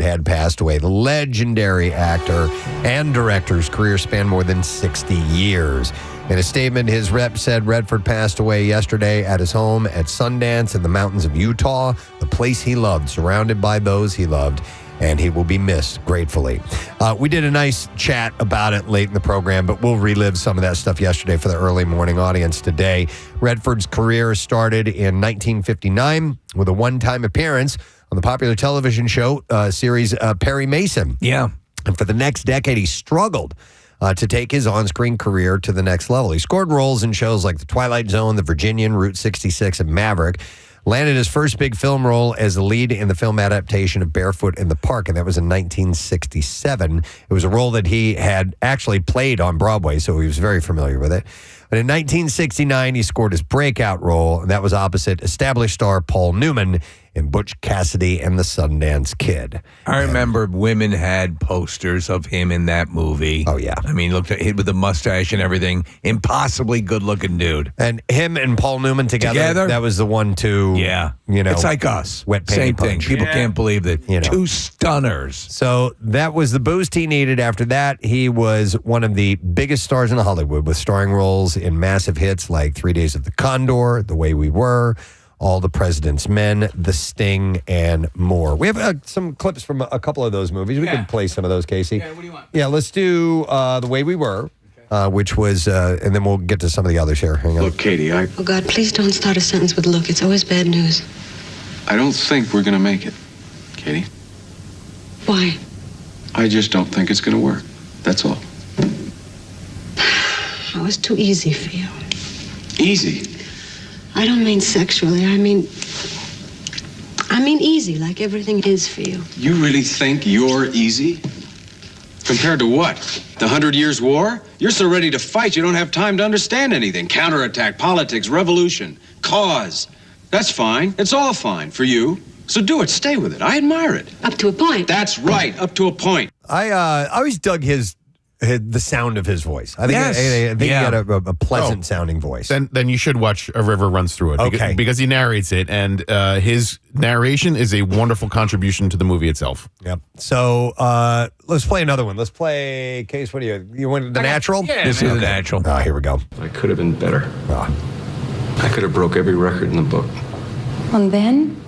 Had passed away. The legendary actor and director's career spanned more than 60 years. In a statement, his rep said Redford passed away yesterday at his home at Sundance in the mountains of Utah, the place he loved, surrounded by those he loved, and he will be missed gratefully. We did a nice chat about it late in the program, but we'll relive some of that stuff yesterday for the early morning audience today. Redford's career started in 1959 with a one-time appearance on the popular television show series Perry Mason. Yeah. And for the next decade, he struggled to take his on-screen career to the next level. He scored roles in shows like The Twilight Zone, The Virginian, Route 66, and Maverick. Landed his first big film role as the lead in the film adaptation of Barefoot in the Park, and that was in 1967. It was a role that he had actually played on Broadway, so he was very familiar with it. But in 1969, he scored his breakout role, and that was opposite established star Paul Newman in Butch Cassidy and the Sundance Kid. I remember women had posters of him in that movie. Oh, yeah. I mean, looked at him with the mustache and everything. Impossibly good-looking dude. And him and Paul Newman together? That was the 1-2. Yeah. You know, it's like us. Wet panty Same thing. punch. People can't believe that. You know. Two stunners. So that was the boost he needed. After that, he was one of the biggest stars in Hollywood with starring roles in massive hits like 3 Days of the Condor, The Way We Were, All the President's Men, The Sting, and more. We have some clips from a couple of those movies. We can play some of those, Casey. Yeah, what do you want? Yeah, let's do The Way We Were, which was, and then we'll get to some of the others here. Hang on. Look, Katie, Oh, God, please don't start a sentence with look. It's always bad news. I don't think we're going to make it, Katie. Why? I just don't think it's going to work. That's all. Oh, it's too easy for you. Easy. I don't mean sexually. I mean easy, like everything is for you. You really think you're easy? Compared to what? The 100 Years' War? You're so ready to fight, you don't have time to understand anything. Counterattack, politics, revolution, cause. That's fine. It's all fine for you. So do it. Stay with it. I admire it. Up to a point. That's right. Up to a point. I always dug the sound of his voice. I think, Yes. I think he had a pleasant sounding voice. Then you should watch A River Runs Through It. Okay. Because he narrates it, and his narration is a wonderful contribution to the movie itself. Yep. So let's play another one. Let's play, Case, what do you want The Natural? Yeah, this is The Natural. Oh, here we go. I could have been better. Oh. I could have broke every record in the book. And then?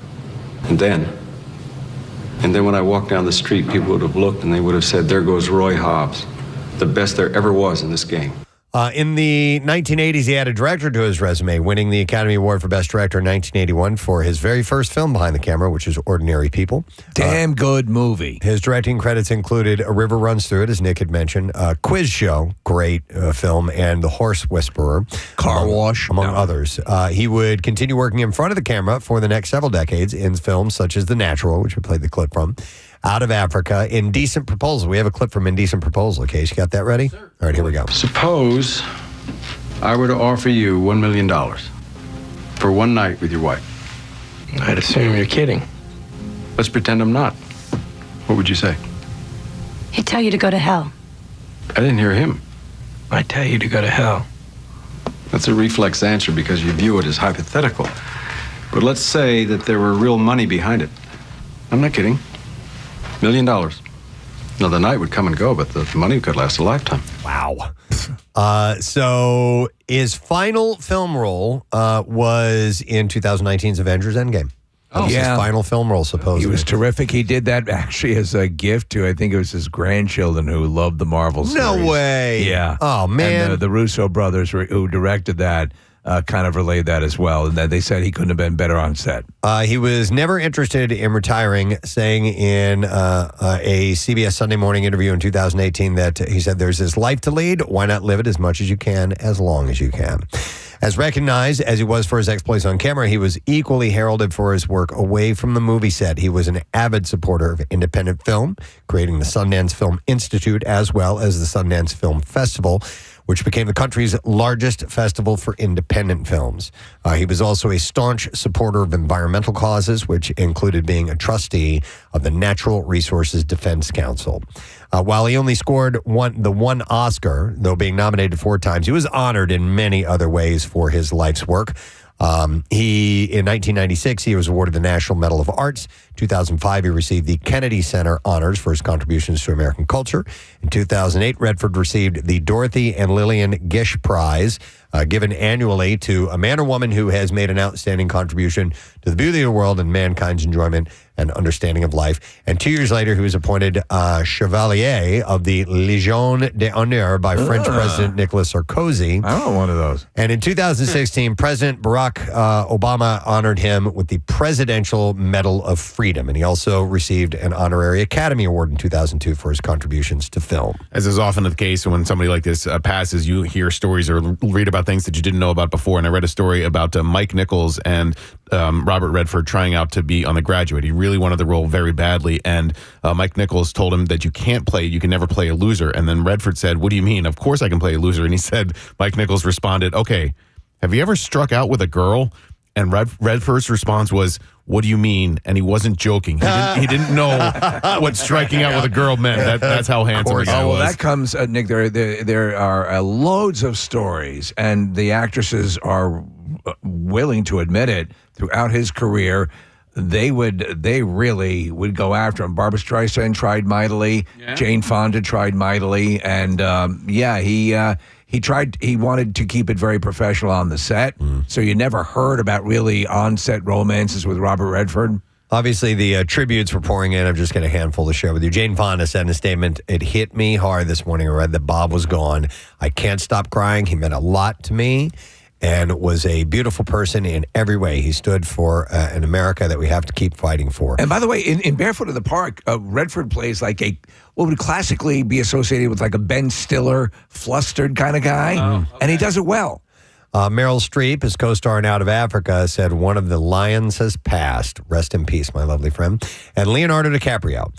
And then when I walked down the street, people would have looked and they would have said, there goes Roy Hobbs, the best there ever was in this game. In the 1980s, he had a director to his resume, winning the Academy Award for Best Director in 1981 for his very first film behind the camera, which is Ordinary People. Damn good movie. His directing credits included A River Runs Through It, as Nick had mentioned, Quiz Show, great film, and The Horse Whisperer. Car Wash. Among others. He would continue working in front of the camera for the next several decades in films such as The Natural, which we played the clip from, Out of Africa, Indecent Proposal. We have a clip from Indecent Proposal. Okay, you got that ready? Sure. All right, here we go. Suppose I were to offer you $1 million for one night with your wife. I'd assume you're kidding. Let's pretend I'm not. What would you say? He'd tell you to go to hell. I didn't hear him. I'd tell you to go to hell. That's a reflex answer because you view it as hypothetical. But let's say that there were real money behind it. I'm not kidding. $1 million. Now, the night would come and go, but the money could last a lifetime. Wow. So his final film role was in 2019's Avengers Endgame. That was his final film role, supposedly. He was terrific. He did that actually as a gift to, I think it was his grandchildren who loved the Marvel series. No way. Yeah. Oh, man. And the Russo brothers who directed that kind of relayed that as well, and that they said he couldn't have been better on set. He was never interested in retiring, saying in a CBS Sunday Morning interview in 2018 that he said, "There's this life to lead. Why not live it as much as you can, as long as you can?" As recognized as he was for his exploits on camera, he was equally heralded for his work away from the movie set. He was an avid supporter of independent film, creating the Sundance Film Institute as well as the Sundance Film Festival, which became the country's largest festival for independent films. He was also a staunch supporter of environmental causes, which included being a trustee of the Natural Resources Defense Council. While he only scored the one Oscar, though being nominated 4 times, he was honored in many other ways for his life's work. In 1996, he was awarded the National Medal of Arts. 2005, he received the Kennedy Center honors for his contributions to American culture. In 2008, Redford received the Dorothy and Lillian Gish Prize, given annually to a man or woman who has made an outstanding contribution to the beauty of the world and mankind's enjoyment and understanding of life. And 2 years later, he was appointed Chevalier of the Légion d'honneur by French President Nicolas Sarkozy. I want one of those. And in 2016, President Barack Obama honored him with the Presidential Medal of Freedom. And he also received an honorary Academy Award in 2002 for his contributions to film. As is often the case when somebody like this passes, you hear stories or read about things that you didn't know about before. And I read a story about Mike Nichols and Robert Redford trying out to be on The Graduate. He really wanted the role very badly. And Mike Nichols told him that you can never play a loser. And then Redford said, "What do you mean? Of course I can play a loser." And he said, Mike Nichols responded, "Okay, have you ever struck out with a girl?" And Redford's response was, "What do you mean?" And he wasn't joking. He didn't know what striking out with a girl meant. That's how handsome he was. Well, that comes, Nick, there are loads of stories, and the actresses are willing to admit it. Throughout his career, they really would go after him. Barbra Streisand tried mightily. Yeah. Jane Fonda tried mightily. And, he wanted to keep it very professional on the set. So you never heard about really on-set romances with Robert Redford. Obviously, the tributes were pouring in. I've just got a handful to share with you. Jane Fonda said in a statement, "It hit me hard this morning. I read that Bob was gone. I can't stop crying. He meant a lot to me and was a beautiful person in every way. He stood for an America that we have to keep fighting for." And by the way, in Barefoot in the Park, Redford plays like what would classically be associated with like a Ben Stiller, flustered kind of guy. And he does it well. Meryl Streep, his co-star in Out of Africa, said, "One of the lions has passed. Rest in peace, my lovely friend." And Leonardo DiCaprio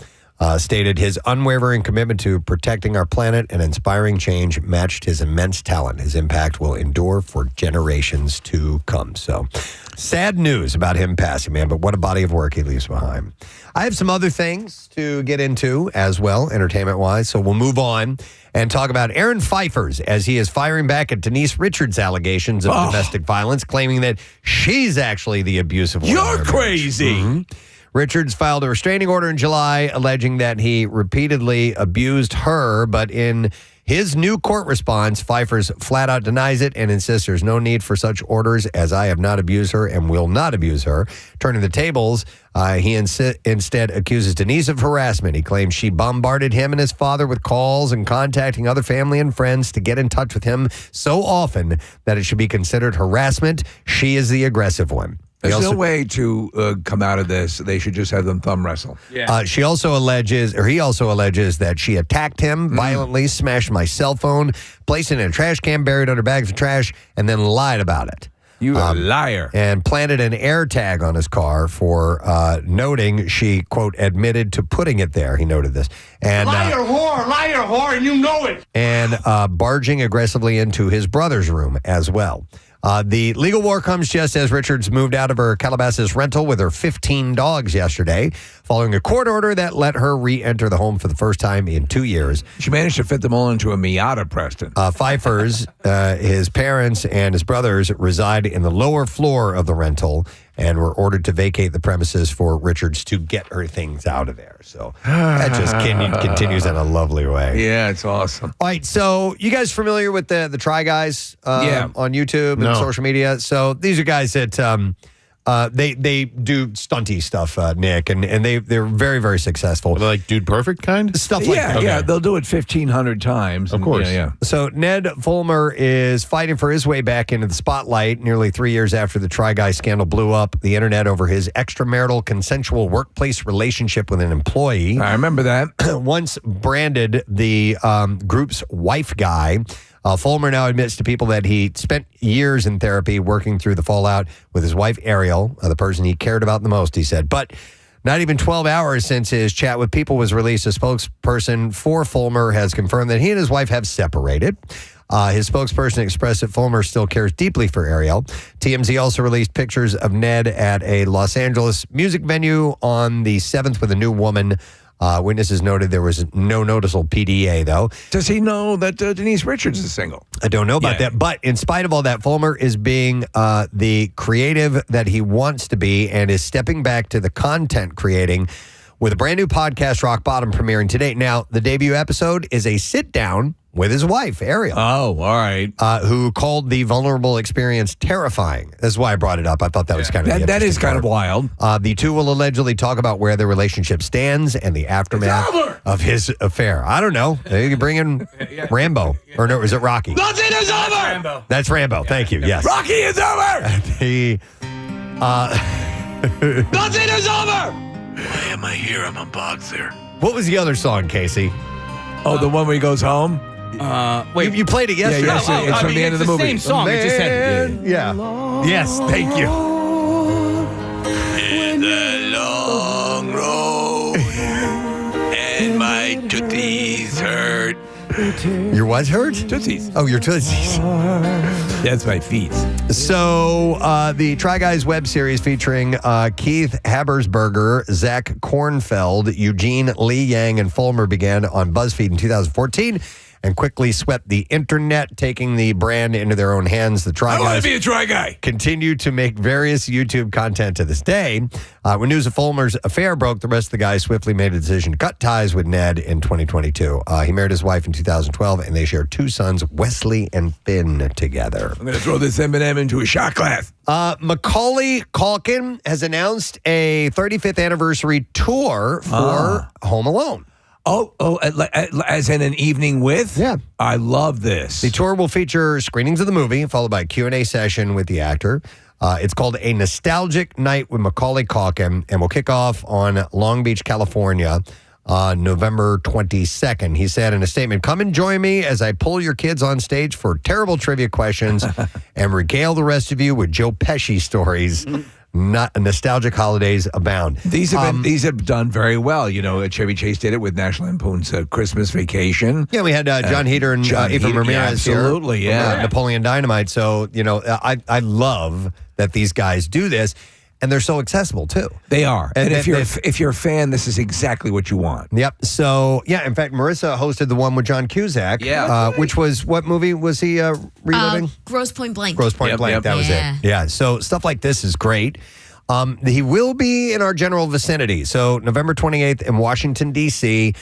stated his unwavering commitment to protecting our planet and inspiring change matched his immense talent. His impact will endure for generations to come. So, sad news about him passing, man, but what a body of work he leaves behind. I have some other things to get into as well, entertainment-wise, so we'll move on and talk about Aaron Pfeiffer's as he is firing back at Denise Richards' allegations of domestic violence, claiming that she's actually the abusive one. You're crazy. Mm-hmm. Richards filed a restraining order in July alleging that he repeatedly abused her, but in his new court response, Pfeiffer's flat out denies it and insists there's no need for such orders as I have not abused her and will not abuse her. Turning the tables, he instead accuses Denise of harassment. He claims she bombarded him and his father with calls and contacting other family and friends to get in touch with him so often that it should be considered harassment. She is the aggressive one. There's no way to come out of this. They should just have them thumb wrestle. Yeah. He also alleges that she attacked him violently, smashed my cell phone, placed it in a trash can, buried under bags of trash, and then lied about it. You a liar. And planted an air tag on his car for noting she, quote, admitted to putting it there. He noted this. And, liar, whore, and you know it. And barging aggressively into his brother's room as well. The legal war comes just as Richards moved out of her Calabasas rental with her 15 dogs yesterday, following a court order that let her re-enter the home for the first time in 2 years. She managed to fit them all into a Miata, Preston. Pfeiffer's, his parents and his brothers reside in the lower floor of the rental and were ordered to vacate the premises for Richards to get her things out of there. So that just continues in a lovely way. Yeah, it's awesome. All right, so you guys familiar with the Try Guys on YouTube and social media? So these are guys that They do stunty stuff, Nick, and they're very, very successful. Are they like Dude Perfect kind? Stuff like that. Yeah, they'll do it 1,500 times. Of course. Yeah. So Ned Fulmer is fighting for his way back into the spotlight nearly 3 years after the Try Guy scandal blew up the internet over his extramarital consensual workplace relationship with an employee. I remember that. Once branded the group's wife guy, Fulmer now admits to people that he spent years in therapy working through the fallout with his wife, Ariel, the person he cared about the most, he said. But not even 12 hours since his chat with People was released, a spokesperson for Fulmer has confirmed that he and his wife have separated. His spokesperson expressed that Fulmer still cares deeply for Ariel. TMZ also released pictures of Ned at a Los Angeles music venue on the 7th with a new woman. Witnesses noted there was no noticeable PDA, though. Does he know that Denise Richards is single? I don't know about that. But in spite of all that, Fulmer is being the creative that he wants to be and is stepping back to the content creating with a brand new podcast, Rock Bottom, premiering today. Now, the debut episode is a sit-down with his wife, Ariel. Oh, all right. Who called the vulnerable experience terrifying. That's why I brought it up. I thought that was kind of that is kind of wild. The two will allegedly talk about where their relationship stands and the aftermath of his affair. I don't know. They could bring in Rambo. Or no, is it Rocky? Nothing is over! Rambo. That's Rambo. Thank you. Yes. Rocky is over! Nothing is over! Why am I here? I'm a boxer. What was the other song, Casey? Oh, the one where he goes home? Wait, you played it yesterday. Yeah, it's from the end of the movie. Same song. It just had. Yeah. Yes, thank you. It's a long road, and my tootsies hurt. Your what hurt? Tootsies. Oh, your tootsies. That's my feet. So the Try Guys web series featuring Keith Habersberger, Zach Kornfeld, Eugene Lee Yang, and Fulmer began on BuzzFeed in 2014 and quickly swept the internet, taking the brand into their own hands. The Try I want Guys to be a Try Guy. continue to make various YouTube content to this day. When news of Fulmer's affair broke, the rest of the guys swiftly made a decision to cut ties with Ned in 2022. He married his wife in 2012, and they share two sons, Wesley and Finn, together. I'm going to throw this M&M into a shot glass. Macaulay Culkin has announced a 35th anniversary tour for Home Alone. Oh, as in an evening with? Yeah. I love this. The tour will feature screenings of the movie, followed by a Q&A session with the actor. It's called A Nostalgic Night with Macaulay Culkin, and will kick off on Long Beach, California, on November 22nd. He said in a statement, "Come and join me as I pull your kids on stage for terrible trivia questions and regale the rest of you with Joe Pesci stories. Not nostalgic holidays abound." These have done very well. You know, Chevy Chase did it with National Lampoon's Christmas Vacation. Yeah, we had John Heder and John Eva Heder, Ramirez here. absolutely, yeah. Napoleon Dynamite. So, you know, I love that these guys do this, and they're so accessible, too. They are. And And if you're a fan, this is exactly what you want. Yep. So, yeah, in fact, Marissa hosted the one with John Cusack. Yeah. Which was, what movie was he reliving? Grosse Point Blank. Grosse Point Yep, Blank. yep. That was Yeah. it. Yeah. So stuff like this is great. He will be in our general vicinity. So November 28th in Washington, D.C.,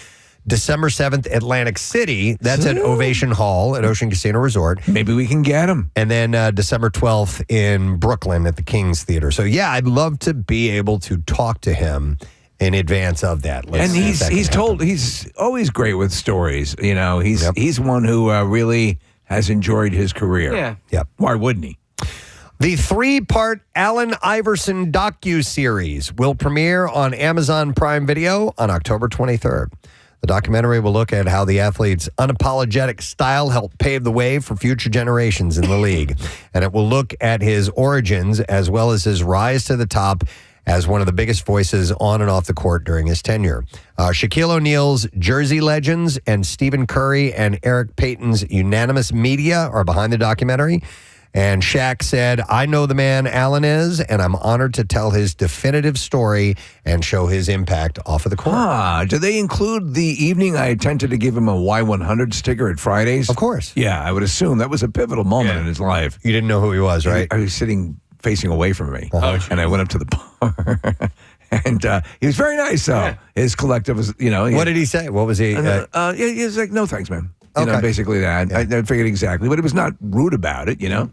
December 7th, Atlantic City. That's at Ovation Hall at Ocean Casino Resort. Maybe we can get him. And then December 12th in Brooklyn at the King's Theater. So, yeah, I'd love to be able to talk to him in advance of that. Let's And see if that can happen. he's always great with stories. You know, he's one who really has enjoyed his career. Yeah. Yep. Why wouldn't he? The 3-part Allen Iverson docuseries will premiere on Amazon Prime Video on October 23rd. The documentary will look at how the athlete's unapologetic style helped pave the way for future generations in the league. And it will look at his origins as well as his rise to the top as one of the biggest voices on and off the court during his tenure. Shaquille O'Neal's Jersey Legends and Stephen Curry and Eric Payton's unanimous media are behind the documentary. And Shaq said, "I know the man Allen is, and I'm honored to tell his definitive story and show his impact off of the court." Do they include the evening I attempted to give him a Y100 sticker at Fridays? Of course. Yeah, I would assume that was a pivotal moment in his life. You didn't know who he was, right? I was sitting facing away from me, and I went up to the bar. And he was very nice, though. Yeah. His collective was, you know. What did he say? What was he? He was like, "No, thanks, man." You know, Okay. basically that. Yeah. I figured exactly, but he was not rude about it, you know.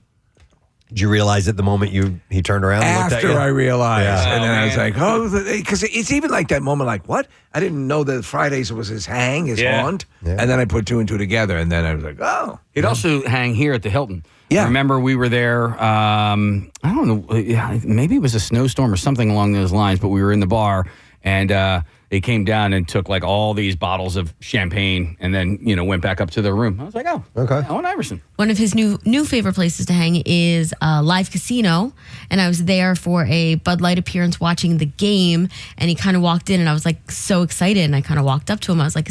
Did you realize at the moment he turned around and looked at you? After I realized. Yeah. And then I was like, because it's even like that moment, like, what? I didn't know that Fridays was his haunt. Yeah. And then I put two and two together, and then I was like, oh. He'd also hang here at the Hilton. Yeah. Remember, we were there, I don't know, maybe it was a snowstorm or something along those lines, but we were in the bar, and they came down and took like all these bottles of champagne and then, went back up to their room. I was like, oh, okay. Allen Iverson. One of his new favorite places to hang is Live Casino, and I was there for a Bud Light appearance watching the game, and he kind of walked in, and I was like so excited, and I kind of walked up to him. I was like,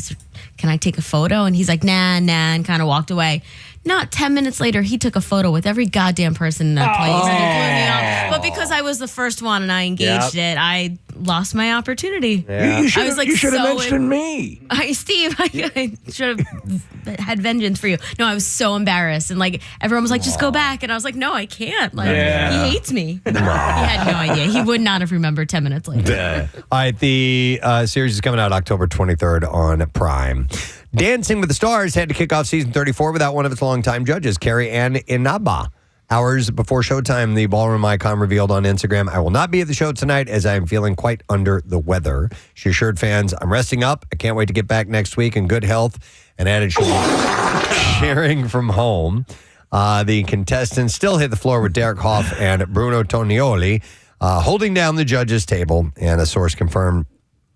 can I take a photo? And he's like, nah, and kind of walked away. Not 10 minutes later, he took a photo with every goddamn person in that place, including me. But because I was the first one and I engaged it, I lost my opportunity. Yeah. You should I was, like, have so mentioned me. Steve, I should have had vengeance for you. No, I was so embarrassed. And like everyone was like, just go back. And I was like, no, I can't. Like, he hates me. He had no idea. He would not have remembered 10 minutes later. All right, the series is coming out October 23rd on Prime. Dancing with the Stars had to kick off season 34 without one of its longtime judges, Carrie Ann Inaba. Hours before showtime, the ballroom icon revealed on Instagram, I will not be at the show tonight as I am feeling quite under the weather. She assured fans, I'm resting up. I can't wait to get back next week in good health, and added she'll be sharing from home. The contestants still hit the floor with Derek Hoff and Bruno Tonioli holding down the judges' table, and a source confirmed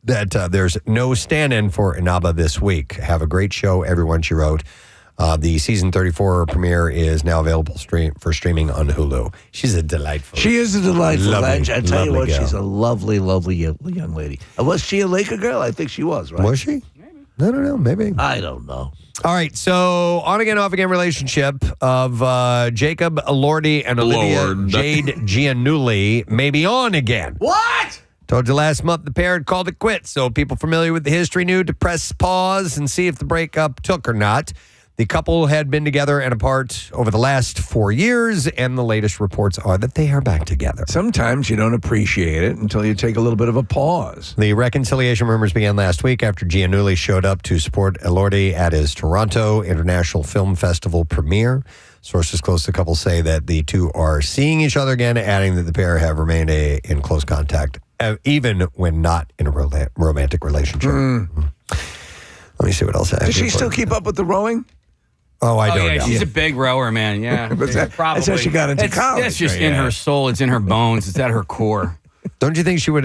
that there's no stand-in for Inaba this week. Have a great show, everyone, she wrote. The season 34 premiere is now available for streaming on Hulu. She's a delightful. She is a delightful. Lovely, I tell you what, girl. she's a lovely, lovely young lady. Was she a Laker girl? I think she was, right? Was she? Maybe. I don't know. Maybe. I don't know. All right. So, on again, off again relationship of Jacob Elordi and Olivia Jade Giannulli may be on again. What? Told you last month the pair had called it quits, so people familiar with the history knew to press pause and see if the breakup took or not. The couple had been together and apart over the last 4 years, and the latest reports are that they are back together. Sometimes you don't appreciate it until you take a little bit of a pause. The reconciliation rumors began last week after Giannulli showed up to support Elordi at his Toronto International Film Festival premiere. Sources close to the couple say that the two are seeing each other again, adding that the pair have remained in close contact, even when not in a romantic relationship. Let me see what else I have. Does she still keep up with the rowing? Oh, I don't know. She's a big rower, man. Yeah. That's how she got into college. That's just in her soul. It's in her bones. It's at her core. Don't you think she would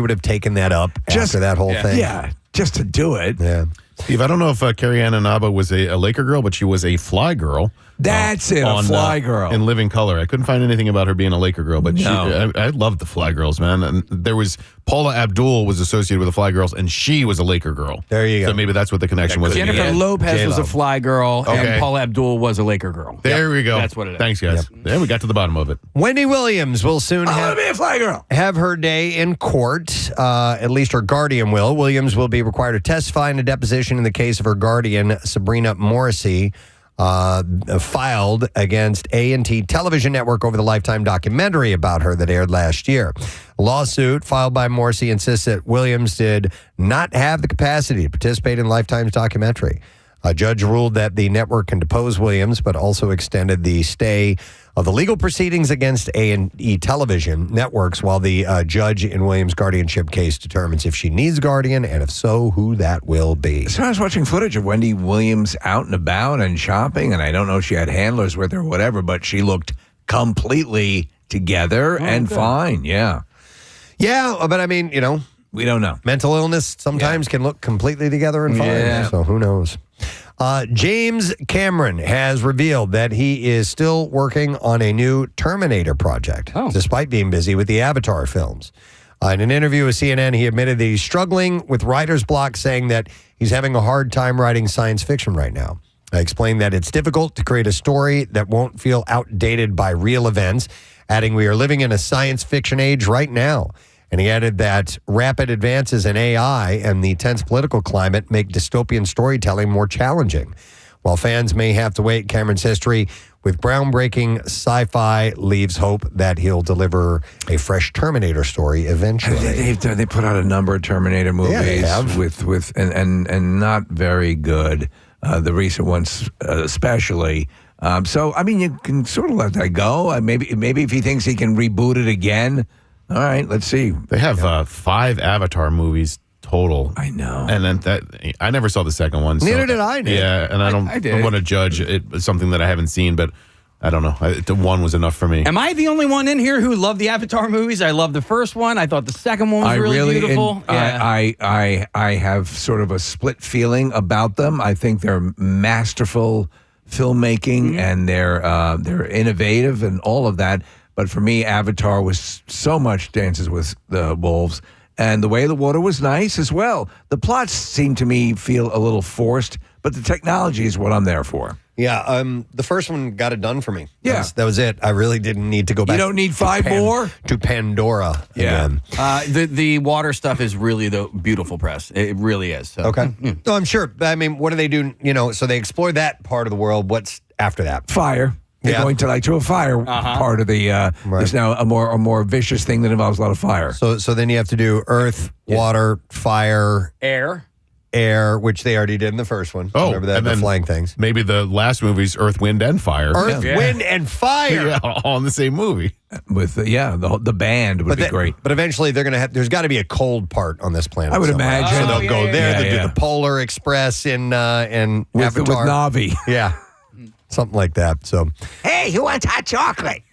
have taken that up after that whole thing? Yeah, just to do it. Yeah. Steve, I don't know if Carrie Ann Inaba was a Laker girl, but she was a Fly girl. That's it, a Fly girl. In Living Color. I couldn't find anything about her being a Laker girl, but I loved the Fly Girls, man. And there was Paula Abdul was associated with the Fly Girls, and she was a Laker girl. There you go. So maybe that's what the connection was. Jennifer Lopez was a Fly girl, and Paula Abdul was a Laker girl. There we go. That's what it is. Thanks, guys. There we got to the bottom of it. Wendy Williams will soon I want to be a Fly girl. have her day in court. At least her guardian will. Williams will be required to testify in a deposition in the case of her guardian, Sabrina Morrissey, filed against A&T Television Network over the Lifetime documentary about her that aired last year. A lawsuit filed by Morrissey insists that Williams did not have the capacity to participate in Lifetime's documentary. A judge ruled that the network can depose Williams, but also extended the stay of the legal proceedings against A&E Television Networks while the judge in Williams' guardianship case determines if she needs a guardian, and if so, who that will be. So I was watching footage of Wendy Williams out and about and shopping, and I don't know if she had handlers with her or whatever, but she looked completely together and fine. Yeah. Yeah, but I mean, We don't know. mental illness sometimes can look completely together and fine. Yeah. So who knows? James Cameron has revealed that he is still working on a new Terminator project, despite being busy with the Avatar films. In an interview with CNN, he admitted that he's struggling with writer's block, saying that he's having a hard time writing science fiction right now. I explained that it's difficult to create a story that won't feel outdated by real events, adding, we are living in a science fiction age right now. And he added that rapid advances in AI and the tense political climate make dystopian storytelling more challenging. While fans may have to wait, Cameron's history with groundbreaking sci-fi leaves hope that he'll deliver a fresh Terminator story eventually. They put out a number of Terminator movies they have. with and not very good. The recent ones, especially. So, I mean, you can sort of let that go. Maybe if he thinks he can reboot it again, all right, let's see. They have 5 Avatar movies total. I know. And then I never saw the second one. Neither did I, Nick. Yeah, and I don't want to judge it something that I haven't seen, but I don't know. The one was enough for me. Am I the only one in here who loved the Avatar movies? I loved the first one. I thought the second one was really beautiful. I have sort of a split feeling about them. I think they're masterful filmmaking and they're innovative and all of that. But for me, Avatar was so much Dances with the Wolves. And the way the water was nice as well. The plots seem to me feel a little forced, but the technology is what I'm there for. Yeah, the first one got it done for me. Yeah. That was it. I really didn't need to go back. You don't need 5 more? To Pandora again. The water stuff is really the beautiful press. It really is. So. Okay. No, I'm sure. I mean, what do they do? So they explore that part of the world. What's after that? Fire. They're going to a fire part of the. There's now a more vicious thing that involves a lot of fire. So then you have to do earth, water, fire, air, which they already did in the first one. Oh, remember that? and The then flying things. Maybe the last movie's Earth, Wind, and Fire. Earth, Wind, and Fire. Yeah, all in the same movie. With the band would be great. But eventually they're going to have. There's got to be a cold part on this planet. I would somewhere. imagine. So they'll go there. They'll Yeah. do the Polar Express in with Avatar. Navi. Yeah, something like that. So. Hey, who wants hot chocolate?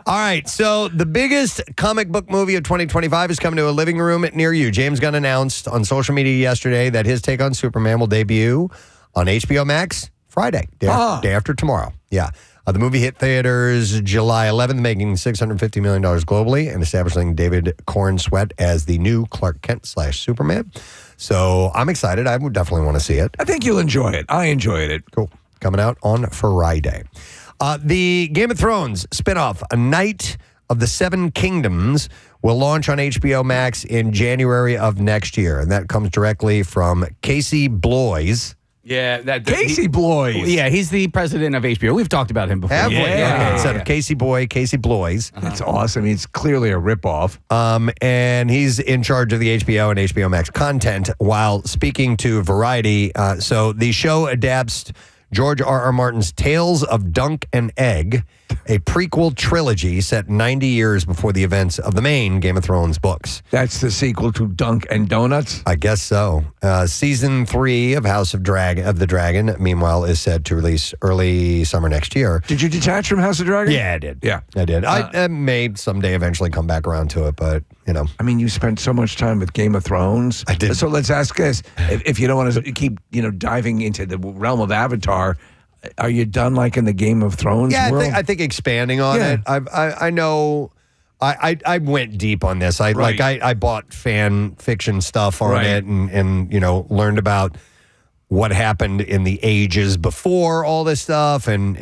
All right, so the biggest comic book movie of 2025 is coming to a living room near you. James Gunn announced on social media yesterday that his take on Superman will debut on HBO Max Friday, day after tomorrow. Yeah. The movie hit theaters July 11th, making $650 million globally and establishing David Cornsweet as the new Clark Kent / Superman. So I'm excited. I would definitely want to see it. I think you'll enjoy it. I enjoyed it. Cool. Coming out on Friday. The Game of Thrones spinoff, A Night of the Seven Kingdoms, will launch on HBO Max in January of next year. And that comes directly from Casey Bloys. Yeah, Casey Bloys. Yeah, he's the president of HBO. We've talked about him before. Have we? Yeah. Okay, instead of Casey Bloys. That's awesome. He's clearly a ripoff. And he's in charge of the HBO and HBO Max content while speaking to Variety. So the show adapts George R.R. Martin's Tales of Dunk and Egg, a prequel trilogy set 90 years before the events of the main Game of Thrones books. That's the sequel to Dunk and Donuts? I guess so. Season 3 of House of the Dragon, meanwhile, is set to release early summer next year. Did you detach from House of Dragon? Yeah, I did. Yeah. I did. I may someday eventually come back around to it, but, I mean, you spent so much time with Game of Thrones. I did. So let's ask this. If you don't want to keep, diving into the realm of Avatar, are you done like in the Game of Thrones world? I think expanding on it. I know. I went deep on this. I bought fan fiction stuff on it and learned about what happened in the ages before all this stuff and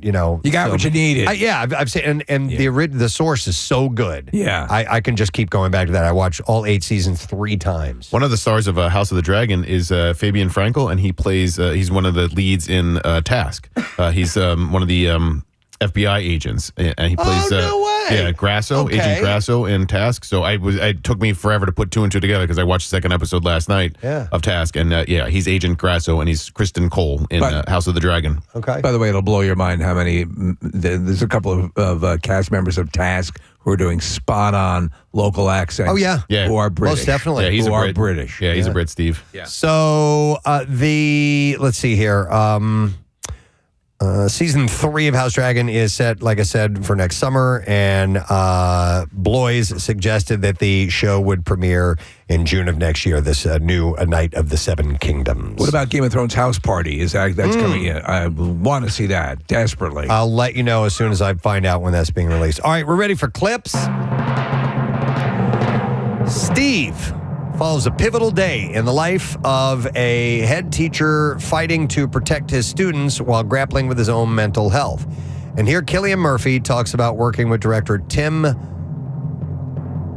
you got what you needed. I've seen and the source is so good. Yeah. I can just keep going back to that. I watched all 8 seasons 3 times. One of the stars of House of the Dragon is Fabian Frankel, and he plays. He's one of the leads in Task. He's one of the FBI agents, and he plays. No way. Yeah, Grasso, Okay. Agent Grasso in Task. So it took me forever to put 2 and 2 together because I watched the second episode last night of Task, and he's Agent Grasso, and he's Kristen Cole in House of the Dragon. Okay. By the way, it'll blow your mind how many. There's a couple of cast members of Task who are doing spot on local accents. Oh, yeah. Who are British. Most definitely. Yeah, he's who a are Brit. British. Yeah, he's a Brit, Steve. Yeah. So let's see here. Season 3 of House Dragon is set, like I said, for next summer, and Bloys suggested that the show would premiere in June of next year. This new A Night of the Seven Kingdoms. What about Game of Thrones House Party? That's coming in? I want to see that desperately. I'll let you know as soon as I find out when that's being released. All right, we're ready for clips. Steve follows a pivotal day in the life of a head teacher fighting to protect his students while grappling with his own mental health. And here, Cillian Murphy talks about working with director Tim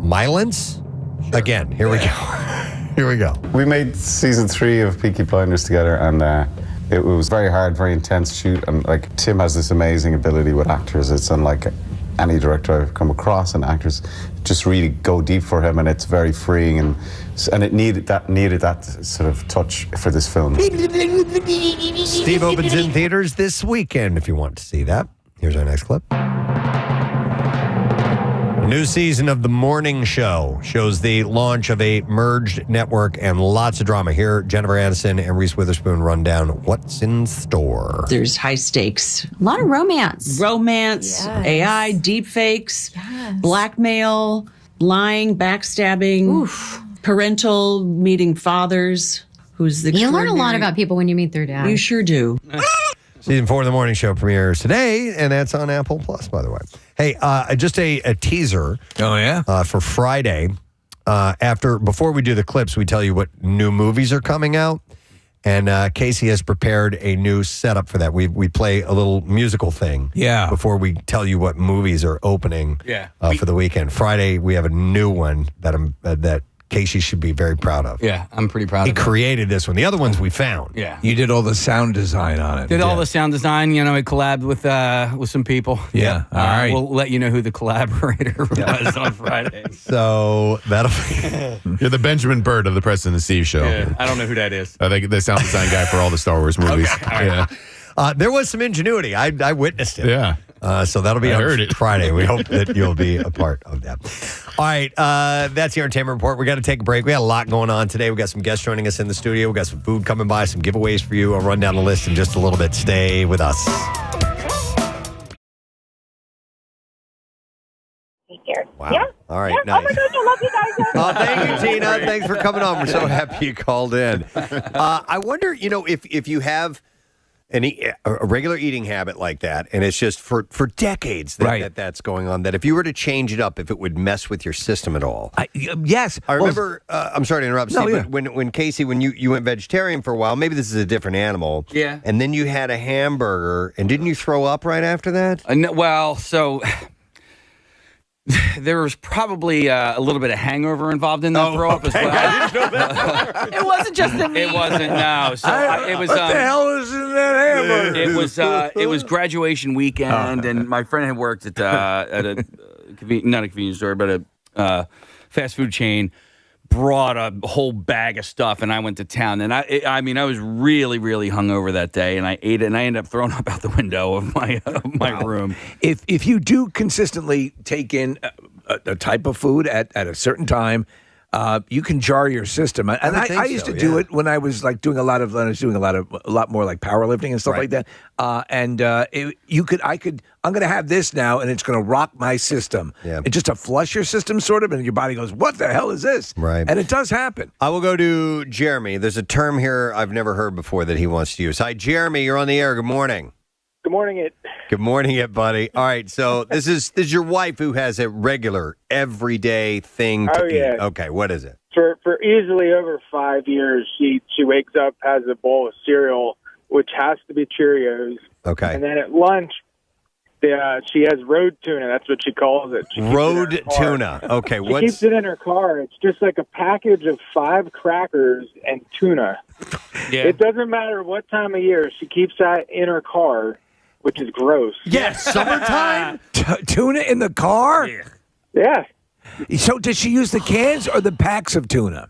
Mylance. Sure. Again, here we go. Here we go. We made season 3 of Peaky Blinders together, and it was very hard, very intense shoot. And Tim has this amazing ability with actors. It's unlike any director I've come across, and actors just really go deep for him, and it's very freeing, and it needed that sort of touch for this film. Steve opens in theaters this weekend if you want to see that. Here's our next clip. A new season of The Morning Show shows the launch of a merged network and lots of drama. Here, Jennifer Aniston and Reese Witherspoon run down what's in store. There's high stakes. A lot of romance. Romance, AI, deepfakes, blackmail, lying, backstabbing, parental meeting fathers. Who's the You learn a lot about people when you meet their dad. You sure do. Season 4 of The Morning Show premieres today, and that's on Apple Plus, by the way. Hey, just a teaser. Oh, yeah? For Friday. Before we do the clips, we tell you what new movies are coming out. And Casey has prepared a new setup for that. We play a little musical thing. Yeah. Before we tell you what movies are opening for the weekend. Friday, we have a new one that Casey should be very proud of. Yeah, I'm pretty proud He of it. created this one. The other ones we found. Yeah. You did all the sound design on it. Did all the sound design, I collabed with some people. Yeah, all right. We'll let you know who the collaborator was on Friday. So that'll be... You're the Benjamin Bird of the Preston and Steve show. Yeah, I don't know who that is. I think the sound design guy for all the Star Wars movies. Okay, all right. There was some ingenuity. I witnessed it. Yeah. So that'll be I on heard it. Friday. We hope that you'll be a part of that. All right. That's the entertainment report. We got to take a break. We got a lot going on today. We got some guests joining us in the studio. We got some food coming by, some giveaways for you. I'll run down the list in just a little bit. Stay with us. Wow. Yeah. All right. Yeah. Nice. Oh my gosh, I love you guys. Oh, thank you, Tina. Thanks for coming on. We're so happy you called in. I wonder, if you have a regular eating habit like that, and it's just for decades that's going on, that if you were to change it up, if it would mess with your system at all. Yes. I remember, I'm sorry to interrupt, No, Steve, yeah. but when Casey, when you went vegetarian for a while, maybe this is a different animal. Yeah. And then you had a hamburger, and didn't you throw up right after that? So there was probably a little bit of hangover involved in that throw up as well. It wasn't just the meat. It wasn't, no. So it was. What the hell is in that hamburger? It was graduation weekend, and my friend had worked at a not a convenience store, but a fast food chain. Brought a whole bag of stuff, and I went to town. And I was really, really hungover that day, and I ate it, and I ended up throwing up out the window of my room. If you do consistently take in a type of food at a certain time, you can jar your system. And I used to do it when I was doing a lot more like powerlifting and stuff like that. I'm going to have this now, and it's going to rock my system. Yeah. And just to flush your system, sort of, and your body goes, "What the hell is this?" Right. And it does happen. I will go to Jeremy. There's a term here I've never heard before that he wants to use. Hi, Jeremy. You're on the air. Good morning. Good morning, it. Good morning, it, buddy. All right, so this is your wife who has a regular, everyday thing to eat. Yeah. Okay, what is it? For easily over 5 years, she wakes up, has a bowl of cereal, which has to be Cheerios. Okay. And then at lunch, she has road tuna. That's what she calls it. Road tuna. Okay, She keeps it in her car. It's just like a package of 5 crackers and tuna. Yeah. It doesn't matter what time of year. She keeps that in her car, which is gross. Yes, summertime. Tuna in the car? Yeah. So does she use the cans or the packs of tuna?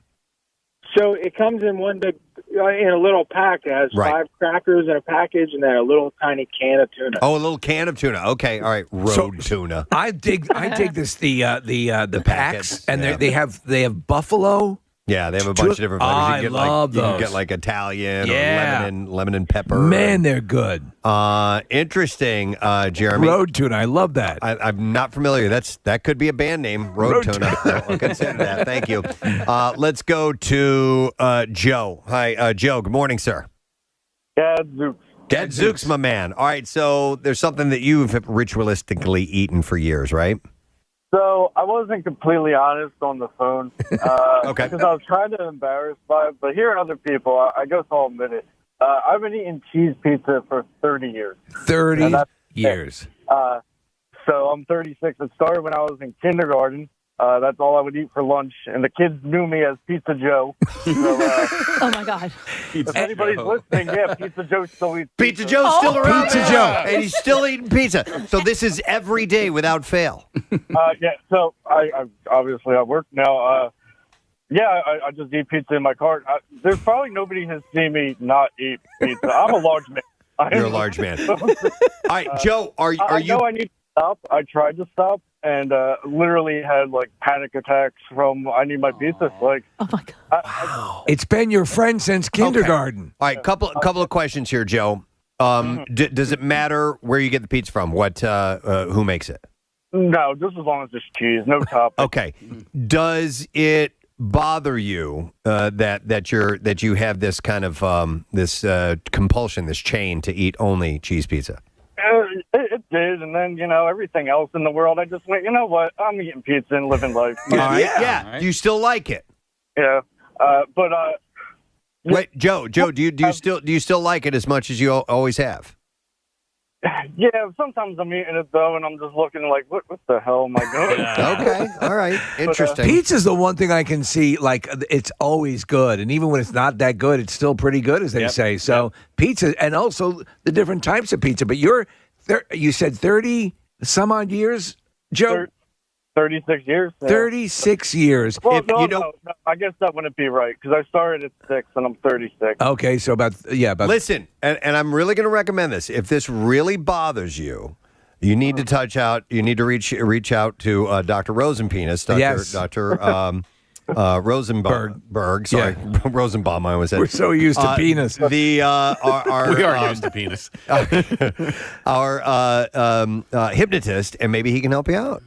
So it comes in one big, in a little pack. It has 5 crackers in a package, and then a little tiny can of tuna. Oh, a little can of tuna. Okay, all right, road tuna. I dig this the packs, and yeah. they have buffalo. Yeah, they have a bunch of different flavors. I love You can those. get like Italian Yeah. or lemon and pepper. Man, they're good. Interesting, Jeremy. Road tuna, I love that. I'm not familiar. That could be a band name, Road Tuna. I'll consider that. Thank you. Let's go to Joe. Hi, Joe. Good morning, sir. Gadzooks, my man. All right, so there's something that you've ritualistically eaten for years, right? So I wasn't completely honest on the phone Okay. because I was kind of embarrassed by it. But hearing other people, I guess I'll admit it. I've been eating cheese pizza for 30 years. 30 years. So I'm 36. It started when I was in kindergarten. That's all I would eat for lunch, and the kids knew me as Pizza Joe. So, Oh my God. if anybody's listening, yeah, Pizza Joe still eats Pizza Joe's still around. Pizza man. Joe. And he's still eating pizza. So this is every day without fail. Yeah, so I obviously I work now. I just eat pizza in my cart. There's probably nobody has seen me not eat pizza. I'm a large man. You're a large man. All right, Joe, are I you? know I need to stop. I tried to stop and literally had like panic attacks from I need my pizza. Like, Oh my God. It's been your friend since kindergarten. All right, couple of questions here, Joe. Does it matter where you get the pizza from? What who makes it? No, just as long as there's cheese, no topping. Okay. Does it bother you that you have this kind of this compulsion, this chain to eat only cheese pizza? It did, and then everything else in the world. I just went, you know what? I'm eating pizza and living life. All right. Yeah. Do you still like it? Yeah, but Wait, Joe, do you still like it as much as you always have? yeah. Sometimes I'm eating it though, and I'm just looking like, what the hell am I doing? Okay. All right. Interesting. Pizza's the one thing I can see, like, it's always good. And even when it's not that good, it's still pretty good, as they say. So pizza, and also the different types of pizza. But you said 30 some odd years, Joe? 36 years. Yeah. 36 years. Well, no, I guess that wouldn't be right because I started at 6 and I'm 36. Okay, so about. Listen, and I'm really going to recommend this. If this really bothers you, you need to touch out. You need to reach out to Dr. Rosenpenis, Dr. Rosenberg. Sorry, Rosenbaum. I always said. We're so used to penis. We are used to penis. Our hypnotist, and maybe he can help you out.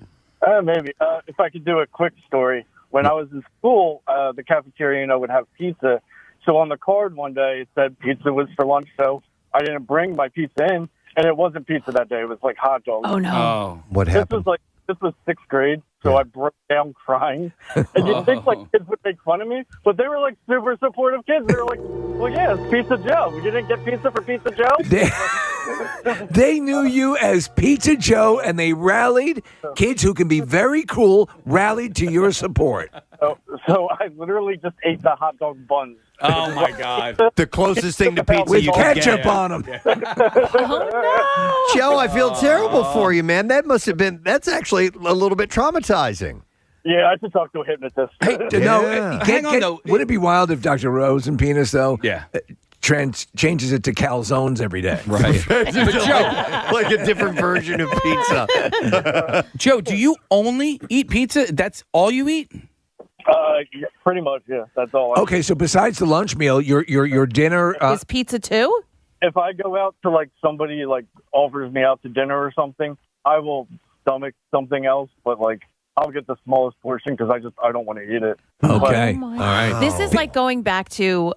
Maybe. If I could do a quick story. When I was in school, the cafeteria, would have pizza. So on the card one day, it said pizza was for lunch. So I didn't bring my pizza in, and it wasn't pizza that day. It was like hot dogs. Oh, no. What happened? This was 6th grade, so I broke down crying. And you'd think like kids would make fun of me, but they were like super supportive kids. They were like, well, yeah, it's Pizza Joe. You didn't get pizza for Pizza Joe? They knew you as Pizza Joe, and they rallied. Kids who can be very cruel rallied to your support. So I literally just ate the hot dog buns. Oh, my God. The closest thing to pizza With you can ketchup get. on them. Joe, I feel terrible for you, man. That's actually a little bit traumatizing. Yeah, I have to talk to a hypnotist. Hang on, though. Would it be wild if Dr. Rosenpenis, though, changes it to calzones every day? Right. But Joe, like a different version of pizza. Joe, do you only eat pizza? That's all you eat? Yeah, pretty much, yeah. That's all. Okay, so besides the lunch meal, your dinner Is pizza too? If I go out to like somebody like offers me out to dinner or something, I will stomach something else, but like I'll get the smallest portion because I don't want to eat it. Okay, Oh my all right. This is like going back to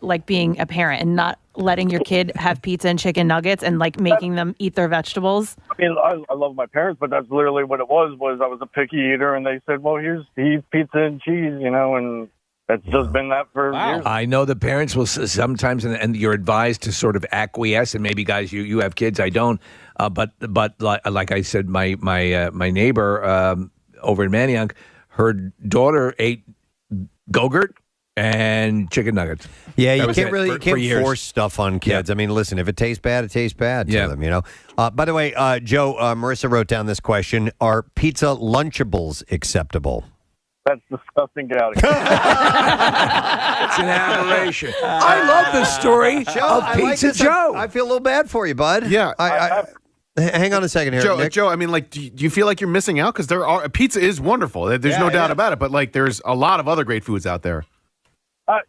like being a parent and not letting your kid have pizza and chicken nuggets and like making them eat their vegetables. I mean, I love my parents, but that's literally what it was I was a picky eater, and they said, well, here's pizza and cheese, and it's just been that for years. I know the parents will sometimes, and you're advised to sort of acquiesce, and maybe guys, you have kids, I don't, but like I said, my neighbor over in Manayunk, her daughter ate Go-Gurt and chicken nuggets. Yeah, That you was can't it really for years. force stuff on kids. I mean, listen, if it tastes bad, it tastes bad to Yeah. them, By the way, Joe, Marissa wrote down this question. Are pizza Lunchables acceptable? That's disgusting. Get out of here. It's an aberration. I love the story of Pizza Joe. I feel a little bad for you, bud. Yeah. Hang on a second here, Joe, I mean, like, do you feel like you're missing out? Because pizza is wonderful. There's no doubt about it. But like, there's a lot of other great foods out there.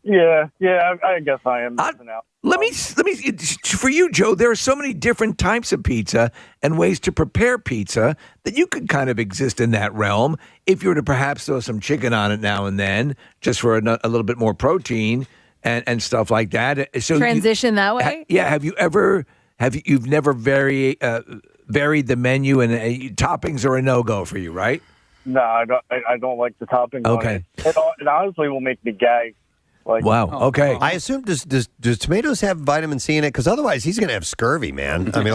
Yeah, I guess I am missing out. Let me for you, Joe, there are so many different types of pizza and ways to prepare pizza that you could kind of exist in that realm if you were to perhaps throw some chicken on it now and then, just for a little bit more protein and stuff like that. So Transition that way? You've never varied the menu, and toppings are a no-go for you, right? No, I don't like the toppings. Okay. On it. It honestly will make me gag. Like, Wow. Okay. I assume does tomatoes have vitamin C in it? Because otherwise he's going to have scurvy, man. I mean,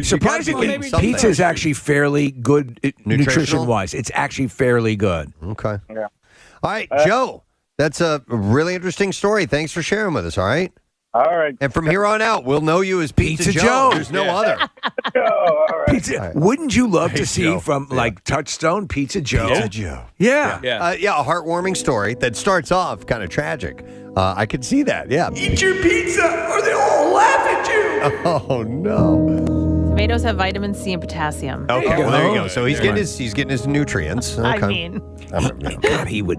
Surprisingly, pizza is actually fairly good nutrition-wise. It's actually fairly good. Okay. Yeah. All right, Joe. That's a really interesting story. Thanks for sharing with us. All right. All right. And from here on out, we'll know you as Pizza Joe. There's no other. All right. Pizza. Wouldn't you love to see from like Touchstone Pizza Joe? Pizza Joe. Yeah. A heartwarming story that starts off kind of tragic. I could see that. Yeah. Eat your pizza, or they'll all laugh at you. Oh no. Tomatoes have vitamin C and potassium. Okay, well there you go. So he's getting his nutrients. Okay. I mean, God, he would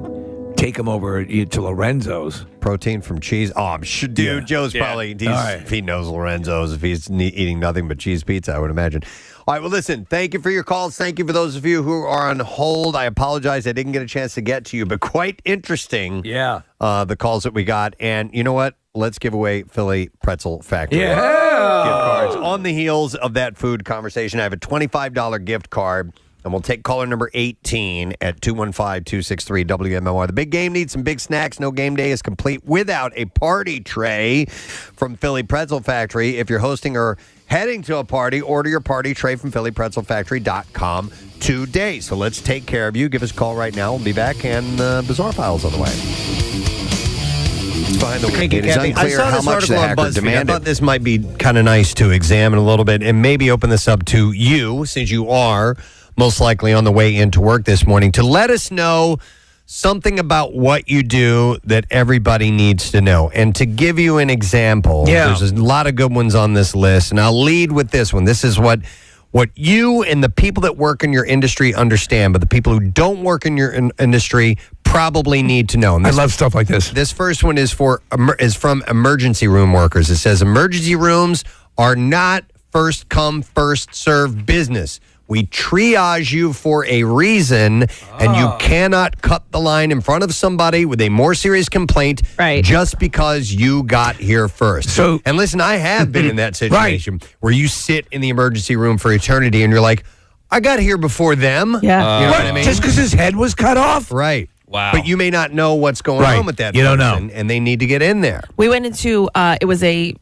take him over to Lorenzo's. Protein from cheese. Oh, I'm sure, dude. Joe's probably if he knows Lorenzo's, if he's eating nothing but cheese pizza, I would imagine. All right, well, listen, thank you for your calls. Thank you for those of you who are on hold. I apologize I didn't get a chance to get to you, but quite interesting. Yeah. The calls that we got. And you know what? Let's give away Philly Pretzel Factory. Yeah. Gift cards. On the heels of that food conversation, I have a $25 gift card. And we'll take caller number 18 at 215-263-WMLR. The big game needs some big snacks. No game day is complete without a party tray from Philly Pretzel Factory. If you're hosting or heading to a party, order your party tray from PhillyPretzelFactory.com today. So let's take care of you. Give us a call right now. We'll be back, and Bizarre Files on the way. Behind the Thank you, it is Kathy. unclear I saw how this much the article on hacker BuzzFeed. demanded. I thought this might be kind of nice to examine a little bit and maybe open this up to you, since you are most likely on the way into work this morning, to let us know something about what you do that everybody needs to know. And to give you an example, there's a lot of good ones on this list, and I'll lead with this one. This is what you and the people that work in your industry understand, but the people who don't work in your industry probably need to know. And I love stuff like this. This first one is from emergency room workers. It says emergency rooms are not first come, first serve business. We triage you for a reason, and you cannot cut the line in front of somebody with a more serious complaint just because you got here first. And listen, I have been in that situation where you sit in the emergency room for eternity, and you're like, I got here before them. Yeah. You know what I mean? Just because his head was cut off? Right. Wow. But you may not know what's going on with that You don't person, know. and they need to get in there. we went into it was a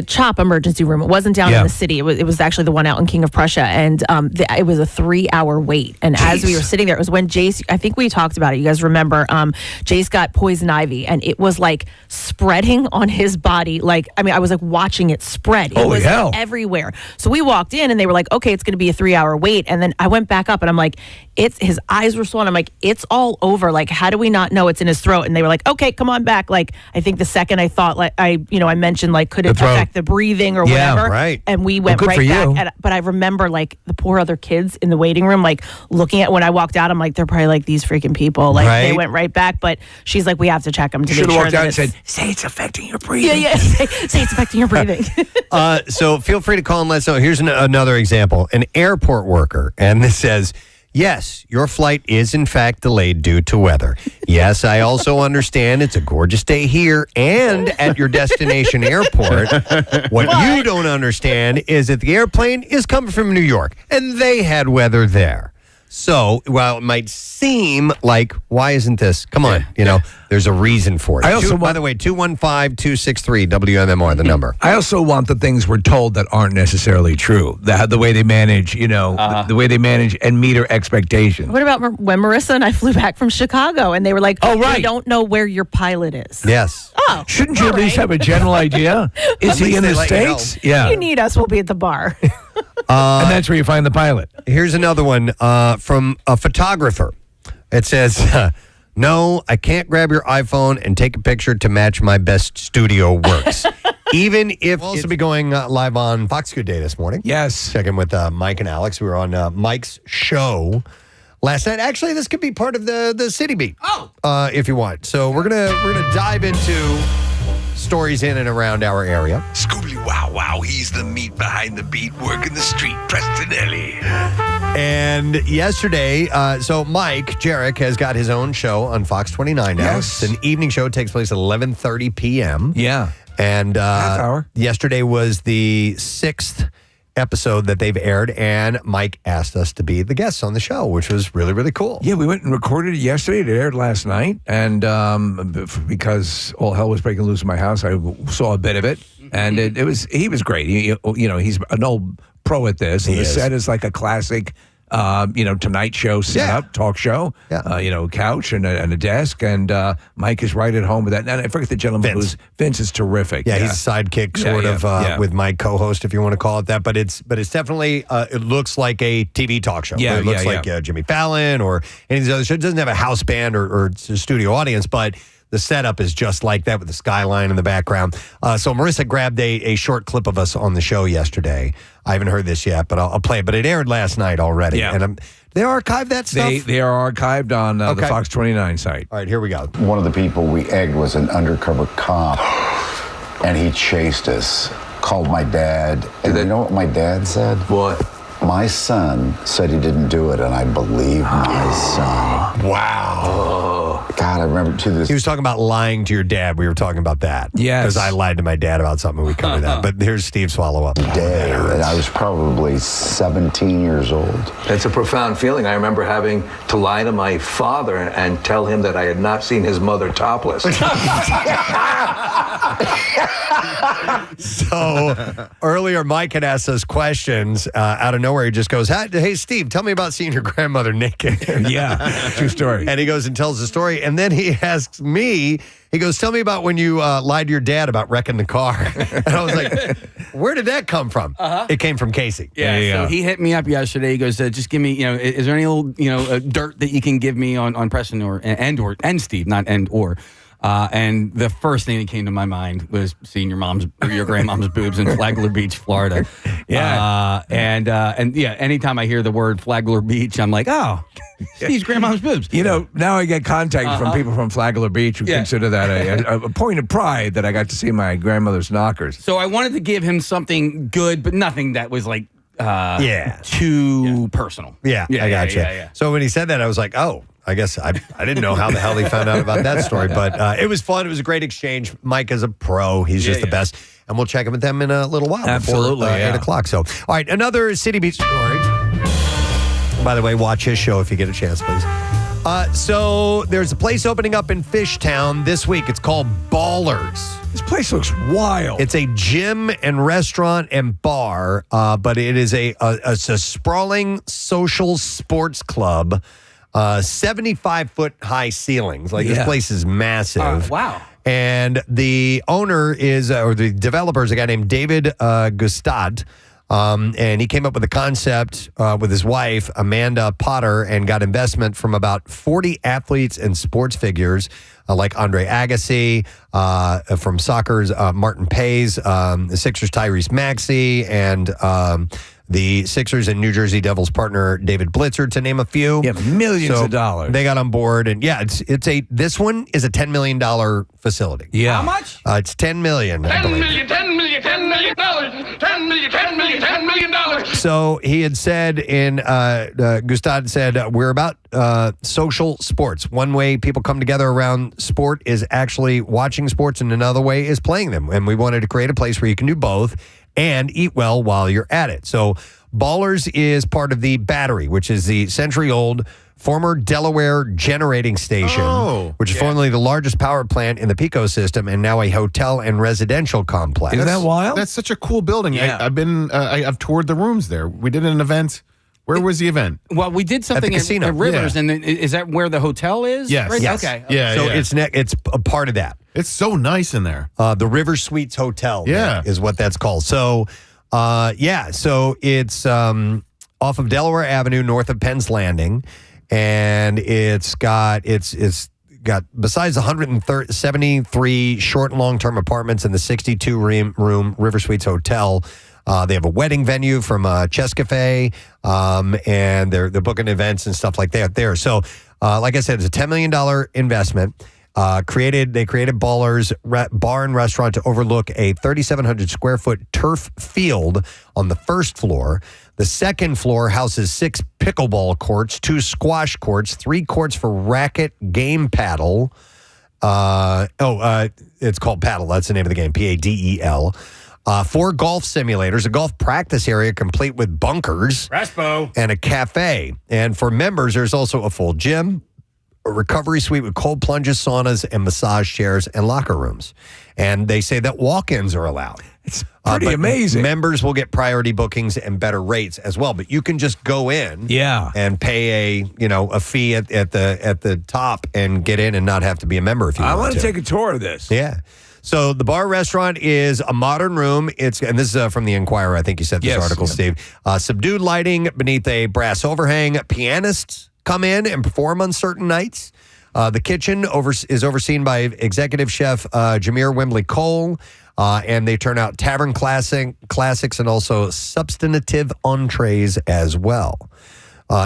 CHOP emergency room. It wasn't down in the city. It was actually the one out in King of Prussia, and it was a 3-hour wait. And as we were sitting there, it was when Jace. I think we talked about it. You guys remember? Jace got poison ivy, and it was like spreading on his body. Like, I mean, I was like watching it spread. It was everywhere. So we walked in, and they were like, "Okay, it's going to be a 3-hour wait." And then I went back up, and I'm like, his eyes were swollen. I'm like, it's all over. Like, how do we not know it's in his throat? And they were like, okay, come on back. Like, I think the second I thought, like, I mentioned, like, could it affect the breathing or whatever? Right. And we went right back. But I remember, like, the poor other kids in the waiting room, like, looking at when I walked out, I'm like, they're probably like, these freaking people. Like, they went right back. But she's like, we have to check them to make sure. Should have walked out that and said, say it's affecting your breathing. Yeah. Say it's affecting your breathing. So feel free to call and let us know. Here's another example. An airport worker, and this says, yes, your flight is in fact delayed due to weather. Yes, I also understand it's a gorgeous day here and at your destination airport. What you don't understand is that the airplane is coming from New York, and they had weather there. So, while it might seem like, why isn't this? Come on, there's a reason for it. By the way, 215-263-WMMR, the number. I also want the things we're told that aren't necessarily true. The way they manage, the way they manage and meet our expectations. What about when Marissa and I flew back from Chicago, and they were like, we don't know where your pilot is. Yes. Oh, shouldn't you at least have a general idea? Is he in the States? Yeah. If you need us, we'll be at the bar. And that's where you find the pilot. Here's another one from a photographer. It says, no, I can't grab your iPhone and take a picture to match my best studio works. Even if we'll also be going live on Fox Good Day this morning. Yes. Checking with Mike and Alex. We were on Mike's show last night. Actually, this could be part of the City Beat. If you want. So we're gonna dive into stories in and around our area. Scoobly wow, he's the meat behind the beat, working the street, Preston Ellie. And yesterday, so Mike Jarek has got his own show on Fox 29 now. Yes. It's an evening show. It takes place at 11:30 p.m. Yeah. And half hour. Yesterday was the 6th episode that they've aired, and Mike asked us to be the guests on the show, which was really, really cool. Yeah, we went and recorded it yesterday. It aired last night, and because all hell was breaking loose in my house, I saw a bit of it, and he was great. He's an old pro at this. And the set is like a classic. Tonight Show setup, talk show, couch and a desk, and Mike is right at home with that. And I forget the gentleman who's Vince is terrific. Yeah, he's a sidekick sort of with my co-host, if you want to call it that. But it's definitely it looks like a TV talk show. Yeah, it looks like Jimmy Fallon or any of these other shows. It doesn't have a house band or studio audience, but the setup is just like that with the skyline in the background. So Marissa grabbed a short clip of us on the show yesterday. I haven't heard this yet, but I'll play it. But it aired last night already. Yeah. And they archived that stuff? They are archived on the Fox 29 site. All right, here we go. One of the people we egged was an undercover cop, and he chased us, called my dad. And you know what my dad said? What? My son said he didn't do it, and I believe my son. Wow. God, I remember to this. He was talking about lying to your dad. We were talking about that. Yes. Because I lied to my dad about something. We covered that. But here's Steve's follow-up. Day that I was probably 17 years old. It's a profound feeling. I remember having to lie to my father and tell him that I had not seen his mother topless. So earlier, Mike had asked us questions out of nowhere. He just goes, "Hey, Steve, tell me about seeing your grandmother naked." Yeah, true story. And he goes and tells the story. And then he asks me, he goes, "Tell me about when you lied to your dad about wrecking the car." And I was like, where did that come from? It came from Casey. Yeah, so he hit me up yesterday. He goes, just give me, is there any old, dirt that you can give me on Preston and Steve, not and or. And the first thing that came to my mind was seeing your grandmom's boobs in Flagler Beach, Florida. Yeah. And anytime I hear the word Flagler Beach, I'm like, oh, Steve's grandmom's boobs. Now I get contact from people from Flagler Beach who consider that a point of pride that I got to see my grandmother's knockers. So I wanted to give him something good, but nothing that was like too personal. Yeah, I gotcha. Yeah. So when he said that, I was like, oh, I guess I didn't know how the hell he found out about that story, but it was fun. It was a great exchange. Mike is a pro. He's just the best. And we'll check in with them in a little while. Absolutely, before 8 o'clock. So, all right, another City Beach story. By the way, watch his show if you get a chance, please. So there's a place opening up in Fishtown this week. It's called Ballers. This place looks wild. It's a gym and restaurant and bar, but it is a sprawling social sports club. 75-foot high ceilings. This place is massive. Wow. And the owner is, or the developer is a guy named David Gustad. And he came up with the concept with his wife, Amanda Potter, and got investment from about 40 athletes and sports figures like Andre Agassi, from soccer's Martin Paes, the Sixers' Tyrese Maxey, and the Sixers and New Jersey Devils partner David Blitzer, to name a few. Yeah, millions of dollars. They got on board, and this one is a $10 million facility. Yeah. How much? It's $10 million. $10 million. So he had said Gustad said, we're about social sports. One way people come together around sport is actually watching sports, and another way is playing them. And we wanted to create a place where you can do both and eat well while you're at it. So Ballers is part of the Battery, which is the century-old former Delaware generating station, which is formerly the largest power plant in the Pico system and now a hotel and residential complex. Isn't that wild? That's such a cool building. Yeah. I've toured the rooms there. We did an event. Where was the event? Well, we did something At the casino. at Rivers, and then, is that where the hotel is? Yes. Right? Yes. Okay. Yeah. So it's a part of that. It's so nice in there. The River Suites Hotel is what that's called. So, so it's off of Delaware Avenue, north of Penn's Landing, and it's got besides the 173 short and long-term apartments and the 62-room River Suites Hotel, they have a wedding venue from Chess Cafe, and they're booking events and stuff like that there. So, like I said, it's a $10 million investment. They created Ballers Bar and Restaurant to overlook a 3,700 square foot turf field on the first floor. The second floor houses 6 pickleball courts, 2 squash courts, 3 courts for racket game paddle. It's called Paddle. That's the name of the game, Padel. 4 golf simulators, a golf practice area complete with bunkers, and a cafe. And for members, there's also a full gym, a recovery suite with cold plunges, saunas, and massage chairs and locker rooms. And they say that walk-ins are allowed. It's pretty amazing. Members will get priority bookings and better rates as well. But you can just go in, and pay a fee at the top and get in and not have to be a member if you want to. I want to take a tour of this. Yeah. So the bar restaurant is a modern room. And this is from the Inquirer. I think you said this article, Steve. Subdued lighting beneath a brass overhang. Pianists come in and perform on certain nights. The kitchen is overseen by executive chef Jameer Wembley Cole. And they turn out tavern classics and also substantive entrees as well.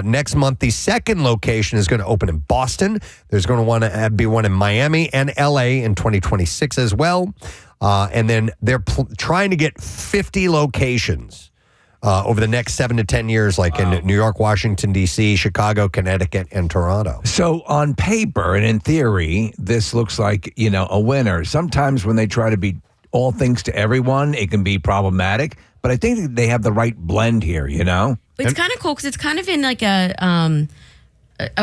Next month, the second location is going to open in Boston. There's going to want to be one in Miami and LA in 2026 as well. And then they're trying to get 50 locations over the next 7 to 10 years, like in New York, Washington, D.C., Chicago, Connecticut, and Toronto. So on paper and in theory, this looks like, a winner. Sometimes when they try to be all things to everyone, it can be problematic. But I think they have the right blend here, It's kind of cool because it's kind of in like a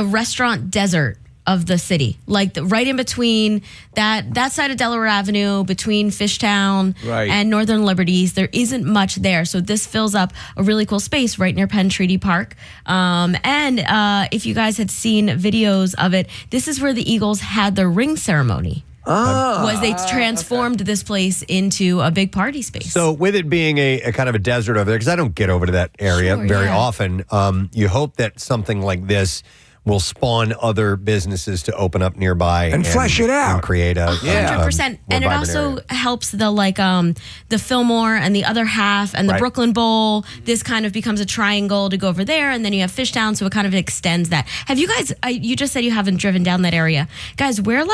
restaurant desert of the city, like right in between that side of Delaware Avenue, between Fishtown and Northern Liberties. There isn't much there, so this fills up a really cool space right near Penn Treaty Park. And if you guys had seen videos of it, this is where the Eagles had their ring ceremony. Was they transformed this place into a big party space. So with it being a kind of a desert over there, because I don't get over to that area very often, you hope that something like this will spawn other businesses to open up nearby and flesh it out and create a 100%. And it also area. helps the Fillmore and the other half and the Brooklyn Bowl. This kind of becomes a triangle to go over there, and then you have Fishtown, so it kind of extends that. Have you guys? You just said you haven't driven down that area, guys. Where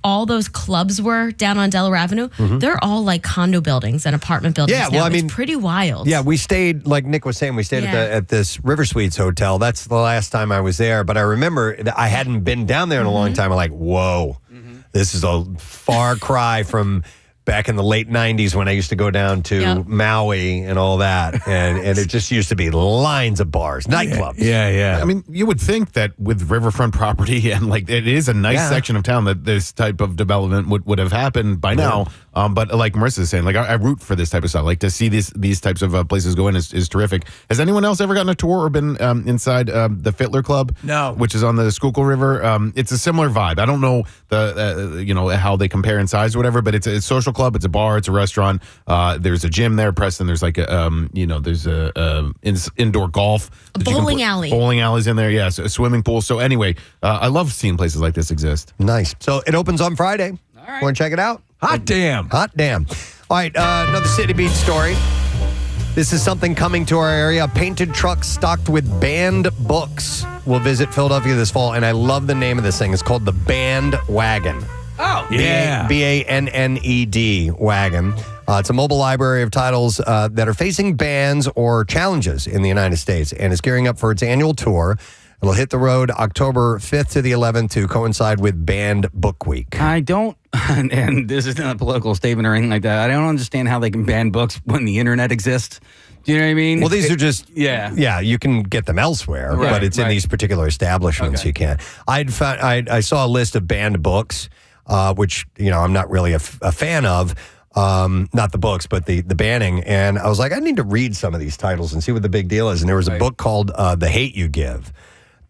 all those clubs were down on Delaware Avenue, they're all like condo buildings and apartment buildings. Yeah, now. well, I mean, it's pretty wild. Yeah, we stayed, like Nick was saying, at this River Suites hotel. That's the last time I was there, but I remember that I hadn't been down there in a long time. I'm like, whoa, this is a far cry from back in the late 90s when I used to go down to Maui and all that. And it just used to be lines of bars, nightclubs. Yeah. I mean, you would think that with riverfront property and it is a nice section of town that this type of development would have happened by now. But like Marissa's saying, I root for this type of stuff. Like to see these types of places go in is terrific. Has anyone else ever gotten a tour or been inside the Fittler Club? No. Which is on the Schuylkill River. It's a similar vibe. I don't know how they compare in size or whatever, but it's a social club. It's a bar. It's a restaurant. There's a gym there, Preston. There's there's a indoor golf. A bowling alley. Bowling alleys in there. Yeah. So a swimming pool. So anyway, I love seeing places like this exist. Nice. So it opens on Friday. All right. Want to check it out? Hot damn. All right. Another City Beat story. This is something coming to our area. A painted truck stocked with banned books will visit Philadelphia this fall. And I love the name of this thing. It's called the Banned Wagon. Oh, yeah. BANNED wagon. It's a mobile library of titles that are facing bans or challenges in the United States, and is gearing up for its annual tour. It'll hit the road October 5th to the 11th to coincide with Banned Book Week. I don't, and this is not a political statement or anything like that, I don't understand how they can ban books when the internet exists. Do you know what I mean? Well, these are just, you can get them elsewhere, but it's in these particular establishments you can't. I saw a list of banned books, which, I'm not really a fan of. Not the books, but the banning. And I was like, I need to read some of these titles and see what the big deal is. And there was a book called The Hate You Give.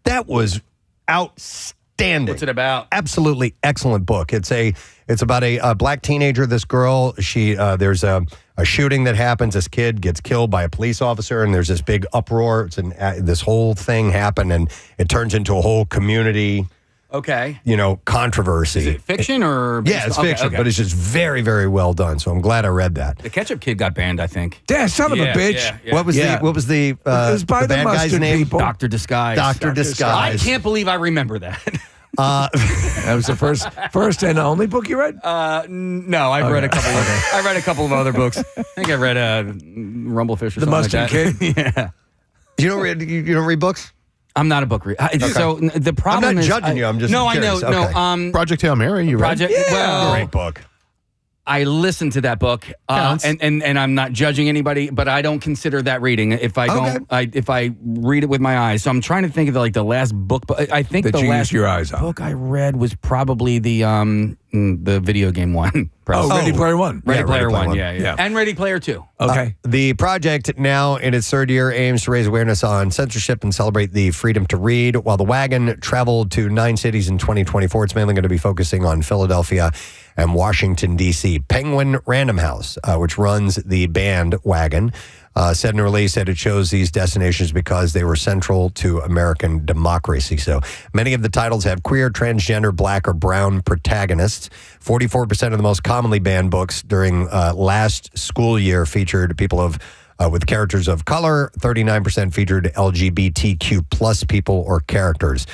That was outstanding. What's it about? Absolutely excellent book. It's about a black teenager. This girl, there's a shooting that happens. This kid gets killed by a police officer, and there's this big uproar. This whole thing happened, and it turns into a whole community. Okay. Controversy. Is it fiction or? Yeah, it's fiction, but it's just very, very well done. So I'm glad I read that. The Ketchup Kid got banned, I think. Yeah, son of a bitch. Yeah. What was the it was by the bad guy's mustard name? people. Dr. Disguise. Dr. Disguise. I can't believe I remember that. That was the first and only book you read? No, I've read a couple. I read a couple of other books. I think I read Rumblefish or The something Mustard like that. Kid. Yeah. You don't read books? I'm not a book reader. So the problem I'm not is, judging you. I'm just no, curious. I know. Okay. No, Project Hail Mary, you read? Project. Well, Great book. I listened to that book, and I'm not judging anybody, but I don't consider that reading. If I don't, if I read it with my eyes, so I'm trying to think of the last book. But I think that the you last used your eyes on. book I read was probably the video game one. Ready Player One. Ready Player One. Yeah, and Ready Player Two. Okay. The project, now in its third year, aims to raise awareness on censorship and celebrate the freedom to read. While the wagon traveled to 9 cities in 2024, it's mainly going to be focusing on Philadelphia and Washington, D.C. Penguin Random House, which runs the band wagon, said in a release that it chose these destinations because they were central to American democracy. So many of the titles have queer, transgender, black, or brown protagonists. 44% of the most commonly banned books during last school year featured people with characters of color. 39% featured LGBTQ plus people or characters.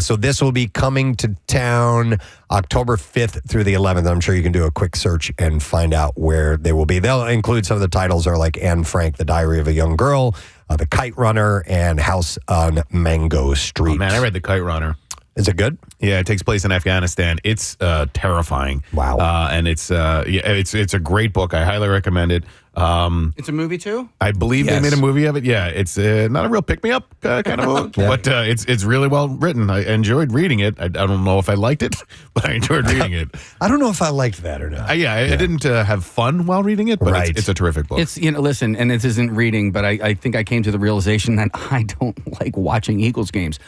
So this will be coming to town October 5th through the 11th. I'm sure you can do a quick search and find out where they will be. They'll include some of the titles are like Anne Frank, The Diary of a Young Girl, The Kite Runner, and House on Mango Street. Oh, man, I read The Kite Runner. Is it good? Yeah, it takes place in Afghanistan. It's terrifying. Wow. And it's a great book. I highly recommend it. It's a movie too? I believe they made a movie of it. Yeah, it's not a real pick-me-up kind of book, but it's really well written. I enjoyed reading it. I don't know if I liked it, but I enjoyed reading it. I don't know if I liked that or not. I didn't have fun while reading it, but it's a terrific book. It's, listen, and this isn't reading, but I think I came to the realization that I don't like watching Eagles games.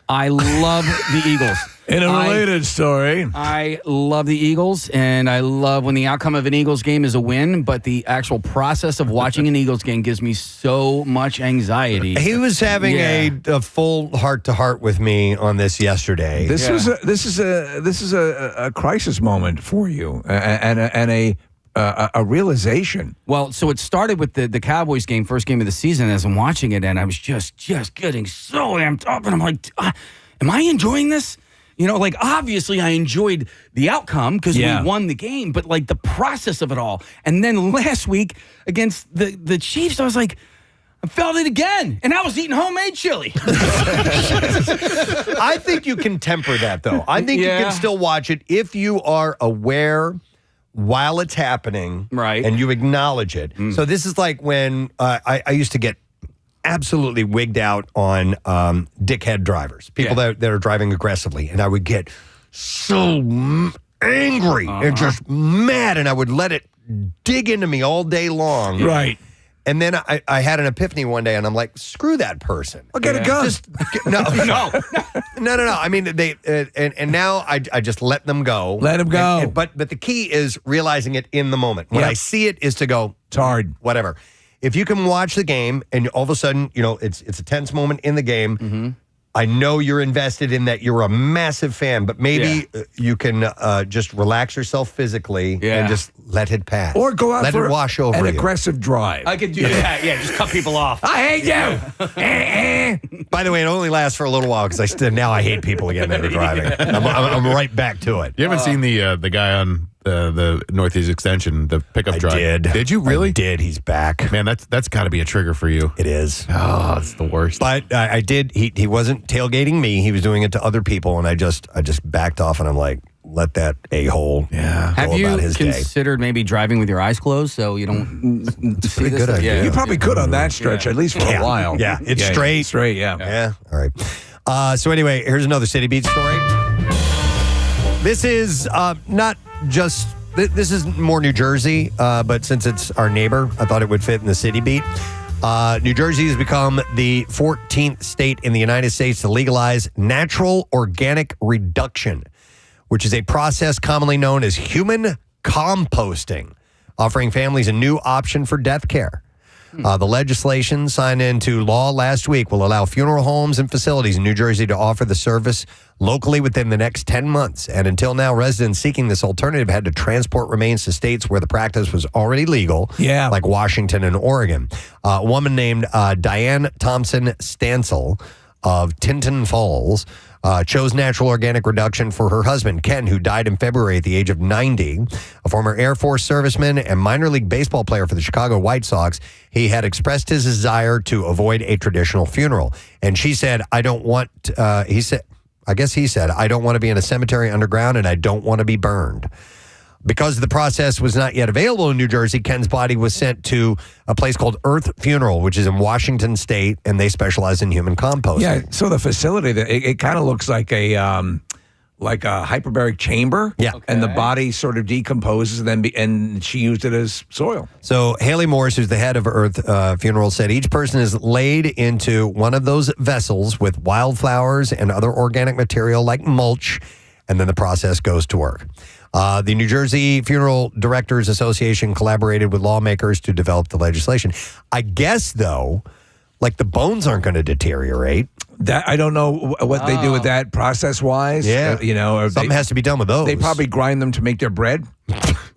I love the Eagles. In a related story, I love the Eagles, and I love when the outcome of an Eagles game is a win, but the actual process of watching an Eagles game gives me so much anxiety. He was having a full heart-to-heart with me on this yesterday. This is a crisis moment for you, and a realization. Well, so it started with the Cowboys game, first game of the season, as I'm watching it, and I was just getting so amped up, and I'm like, am I enjoying this? Obviously I enjoyed the outcome because we won the game, but the process of it all. And then last week against the Chiefs, I was like, I felt it again, and I was eating homemade chili. I think you can temper that, though. I think you can still watch it if you are aware while it's happening, right? And you acknowledge it. So this is like when I used to get absolutely wigged out on dickhead drivers, people that are driving aggressively, and I would get so angry and just mad, and I would let it dig into me all day long. Right. And then I had an epiphany one day, and I'm like, screw that person. I'll get a gun. No. I mean, they and now I just let them go. Let them go. But the key is realizing it in the moment. When I see it is to go, it's hard. Whatever. If you can watch the game and all of a sudden, it's a tense moment in the game, I know you're invested in that. You're a massive fan, but maybe you can just relax yourself physically and just let it pass. Or go out let for it wash over an you. aggressive drive. I could do that. Yeah, just cut people off. I hate you. By the way, it only lasts for a little while because now I hate people again that are driving. I'm right back to it. You haven't seen the guy on the Northeast Extension, the pickup drive? Did you really? I did. He's back. Man, that's got to be a trigger for you. It is. Oh, it's the worst. But I did. He wasn't tailgating me. He was doing it to other people, and I just backed off, and I'm like, let that a-hole go Have you about his day. considered maybe driving with your eyes closed so you don't see pretty this? good idea. You probably could on that stretch, at least for a while. Yeah, it's straight. Straight, Yeah. All right. So anyway, here's another City Beat story. This is not just... This is more New Jersey, but since it's our neighbor, I thought it would fit in the City Beat. New Jersey has become the 14th state in the United States to legalize natural organic reduction, which is a process commonly known as human composting, offering families a new option for death care. The legislation signed into law last week will allow funeral homes and facilities in New Jersey to offer the service locally within the next 10 months. And until now, residents seeking this alternative had to transport remains to states where the practice was already legal, like Washington and Oregon. A woman named Diane Thompson Stansel of Tinton Falls chose natural organic reduction for her husband, Ken, who died in February at the age of 90. A former Air Force serviceman and minor league baseball player for the Chicago White Sox, he had expressed his desire to avoid a traditional funeral. And she said, I don't want, he said, I don't want to be in a cemetery underground, and I don't want to be burned. Because the process was not yet available in New Jersey, Ken's body was sent to a place called Earth Funeral, which is in Washington State, and they specialize in human composting. Yeah, so the facility, it kind of looks like a hyperbaric chamber. Yeah. And the body sort of decomposes, and she used it as soil. So Haley Morris, who's the head of Earth Funeral, said each person is laid into one of those vessels with wildflowers and other organic material like mulch, and then the process goes to work. The New Jersey Funeral Directors Association collaborated with lawmakers to develop the legislation. I guess, though, like the bones aren't going to deteriorate. That I don't know what they do with that process-wise. Yeah. Or something has to be done with those. They probably grind them to make their bread.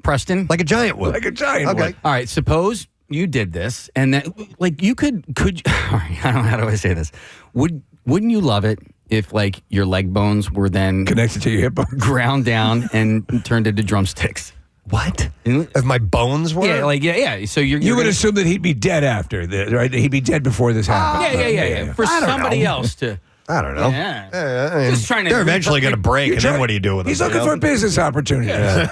Preston? Like a giant would. Like a giant would. All right, suppose you did this, and that, like, you could all right, I don't know, how do I say this? Wouldn't you love it if, like, your leg bones were then connected to your hip bones, ground down and turned into drumsticks? What? If my bones were? Yeah. So you would assume that he'd be dead after this, right? He'd be dead before this happened. Yeah. For somebody else to. I don't know. Yeah. I mean, just trying to. They're eventually going to break, and then what do you do with them? He's looking for a business opportunity. Yeah.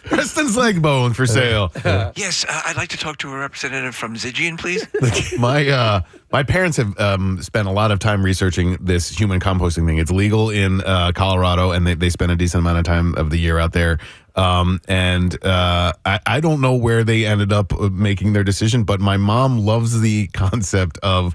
Preston's leg bone for sale. Yes, I'd like to talk to a representative from Zygian, please. My parents have spent a lot of time researching this human composting thing. It's legal in Colorado, and they spend a decent amount of time of the year out there. I don't know where they ended up making their decision, but my mom loves the concept of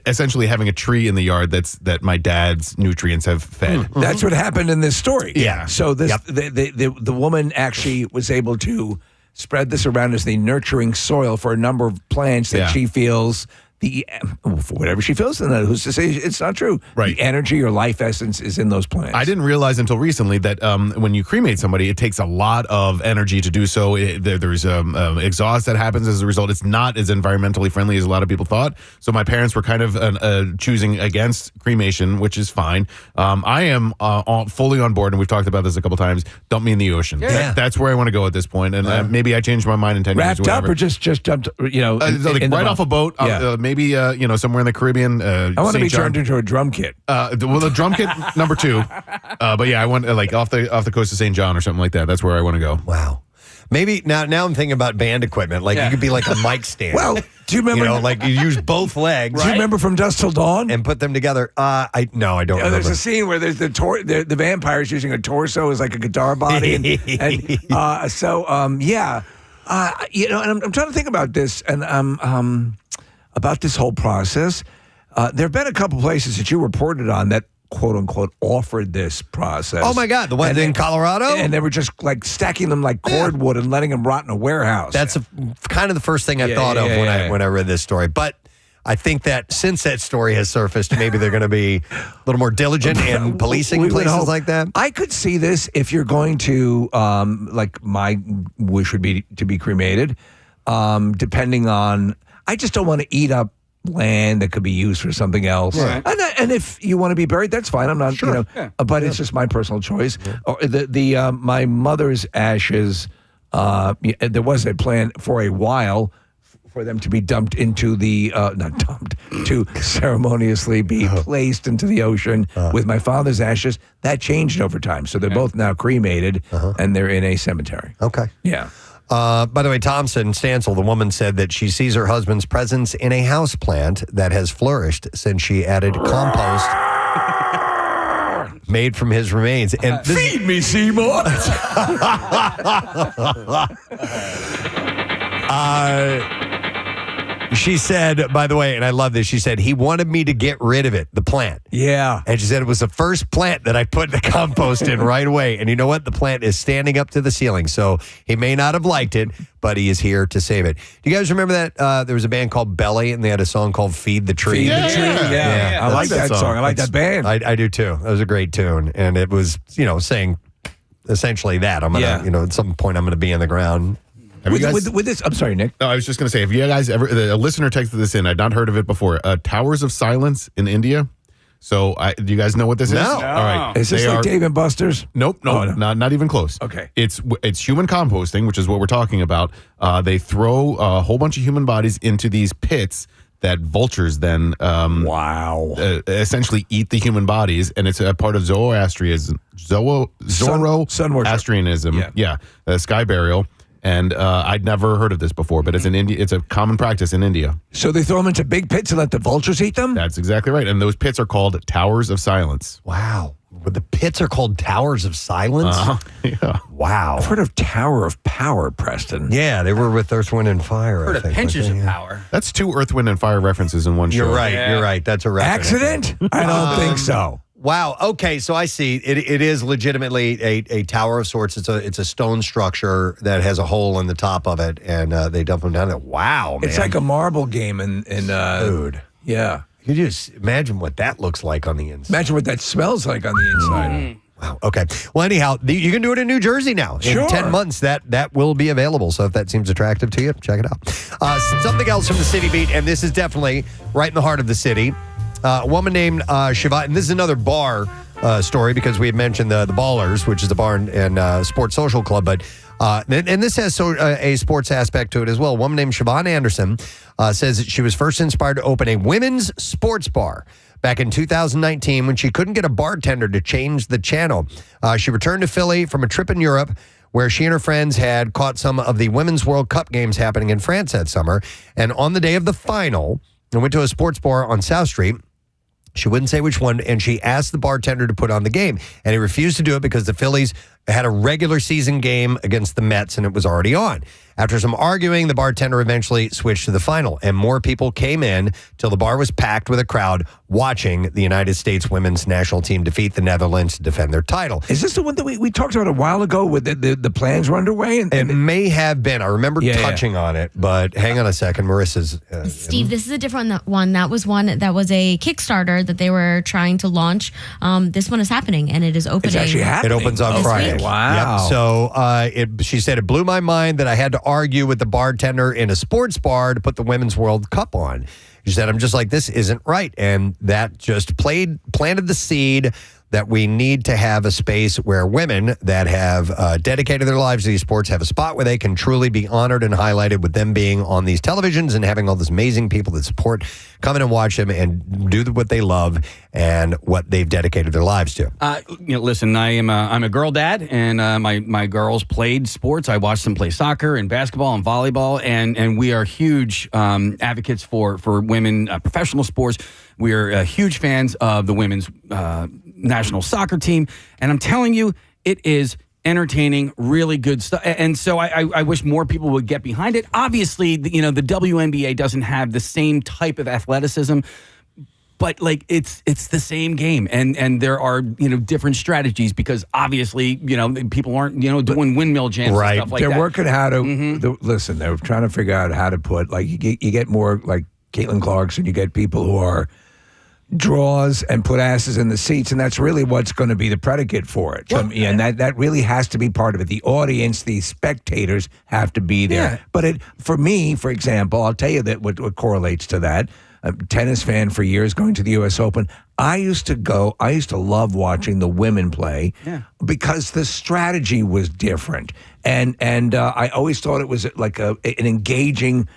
essentially having a tree in the yard that my dad's nutrients have fed. That's what happened in this story. Yeah. So the woman actually was able to spread this around as the nurturing soil for a number of plants that she feels for whatever she feels, and who's to say it's not true? Right. The energy or life essence is in those plants. I didn't realize until recently that when you cremate somebody, it takes a lot of energy to do so. There's exhaust that happens as a result. It's not as environmentally friendly as a lot of people thought. So my parents were kind of choosing against cremation, which is fine. I am fully on board, and we've talked about this a couple times. Dump me in the ocean. Yeah. That's where I want to go at this point. And maybe I changed my mind in 10 years. Wrapped up or just dumped, right off a boat. Maybe somewhere in the Caribbean. I want to be turned into a drum kit. The drum kit number 2. But yeah, I want like off the coast of St. John or something like that. That's where I want to go. Wow. Maybe now I'm thinking about band equipment. Like you could be like a mic stand. Well, do you remember? Like you use both legs. Do you remember from Dusk Till Dawn? And put them together. I don't remember. There's a scene where there's the vampires using a torso as like a guitar body, and and I'm trying to think about this and about this whole process. There have been a couple places that you reported on that quote unquote offered this process. Oh my God, the one in Colorado? And they were just like stacking them like cordwood and letting them rot in a warehouse. That's kind of the first thing I thought of when I read this story. But I think that since that story has surfaced, maybe they're going to be a little more diligent in policing places like that. I could see this if you're going to, like my wish would be to be cremated, depending on, I just don't want to eat up land that could be used for something else. Right. And if you want to be buried, that's fine. I'm not, but it's just my personal choice. Yeah. My mother's ashes, there was a plan for a while for them to be dumped into the, not dumped, to ceremoniously be placed into the ocean with my father's ashes. That changed over time. So they're both now cremated and they're in a cemetery. Okay. Yeah. By the way, Thompson Stansel, the woman, said that she sees her husband's presence in a house plant that has flourished since she added compost made from his remains. And feed me, Seymour. She said, by the way, and I love this, she said, he wanted me to get rid of it, the plant. Yeah. And she said, it was the first plant that I put the compost in right away. And you know what? The plant is standing up to the ceiling. So he may not have liked it, but he is here to save it. Do you guys remember that there was a band called Belly, and they had a song called Feed the Tree? Feed the Tree, yeah. I like that song. I like that band. I do too. That was a great tune. And it was, saying essentially that. I'm going to, at some point, I'm going to be in the ground. With this, I'm sorry, Nick. No, I was just going to say, have you guys ever, a listener texted this in, I'd not heard of it before, Towers of Silence in India. So, do you guys know what this is? No. All right. Is this like Dave and Buster's? Nope, no. Not even close. Okay. It's human composting, which is what we're talking about. They throw a whole bunch of human bodies into these pits that vultures then essentially eat the human bodies, and it's a part of Zoroastrianism. Zoroastrianism. Sky burial. And I'd never heard of this before, but it's in India. It's a common practice in India. So they throw them into big pits and let the vultures eat them? That's exactly right. And those pits are called Towers of Silence. Wow. The pits are called Towers of Silence? Yeah. Wow. I've heard of Tower of Power, Preston. Yeah, they were with Earth, Wind, and Fire. Heard of Pinches of Power. That's 2 Earth, Wind, and Fire references in one show. You're right. Yeah. You're right. That's a reference. Accident? I don't think so. Wow. Okay. So I see. It is legitimately a tower of sorts. It's a stone structure that has a hole in the top of it, and they dump them down there. Wow, man. It's like a marble game in Dude. Yeah. You just imagine what that looks like on the inside. Imagine what that smells like on the inside. Wow. Okay. Well, anyhow, you can do it in New Jersey now. Sure. In 10 months, that will be available. So if that seems attractive to you, check it out. Something else from the City Beat, and this is definitely right in the heart of the city. A woman named Shiva, and this is another bar story because we had mentioned the Ballers, which is a bar and sports social club, but and this has a sports aspect to it as well. A woman named Siobhan Anderson says that she was first inspired to open a women's sports bar back in 2019 when she couldn't get a bartender to change the channel. She returned to Philly from a trip in Europe where she and her friends had caught some of the Women's World Cup games happening in France that summer. And on the day of the final, they went to a sports bar on South Street. She wouldn't say which one, and she asked the bartender to put on the game. And he refused to do it because the Phillies had a regular season game against the Mets, and it was already on. After some arguing, the bartender eventually switched to the final, and more people came in till the bar was packed with a crowd watching the United States women's national team defeat the Netherlands to defend their title. Is this the one that we talked about a while ago with the plans were underway? It may have been. I remember touching on it, but hang on a second. Marissa's... Steve, this is a different one. That was one that was a Kickstarter that they were trying to launch. This one is happening, and it is opening. It's actually happening. It opens on this Friday. week. Wow. Yep. So she said it blew my mind that I had to argue with the bartender in a sports bar to put the Women's World Cup on. She said, I'm just like, this isn't right. And that just planted the seed that we need to have a space where women that have dedicated their lives to these sports have a spot where they can truly be honored and highlighted with them being on these televisions and having all these amazing people that support come in and watch them and do what they love and what they've dedicated their lives to. Listen, I'm a girl dad, and my girls played sports. I watched them play soccer and basketball and volleyball, and we are huge advocates for women professional sports. We are huge fans of the women's national soccer team, and I'm telling you, it is entertaining, really good stuff. And so I wish more people would get behind it. Obviously, the WNBA doesn't have the same type of athleticism, but like it's the same game, and there are different strategies because obviously people aren't doing windmill jams and stuff like that. They're working how to listen. They're trying to figure out how to put you get more like Caitlin Clarkson. You get people who are draws and put asses in the seats, and that's really what's going to be the predicate for it. And that really has to be part of it. The audience, the spectators have to be there. Yeah. But for me, for example, I'll tell you that what correlates to that. A tennis fan for years, going to the U.S. Open. I used to love watching the women play because the strategy was different, and I always thought it was like an engaging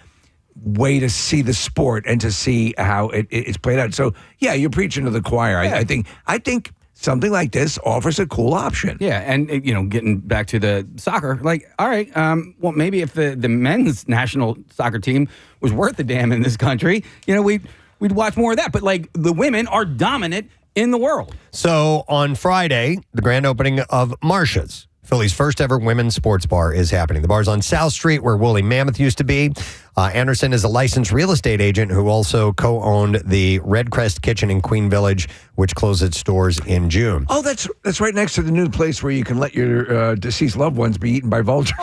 way to see the sport and to see how it's played out. So yeah, you're preaching to the choir. I think something like this offers a cool option. Yeah, and getting back to the soccer, all right, well, maybe if the men's national soccer team was worth a damn in this country, we'd watch more of that. But the women are dominant in the world. So on Friday, the grand opening of Marcia's, Philly's first ever women's sports bar, is happening. The bar's on South Street where Woolly Mammoth used to be. Anderson is a licensed real estate agent who also co-owned the Red Crest Kitchen in Queen Village, which closed its doors in June. Oh, that's right next to the new place where you can let your deceased loved ones be eaten by vultures.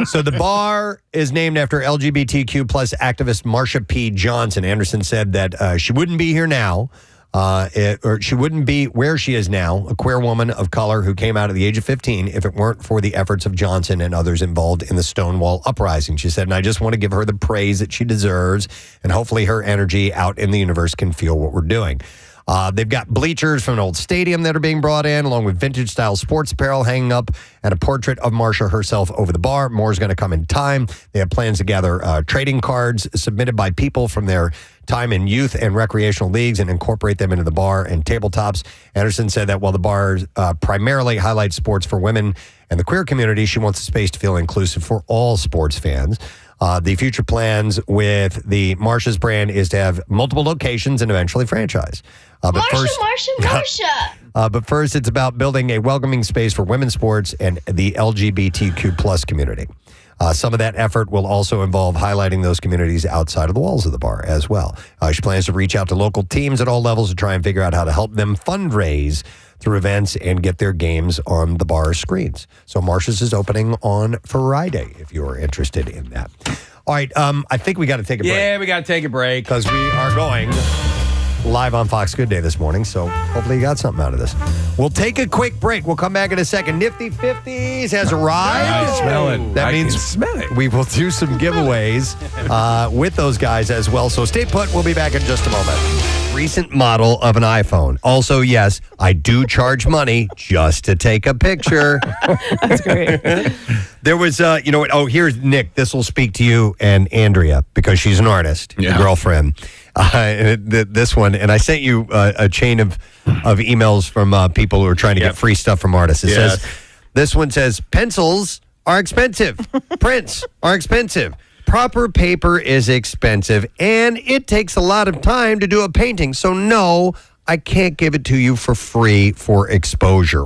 So the bar is named after LGBTQ plus activist Marcia P. Johnson. Anderson said that she wouldn't be here now. Or she wouldn't be where she is now, a queer woman of color who came out at the age of 15, if it weren't for the efforts of Johnson and others involved in the Stonewall Uprising. She said, and I just want to give her the praise that she deserves, and hopefully her energy out in the universe can feel what we're doing. They've got bleachers from an old stadium that are being brought in, along with vintage-style sports apparel hanging up and a portrait of Marsha herself over the bar. More's going to come in time. They have plans to gather trading cards submitted by people from their time in youth and recreational leagues and incorporate them into the bar and tabletops. Anderson said that while the bar primarily highlights sports for women and the queer community, she wants the space to feel inclusive for all sports fans. The future plans with the Marsha's brand is to have multiple locations and eventually franchise. But first, it's about building a welcoming space for women's sports and the LGBTQ plus community. Some of that effort will also involve highlighting those communities outside of the walls of the bar as well. She plans to reach out to local teams at all levels to try and figure out how to help them fundraise through events and get their games on the bar screens. So Marsha's is opening on Friday if you're interested in that. All right, I think we got to take a break. Yeah, we got to take a break. Because we are going live on Fox Good Day this morning, so hopefully you got something out of this. We'll take a quick break. We'll come back in a second. Nifty 50s has arrived. I smell it. That means smell it. We will do some giveaways with those guys as well. So stay put. We'll be back in just a moment. Recent model of an iPhone. Also, yes, I do charge money just to take a picture. That's great. There was, you know what? Oh, here's Nick. This will speak to you and Andrea because she's an artist, your girlfriend. This one, and I sent you a chain of emails from people who are trying to get free stuff from artists. It says, this one says, pencils are expensive. Prints are expensive. Proper paper is expensive, and it takes a lot of time to do a painting. So no, I can't give it to you for free for exposure.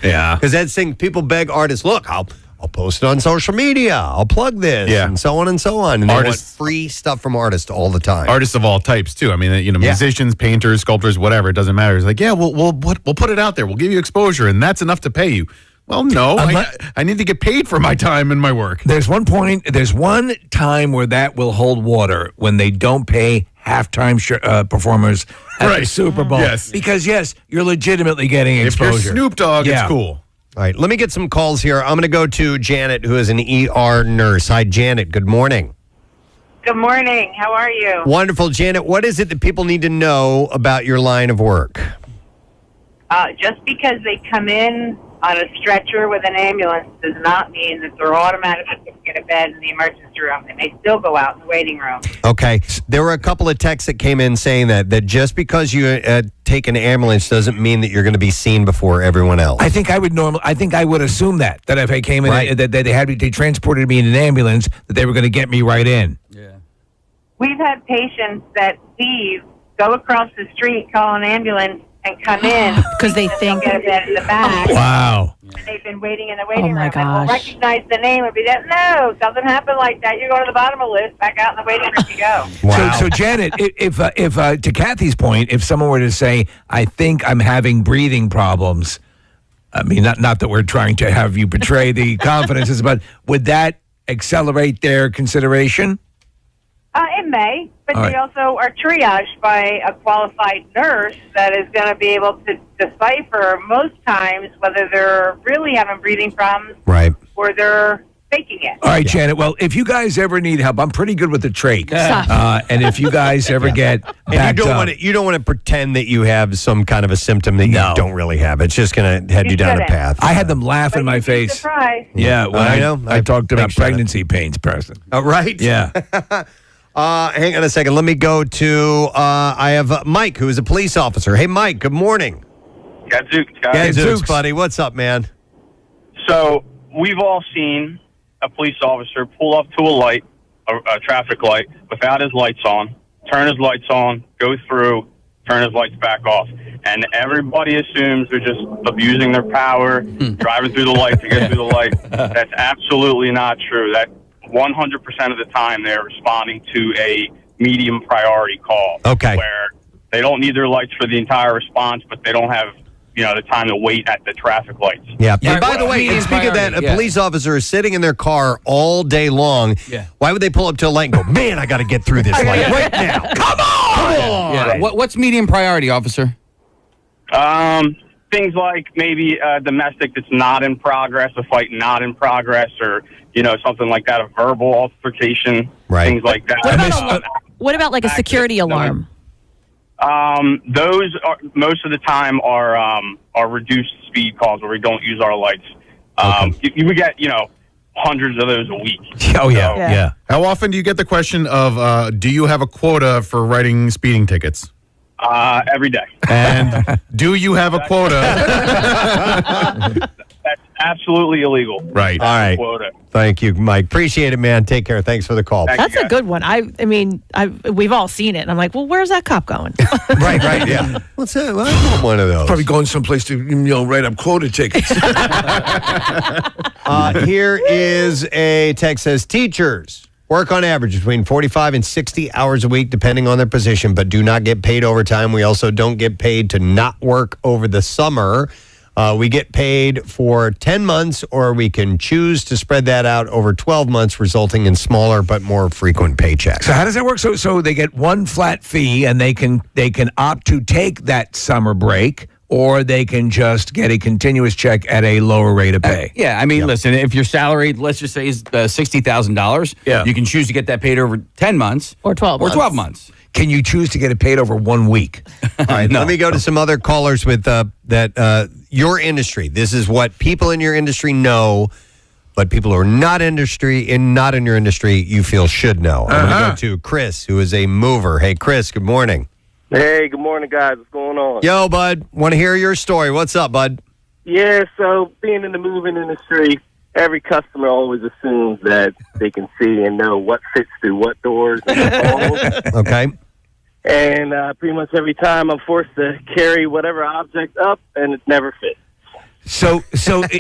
Yeah. Because that's thing people beg artists, look, I'll post it on social media. I'll plug this and so on and so on. And they want free stuff from artists all the time. Artists of all types, too. I mean, you know, musicians, painters, sculptors, whatever. It doesn't matter. It's like, yeah, we'll put it out there. We'll give you exposure, and that's enough to pay you. Well, no, I need to get paid for my time and my work. There's one time where that will hold water when they don't pay halftime performers at the Super Bowl. Yes. Because, yes, you're legitimately getting exposure. If you're Snoop Dogg, it's cool. All right, let me get some calls here. I'm going to go to Janet, who is an ER nurse. Hi, Janet. Good morning. Good morning. How are you? Wonderful. Janet, what is it that people need to know about your line of work? Just because they come in on a stretcher with an ambulance does not mean that they're automatically going to get a bed in the emergency room. They may still go out in the waiting room. Okay. There were a couple of texts that came in saying that just because you take an ambulance doesn't mean that you're going to be seen before everyone else. I think I would assume that if I came in, that they transported me in an ambulance, that they were going to get me right in. Yeah. We've had patients that leave, go across the street, call an ambulance, and come in because they think get a bed in the back. Wow. And they've been waiting in the waiting room. my And we'll gosh. recognize the name and be that, no, doesn't happen like that. You go to the bottom of the list, back out in the waiting room you go. Wow. So Janet, if to Kathy's point, if someone were to say, I think I'm having breathing problems, I mean, not that we're trying to have you betray the confidences, but would that accelerate their consideration? It may, but All they also are triaged by a qualified nurse that is going to be able to decipher most times whether they're really having breathing problems or they're faking it. All right, Janet. Well, if you guys ever need help, I'm pretty good with the trach. And if you guys ever get backed up, you don't want to pretend that you have some kind of a symptom that you don't really have. It's just going to head you down a path. I had them laugh in my face. Surprised. Yeah, when I know. I talked about pregnancy pains, Preston. Oh, right? Yeah. Hang on a second. Let me go to, I have Mike, who is a police officer. Hey, Mike, good morning. Gadzooks, guys. Gadzooks, buddy. What's up, man? So we've all seen a police officer pull up to a light, a traffic light, without his lights on, turn his lights on, go through, turn his lights back off. And everybody assumes they're just abusing their power, driving through the light to get through the light. That's absolutely not true. That 100% of the time they're responding to a medium priority call. Okay. Where they don't need their lights for the entire response, but they don't have, the time to wait at the traffic lights. Yeah. And by the way, and speaking of that, a police officer is sitting in their car all day long. Yeah. Why would they pull up to a light and go, man, I got to get through this light right now? Come on! Yeah. What's medium priority, officer? Things like maybe domestic that's not in progress, a fight not in progress, or something like that, a verbal altercation, things like that. What about like a security alarm? Those are most of the time are reduced speed calls where we don't use our lights. We get hundreds of those a week. Oh yeah. How often do you get the question of do you have a quota for writing speeding tickets? Every day. And do you have a quota? That's absolutely illegal. Right. All right. Quota. Thank you, Mike. Appreciate it, man. Take care. Thanks for the call. That's a good one. I mean, we've all seen it, and I'm like, well, where's that cop going? Right, yeah. What's that? Well, I want one of those. Probably going someplace to write up quota tickets. Here is a text says, teachers work on average between 45 and 60 hours a week, depending on their position, but do not get paid overtime. We also don't get paid to not work over the summer. We get paid for 10 months, or we can choose to spread that out over 12 months, resulting in smaller but more frequent paychecks. So how does that work? So they get one flat fee, and they can opt to take that summer break, or they can just get a continuous check at a lower rate of pay. Listen, if your salary, let's just say, is $60,000, you can choose to get that paid over 10 months or 12 months. 12 months. Can you choose to get it paid over 1 week? All right, let me go to some other callers with your industry. This is what people in your industry know, but people who are not in your industry, you feel should know. I'm going to go to Chris, who is a mover. Hey, Chris, good morning. Hey, good morning, guys. What's going on? Yo, bud. Want to hear your story. What's up, bud? Yeah, so being in the moving industry, every customer always assumes that they can see and know what fits through what doors and walls. Okay. And pretty much every time I'm forced to carry whatever object up, and it never fits. So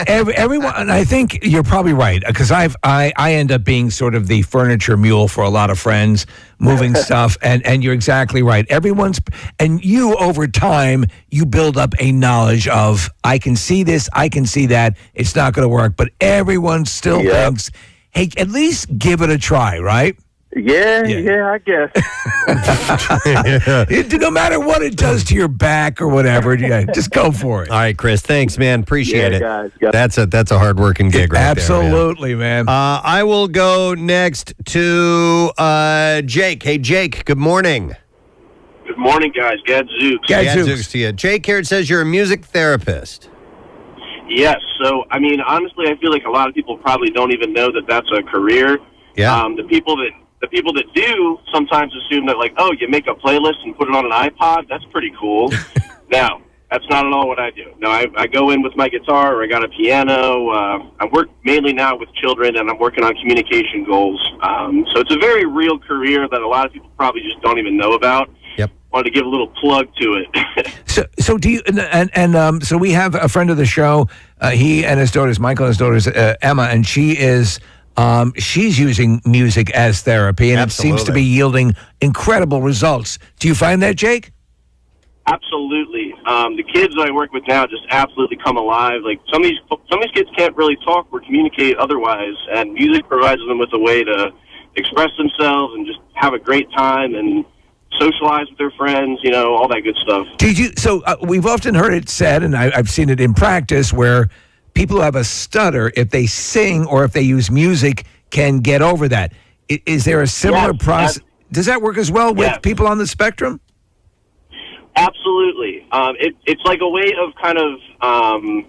everyone, and I think you're probably right, because I end up being sort of the furniture mule for a lot of friends, moving stuff, and you're exactly right. And you over time, you build up a knowledge of, I can see this, I can see that, it's not going to work, but everyone still thinks, hey, at least give it a try, right? Yeah, I guess. No matter what it does to your back or whatever, just go for it. All right, Chris. Thanks, man. Appreciate it. Guys. That's a hard-working gig right Absolutely, there, man. I will go next to Jake. Hey, Jake, good morning. Good morning, guys. Gadzooks. Gadzooks to you. Jake here, it says you're a music therapist. Yes. So, I mean, honestly, I feel like a lot of people probably don't even know that that's a career. Yeah. The people that do sometimes assume that, like, oh, you make a playlist and put it on an iPod. That's pretty cool. No, that's not at all what I do. No, I go in with my guitar, or I got a piano. I work mainly now with children, and I'm working on communication goals. So it's a very real career that a lot of people probably just don't even know about. Yep. Wanted to give a little plug to it. So do you, so we have a friend of the show, he and his daughters, Michael and his daughters, Emma, and she is... she's using music as therapy, and it seems to be yielding incredible results. Do you find that, Jake? Absolutely. The kids that I work with now just absolutely come alive. Like some of these kids can't really talk or communicate otherwise, and music provides them with a way to express themselves and just have a great time and socialize with their friends. All that good stuff. So we've often heard it said, and I've seen it in practice, where people who have a stutter, if they sing or if they use music, can get over that. Is there a similar process? Does that work as well with people on the spectrum? Absolutely. It's like a way of kind of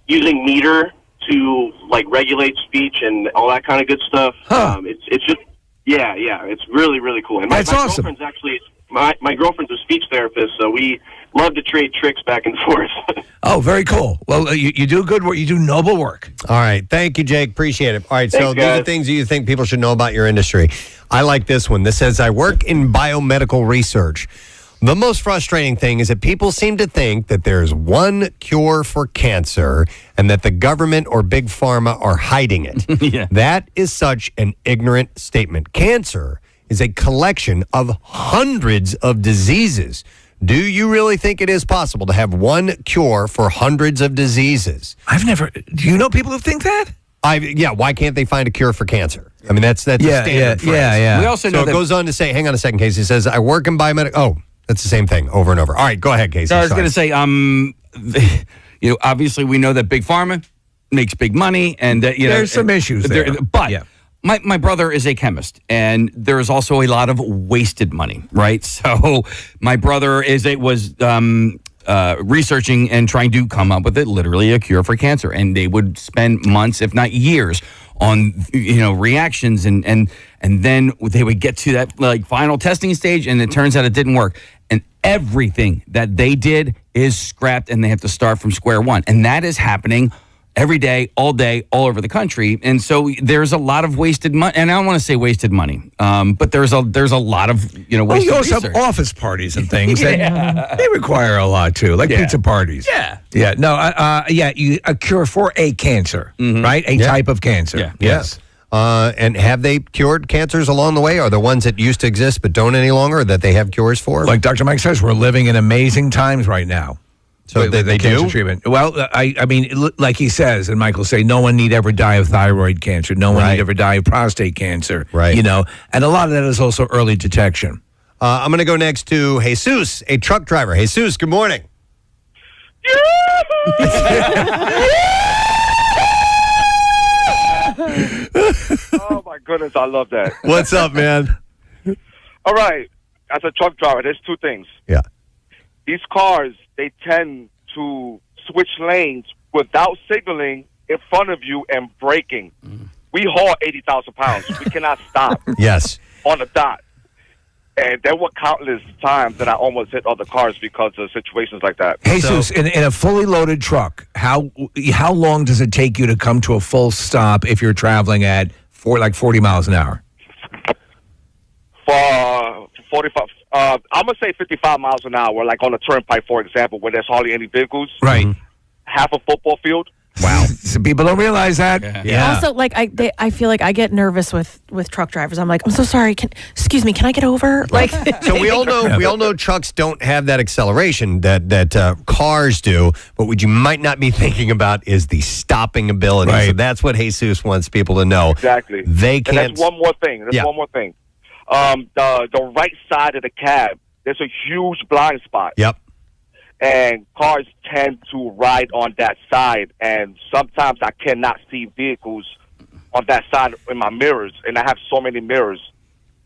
using meter to like regulate speech and all that kind of good stuff. It's just it's really, really cool. And That's awesome. Girlfriend's actually my girlfriend's a speech therapist, so we love to trade tricks back and forth. Oh, very cool. Well, you do good work. You do noble work. All right. Thank you, Jake. Appreciate it. All right. Thanks, so these are things that you think people should know about your industry. I like this one. This says, I work in biomedical research. The most frustrating thing is that people seem to think that there's one cure for cancer and that the government or big pharma are hiding it. That is such an ignorant statement. Cancer is a collection of hundreds of diseases. Do you really think it is possible to have one cure for hundreds of diseases? Do you know people who think that? Why can't they find a cure for cancer? I mean, that's a standard phrase. Yeah. We also know it goes on to say, hang on a second, Casey. It says, I work in biomedical. Oh, that's the same thing over and over. All right, go ahead, Casey. So I was going to say, obviously we know that big pharma makes big money, and there's some issues there. But my brother is a chemist, and there is also a lot of wasted money, right? So my brother was researching and trying to come up with literally a cure for cancer, and they would spend months, if not years, on reactions, and then they would get to that like final testing stage, and it turns out it didn't work, and everything that they did is scrapped, and they have to start from square one, and that is happening every day, all over the country. And so there's a lot of wasted money. And I don't want to say wasted money, but there's a lot of, wasted you also research. have office parties and things that they require a lot too, like pizza parties. Yeah. Yeah. No, a cure for a cancer, right? A type of cancer. Yeah. Yes. And have they cured cancers along the way? Are there ones that used to exist but don't any longer that they have cures for? Like Dr. Mike says, we're living in amazing times right now. So they cancer do? treatment. Well, I mean, like he says, and Michael say, no one need ever die of thyroid cancer. No one need ever die of prostate cancer. Right. And a lot of that is also early detection. I'm going to go next to Jesus, a truck driver. Jesus, good morning. Oh my goodness, I love that. What's up, man? All right, as a truck driver, there's two things. Yeah. These cars, they tend to switch lanes without signaling in front of you and braking. We haul 80,000 pounds. We cannot stop. Yes. On the dot. And there were countless times that I almost hit other cars because of situations like that. Jesus, in a fully loaded truck, how long does it take you to come to a full stop if you're traveling at 40 miles an hour? For 45, I'm going to say 55 miles an hour, like on the turnpike, for example, where there's hardly any vehicles. Right. Half a football field. Wow. Some people don't realize that. Yeah. Also, like I feel like I get nervous with truck drivers. I'm like, I'm so sorry. Excuse me, can I get over? Like, So we all know trucks don't have that acceleration that cars do, but what you might not be thinking about is the stopping ability. Right. So that's what Jesus wants people to know. Exactly. They can't. And that's one more thing. The right side of the cab, there's a huge blind spot. Yep. And cars tend to ride on that side, and sometimes I cannot see vehicles on that side in my mirrors, and I have so many mirrors.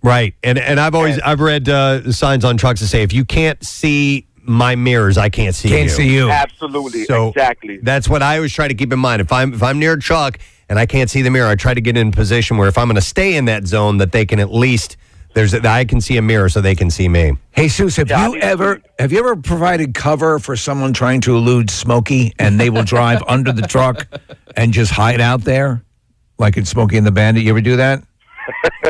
Right. And I've read signs on trucks that say, if you can't see my mirrors, I can't see you. Can't see you. Absolutely. So exactly. That's what I always try to keep in mind. If I'm near a truck and I can't see the mirror, I try to get in a position where if I'm going to stay in that zone, that they can at least I can see a mirror so they can see me. Jesus, have you ever provided cover for someone trying to elude Smokey, and they will drive under the truck and just hide out there, like in Smokey and the Bandit? You ever do that?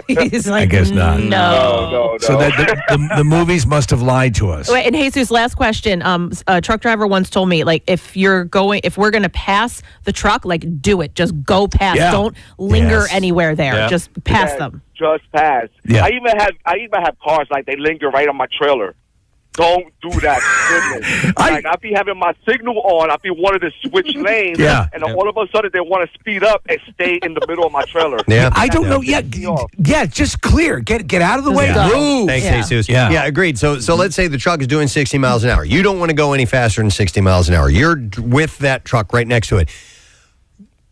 he's like, I guess not. No. So that the movies must have lied to us. Wait, and Jesus, last question. A truck driver once told me, like, if we're going to pass the truck, like, do it. Just go past. Yeah. Don't linger Yes. anywhere there. Yeah. Just pass them. Just pass. Yeah. I even have cars like they linger right on my trailer. Don't do that. Goodness. I be having my signal on. I be wanting to switch lanes. Yeah. And all of a sudden they want to speed up and stay in the middle of my trailer. Yeah. I don't know. Yeah, just clear. Get out of the way. Yeah. Move. Thanks, Jesus. Yeah, agreed. So let's say the truck is doing 60 miles an hour. You don't want to go any faster than 60 miles an hour. You're with that truck right next to it.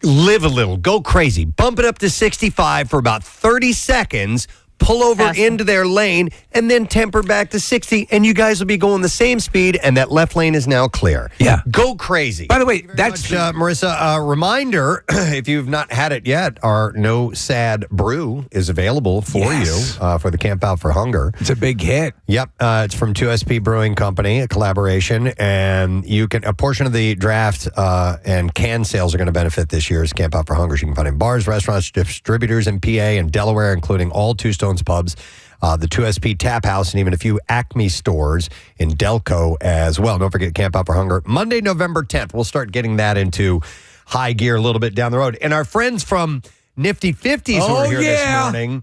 Live a little. Go crazy. Bump it up to 65 for about 30 seconds. Pull over into their lane and then temper back to 60, and you guys will be going the same speed, and that left lane is now clear. Yeah. Go crazy. By the way, that's Marissa, a reminder, if you've not had it yet, our No Sad Brew is available for you for the Camp Out for Hunger. It's a big hit. Yep. It's from 2SP Brewing Company, a collaboration, and a portion of the draft and can sales are going to benefit this year's Camp Out for Hunger. You can find it in bars, restaurants, distributors in PA and Delaware, including all Two Stones pubs, the 2SP Tap House, and even a few Acme stores in Delco as well. Don't forget Camp Out for Hunger. Monday, November 10th. We'll start getting that into high gear a little bit down the road. And our friends from Nifty 50s who are here this morning,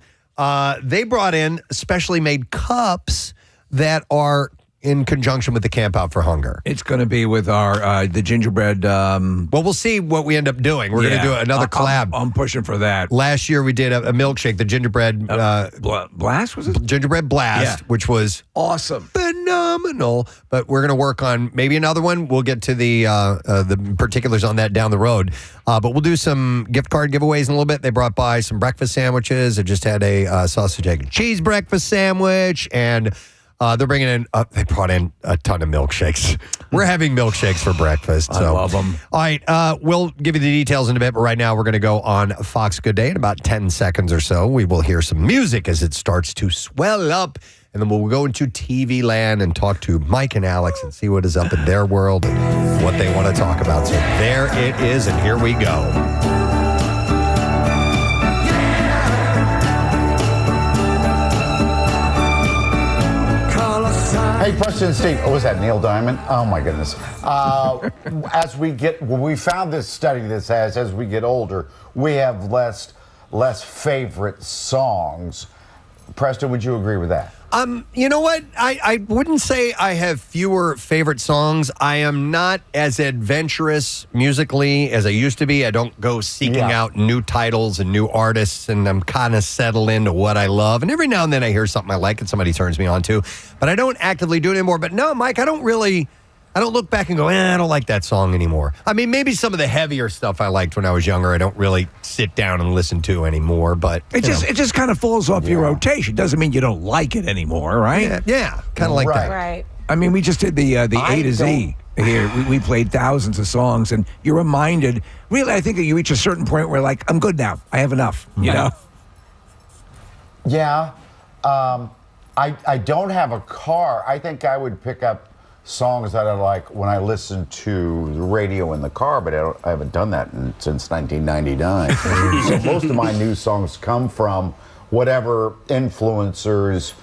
they brought in specially made cups that are in conjunction with the Camp Out for Hunger. It's going to be with our the gingerbread. Well, we'll see what we end up doing. We're going to do another collab. I'm pushing for that. Last year we did a milkshake, the gingerbread blast, was it? Gingerbread blast, which was awesome, phenomenal. phenomenal, but we're going to work on maybe another one. We'll get to the particulars on that down the road. But we'll do some gift card giveaways in a little bit. They brought by some breakfast sandwiches. I just had a sausage, egg, and cheese breakfast sandwich, and they're bringing in, they brought in a ton of milkshakes. We're having milkshakes for breakfast. So. I love them. All right, we'll give you the details in a bit, but right now we're going to go on Fox Good Day in about 10 seconds or so. We will hear some music as it starts to swell up, and then we'll go into TV land and talk to Mike and Alex and see what is up in their world and what they want to talk about. So there it is, and here we go. Hey, Preston and Steve. Oh, was that Neil Diamond? Oh, my goodness. We found this study that says as we get older, we have less favorite songs. Preston, would you agree with that? You know what? I wouldn't say I have fewer favorite songs. I am not as adventurous musically as I used to be. I don't go seeking out new titles and new artists, and I'm kind of settled into what I love. And every now and then I hear something I like and somebody turns me on to, but I don't actively do it anymore. But no, Mike, I don't look back and go, I don't like that song anymore. I mean, maybe some of the heavier stuff I liked when I was younger, I don't really sit down and listen to anymore, but it just kind of falls off your rotation. Doesn't mean you don't like it anymore, right? Yeah, kind of like that. Right. I mean, we just did the A to Z here. We played thousands of songs, and you're reminded, really, I think that you reach a certain point where, like, I'm good now. I have enough, you know? Yeah. I don't have a car. I think I would pick up songs that I like when I listen to the radio in the car, but I haven't done that since 1999. So most of my new songs come from whatever influencers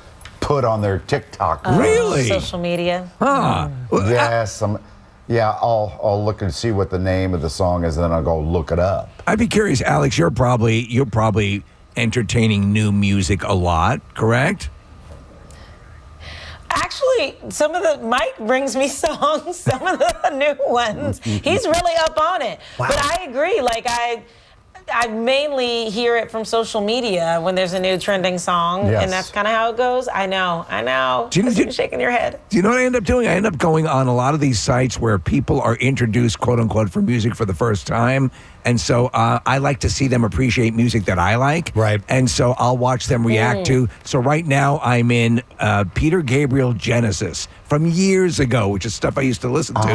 put on their TikTok. Really? Social media. Huh. Yes. I'll look and see what the name of the song is, and then I'll go look it up. I'd be curious, Alex, you're probably entertaining new music a lot, correct? Actually, Mike brings me songs, some of the new ones. He's really up on it. Wow. But I agree. Like, I mainly hear it from social media when there's a new trending song, and that's kind of how it goes. I know. You're shaking your head. Do you know what I end up doing? I end up going on a lot of these sites where people are introduced, quote unquote, for music for the first time. And so I like to see them appreciate music that I like. Right. And so I'll watch them react to. So right now I'm in Peter Gabriel Genesis from years ago, which is stuff I used to listen to.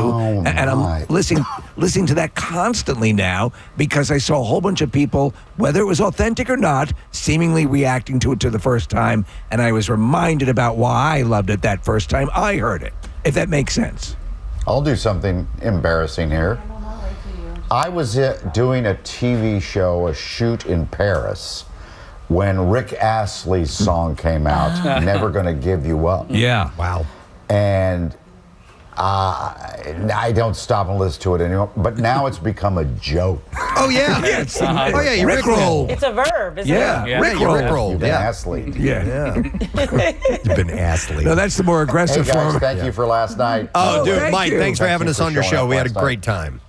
And I'm listening to that constantly now because I saw a whole bunch of people, whether it was authentic or not, seemingly reacting to it to the first time. And I was reminded about why I loved it that first time I heard it, if that makes sense. I'll do something embarrassing here. I was doing a TV show, a shoot in Paris, when Rick Astley's song came out, Never Gonna Give You Up. Yeah. Wow. And I don't stop and listen to it anymore, but now it's become a joke. Oh, yeah. Oh, yeah, you Rickrolled. It's a verb, isn't it? Yeah, Rickrolled. You've been Astley. Yeah. You've been Astley. No, that's the more aggressive Hey guys, form. thank you for last night. Oh, dude, thank Mike, you. thanks for having us on your showing show. up We had a last great time.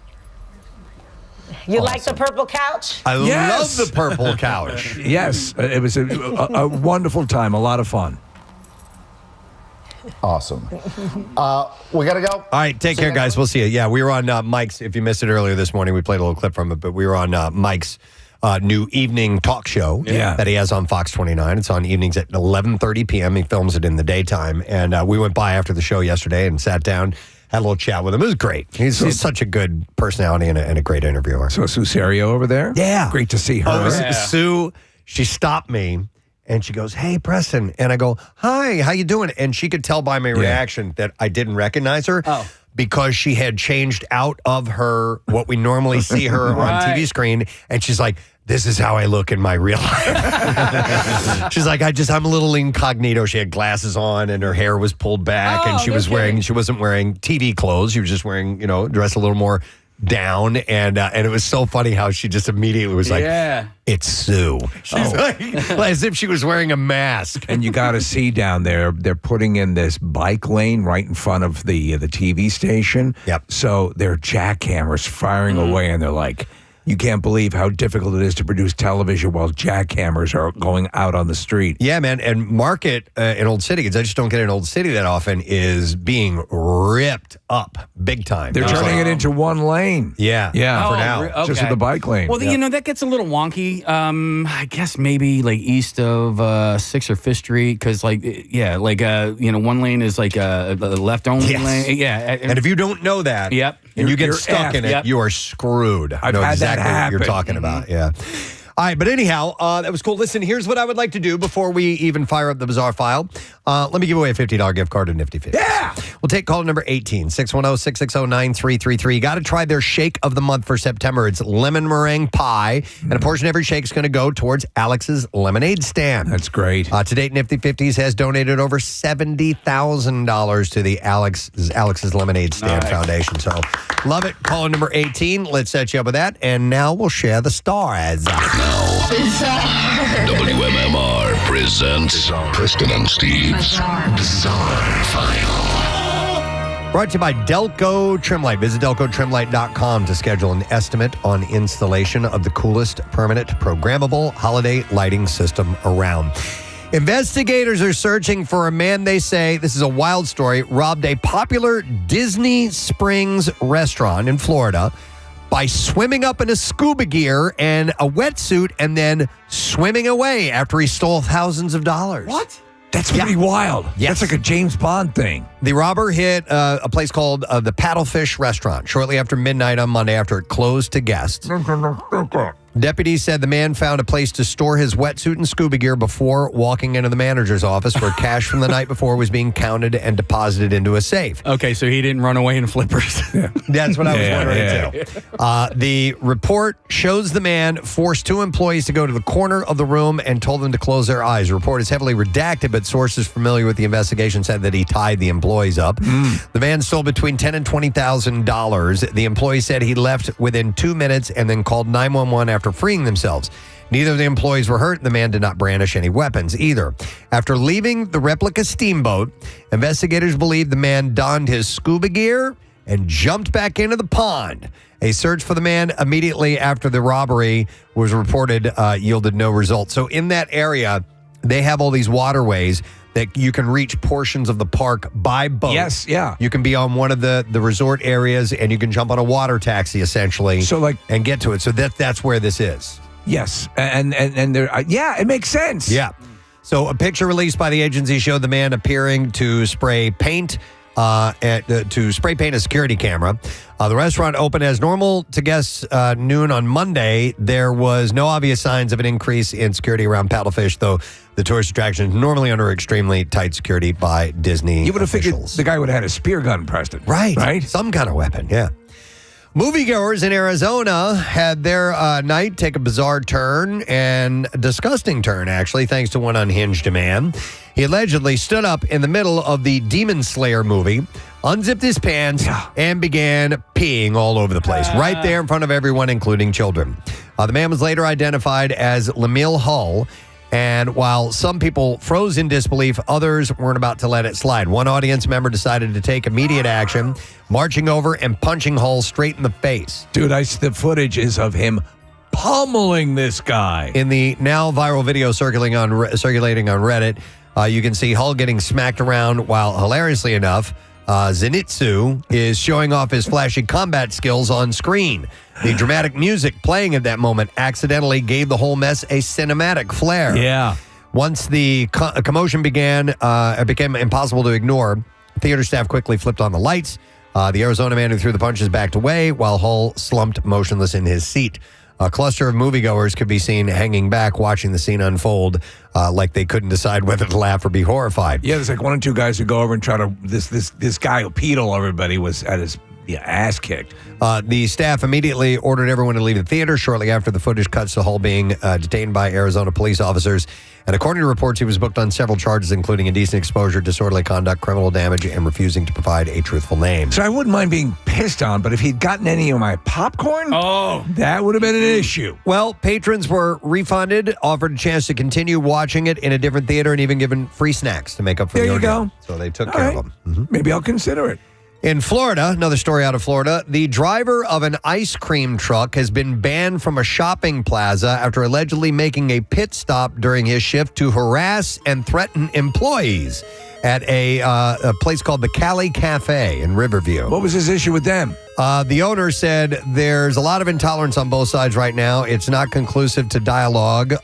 You like the purple couch? I Yes. love the purple couch. Yes, it was a wonderful time, a lot of fun. Awesome. We got to go. All right, take care, guys. We'll see you. Yeah, we were on Mike's. If you missed it earlier this morning, we played a little clip from it, but we were on Mike's new evening talk show that he has on Fox 29. It's on evenings at 11:30 p.m. He films it in the daytime. And we went by after the show yesterday and sat down, had a little chat with him. It was great. He's such a good personality and a great interviewer. So Sue Serio over there? Yeah. Great to see her. Sue, she stopped me. And she goes, "Hey, Preston." And I go, "Hi, how you doing?" And she could tell by my reaction that I didn't recognize her because she had changed out of her, what we normally see her on TV screen. And she's like, "This is how I look in my real life." She's like, I'm a little incognito. She had glasses on and her hair was pulled back and she wasn't wearing TV clothes. She was just wearing, dressed a little more down, and it was so funny how she just immediately was like, "It's Sue." She's like as if she was wearing a mask. And you got to see down there, they're putting in this bike lane right in front of the TV station. Yep. So there are jackhammers firing away, and they're like, you can't believe how difficult it is to produce television while jackhammers are going out on the street. Yeah, man. And Market in Old City, because I just don't get in Old City that often, is being ripped up big time. They're turning it into one lane. Yeah. Yeah. For now. Okay. Just with the bike lane. Well, that gets a little wonky. I guess maybe like east of 6th or 5th Street, because one lane is like a left only lane. Yeah. And if you don't know that, and you get stuck in it, you are screwed. I know exactly what you're talking about. Yeah. All right, but anyhow, that was cool. Listen, here's what I would like to do before we even fire up the bizarre file. Let me give away a $50 gift card to Nifty 50. Yeah! We'll take call number 18, 610-660-9333. Got to try their shake of the month for September. It's lemon meringue pie, and a portion of every shake is going to go towards Alex's lemonade stand. That's great. To date, Nifty 50s has donated over $70,000 to the Alex's Lemonade Stand Foundation. So, love it. Call number 18. Let's set you up with that, and now we'll share the stars. WMMR presents Preston and Steve's Bizarre File. Brought to you by Delco Trim Light. Visit DelcoTrimLight.com to schedule an estimate on installation of the coolest permanent programmable holiday lighting system around. Investigators are searching for a man they say, this is a wild story, robbed a popular Disney Springs restaurant in Florida by swimming up in a scuba gear and a wetsuit and then swimming away after he stole thousands of dollars. What? That's pretty wild. Yes. That's like a James Bond thing. The robber hit a place called the Paddlefish Restaurant shortly after midnight on Monday after it closed to guests. Deputies said the man found a place to store his wetsuit and scuba gear before walking into the manager's office where cash from the night before was being counted and deposited into a safe. Okay, so he didn't run away in flippers. That's what I was wondering, too. The report shows the man forced two employees to go to the corner of the room and told them to close their eyes. The report is heavily redacted, but sources familiar with the investigation said that he tied the employees up. The man stole between $10,000 and $20,000. The employee said he left within 2 minutes and then called 911 after freeing themselves. Neither of the employees were hurt. The man did not brandish any weapons either. After leaving the replica steamboat, investigators believe the man donned his scuba gear and jumped back into the pond. A search for the man immediately after the robbery was reported yielded no results. So in that area, they have all these waterways that you can reach portions of the park by boat. Yes, yeah. You can be on one of the resort areas and you can jump on a water taxi essentially and get to it. So that's where this is. Yes. And there it makes sense. Yeah. So a picture released by the agency showed the man appearing to spray paint a security camera. The restaurant opened as normal to guests noon on Monday. There was no obvious signs of an increase in security around Paddlefish, though the tourist attraction is normally under extremely tight security by Disney You would have figured officials. the guy would have had a spear gun, Preston. Right. Some kind of weapon, yeah. Moviegoers in Arizona had their night take a bizarre turn and a disgusting turn, actually, thanks to one unhinged man. He allegedly stood up in the middle of the Demon Slayer movie, unzipped his pants, and began peeing all over the place, right there in front of everyone, including children. The man was later identified as Lemil Hull. And while some people froze in disbelief, others weren't about to let it slide. One audience member decided to take immediate action, marching over and punching Hull straight in the face. Dude, the footage is of him pummeling this guy. In the now viral video circulating on Reddit, you can see Hull getting smacked around while, hilariously enough, Zenitsu is showing off his flashy combat skills on screen. The dramatic music playing at that moment accidentally gave the whole mess a cinematic flair. Yeah. Once the commotion began, it became impossible to ignore. Theater staff quickly flipped on the lights. The Arizona man who threw the punches backed away while Hull slumped motionless in his seat. A cluster of moviegoers could be seen hanging back, watching the scene unfold, like they couldn't decide whether to laugh or be horrified. Yeah, there's like one or two guys who go over and try to this guy who peed all over everybody was at his ass kicked. The staff immediately ordered everyone to leave the theater shortly after the footage cuts to Hull being detained by Arizona police officers. And according to reports, he was booked on several charges, including indecent exposure, disorderly conduct, criminal damage, and refusing to provide a truthful name. So I wouldn't mind being pissed on, but if he'd gotten any of my popcorn, that would have been an issue. Well, patrons were refunded, offered a chance to continue watching it in a different theater, and even given free snacks to make up for the ordeal. There you go. So they took care of them. Maybe I'll consider it. In Florida, another story out of Florida, the driver of an ice cream truck has been banned from a shopping plaza after allegedly making a pit stop during his shift to harass and threaten employees at a place called the Cali Cafe in Riverview. What was his issue with them? The owner said there's a lot of intolerance on both sides right now. It's not conclusive to dialogue.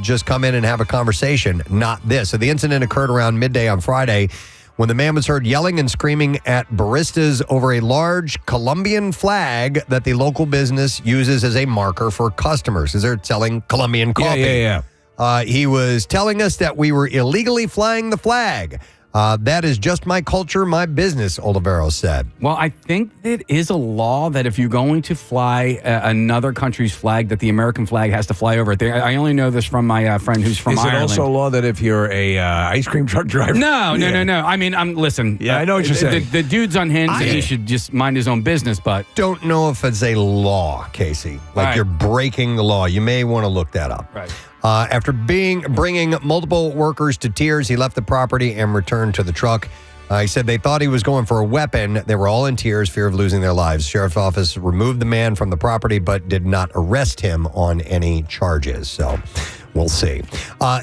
Just come in and have a conversation, not this. So the incident occurred around midday on Friday when the man was heard yelling and screaming at baristas over a large Colombian flag that the local business uses as a marker for customers because they're selling Colombian coffee. Yeah. He was telling us that we were illegally flying the flag. That is just my culture, my business, Oliveros said. Well, I think it is a law that if you're going to fly another country's flag, that the American flag has to fly over it. I only know this from my friend who's from Ireland. Is it also a law that if you're a ice cream truck driver? No. I mean, listen. Yeah, I know what you're saying. The dude's unhinged and he should just mind his own business, but... Don't know if it's a law, Casey. Like you're breaking the law. You may want to look that up. Right. After bringing multiple workers to tears, he left the property and returned to the truck. He said they thought he was going for a weapon. They were all in tears, fear of losing their lives. Sheriff's office removed the man from the property, but did not arrest him on any charges. So we'll see.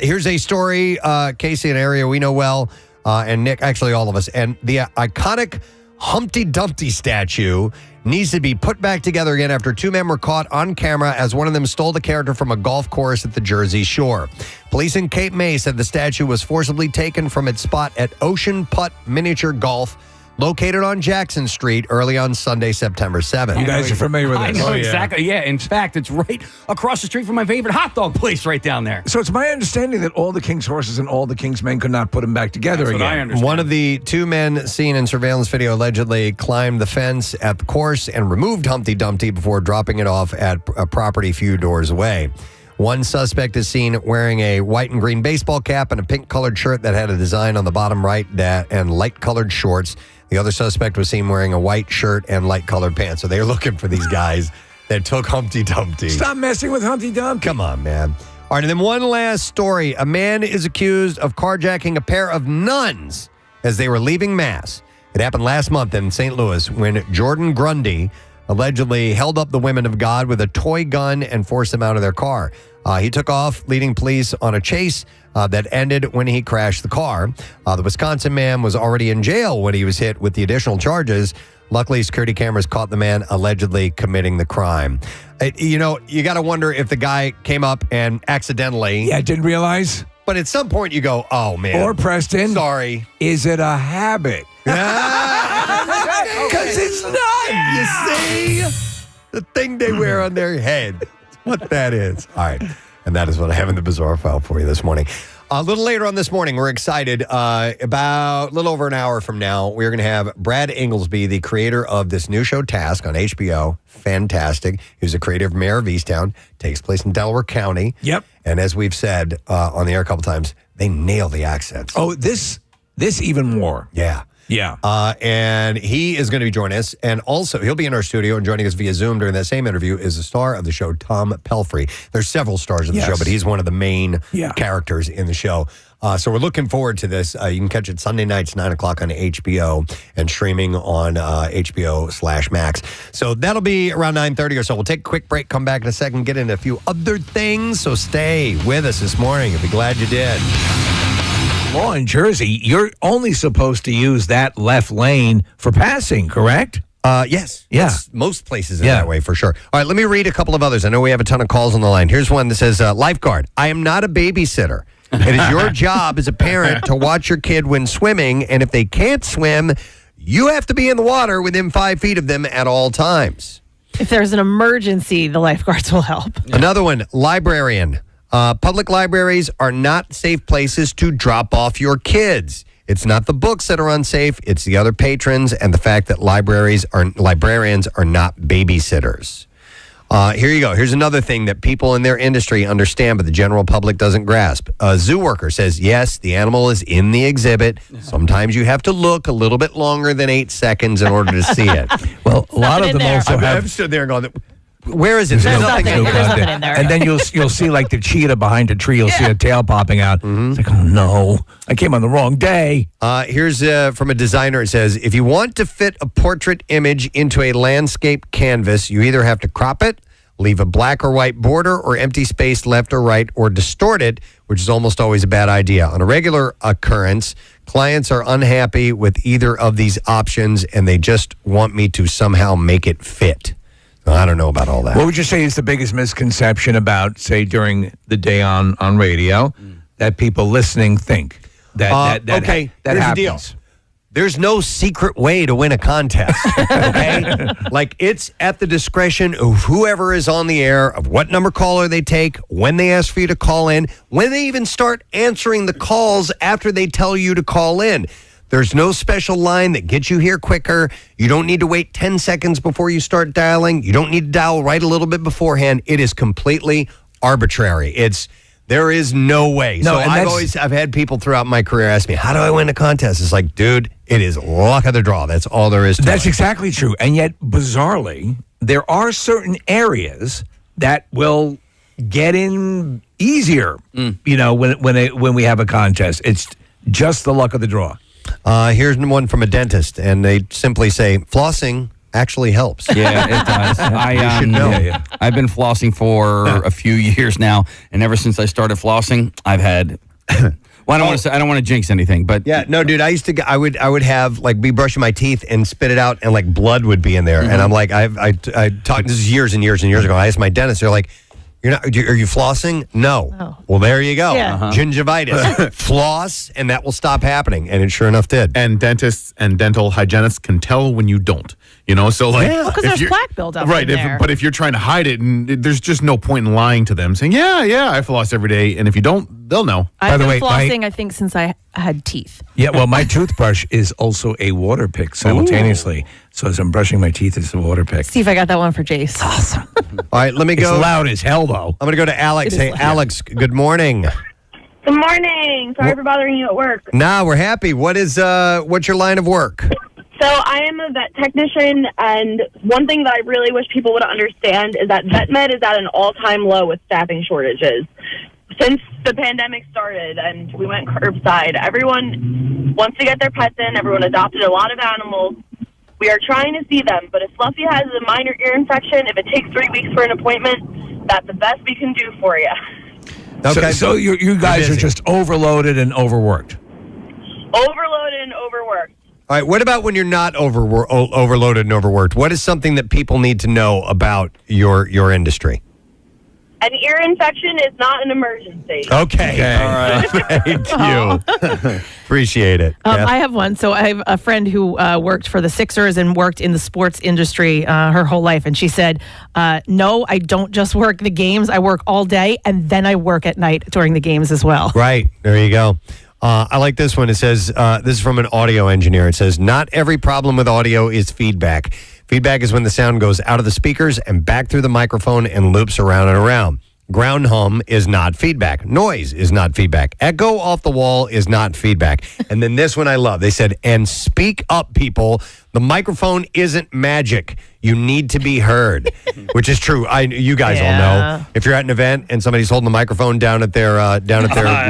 Here's a story, Casey, an area we know well, and Nick, actually all of us. And the iconic Humpty Dumpty statue needs to be put back together again after two men were caught on camera as one of them stole the character from a golf course at the Jersey Shore. Police in Cape May said the statue was forcibly taken from its spot at Ocean Putt Miniature Golf, located on Jackson Street, early on Sunday, September 7th. You guys are familiar with I this. know exactly. Yeah, in fact, it's right across the street from my favorite hot dog place right down there. So it's my understanding that all the King's horses and all the King's men could not put them back together That's again. what I understand. One of the two men seen in surveillance video allegedly climbed the fence at the course and removed Humpty Dumpty before dropping it off at a property a few doors away. One suspect is seen wearing a white and green baseball cap and a pink-colored shirt that had a design on the bottom right and light-colored shorts. The other suspect was seen wearing a white shirt and light-colored pants. So they're looking for these guys that took Humpty Dumpty. Stop messing with Humpty Dumpty. Come on, man. All right, and then one last story. A man is accused of carjacking a pair of nuns as they were leaving Mass. It happened last month in St. Louis when Jordan Grundy allegedly held up the women of God with a toy gun and forced them out of their car. He took off, leading police on a chase that ended when he crashed the car. The Wisconsin man was already in jail when he was hit with the additional charges. Luckily, security cameras caught the man allegedly committing the crime. You got to wonder if the guy came up and accidentally... Yeah, didn't realize. But at some point you go, oh, man. Or, Preston. Sorry. Is it a habit? Because it's not. You see? The thing they wear on their head. What that is. All right. And that is what I have in the bizarre file for you this morning. A little later on this morning, we're excited. About a little over an hour from now, we're going to have Brad Ingelsby, the creator of this new show, Task, on HBO. Fantastic. He's the creator of Mayor of Easttown. Takes place in Delaware County. Yep. And as we've said on the air a couple times, they nail the accents. Oh, this even more. Yeah. Yeah. And he is going to be joining us. And also, he'll be in our studio and joining us via Zoom during that same interview is the star of the show, Tom Pelfry. There's several stars of the show, but he's one of the main characters in the show. So we're looking forward to this. You can catch it Sunday nights, 9 o'clock on HBO and streaming on HBO/Max. So that'll be around 9:30 or so. We'll take a quick break, come back in a second, get into a few other things. So stay with us this morning. You'll be glad you did. Law in Jersey, you're only supposed to use that left lane for passing, correct? Yes. Yeah. Most places are that way for sure. All right, let me read a couple of others. I know we have a ton of calls on the line. Here's one that says, lifeguard, I am not a babysitter. It is your job as a parent to watch your kid when swimming, and if they can't swim, you have to be in the water within 5 feet of them at all times. If there's an emergency, the lifeguards will help. Another one, librarian. Public libraries are not safe places to drop off your kids. It's not the books that are unsafe. It's the other patrons and the fact that librarians are not babysitters. Here you go. Here's another thing that people in their industry understand, but the general public doesn't grasp. A zoo worker says, yes, the animal is in the exhibit. Sometimes you have to look a little bit longer than 8 seconds in order to see it. Well, a lot of them also I've have... stood there and gone, Where is it? There's nothing in there. And then you'll see like the cheetah behind a tree. You'll see a tail popping out. It's like, oh no, I came on the wrong day. Here's from a designer. It says, if you want to fit a portrait image into a landscape canvas, you either have to crop it, leave a black or white border, or empty space left or right, or distort it, which is almost always a bad idea. On a regular occurrence, clients are unhappy with either of these options, and they just want me to somehow make it fit. I don't know about all that. What would you say is the biggest misconception about, say, during the day on radio that people listening think that okay, that here's happens? the deal. There's no secret way to win a contest, okay? Like, it's at the discretion of whoever is on the air, of what number caller they take, when they ask for you to call in, when they even start answering the calls after they tell you to call in. There's no special line that gets you here quicker. You don't need to wait 10 seconds before you start dialing. You don't need to dial right a little bit beforehand. It is completely arbitrary. There is no way. No, so and I've had people throughout my career ask me, how do I win a contest? It's like, dude, it is luck of the draw. That's all there is to it. That's exactly true. And yet, bizarrely, there are certain areas that will get in easier, when we have a contest. It's just the luck of the draw. Here's one from a dentist, and they simply say, flossing actually helps. Yeah, it does. You should know. I've been flossing for a few years now, and ever since I started flossing, I've had. Well, I don't want to say, I don't want to jinx anything, but yeah, no, dude. I used to. I would have be brushing my teeth and spit it out, and like blood would be in there, and I'm like, I talked. This is years and years and years ago. I asked my dentist. They're like, "You're not? Are you flossing? No. Oh. Well, there you go. Yeah. Gingivitis. Floss, and that will stop happening." And it sure enough did. And dentists and dental hygienists can tell when you don't. So like, because there's plaque buildup. Right, in there. but if you're trying to hide it, and there's just no point in lying to them, saying, yeah, I floss every day, and if you don't, they'll know. I've been flossing, I think, since I had teeth. Yeah, well, my toothbrush is also a water pick simultaneously. So as I'm brushing my teeth, it's a water pick. Steve, I got that one for Jace. Awesome. All right, let me go. It's loud as hell, though. I'm going to go to Alex. Hey, Alex, good morning. Good morning. Sorry for bothering you at work. Nah, we're happy. What's your line of work? So I am a vet technician, and one thing that I really wish people would understand is that vet med is at an all-time low with staffing shortages. Since the pandemic started and we went curbside, everyone wants to get their pets in. Everyone adopted a lot of animals. We are trying to see them, but if Fluffy has a minor ear infection, if it takes 3 weeks for an appointment, that's the best we can do for you. Okay. So you guys are just overloaded and overworked. Overloaded and overworked. All right, what about when you're not overloaded and overworked? What is something that people need to know about your industry? An ear infection is not an emergency. Okay. All right. Thank you. Appreciate it. Yeah. I have one. So I have a friend who worked for the Sixers and worked in the sports industry her whole life. And she said, no, I don't just work the games. I work all day, and then I work at night during the games as well. Right. There you go. I like this one. It says, this is from an audio engineer. It says, not every problem with audio is feedback. Feedback is when the sound goes out of the speakers and back through the microphone and loops around and around. Ground hum is not feedback. Noise is not feedback. Echo off the wall is not feedback. And then this one I love. They said, and speak up, people. The microphone isn't magic. You need to be heard, which is true. You guys all know. If you're at an event and somebody's holding the microphone down at their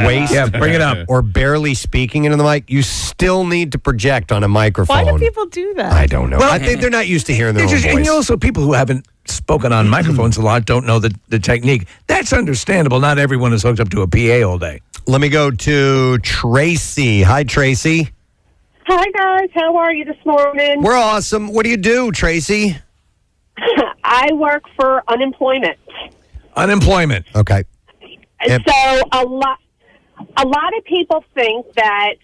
waist, bring it up, or barely speaking into the mic, you still need to project on a microphone. Why do people do that? I don't know. Well, I think they're not used to hearing their own voice. And also, people who haven't spoken on microphones a lot don't know the technique. That's understandable. Not everyone is hooked up to a PA all day. Let me go to Tracy. Hi, Tracy. Hi, guys. How are you this morning? We're awesome. What do you do, Tracy? I work for unemployment. Unemployment. Okay. So a lot of people think that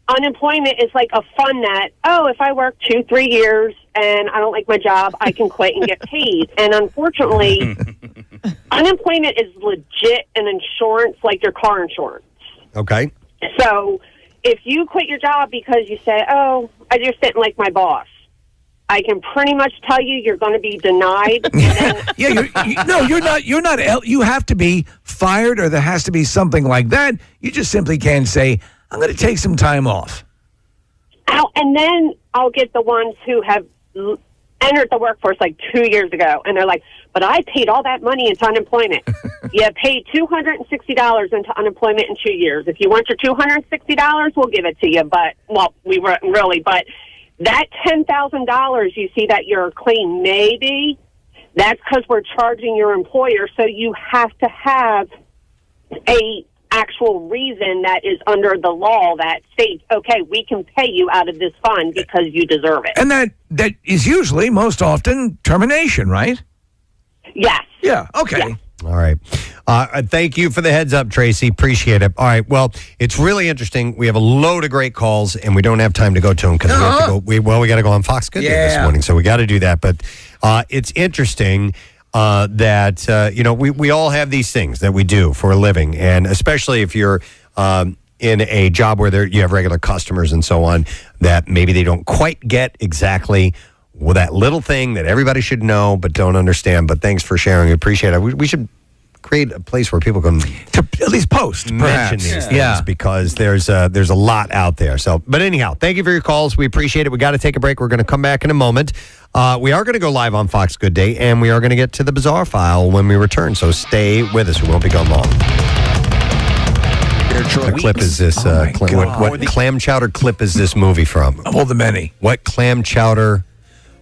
unemployment is like a fun net. Oh, if I work 2-3 years and I don't like my job, I can quit and get paid. And unfortunately, unemployment is legit an insurance like your car insurance. Okay. So if you quit your job because you say, oh, I just didn't like my boss, I can pretty much tell you you're going to be denied. You're not. You're not. You have to be fired, or there has to be something like that. You just simply can't say, I'm going to take some time off. And then I'll get the ones who have, entered the workforce like 2 years ago, and they're like, but I paid all that money into unemployment. You paid $260 into unemployment in 2 years. If you want your $260, we'll give it to you. But, well, we weren't really. But that $10,000 you see that your claim may be, that's because we're charging your employer. So you have to have a actual reason that is under the law that states, okay, we can pay you out of this fund because you deserve it. And that is usually, most often, termination, right? Yes. Yeah, okay. Yes. All right. Thank you for the heads up, Tracy. Appreciate it. All right. Well, it's really interesting. We have a load of great calls, and we don't have time to go to them because we have to go. We got to go on Fox Good Day this morning, so we got to do that. But it's interesting that we all have these things that we do for a living, and especially if you're in a job where you have regular customers and so on, that maybe they don't quite get exactly. Well, that little thing that everybody should know but don't understand. But thanks for sharing. We appreciate it. We should create a place where people can at least post, mention these things because there's a lot out there. So, but anyhow, thank you for your calls. We appreciate it. We got to take a break. We're going to come back in a moment. We are going to go live on Fox Good Day, and we are going to get to the Bizarre File when we return. So stay with us. We won't be gone long. What clip is this? What clam chowder clip is this movie from? Of all the many. What clam chowder?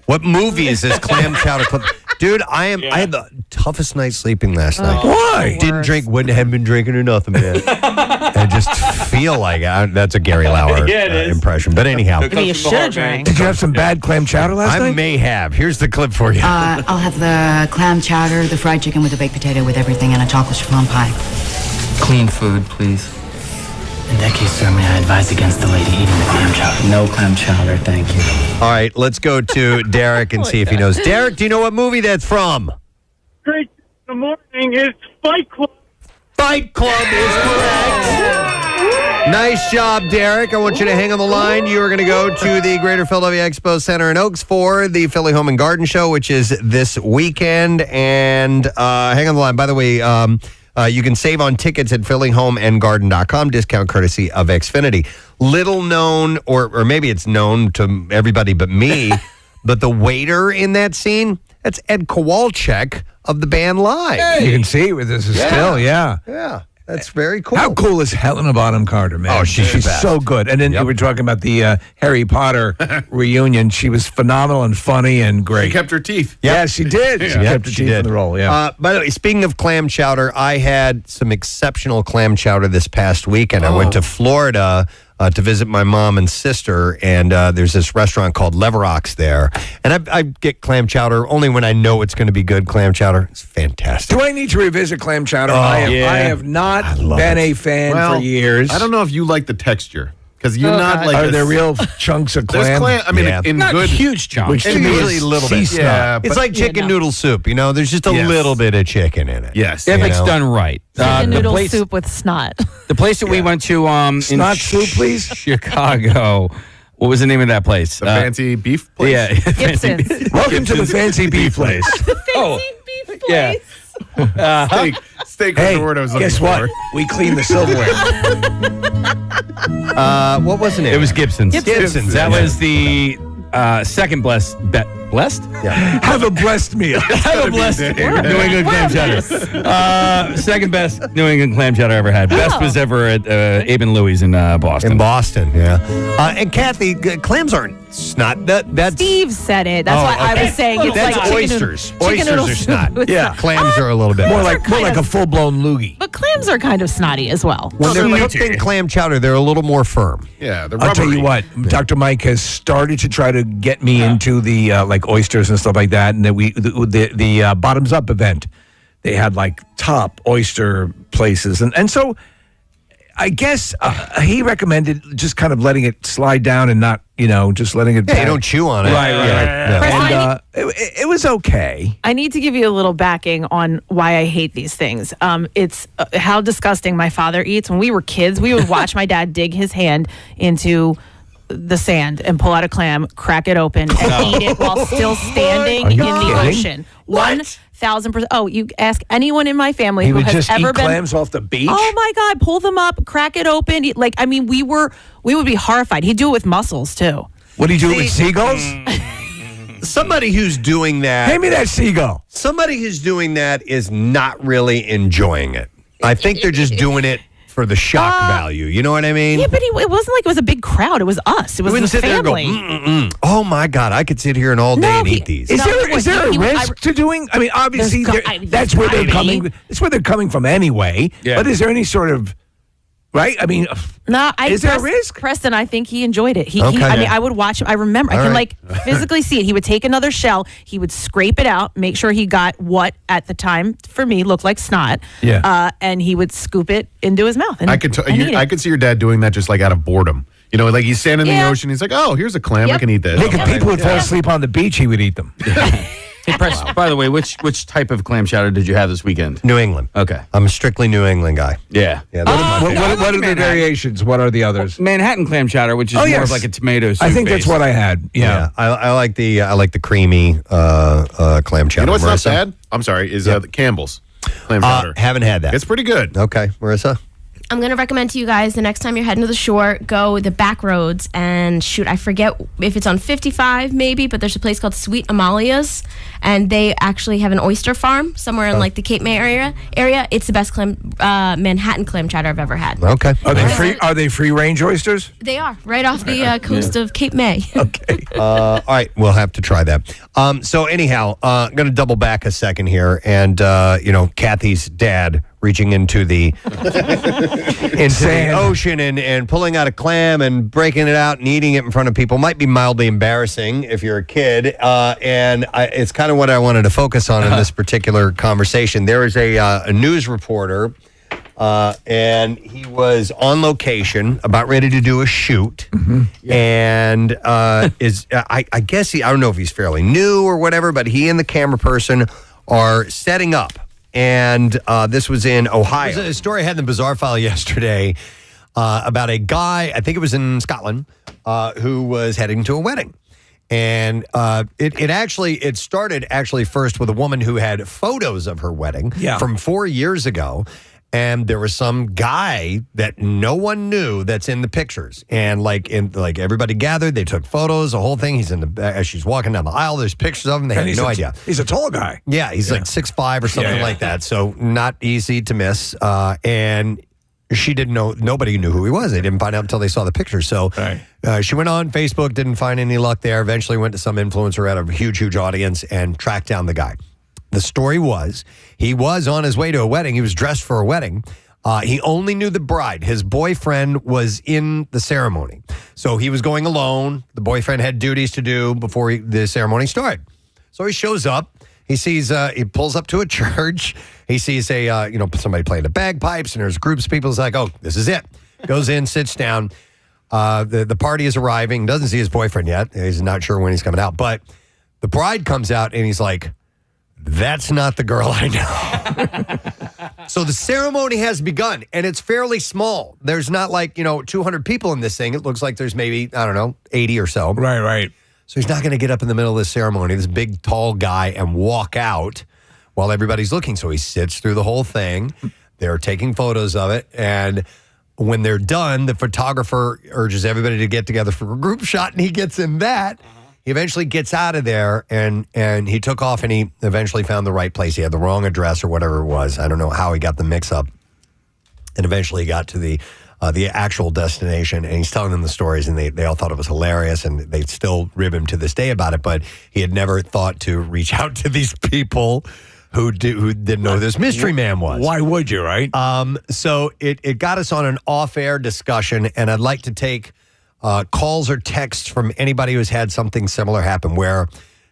What movie is this clam chowder clip? Dude, I had the toughest night sleeping last night. Why? Didn't drink, hadn't been drinking or nothing, man. I just feel like that's a Gary Lauer impression. But anyhow. Maybe you should have drank. Did you have some bad clam chowder last night? I may have. Here's the clip for you. I'll have the clam chowder, the fried chicken with the baked potato with everything, and a chocolate chiffon pie. Clean food, please. In that case, sir, may I advise against the lady eating the clam chowder? No clam chowder, thank you. All right, let's go to Derek and see if he knows. Derek, do you know what movie that's from? Great. Good morning. It's Fight Club. Fight Club is correct. Nice job, Derek. I want you to hang on the line. You are going to go to the Greater Philadelphia Expo Center in Oaks for the Philly Home and Garden Show, which is this weekend. And hang on the line. By the way, you can save on tickets at phillyhomeandgarden.com. Discount courtesy of Xfinity. Little known, or maybe it's known to everybody but me, but the waiter in that scene, that's Ed Kowalczyk of the band Live. Hey. You can see with this still, Yeah, that's very cool. How cool is Helena Bonham Carter, man? Oh, she's so good. And then you were talking about the Harry Potter reunion. She was phenomenal and funny and great. She kept her teeth. Yeah, she did. She kept her teeth in the role, by the way, speaking of clam chowder, I had some exceptional clam chowder this past weekend. I went to Florida to visit my mom and sister, and there's this restaurant called Leverock's there. And I get clam chowder only when I know it's going to be good clam chowder. It's fantastic. Do I need to revisit clam chowder? I have not been a fan for years. I don't know if you like the texture. Because you're not like... Are there real chunks of clam? I mean, in not good... huge chunks. Which to me usually is a little bit. Yeah, it's like chicken noodle soup. You know, there's just a little bit of chicken in it. Yes. If it's done right. Chicken noodle soup with snot. The place that we went to snot soup, please? Chicago. What was the name of that place? The fancy beef place? Yeah. Gibson's. Welcome to the fancy beef place. The fancy beef place. Yeah. Steak was the word I was looking for. Guess what? We cleaned the silverware. What was the name? It was Gibson's. Gibson's. That was the second blessed? Yeah. Have a blessed meal. Have a blessed New England clam chowder. Second best New England clam chowder I ever had. Best was ever at Abe and Louie's in Boston. In Boston, yeah. And Kathy, clams aren't snot. That's Steve said it. That's why I was saying it's that's like oysters. Chicken noodle Oysters are soup snot. with Yeah, clams are a little bit more like a full blown loogie. But clams are kind of snotty as well. When they're cooked in clam chowder, they're a little more firm. Yeah, they're I'll tell you what, Dr. Mike has started to try to get me into the like oysters and stuff like that, and that the bottoms up event, they had like top oyster places, and so I guess he recommended just kind of letting it slide down and not just letting it. Yeah, you don't chew on it. Right. Yeah. And it was okay. I need to give you a little backing on why I hate these things. It's how disgusting my father eats. When we were kids, we would watch my dad dig his hand into the sand and pull out a clam, crack it open, and eat it while still standing in the ocean. 1,000%. Oh, you ask anyone in my family He who would has just ever eat been clams off the beach. Oh my God! Pull them up, crack it open. Like, I mean, we would be horrified. He'd do it with mussels too. What do you do with seagulls? Somebody who's doing that. Hand me that seagull. Somebody who's doing that is not really enjoying it. I think they're just doing it for the shock value. You know what I mean? Yeah, but it wasn't like it was a big crowd. It was us. It was the sit family. there and go, oh my God, I could sit here and all day and eat these. Is there a risk to doing? I mean, obviously, that's where they're coming. That's where they're coming from anyway. Yeah. But is there any sort of right? I mean, is there a risk? Preston, I think he enjoyed it. I Okay. mean, I would watch him. I remember. I can like physically see it. He would take another shell. He would scrape it out, make sure he got what at the time for me looked like snot. Yeah. And he would scoop it into his mouth. And, I could and eat it. I could see your dad doing that just like out of boredom. You know, like he's standing in the ocean. He's like, oh, here's a clam. I can eat this. If people would fall asleep on the beach, he would eat them. Hey, Press, by the way, which type of clam chowder did you have this weekend? New England. Okay. I'm a strictly New England guy. Yeah. Yeah. What are the variations? What are the others? Manhattan clam chowder, which is more of like a tomato soup. I think that's what I had. Yeah. I like the creamy clam chowder. You know what's not Marissa? bad? I'm sorry, is the Campbell's clam chowder. Haven't had that. It's pretty good. Okay, Marissa? I'm going to recommend to you guys the next time you're heading to the shore, go the back roads and shoot. I forget if it's on 55 maybe, but there's a place called Sweet Amalia's, and they actually have an oyster farm somewhere in like the Cape May area. It's the best Manhattan clam chowder I've ever had. Okay. Are they free range oysters? They are right off the coast of Cape May. Okay. All right, we'll have to try that. So anyhow, I'm going to double back a second here, and Kathy's dad reaching into the ocean and pulling out a clam and breaking it out and eating it in front of people might be mildly embarrassing if you're a kid. It's kind of what I wanted to focus on in this particular conversation. There is a news reporter, and he was on location, about ready to do a shoot, and I guess I don't know if he's fairly new or whatever, but he and the camera person are setting up. And this was in Ohio. There's a story I had in the Bizarre File yesterday about a guy, I think it was in Scotland, who was heading to a wedding. And it started first with a woman who had photos of her wedding from 4 years ago. And there was some guy that no one knew that's in the pictures. And everybody gathered, they took photos, the whole thing. He's as she's walking down the aisle, there's pictures of him. They had no idea. He's a tall guy. Yeah, he's like 6'5" or something like that. So not easy to miss. And she didn't know, nobody knew who he was. They didn't find out until they saw the picture. So she went on Facebook, didn't find any luck there. Eventually went to some influencer, had a huge audience, and tracked down the guy. The story was he was on his way to a wedding. He was dressed for a wedding. He only knew the bride. His boyfriend was in the ceremony. So he was going alone. The boyfriend had duties to do before the ceremony started. So he shows up. He sees, he pulls up to a church. He sees somebody playing the bagpipes, and there's groups of people. He's like, oh, this is it. Goes in, sits down. The party is arriving. Doesn't see his boyfriend yet. He's not sure when he's coming out. But the bride comes out, and he's like, that's not the girl I know. So the ceremony has begun, and it's fairly small. There's not 200 people in this thing. It looks like there's maybe, 80 or so. Right. So he's not going to get up in the middle of this ceremony, this big, tall guy, and walk out while everybody's looking. So he sits through the whole thing. They're taking photos of it, and when they're done, the photographer urges everybody to get together for a group shot, and he gets in that. He eventually gets out of there, and he took off, and he eventually found the right place. He had the wrong address or whatever it was. I don't know how he got the mix-up. And eventually got to the actual destination, and he's telling them the stories, and they all thought it was hilarious, and they still rib him to this day about it. But he had never thought to reach out to these people who didn't know who this mystery man was. Why would you, right? So it got us on an off-air discussion, and I'd like to take calls or texts from anybody who's had something similar happen where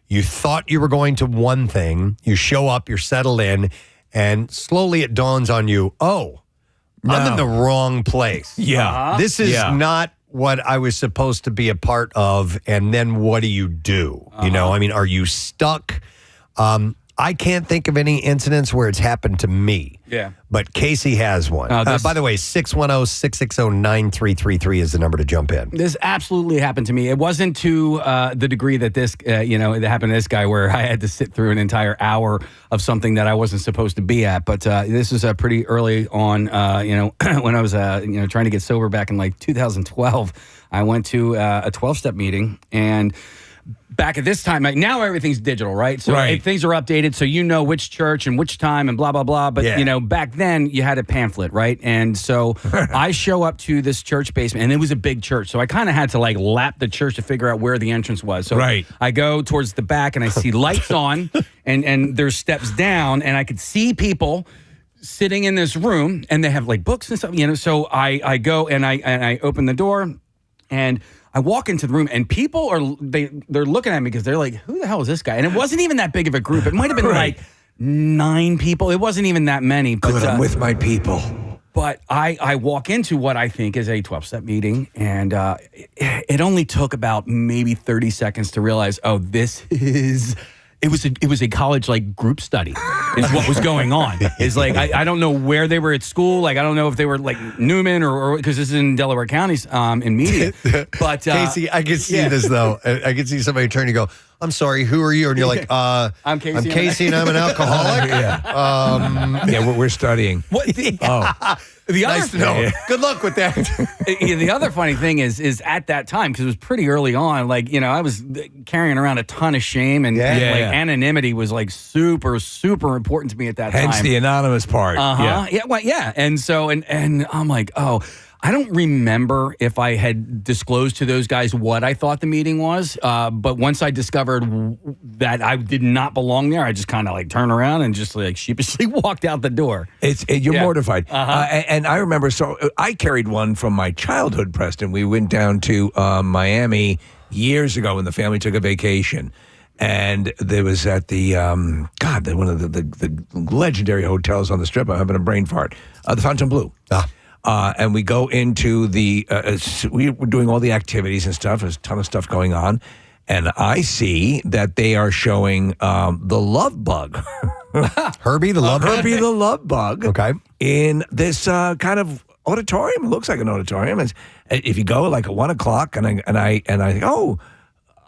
you thought you were going to one thing, you show up, you're settled in, and slowly it dawns on you, I'm in the wrong place. Yeah. This is not what I was supposed to be a part of, and then what do you do? Are you stuck? I can't think of any incidents where it's happened to me. Yeah. But Casey has one. By the way, 610-660-9333 is the number to jump in. This absolutely happened to me. It wasn't to the degree that this, it happened to this guy where I had to sit through an entire hour of something that I wasn't supposed to be at. But this was pretty early on, when I was, trying to get sober back in 2012. I went to a 12-step meeting, and back at this time, like now everything's digital, right? So things are updated, so you know which church and which time and blah, blah, blah. But, you know, back then you had a pamphlet, right? And so I show up to this church basement, and it was a big church. So I kind of had to like lap the church to figure out where the entrance was. So I go towards the back, and I see lights on, and there's steps down, and I could see people sitting in this room, and they have like books and stuff, you know. So I go and I open the door, and I walk into the room, and people are they're looking at me because they're like, "Who the hell is this guy?" And it wasn't even that big of a group. It might have been like 9 people. It wasn't even that many. But Good, I'm with my people. But I walk into what I think is a 12-step meeting, and it only took about maybe 30 seconds to realize, oh, this is. It was a college like group study is what was going on. It's like I don't know where they were at school. Like I don't know if they were like Newman or because this is in Delaware County in media. But Casey, I can see this though. I can see somebody turn and go, "I'm sorry, who are you?" And you're like, I'm Casey and I'm an alcoholic." We're studying. What? The other nice to know. Good luck with that. The other funny thing is at that time, because it was pretty early on, like, you know, I was carrying around a ton of shame and anonymity was like super, super important to me at that time. Hence the anonymous part. And so, and I'm like, oh, I don't remember if I had disclosed to those guys what I thought the meeting was. But once I discovered that I did not belong there, I just kind of like turned around and just like sheepishly walked out the door. You're mortified. And I remember, so I carried one from my childhood, Preston. We went down to Miami years ago when the family took a vacation. And there was at the, one of the legendary hotels on the Strip. I'm having a brain fart. The Fontainebleau. And we go into we were doing all the activities and stuff. There's a ton of stuff going on. And I see that they are showing the Love Bug. Herbie the Love Bug? Herbie the Love Bug. Okay. In this kind of auditorium. It looks like an auditorium. If you go like at 1 o'clock and I think, oh,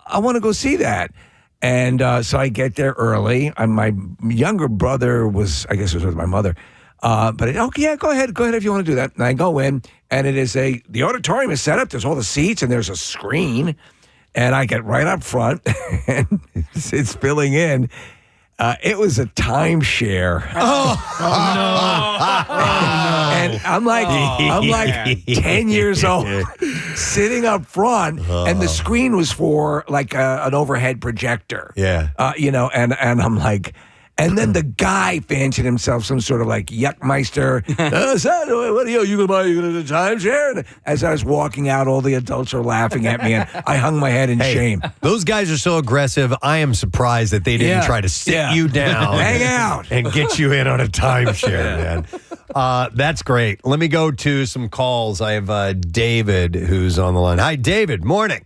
I want to go see that. And so I get there early. My younger brother was with my mother. But go ahead if you want to do that. And I go in, and it is the auditorium is set up. There's all the seats, and there's a screen, and I get right up front, and it's filling in. It was a timeshare. And I'm like 10 years old, sitting up front, and the screen was for like an overhead projector. Yeah. And I'm like. And then the guy fancied himself some sort of like yuckmeister. What are you going to buy? You going to do a timeshare? And as I was walking out, all the adults are laughing at me, and I hung my head in shame. Those guys are so aggressive. I am surprised that they didn't try to sit you down. Hang out. And get you in on a timeshare, man. That's great. Let me go to some calls. I have David who's on the line. Hi, David. Morning.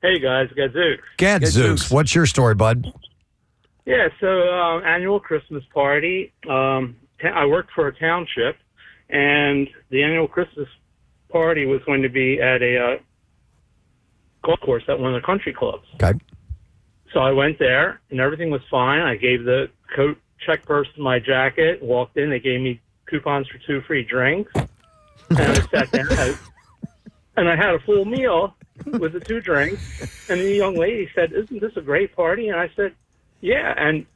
Hey, guys. Gadzooks. Gadzooks. What's your story, bud? Yeah, so annual Christmas party. I worked for a township, and the annual Christmas party was going to be at a golf course at one of the country clubs. Okay. So I went there, and everything was fine. I gave the coat check purse to my jacket, walked in. They gave me coupons for 2 free drinks, and I sat down, and I had a full meal with the 2 drinks, and the young lady said, "Isn't this a great party?" And I said, "Yeah," and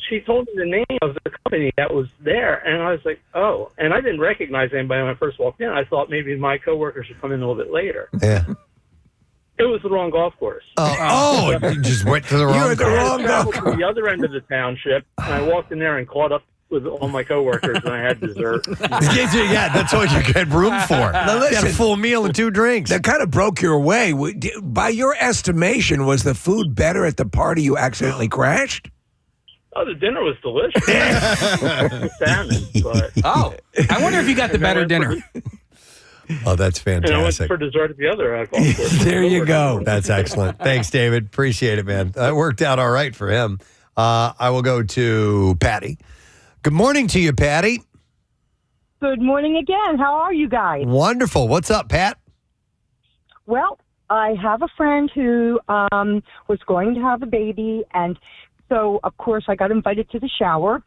she told me the name of the company that was there, and I was like, "Oh," and I didn't recognize anybody when I first walked in. I thought maybe my coworkers should come in a little bit later. Yeah. It was the wrong golf course. You just went to the wrong golf course. To the other end of the township, and I walked in there and caught up with all my coworkers, and I had dessert. Yeah, that's all you get room for. Now listen, you had a full meal and 2 drinks. That kind of broke your way. By your estimation, was the food better at the party you accidentally crashed? Oh, the dinner was delicious. Salmon, but I wonder if you got the better dinner. Oh, that's fantastic. And I went for dessert at the other golf course. There you go. That's excellent. Thanks, David. Appreciate it, man. That worked out all right for him. I will go to Patty. Good morning to you, Patty. Good morning again. How are you guys? Wonderful. What's up, Pat? Well, I have a friend who was going to have a baby, and so, of course, I got invited to the shower.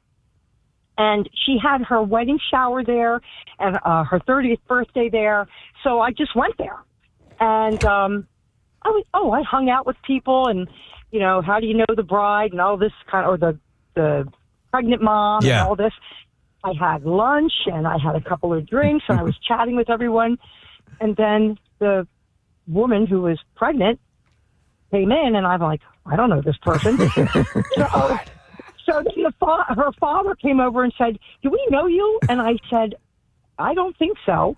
And she had her wedding shower there and her 30th birthday there. So I just went there. And I hung out with people and, how do you know the bride and all this or the pregnant mom and all this. I had lunch and I had a couple of drinks and I was chatting with everyone. And then the woman who was pregnant came in and I'm like, I don't know this person. So then her father came over and said, do we know you? And I said, I don't think so.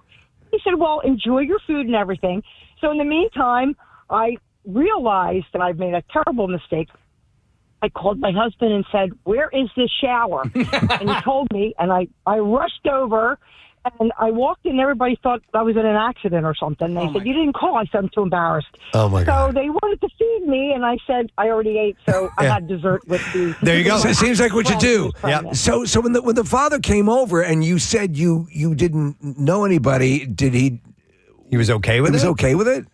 He said, well, enjoy your food and everything. So in the meantime, I realized that I've made a terrible mistake. I called my husband and said, where is this shower? And he told me, and I rushed over, and I walked in. Everybody thought I was in an accident or something. They said, you didn't call. I said, I'm too embarrassed. Oh, my God. So they wanted to feed me, and I said, I already ate, so I had dessert with the... There you go. So it seems like what you do. Yep. So when the father came over and you said you didn't know anybody, did he... He was okay with it? He was okay with it?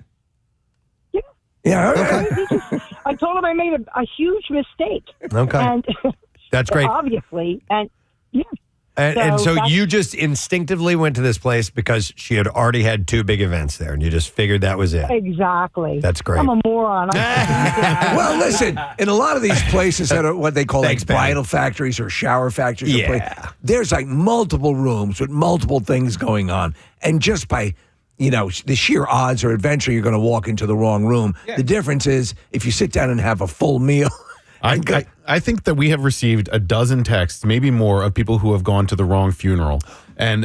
Yeah. Yeah, okay. I told him I made a huge mistake. Okay. And That's great. Obviously. And, yeah. And so that's- you just instinctively went to this place because she had already had 2 big events there, and you just figured that was it. Exactly. That's great. I'm a moron. Well, listen, in a lot of these places that are what they call like bridal factories or shower factories, there's like multiple rooms with multiple things going on. And just by, the sheer odds or adventure, you're going to walk into the wrong room. Yeah. The difference is if you sit down and have a full meal. I think that we have received a dozen texts, maybe more, of people who have gone to the wrong funeral. And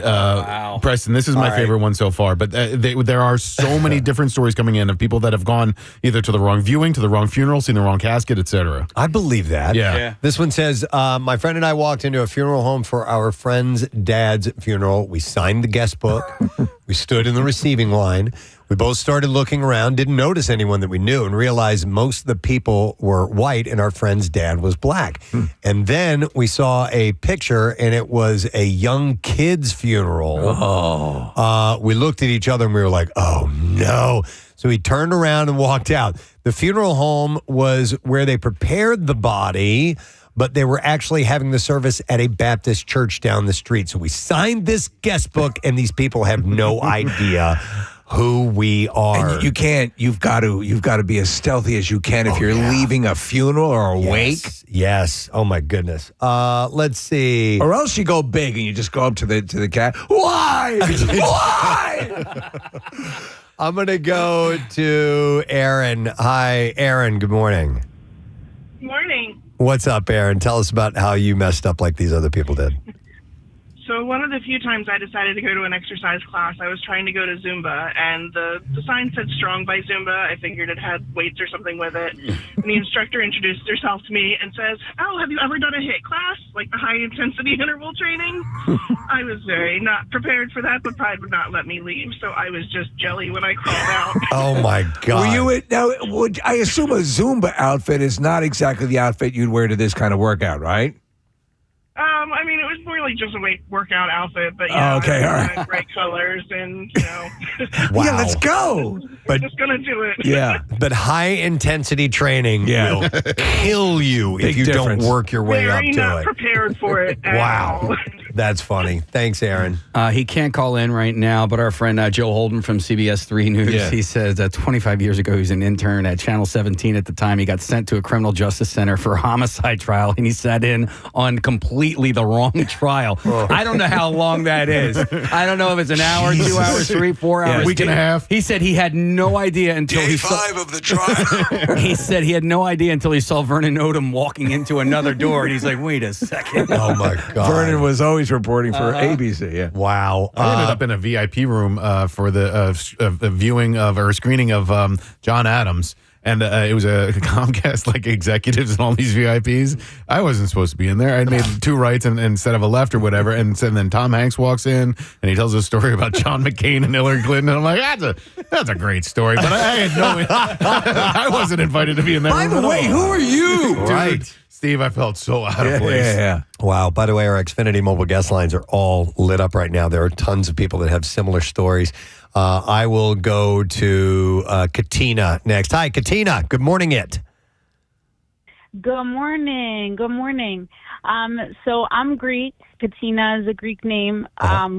Preston, this is my favorite one so far. But there are so many different stories coming in of people that have gone either to the wrong viewing, to the wrong funeral, seen the wrong casket, etc. I believe that. Yeah. This one says, my friend and I walked into a funeral home for our friend's dad's funeral. We signed the guest book. We stood in the receiving line. We both started looking around, didn't notice anyone that we knew, and realized most of the people were white and our friend's dad was black. And then we saw a picture, and it was a young kid's funeral. We looked at each other, and we were like, oh, no. So we turned around and walked out. The funeral home was where they prepared the body, but they were actually having the service at a Baptist church down the street. So we signed this guest book, and these people have no idea who we are. And you can't. You've got to be as stealthy as you can if you're leaving a funeral or a wake. Yes. Oh my goodness. Let's see. Or else you go big and you just go up to the cat. Why? Why? I'm gonna go to Aaron. Hi, Aaron. Good morning. Morning. What's up, Aaron? Tell us about how you messed up like these other people did. So one of the few times I decided to go to an exercise class, I was trying to go to Zumba, and the sign said Strong by Zumba. I figured it had weights or something with it. And the instructor introduced herself to me and says, oh, have you ever done a HIIT class, like the high-intensity interval training? I was very not prepared for that, but pride would not let me leave, so I was just jelly when I crawled out. Oh, my God. Were you now? I assume a Zumba outfit is not exactly the outfit you'd wear to this kind of workout, right? I mean, it was more like just a workout outfit, but okay, all right. Bright colors and, Wow. Yeah, let's go. But just gonna do it. yeah, but high intensity training will kill you if you don't work your way up Very to not it. prepared for it. At Wow. all. That's funny. Thanks, Aaron. He can't call in right now, but our friend Joe Holden from CBS 3 News, he says 25 years ago, he was an intern at Channel 17 at the time. He got sent to a criminal justice center for a homicide trial, and he sat in on completely the wrong trial. I don't know how long that is. I don't know if it's an hour, 2 hours, 3, 4 hours. A week and a half. He said he had no idea until Day he saw 5 of the trial. He said he had no idea until he saw Vernon Odom walking into another door, and he's like, wait a second. Oh, my God. Vernon was always reporting for ABC. Yeah. Wow. I ended up in a VIP room for the viewing of or screening of John Adams. And it was a Comcast like executives and all these VIPs. I wasn't supposed to be in there. I made 2 rights and instead of a left or whatever. And then Tom Hanks walks in and he tells a story about John McCain and Hillary Clinton. And I'm like, that's a great story. But I had no, I wasn't invited to be in that By room. the way, who are you? Dude, Right. Steve, I felt so out of place. Yeah. Wow. By the way, our Xfinity mobile guest lines are all lit up right now. There are tons of people that have similar stories. I will go to Katina next. Hi, Katina. Good morning, it. Good morning. Good morning. So I'm Greek. Katina is a Greek name.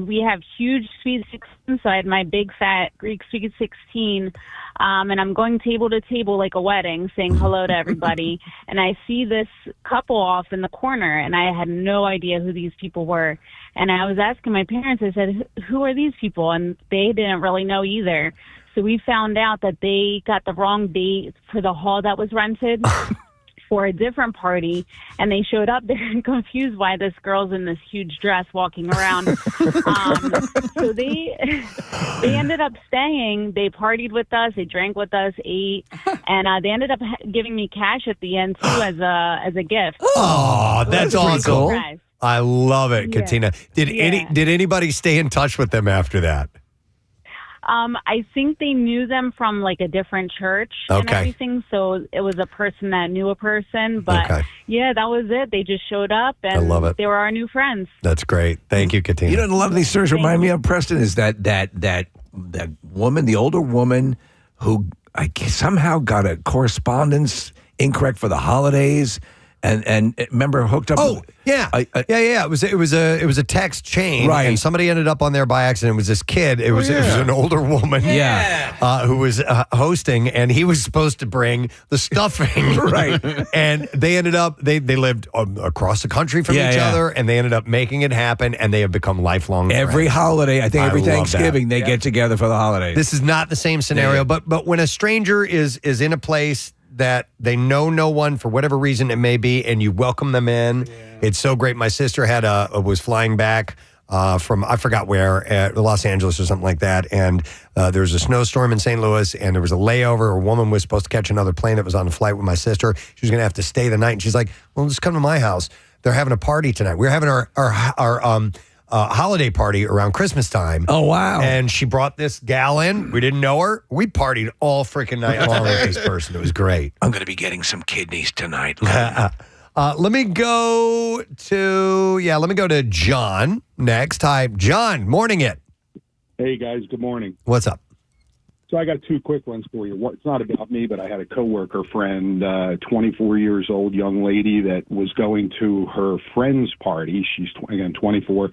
We have huge Sweet 16, so I had my big fat Greek Sweet 16. And I'm going table to table like a wedding, saying hello to everybody. And I see this couple off in the corner, and I had no idea who these people were. And I was asking my parents, I said, who are these people? And they didn't really know either. So we found out that they got the wrong date for the hall that was rented for a different party, and they showed up there and confused why this girl's in this huge dress walking around. So they ended up staying. They partied with us. They drank with us, ate, and they ended up giving me cash at the end too as a gift. Oh, that's awesome! Surprise. I love it, Yeah. Katina. Did anybody stay in touch with them after that? I think they knew them from like a different church and Okay. everything. So it was a person that knew a person. But Okay. yeah, that was it. They just showed up and I love it. they were our new friends. That's great. Thank you, Katina. You know what a lot of these stories remind me of, Preston, is that woman, the older woman who somehow got a correspondence incorrect for the holidays and remember hooked up. Oh, yeah. Yeah. It was a text chain, Right. and somebody ended up on there by accident. It was this kid. It was an older woman, who was hosting, and he was supposed to bring the stuffing, Right. And they ended up they lived across the country from each other, and they ended up making it happen, and they have become lifelong Every friends. holiday, I think every love that. Thanksgiving, they get together for the holidays. This is not the same scenario, but when a stranger is in a place that they know no one for whatever reason it may be, and you welcome them in, it's so great. My sister was flying back from I forgot where, Los Angeles or something like that, and there was a snowstorm in St. Louis, and there was a layover. A woman was supposed to catch another plane that was on a flight with my sister. She was going to have to stay the night, and she's like, "Well, just come to my house. They're having a party tonight. We're having our holiday party around Christmas time." Oh, wow. And she brought this gal in. We didn't know her. We partied all freaking night long with this person. It was great. I'm going to be getting some kidneys tonight. Let me go to John next. Hi, John. Morning it. Hey, guys. Good morning. What's up? So I got two quick ones for you. It's not about me, but I had a coworker friend, 24 years old young lady that was going to her friend's party. She's, again, 24.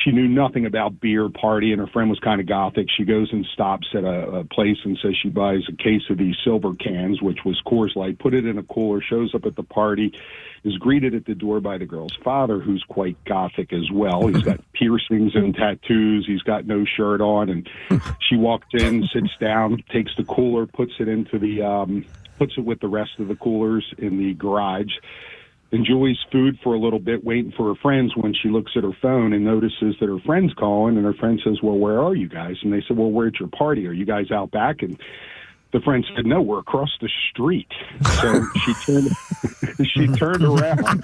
She knew nothing about beer party, and her friend was kind of gothic. She goes and stops at a place and says she buys a case of these silver cans, which was Coors Light, put it in a cooler, shows up at the party, is greeted at the door by the girl's father, who's quite gothic as well. He's got piercings and tattoos. He's got no shirt on, and she walks in, sits down, takes the cooler, puts it with the rest of the coolers in the garage, enjoys food for a little bit, waiting for her friends, when she looks at her phone and notices that her friend's calling, and her friend says, "Well, where are you guys?" And they said, "Well, we're at your party. Are you guys out back?" And the friend said, "No, we're across the street." So she turned around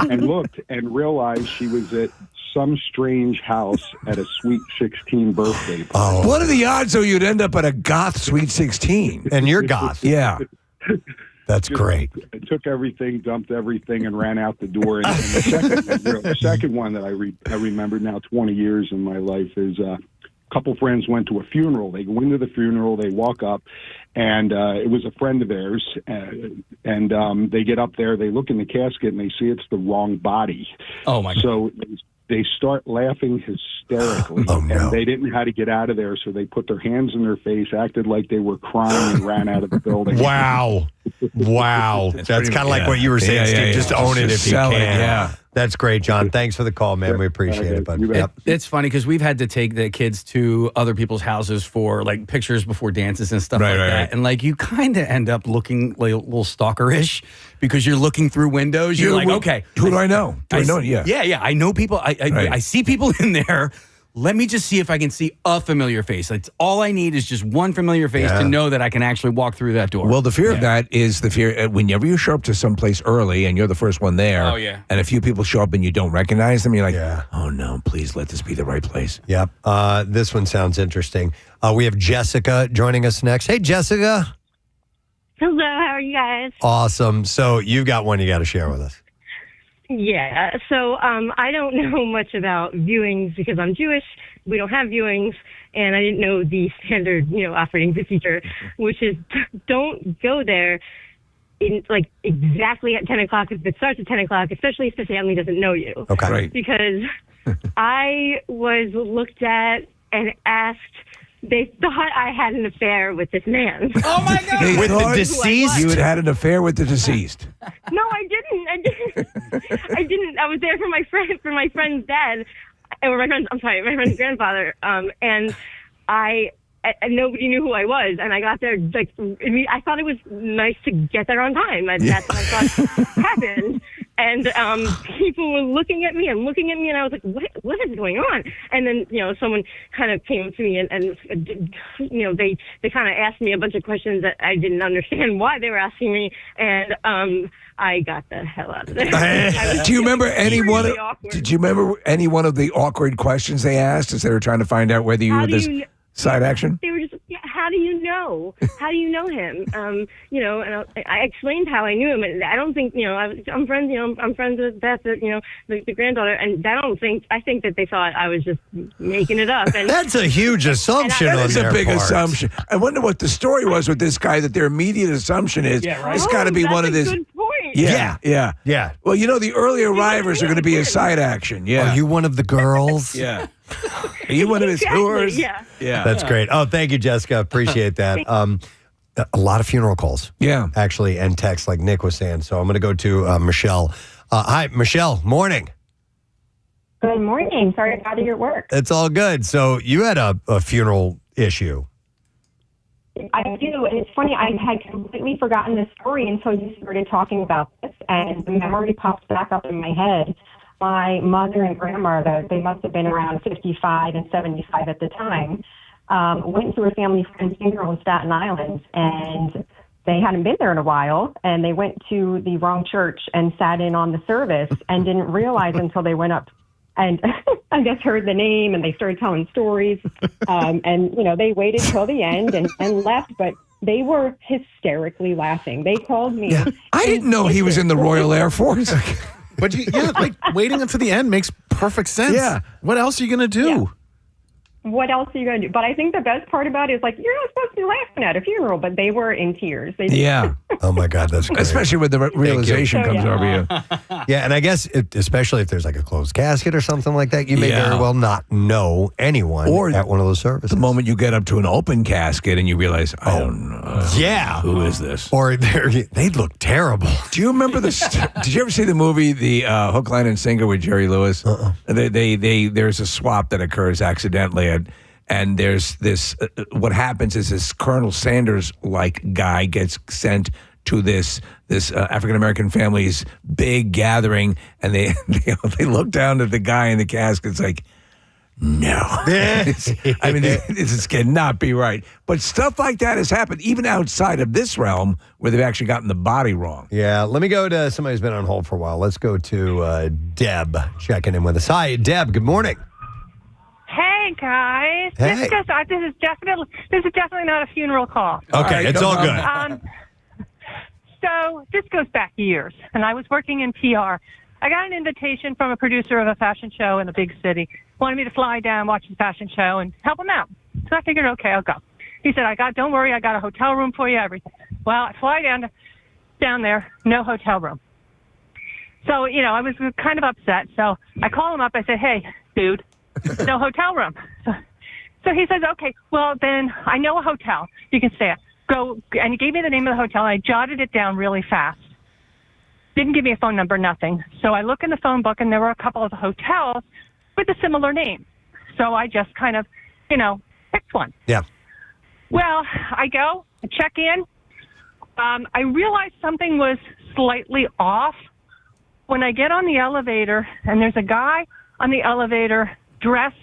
and looked and realized she was at some strange house at a Sweet 16 birthday party. What are the odds, though, you'd end up at a goth Sweet 16? And you're goth. Yeah. That's great. Took everything, dumped everything, and ran out the door. And the second one that I remember now, 20 years in my life, is a couple friends went to a funeral. They go into the funeral, they walk up, and it was a friend of theirs. And they get up there, they look in the casket, and they see it's the wrong body. Oh, my God. So they start laughing hysterically. Oh, no. And they didn't know how to get out of there, so they put their hands in their face, acted like they were crying, and ran out of the building. Wow. That's kind of like what you were saying, Steve. Just own it if you sell it, can. yeah. That's great, John. Thanks for the call, man. We appreciate it, bud. Yep. It's funny because we've had to take the kids to other people's houses for like pictures before dances and stuff like that. Right. And like you kind of end up looking like a little stalkerish because you're looking through windows. You're like, okay, who do I know? Do I know? Yeah. Yeah. I know people. I see people in there. Let me just see if I can see a familiar face. That's all I need is just one familiar face to know that I can actually walk through that door. Well, the fear of that is the fear whenever you show up to some place early and you're the first one there. Oh, yeah. And a few people show up and you don't recognize them. You're like, oh, no, please let this be the right place. Yep. This one sounds interesting. We have Jessica joining us next. Hey, Jessica. Hello, how are you guys? Awesome. So you've got one you got to share with us. Yeah, so I don't know much about viewings because I'm Jewish. We don't have viewings, and I didn't know the standard, operating procedure, which is don't go there in like exactly at 10 o'clock if it starts at 10 o'clock, especially if the family doesn't know you. Okay. Right. Because I was looked at and asked they thought I had an affair with this man. Oh my God! They With the thought deceased? You had an affair with the deceased. No, I didn't. I didn't. I was there for my friend's dad, or my friend's grandfather. And nobody knew who I was, and I got there I thought it was nice to get there on time, and that's what I thought happened. And people were looking at me, and I was like, what is going on? And then, someone kind of came to me, and they kind of asked me a bunch of questions that I didn't understand why they were asking me, and I got the hell out of there. Do you remember any one? Really awkward. Did you remember any one of the awkward questions they asked as they were trying to find out whether you were this side action? They were just, how do you know? How do you know him? And I explained how I knew him, and I don't think, I'm friends, I'm friends with Beth, the granddaughter, and I think that they thought I was just making it up. And that's a huge assumption on their part. That is a big assumption. I wonder what the story was with this guy, that their immediate assumption is, it's got to be one of this. Good point. Yeah. Well, the early arrivers are going to be a side action. Yeah. Are you one of the girls? Yeah. Are you one of his tours? Yeah. That's great. Oh, thank you, Jessica. Appreciate that. A lot of funeral calls. Yeah. Actually, and texts like Nick was saying. So I'm going to go to Michelle. Hi, Michelle. Morning. Good morning. Sorry to bother your work. It's all good. So you had a funeral issue. I do. And it's funny, I had completely forgotten this story until you started talking about this, and the memory popped back up in my head. My mother and grandmother, they must have been around 55 and 75 at the time, went to a family friend's funeral in Staten Island, and they hadn't been there in a while, and they went to the wrong church and sat in on the service and didn't realize until they went up and I guess heard the name, and they started telling stories. And, they waited till the end and left, but they were hysterically laughing. They called me. Yeah. I didn't know he was in the Royal Air Force. But waiting until the end makes perfect sense. Yeah. What else are you going to do? Yeah. What else are you going to do? But I think the best part about it is, you're not supposed to be laughing at a funeral, but they were in tears. Yeah. Oh, my God, that's great. Especially when the realization comes over you. Yeah, and I guess, especially if there's a closed casket or something like that, you may very well not know anyone at one of those services. The moment you get up to an open casket and you realize, I don't know. Yeah. Who is this? Or they look terrible. Do you remember did you ever see the movie, The Hook, Line, and Sinker with Jerry Lewis? There's a swap that occurs accidentally. And there's this, what happens is this Colonel Sanders-like guy gets sent to this African-American family's big gathering, and they look down at the guy in the casket. It's like, no. This cannot be right. But stuff like that has happened even outside of this realm where they've actually gotten the body wrong. Yeah, let me go to somebody who's been on hold for a while. Let's go to Deb checking in with us. Hi, Deb. Good morning. Hey guys, Hey. This is definitely not a funeral call. Okay, it's all good. So this goes back years, and I was working in PR. I got an invitation from a producer of a fashion show in a big city. Wanted me to fly down, watch the fashion show, and help him out. So I figured, okay, I'll go. He said, don't worry, I got a hotel room for you, everything. Well, I fly down there, no hotel room. So, I was kind of upset. So I call him up. I said, hey, dude, no hotel room. So he says, okay, well, then I know a hotel you can stay at. Go. And he gave me the name of the hotel. I jotted it down really fast. Didn't give me a phone number, nothing. So I look in the phone book, and there were a couple of hotels with a similar name. So I just kind of, picked one. Yeah. Well, I go, I check in. I realized something was slightly off when I get on the elevator, and there's a guy on the elevator dressed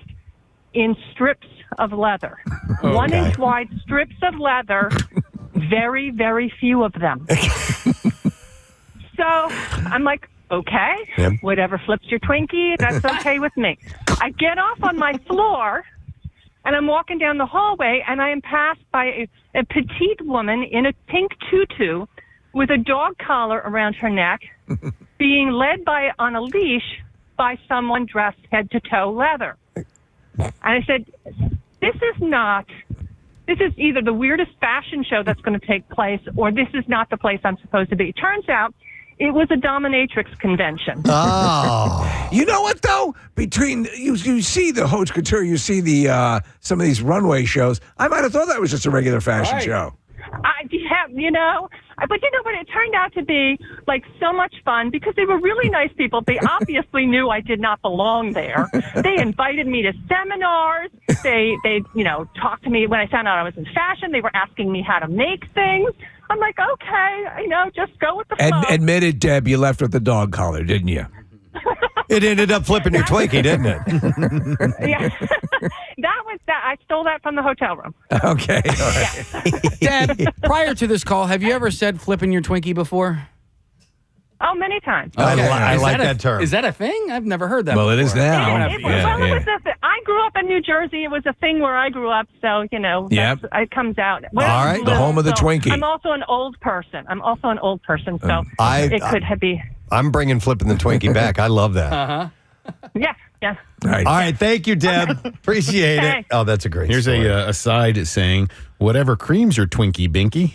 in strips of leather. 1 inch wide strips of leather, very, very few of them. So I'm like, okay, whatever flips your Twinkie, that's okay with me. I get off on my floor, and I'm walking down the hallway, and I am passed by a petite woman in a pink tutu with a dog collar around her neck, being led on a leash by someone dressed head to toe leather. And I said, this is either the weirdest fashion show that's going to take place, or this is not the place I'm supposed to be. Turns out It was a dominatrix convention. Oh. You know what though? Between you see the haute couture, you see the some of these runway shows. I might have thought that was just a regular fashion show. But it turned out to be like so much fun because they were really nice people. They obviously knew I did not belong there. They invited me to seminars. They talked to me when I found out I was in fashion. They were asking me how to make things. I'm like, okay, just go with the flow. Admitted, Deb, you left with the dog collar, didn't you? It ended up flipping your Twinkie, didn't it? Yeah, that was that. I stole that from the hotel room. Okay. All right. Deb, prior to this call, have you ever said flipping your Twinkie before? Oh, many times. I like that term. Is that a thing? I've never heard that. Well, it is now. I grew up in New Jersey. It was a thing where I grew up, so it comes out. All right, the home of the Twinkie. I'm also an old person. So it could be. I'm bringing flipping the Twinkie back. I love that. Yeah. All right. Thank you, Deb. Appreciate it. Oh, that's a great Here's story. a side saying, whatever creams your Twinkie, Binky.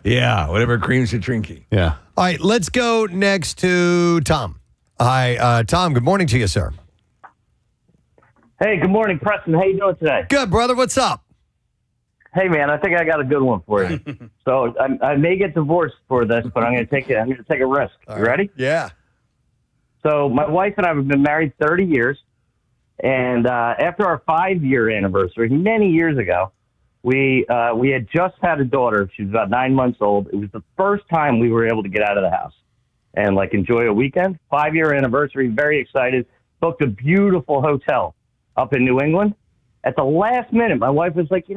Yeah, whatever creams your Twinkie. Yeah. All right, let's go next to Tom. Hi, Tom. Good morning to you, sir. Hey, good morning, Preston. How you doing today? Good, brother. What's up? Hey, man, I think I got a good one for you. So I may get divorced for this, but I'm going to take a risk. You ready? Yeah. So my wife and I have been married 30 years, and after our 5-year anniversary, many years ago, we had just had a daughter. She was about 9 months old. It was the first time we were able to get out of the house and enjoy a weekend. 5-year anniversary, very excited. Booked a beautiful hotel up in New England. At the last minute, my wife was like,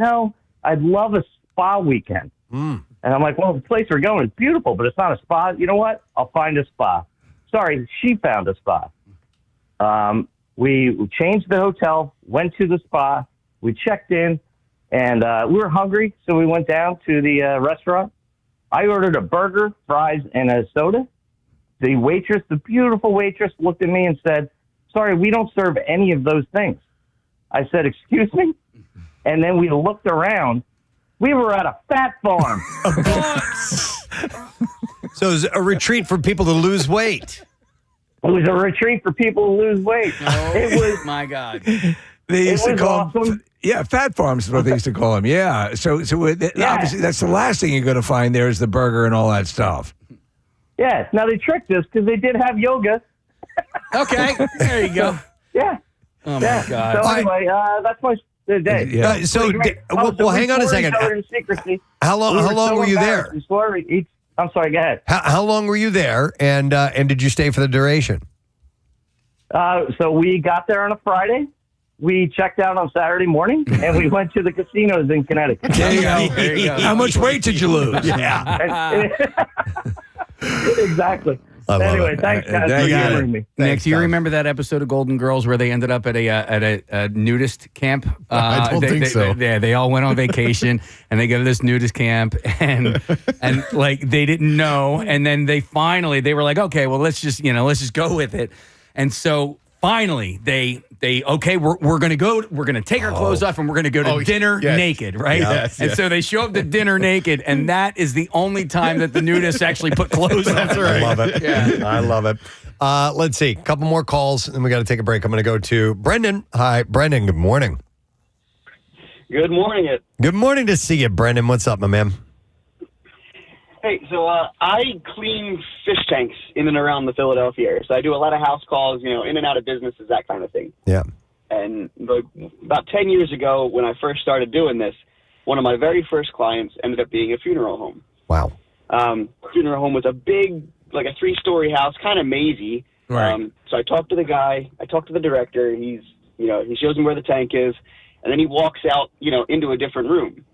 I'd love a spa weekend. And I'm like, well, the place we're going is beautiful, but it's not a spa. You know what? I'll find a spa. Sorry, she found a spa. We changed the hotel, went to the spa. We checked in, and we were hungry, so we went down to the restaurant. I ordered a burger, fries, and a soda. The beautiful waitress, looked at me and said, sorry, we don't serve any of those things. I said, excuse me? And then we looked around. We were at a fat farm. So it was a retreat for people to lose weight. It was a retreat for people to lose weight. It was my God. They used to call awesome. them, fat farms is what they used to call them. Yeah. So obviously that's the last thing you're going to find there is the burger and all that stuff. Yeah. Now they tricked us because they did have yoga. Okay. There you go. Yeah. Oh my God. So anyway, that's my day. Yeah. Hang on a second. How long were you there? I'm sorry, go ahead. How long were you there, and did you stay for the duration? So we got there on a Friday. We checked out on Saturday morning, and we went to the casinos in Connecticut. There you go. How much weight did you lose? Yeah. Exactly. Anyway, thanks, guys, for hearing me. Nick, do you remember that episode of Golden Girls where they ended up at a nudist camp? I don't think so. They all went on vacation and they go to this nudist camp and they didn't know, and then they were like, okay, well let's just go with it, and so finally we're gonna take our clothes off and we're gonna go to dinner naked, right? Yes, and so they show up to dinner naked, and that is the only time that the nudists actually put clothes on. That's right. I love it. Yeah. I love it. Let's see. A couple more calls, and we got to take a break. I'm going to go to Brendan. Hi, Brendan. Good morning. Good morning. Good morning to see you, Brendan. What's up, my man? Hey, so I clean fish tanks in and around the Philadelphia area. So I do a lot of house calls, in and out of businesses, that kind of thing. Yeah. And about 10 years ago, when I first started doing this, one of my very first clients ended up being a funeral home. Wow. Funeral home was a big, like a 3-story house, kind of mazy. Right. So I talked to the guy, I talked to the director. He shows me where the tank is, and then he walks out, into a different room.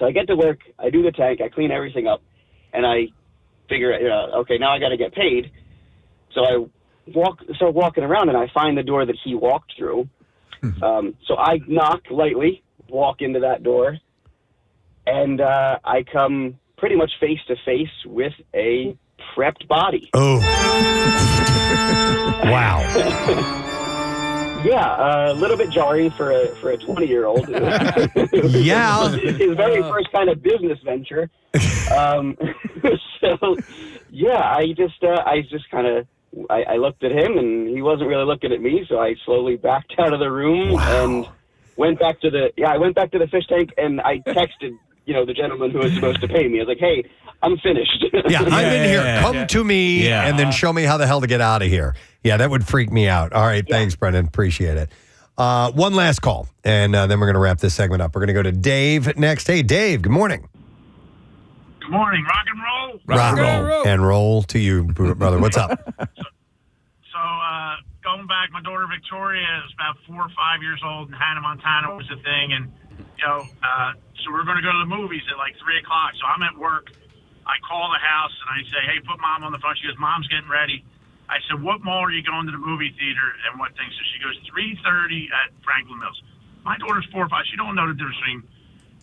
So I get to work, I do the tank, I clean everything up, and I figure, okay, now I got to get paid. So I start walking around, and I find the door that he walked through. So I knock lightly, walk into that door, and I come pretty much face to face with a prepped body. Oh. Wow. Yeah, a little bit jarring for a 20-year-old. Yeah. His very first kind of business venture. So, yeah, I just kind of, I looked at him, and he wasn't really looking at me, so I slowly backed out of the room and went back to the fish tank, and I texted, the gentleman who was supposed to pay me. I was like, hey, I'm finished. Yeah, I'm in here. Come to me and then show me how the hell to get out of here. Yeah, that would freak me out. All right, thanks, Brendan. Appreciate it. One last call, and then we're going to wrap this segment up. We're going to go to Dave next. Hey, Dave, good morning. Good morning. Rock and roll. Rock and roll. And roll to you, brother. What's up? So, going back, my daughter Victoria is about 4 or 5 years old, and Hannah Montana was a thing. And, so we're going to go to the movies at like 3 o'clock. So I'm at work. I call the house, and I say, hey, put Mom on the phone. She goes, Mom's getting ready. I said, what mall are you going to the movie theater and what thing? So she goes, 3:30 at Franklin Mills. My daughter's 4 or 5. She don't know the difference between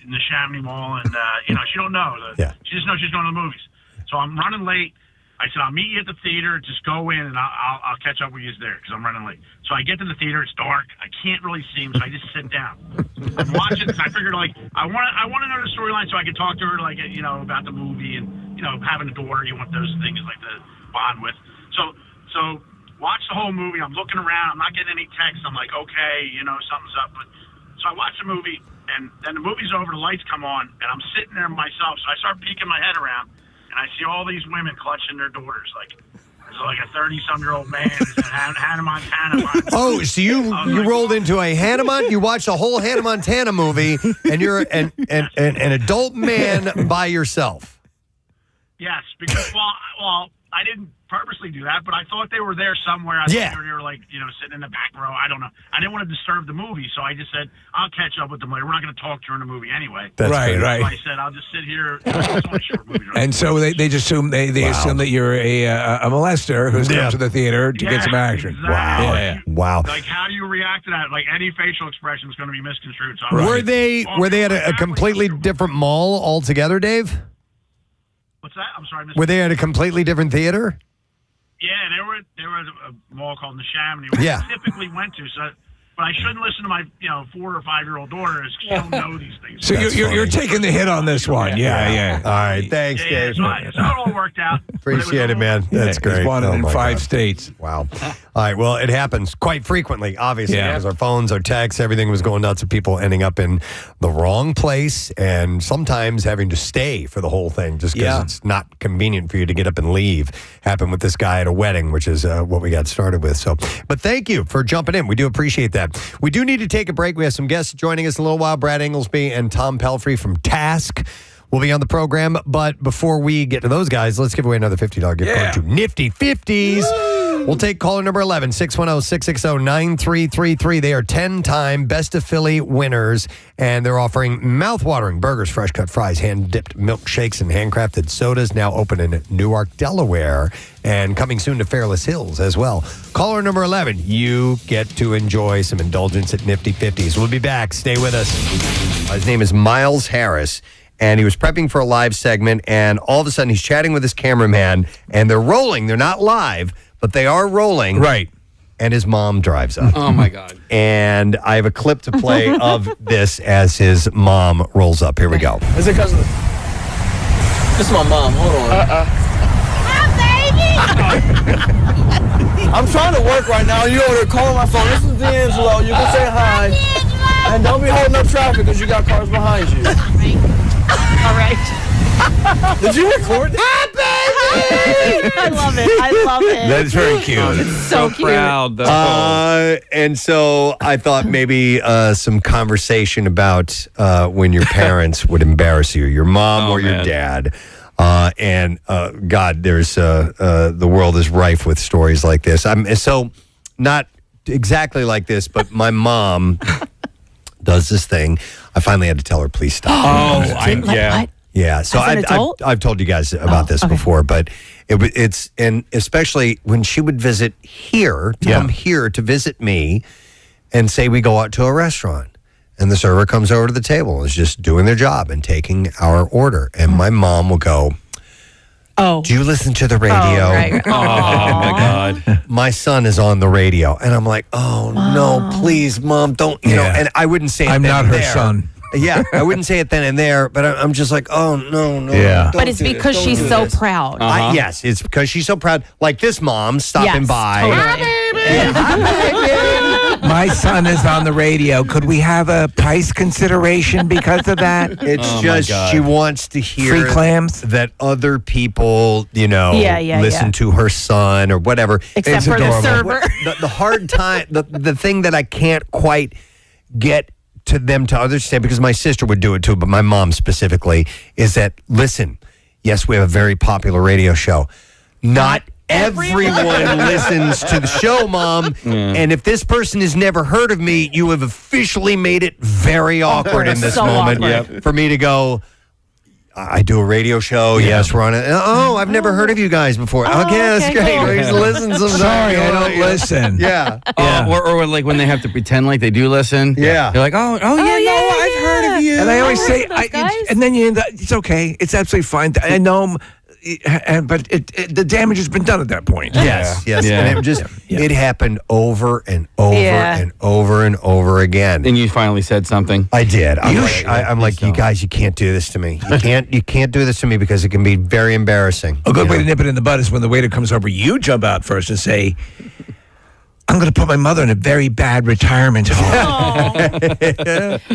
in the Chamonix Mall and, she don't know. She just knows she's going to the movies. So I'm running late. I said, I'll meet you at the theater. Just go in, and I'll catch up with you there because I'm running late. So I get to the theater. It's dark. I can't really see him, so I just sit down. I'm watching. I figured, I want to know the storyline so I can talk to her, about the movie and, having a daughter. You want those things like to bond with. So watch the whole movie. I'm looking around. I'm not getting any texts. I'm like, okay, something's up. So I watch the movie, and then the movie's over. The lights come on, and I'm sitting there myself. So I start peeking my head around. And I see all these women clutching their daughters, there's like a 30-some-year-old man, Hannah Montana. Oh, so you rolled into a Hannah Montana? You watched a whole Hannah Montana movie, and you're an adult man by yourself. Yes, because well, I didn't purposely do that, but I thought they were there somewhere. I thought they were sitting in the back row. I don't know. I didn't want to disturb the movie, so I just said, I'll catch up with them later. We're not going to talk during the movie anyway. That's right. So I said, I'll just sit here. It's only a short movie, right? And so they just assume assume that you're a molester who's come to the theater to get some action. Exactly. Wow. Like, how do you react to that? Like, any facial expression is going to be misconstrued. So Were they at a completely different mall altogether, Dave? What's that? I'm sorry. Were they at a completely different theater? Yeah, they were at a mall called the Chamonix, which I typically went to. So, but I shouldn't listen to my 4 or 5 year old daughter. She don't know these things. So you're taking the hit on this one. Yeah. All right, thanks, Dave. So it all worked out. Appreciate it, man. That's great. He's wanted in 5 states. Wow. All right. Well, it happens quite frequently, obviously, because our phones, our texts, everything was going nuts, and people ending up in the wrong place, and sometimes having to stay for the whole thing just because it's not convenient for you to get up and leave. Happened with this guy at a wedding, which is what we got started with. So, but thank you for jumping in. We do appreciate that. We do need to take a break. We have some guests joining us in a little while. Brad Ingelsby and Tom Pelfry from Task will be on the program. But before we get to those guys, let's give away another $50 gift card to Nifty 50s. We'll take caller number 11, 610-660-9333. They are 10-time Best of Philly winners, and they're offering mouth-watering burgers, fresh-cut fries, hand-dipped milkshakes, and handcrafted sodas, now open in Newark, Delaware, and coming soon to Fairless Hills as well. Caller number 11, you get to enjoy some indulgence at Nifty 50s. We'll be back. Stay with us. His name is Miles Harris, and he was prepping for a live segment, and all of a sudden he's chatting with his cameraman, and they're rolling. They're not live, but they are rolling. Right. And his mom drives up. Oh, my God. And I have a clip to play of this as his mom rolls up. Here we go. Is it because of this is my mom. Hold on. I'm trying to work right now. You over there calling my phone. This is D'Angelo. You can say hi. And don't be holding up traffic because you got cars behind you. All right. Did you record that? I love it. I love it. That's very cute. It's so cute. Proud. And so I thought maybe some conversation about when your parents would embarrass you, your mom or your dad. And God, there's the world is rife with stories like this. So not exactly like this, but my mom does this thing. I finally had to tell her, please stop. What? Yeah, so I've told you guys about this before, but it's and especially when she would visit here, come here to visit me, and say we go out to a restaurant, and the server comes over to the table and is just doing their job and taking our order, and my mom will go, "Oh, do you listen to the radio?" Oh, right. Oh my God, my son is on the radio, and I'm like, "Oh no, please, Mom, don't." You know, and I wouldn't say I'm not her there. son. Yeah, I wouldn't say it then and there, but I'm just like, oh, no. Yeah. But it's because she's so proud. Yes, it's because she's so proud. Like this mom stopping by. My son is on the radio. Could we have a price consideration because of that? It's just she wants to hear free clams that other people, listen to her son or whatever. Except for the server. The hard time, the thing that I can't quite get to them to understand, because my sister would do it too, but my mom specifically, is that, listen, yes, we have a very popular radio show. Not everyone listens to the show, Mom. And if this person has never heard of me, you have officially made it very awkward in this moment for me to go, I do a radio show. Yes, we're on it. Oh, I've never heard of you guys before. Okay, that's great. Cool. I used to listen sometimes. Sorry, I don't listen. Yeah. Or like when they have to pretend like they do listen. Yeah. You're like, I've heard of you. And I always say, and then you end up, it's okay. It's absolutely fine. I know, but the damage has been done at that point. Yes. Yeah. And it happened over and over and over and over again. And you finally said something. I did. I'm like, you guys, you can't do this to me. You can't do this to me because it can be very embarrassing. A good way to nip it in the bud is when the waiter comes over, you jump out first and say, I'm going to put my mother in a very bad retirement home.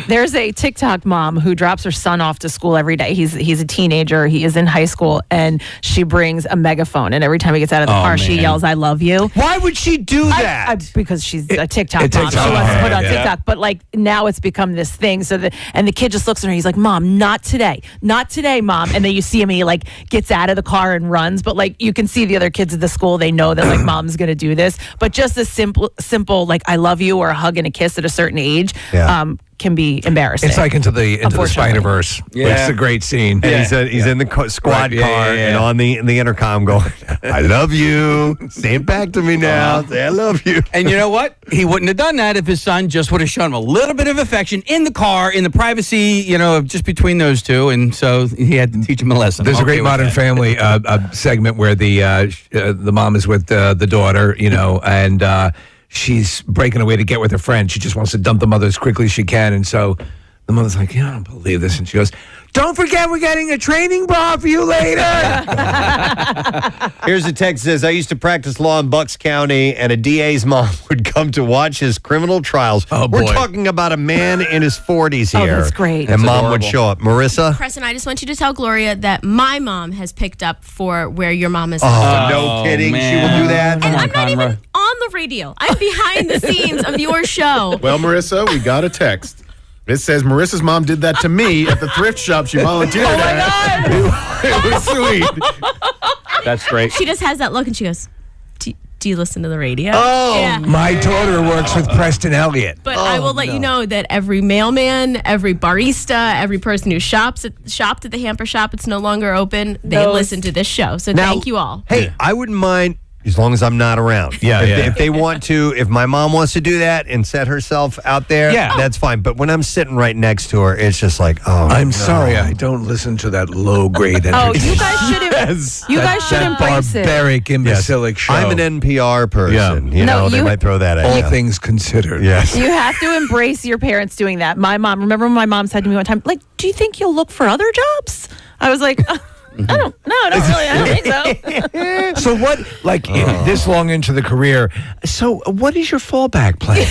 There's a TikTok mom who drops her son off to school every day. He's a teenager. He is in high school, and she brings a megaphone. And every time he gets out of the car, she yells, "I love you." Why would she do that? Because she's a TikTok mom. She wants to put on TikTok. But like now, it's become this thing. So and the kid just looks at her. He's like, "Mom, not today, Mom." And then you see him. He like gets out of the car and runs. But like you can see the other kids at the school. They know that like Mom's going to do this. But just a simple like I love you or a hug and a kiss at a certain age can be embarrassing. It's like into the Spider-Verse. Yeah. It's a great scene. And he's in the squad car and on the intercom going, I love you. Say it back to me now. Say I love you. And you know what? He wouldn't have done that if his son just would have shown him a little bit of affection in the car, in the privacy, just between those two. And so he had to teach him a lesson. There's a great Modern Family segment where the mom is with the daughter, and she's breaking away to get with her friend. She just wants to dump the mother as quickly as she can. And so the mother's like, I don't believe this. And she goes, don't forget we're getting a training bra for you later. Here's a text that says, I used to practice law in Bucks County, and a DA's mom would come to watch his criminal trials. We're talking about a man in his 40s here. Oh, that's great. And Mom would show up. Marissa? Preston, I just want you to tell Gloria that my mom has picked up for where your mom is. No kidding. Man. She will do that. And I'm not even on the radio. I'm behind the scenes of your show. Well, Marissa, we got a text. It says Marissa's mom did that to me at the thrift shop she volunteered at. It was sweet. That's great. She just has that look and she goes, do you listen to the radio? My daughter works with Preston Elliott. But I will let you know that every mailman, every barista, every person who shopped at the hamper shop, it's no longer open. They listen to this show. So thank you all. Hey, I wouldn't mind as long as I'm not around. If they want to, if my mom wants to do that and set herself out there, that's fine. But when I'm sitting right next to her, it's just like, I'm sorry, I don't listen to that low-grade entertainment. You guys should embrace it. Barbaric, imbecilic show. I'm an NPR person. They might throw that at all things considered. Yes. You have to embrace your parents doing that. My mom, remember when my mom said to me one time, like, do you think you'll look for other jobs? I was like, I don't think so. So what, this long into the career, so what is your fallback plan?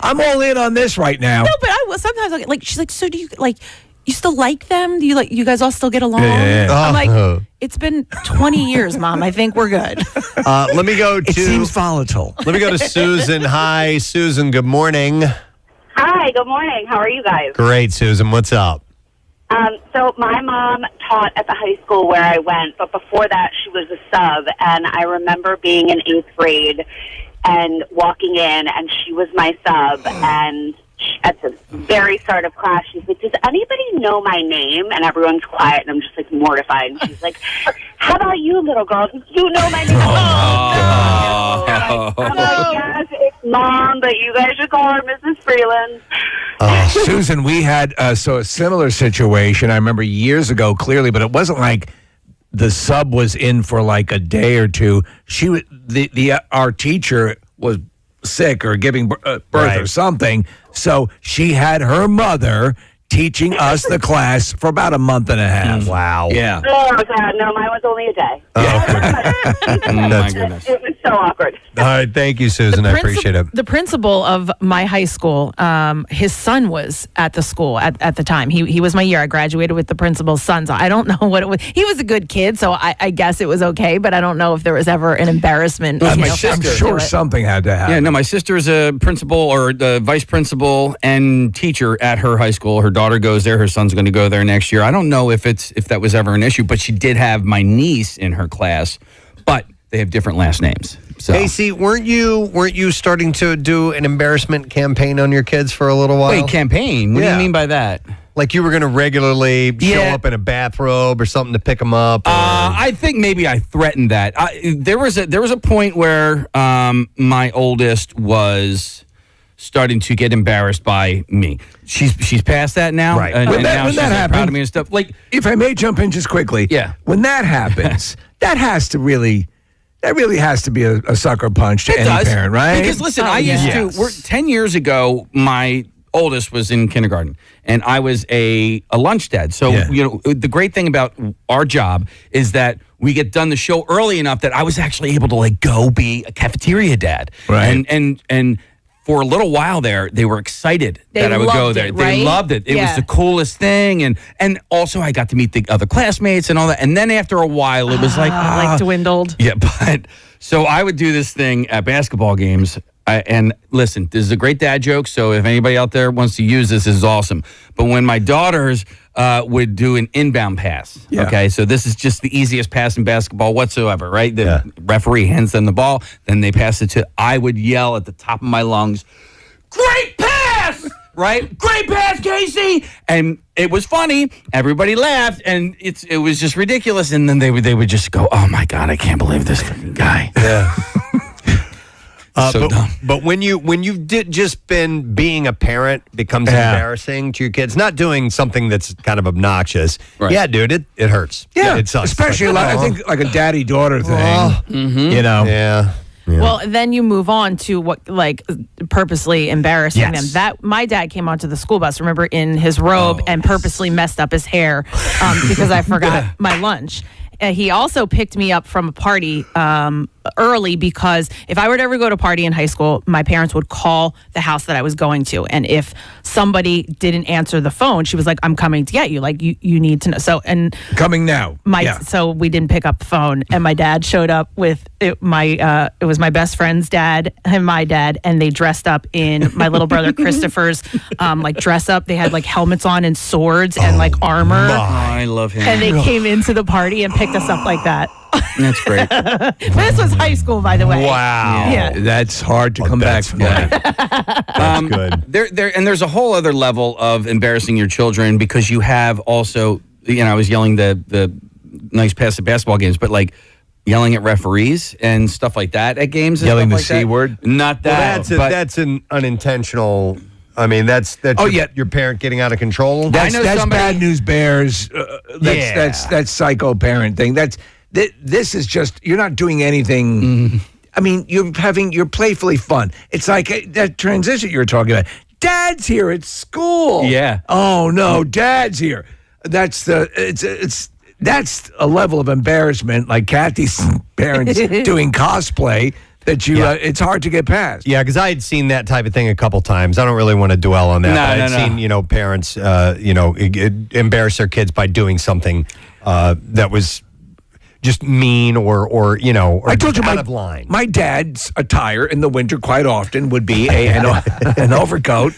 I'm all in on this right now. No, but I will sometimes, she's like, so do you, you still like them? Do you you guys all still get along? I'm like, it's been 20 years, Mom. I think we're good. Let me go to... It seems volatile. Let me go to Susan. Hi, Susan. Good morning. Hi, good morning. How are you guys? Great, Susan. What's up? So my mom taught at the high school where I went, but before that she was a sub, and I remember being in 8th grade and walking in, and she was my sub, and at the very start of class, she's like, does anybody know my name? And everyone's quiet, and I'm just, mortified. And she's like, how about you, little girl? Do you know my name? I'm like, yes, it's Mom, but you guys should call her Mrs. Freeland. Susan, we had a similar situation. I remember years ago clearly, but it wasn't like the sub was in for a day or two. She was our teacher was sick or giving birth Right. or something. So she had her mother teaching us the class for about a month and a half. Wow. Yeah. Oh, God, no, mine was only a day. That's goodness. It was so awkward. All right, thank you, Susan. I appreciate it. The principal of my high school, his son was at the school at the time. He was my year. I graduated with the principal's son. So I don't know what it was. He was a good kid, so I guess it was okay. But I don't know if there was ever an embarrassment. It was my I'm sister. sure something had to happen. Yeah, no, my sister is a principal or the vice principal and teacher at her high school. Her daughter goes there. Her son's going to go there next year. I don't know if that was ever an issue, but she did have my niece in her class, but they have different last names. So. Casey, weren't you starting to do an embarrassment campaign on your kids for a little while? Wait, campaign? What do you mean by that? Like you were going to regularly show up in a bathrobe or something to pick them up? I think maybe I threatened that. There was a point where my oldest was starting to get embarrassed by me. She's past that now. Right. And When now that she's happens, proud of me and stuff. Like, if I may jump in just quickly. Yeah. When that happens, that really has to be a sucker punch to it any does. parent, right? Because listen, I used to 10 years ago, my oldest was in kindergarten and I was a lunch dad. So, the great thing about our job is that we get done the show early enough that I was actually able to go be a cafeteria dad. Right. And for a little while there, they were excited They that I would go loved there. it, They right? loved it. It Yeah. was the coolest thing. And also I got to meet the other classmates and all that. And then after a while, it was like dwindled. Yeah, but so I would do this thing at basketball games. And listen, this is a great dad joke. So if anybody out there wants to use this is awesome. But when my daughters would do an inbound pass, okay, so this is just the easiest pass in basketball whatsoever, right? The referee hands them the ball, then they pass it to. I would yell at the top of my lungs, "Great pass!" Right? Great pass, Casey! And it was funny. Everybody laughed, and it was just ridiculous. And then they would just go, "Oh my God, I can't believe this freaking guy." Yeah. So dumb. But when you've just been being a parent becomes embarrassing to your kids, not doing something that's kind of obnoxious. Right. Yeah, dude, it hurts. Yeah, it sucks. especially I think like a daddy-daughter thing. Mm-hmm. You know, Yeah. Well, then you move on to what, purposely embarrassing Yes. them. That my dad came onto the school bus, remember, in his robe and purposely messed up his hair because I forgot my lunch. He also picked me up from a party early because if I were to ever go to a party in high school, my parents would call the house that I was going to. And if somebody didn't answer the phone, she was like, "I'm coming to get you. Like, you need to know." So, and coming now. So we didn't pick up the phone, and my dad showed up with it was my best friend's dad and my dad, and they dressed up in my little brother Christopher's dress up. They had helmets on and swords and armor. I love him. And they came into the party and picked us up like that. That's great. This was high school, by the way. Wow. Yeah. That's hard to come back from that. That's good. There's a whole other level of embarrassing your children because you have also, I was yelling the nice pass at basketball games, but yelling at referees and stuff like that at games. And Yelling stuff the like C that. word? Not that. Well, that's an unintentional. I mean, that's your parent getting out of control. That's bad news bears. That's psycho parent thing. This is just, you're not doing anything. Mm-hmm. I mean, you're playfully fun. It's like that transition you were talking about. Dad's here at school. Yeah. Oh no, Dad's here. That's a level of embarrassment, like Kathy's parents doing cosplay. That it's hard to get past. Yeah, because I had seen that type of thing a couple times. I don't really want to dwell on that. But I'd seen, parents, embarrass their kids by doing something that was just mean or I told you out of line. My dad's attire in the winter quite often would be an overcoat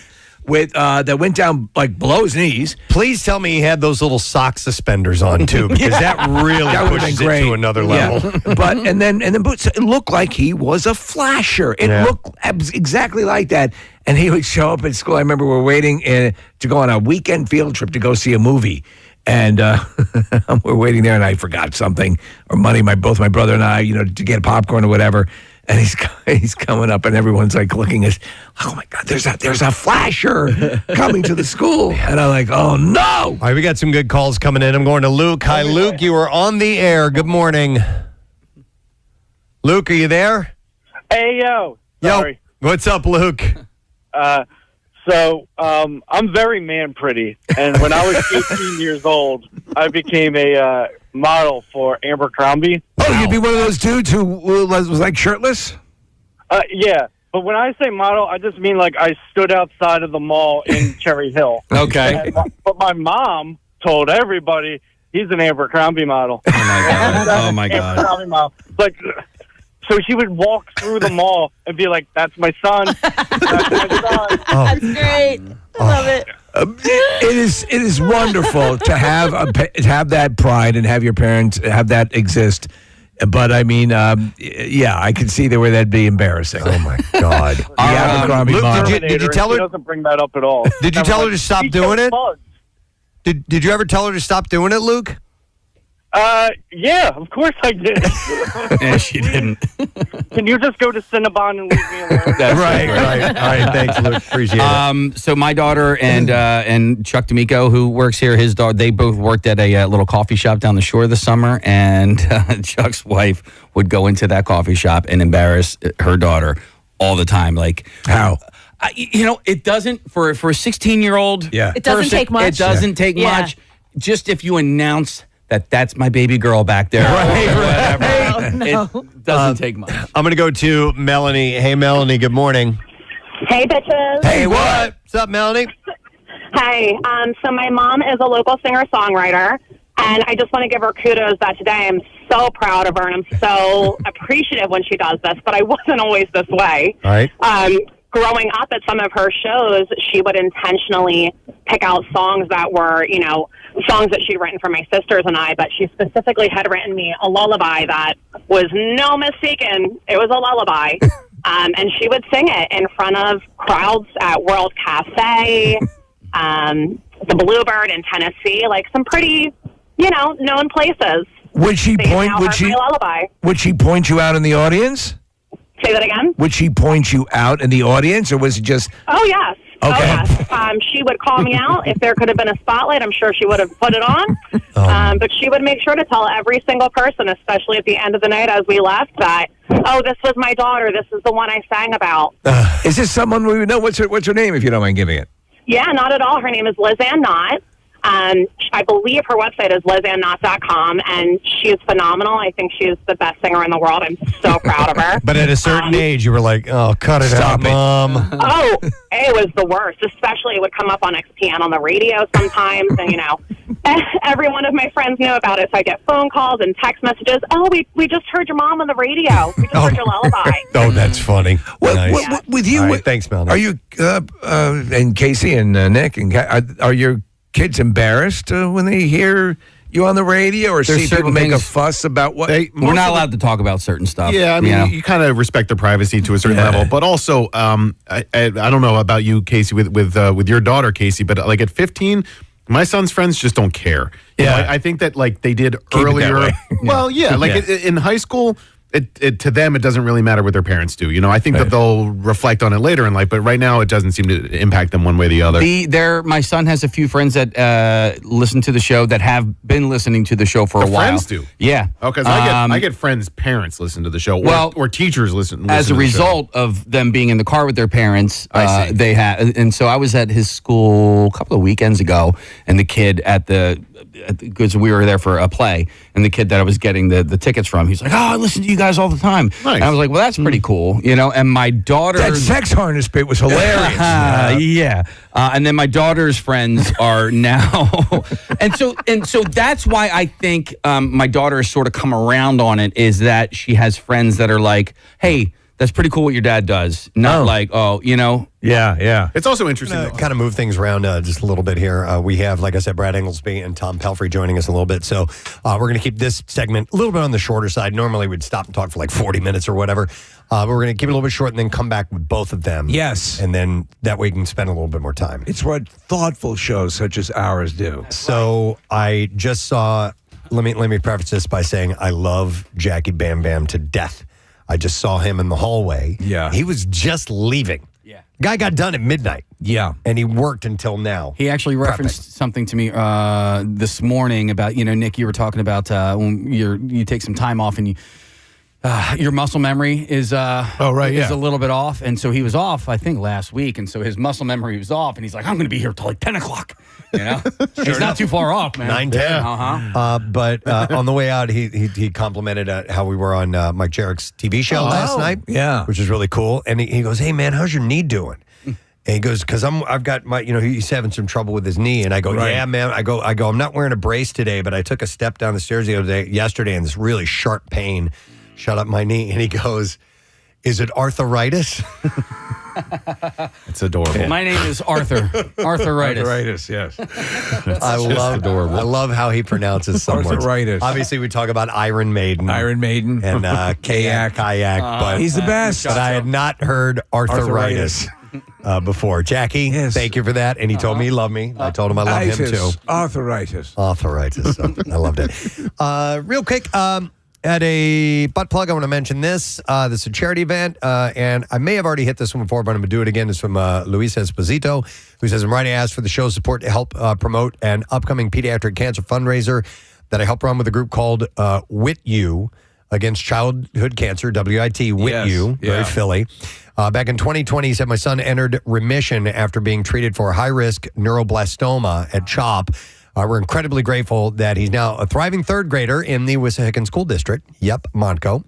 with that went down below his knees. Please tell me he had those little sock suspenders on too, because that really pushes it to another level. Yeah. But and then boots. It looked like he was a flasher. It looked exactly like that. And he would show up at school. I remember we're waiting to go on a weekend field trip to go see a movie. And we're waiting there, and I forgot something or money. Both my brother and I, to get popcorn or whatever. And he's coming up, and everyone's looking at, oh my God, there's a flasher coming to the school, and I'm like, oh no! All right, we got some good calls coming in. I'm going to Luke. Hi, Luke. You are on the air. Good morning, Luke. Are you there? Hey, yo. Sorry. What's up, Luke? I'm very man pretty, and when I was 18 years old, I became a model for Abercrombie. Oh, you'd be one of those dudes who was like shirtless? Yeah, but when I say model, I just mean like I stood outside of the mall in Cherry Hill. Okay. But my mom told everybody he's an Abercrombie model. Oh my god! Oh my god! Abercrombie model. Like, so she would walk through the mall and be like, "That's my son. That's my son." That's great. I love it. It is wonderful to have that pride and have your parents have that exist. But I mean, yeah, I can see where that'd be embarrassing. Oh my God! The Abercrombie Luke, model. did you tell her? She doesn't bring that up at all. Did you tell her to stop doing it? Bugs. Did you ever tell her to stop doing it, Luke? Yeah, of course I did. Yeah, she didn't. Can you just go to Cinnabon and leave me alone? That's right. All right. Thanks, Luke. Appreciate it. So my daughter and Chuck D'Amico, who works here, his daughter, they both worked at a little coffee shop down the shore this summer, and Chuck's wife would go into that coffee shop and embarrass her daughter all the time. Like how? It doesn't for a 16-year-old. Yeah, it doesn't take much. It doesn't take much. Just if you announce that's my baby girl back there. Right. It doesn't take much. I'm going to go to Melanie. Hey, Melanie, good morning. Hey, bitches. Hey, what's up, Melanie? Hey, so my mom is a local singer-songwriter, and I just want to give her kudos that today I'm so proud of her, and I'm so appreciative when she does this, but I wasn't always this way. All right. Growing up at some of her shows, she would intentionally pick out songs that were, songs that she'd written for my sisters and I, but she specifically had written me a lullaby that was no mistaken. It was a lullaby. And she would sing it in front of crowds at World Cafe, the Bluebird in Tennessee, like some pretty, known places. Would she point? Would she point you out in the audience? Say that again? Would she point you out in the audience, or was it just? Oh, yes. Okay. Oh, yes. She would call me out. If there could have been a spotlight, I'm sure she would have put it on. But she would make sure to tell every single person, especially at the end of the night as we left, that, oh, this was my daughter. This is the one I sang about. Is this someone we would know? What's her name, if you don't mind giving it? Yeah, not at all. Her name is Lizanne Knott. I believe her website is lizanneknott.com, and she is phenomenal. I think she is the best singer in the world. I'm so proud of her. But at a certain age, you were like, oh, cut it out, Mom. Oh, it was the worst. Especially it would come up on XPN on the radio sometimes, and, every one of my friends knew about it, so I get phone calls and text messages. Oh, we just heard your mom on the radio. We just heard your lullaby. Oh, that's funny. Nice. With you, all right, thanks, Melanie. Are you, and Casey and Nick, and are your kids embarrassed when they hear you on the radio, or see people make a fuss about what? We're not allowed to talk about certain stuff. Yeah, I mean, you kind of respect their privacy to a certain level, but also, I don't know about you, Casey, with your daughter, Casey, but like at 15, my son's friends just don't care. Yeah, I think that like they did Keep it that earlier. way. Well, yeah, like in high school. To them, it doesn't really matter what their parents do. I think that they'll reflect on it later in life, but right now it doesn't seem to impact them one way or the other. My son has a few friends that listen to the show that have been listening to the show for a while. Friends do? Yeah. Oh, because I get friends' parents listen to the show, or teachers listen as to a the result of them being in the car with their parents. I see. They have, and so I was at his school a couple of weekends ago, and the kid because we were there for a play, and the kid that I was getting the tickets from, he's like, "Oh, I listen to you guys all the time." Nice. And I was like, "Well, that's pretty cool," And my daughter, that sex harness bit was hilarious. Yeah. And then my daughter's friends are now, and so that's why I think my daughter has sort of come around on it, is that she has friends that are like, "Hey, that's pretty cool what your dad does." Not like, Yeah. It's also interesting to kind of move things around just a little bit here. We have, like I said, Brad Ingelsby and Tom Pelfry joining us a little bit. So we're going to keep this segment a little bit on the shorter side. Normally we'd stop and talk for like 40 minutes or whatever. But we're going to keep it a little bit short and then come back with both of them. Yes. And then that way we can spend a little bit more time. It's what thoughtful shows such as ours do. So I just saw, let me preface this by saying I love Jackie Bam Bam to death. I just saw him in the hallway. Yeah. He was just leaving. Yeah. Guy got done at midnight. Yeah. And he worked until now. He actually referenced something to me this morning about, Nick, you were talking about when you take some time off and your muscle memory is is yeah. a little bit off. And so he was off, I think, last week. And so his muscle memory was off. And he's like, I'm going to be here till like 10 o'clock. You know? It's not too far off, man. 9:10. Uh-huh. But on the way out, he complimented how we were on Mike Jarrett's TV show last night. Yeah. Which is really cool. And he goes, hey, man, how's your knee doing? And he goes, because I've got my, he's having some trouble with his knee. And I go, yeah, man. I go, I'm not wearing a brace today, but I took a step down the stairs yesterday, and this really sharp pain shut up my knee. And he goes, is it arthritis? It's adorable. My name is Arthur. Arthritis. Arthritis, yes. I love how he pronounces some words. Arthritis. Obviously, we talk about Iron Maiden. And kayak, but he's the best. But I had not heard arthritis. Before. Jackie, thank you for that. And he told me he loved me. I told him I love him too. Arthritis. So I loved it. Real quick, at a butt plug, I want to mention this. This is a charity event, and I may have already hit this one before, but I'm going to do it again. It's from Luis Esposito, who says, I'm writing to ask for the show's support to help promote an upcoming pediatric cancer fundraiser that I help run with a group called WIT-U, Against Childhood Cancer, WIT, WIT-U, very Philly. Back in 2020, he said, my son entered remission after being treated for high-risk neuroblastoma at CHOP. We're incredibly grateful that he's now a thriving third grader in the Wissahickon School District. Yep, Montco.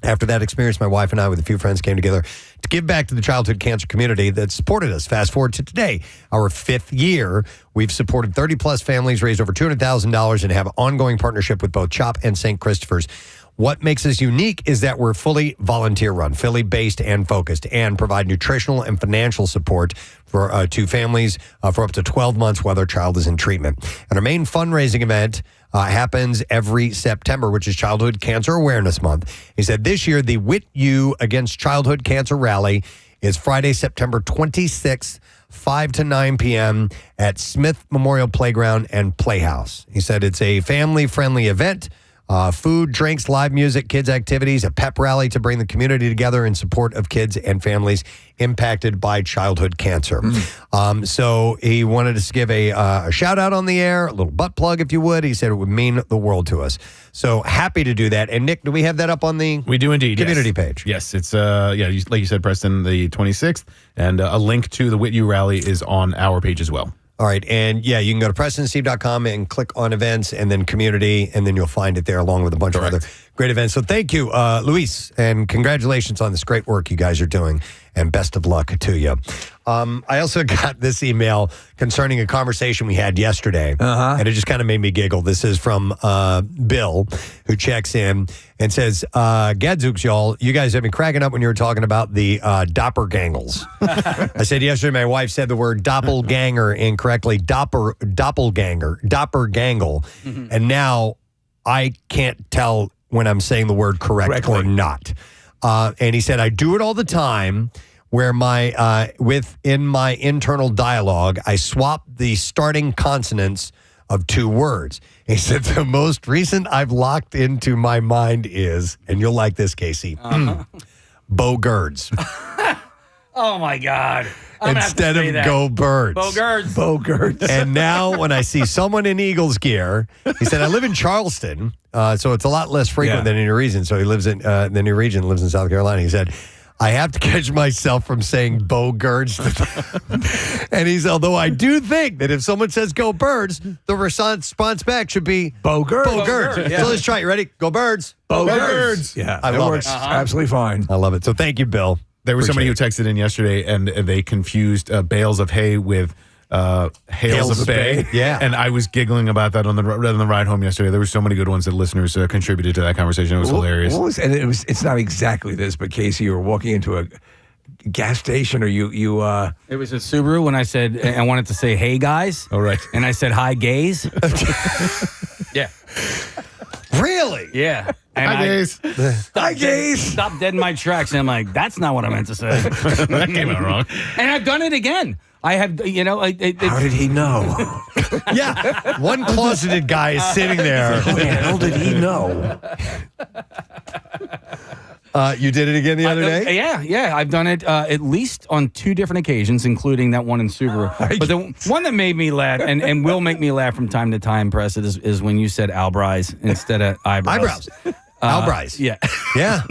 After that experience, my wife and I with a few friends came together to give back to the childhood cancer community that supported us. Fast forward to today, our 5th year. We've supported 30-plus families, raised over $200,000, and have an ongoing partnership with both CHOP and St. Christopher's. What makes us unique is that we're fully volunteer-run, Philly-based and focused, and provide nutritional and financial support for to families for up to 12 months while their child is in treatment. And our main fundraising event happens every September, which is Childhood Cancer Awareness Month. He said this year, the WIT-U Against Childhood Cancer Rally is Friday, September 26th, 5 to 9 p.m. at Smith Memorial Playground and Playhouse. He said it's a family-friendly event. Food, drinks, live music, kids' activities, a pep rally to bring the community together in support of kids and families impacted by childhood cancer. So he wanted us to give a shout out on the air, a little butt plug, if you would. He said it would mean the world to us. So happy to do that. And Nick, do we have that up on the We do indeed, community page? Yes, it's like you said, Preston, the 26th, and a link to the WIT-U rally is on our page as well. All right. And you can go to PrestonandSteve.com and click on events and then community, and then you'll find it there along with a bunch of other great events. So thank you, Luis, and congratulations on this great work you guys are doing, and best of luck to you. I also got this email concerning a conversation we had yesterday, and it just kind of made me giggle. This is from Bill, who checks in and says, Gadzooks, y'all, you guys have been cracking up when you were talking about the doppelgangles. I said yesterday my wife said the word doppelganger incorrectly, doppelganger, and now I can't tell when I'm saying the word correctly or not. And he said, I do it all the time where within my internal dialogue, I swap the starting consonants of 2 words. He said, the most recent I've locked into my mind is, and you'll like this, Casey, Bo-Girds. Oh, my God. Instead of Go Birds. Bo-Girds. And now when I see someone in Eagles gear, he said, I live in Charleston, so it's a lot less frequent than in your region. So he lives in the new region, lives in South Carolina. He said, I have to catch myself from saying Bo-Girds. And he's, although I do think that if someone says Go Birds, the response back should be Bo-Girds. Bo-Girds. Yeah. So let's try it. Ready? Go Birds. Bo-Girds. Yeah, I love it. Absolutely fine. I love it. So thank you, Bill. There was somebody who texted in yesterday, and they confused bales of hay with hails of bay. Yeah. And I was giggling about that on the ride home yesterday. There were so many good ones that listeners contributed to that conversation. It was hilarious. It's not exactly this, but Casey, you were walking into a gas station, or you It was a Subaru when I said I wanted to say, hey, guys. Oh, right. And I said, hi, gays. Yeah. Really? Yeah. And Hi, gays. Hi, gays. Stop dead in my tracks. And I'm like, that's not what I meant to say. That came out wrong. And I've done it again. I have, How did he know? Yeah. One closeted guy is sitting there. How the hell did he know? You did it again the other day? Yeah. I've done it at least on 2 different occasions, including that one in Subaru. But the one that made me laugh and will make me laugh from time to time, Press, is when you said eyebrows instead of eyebrows. Albrise. Yeah. Yeah.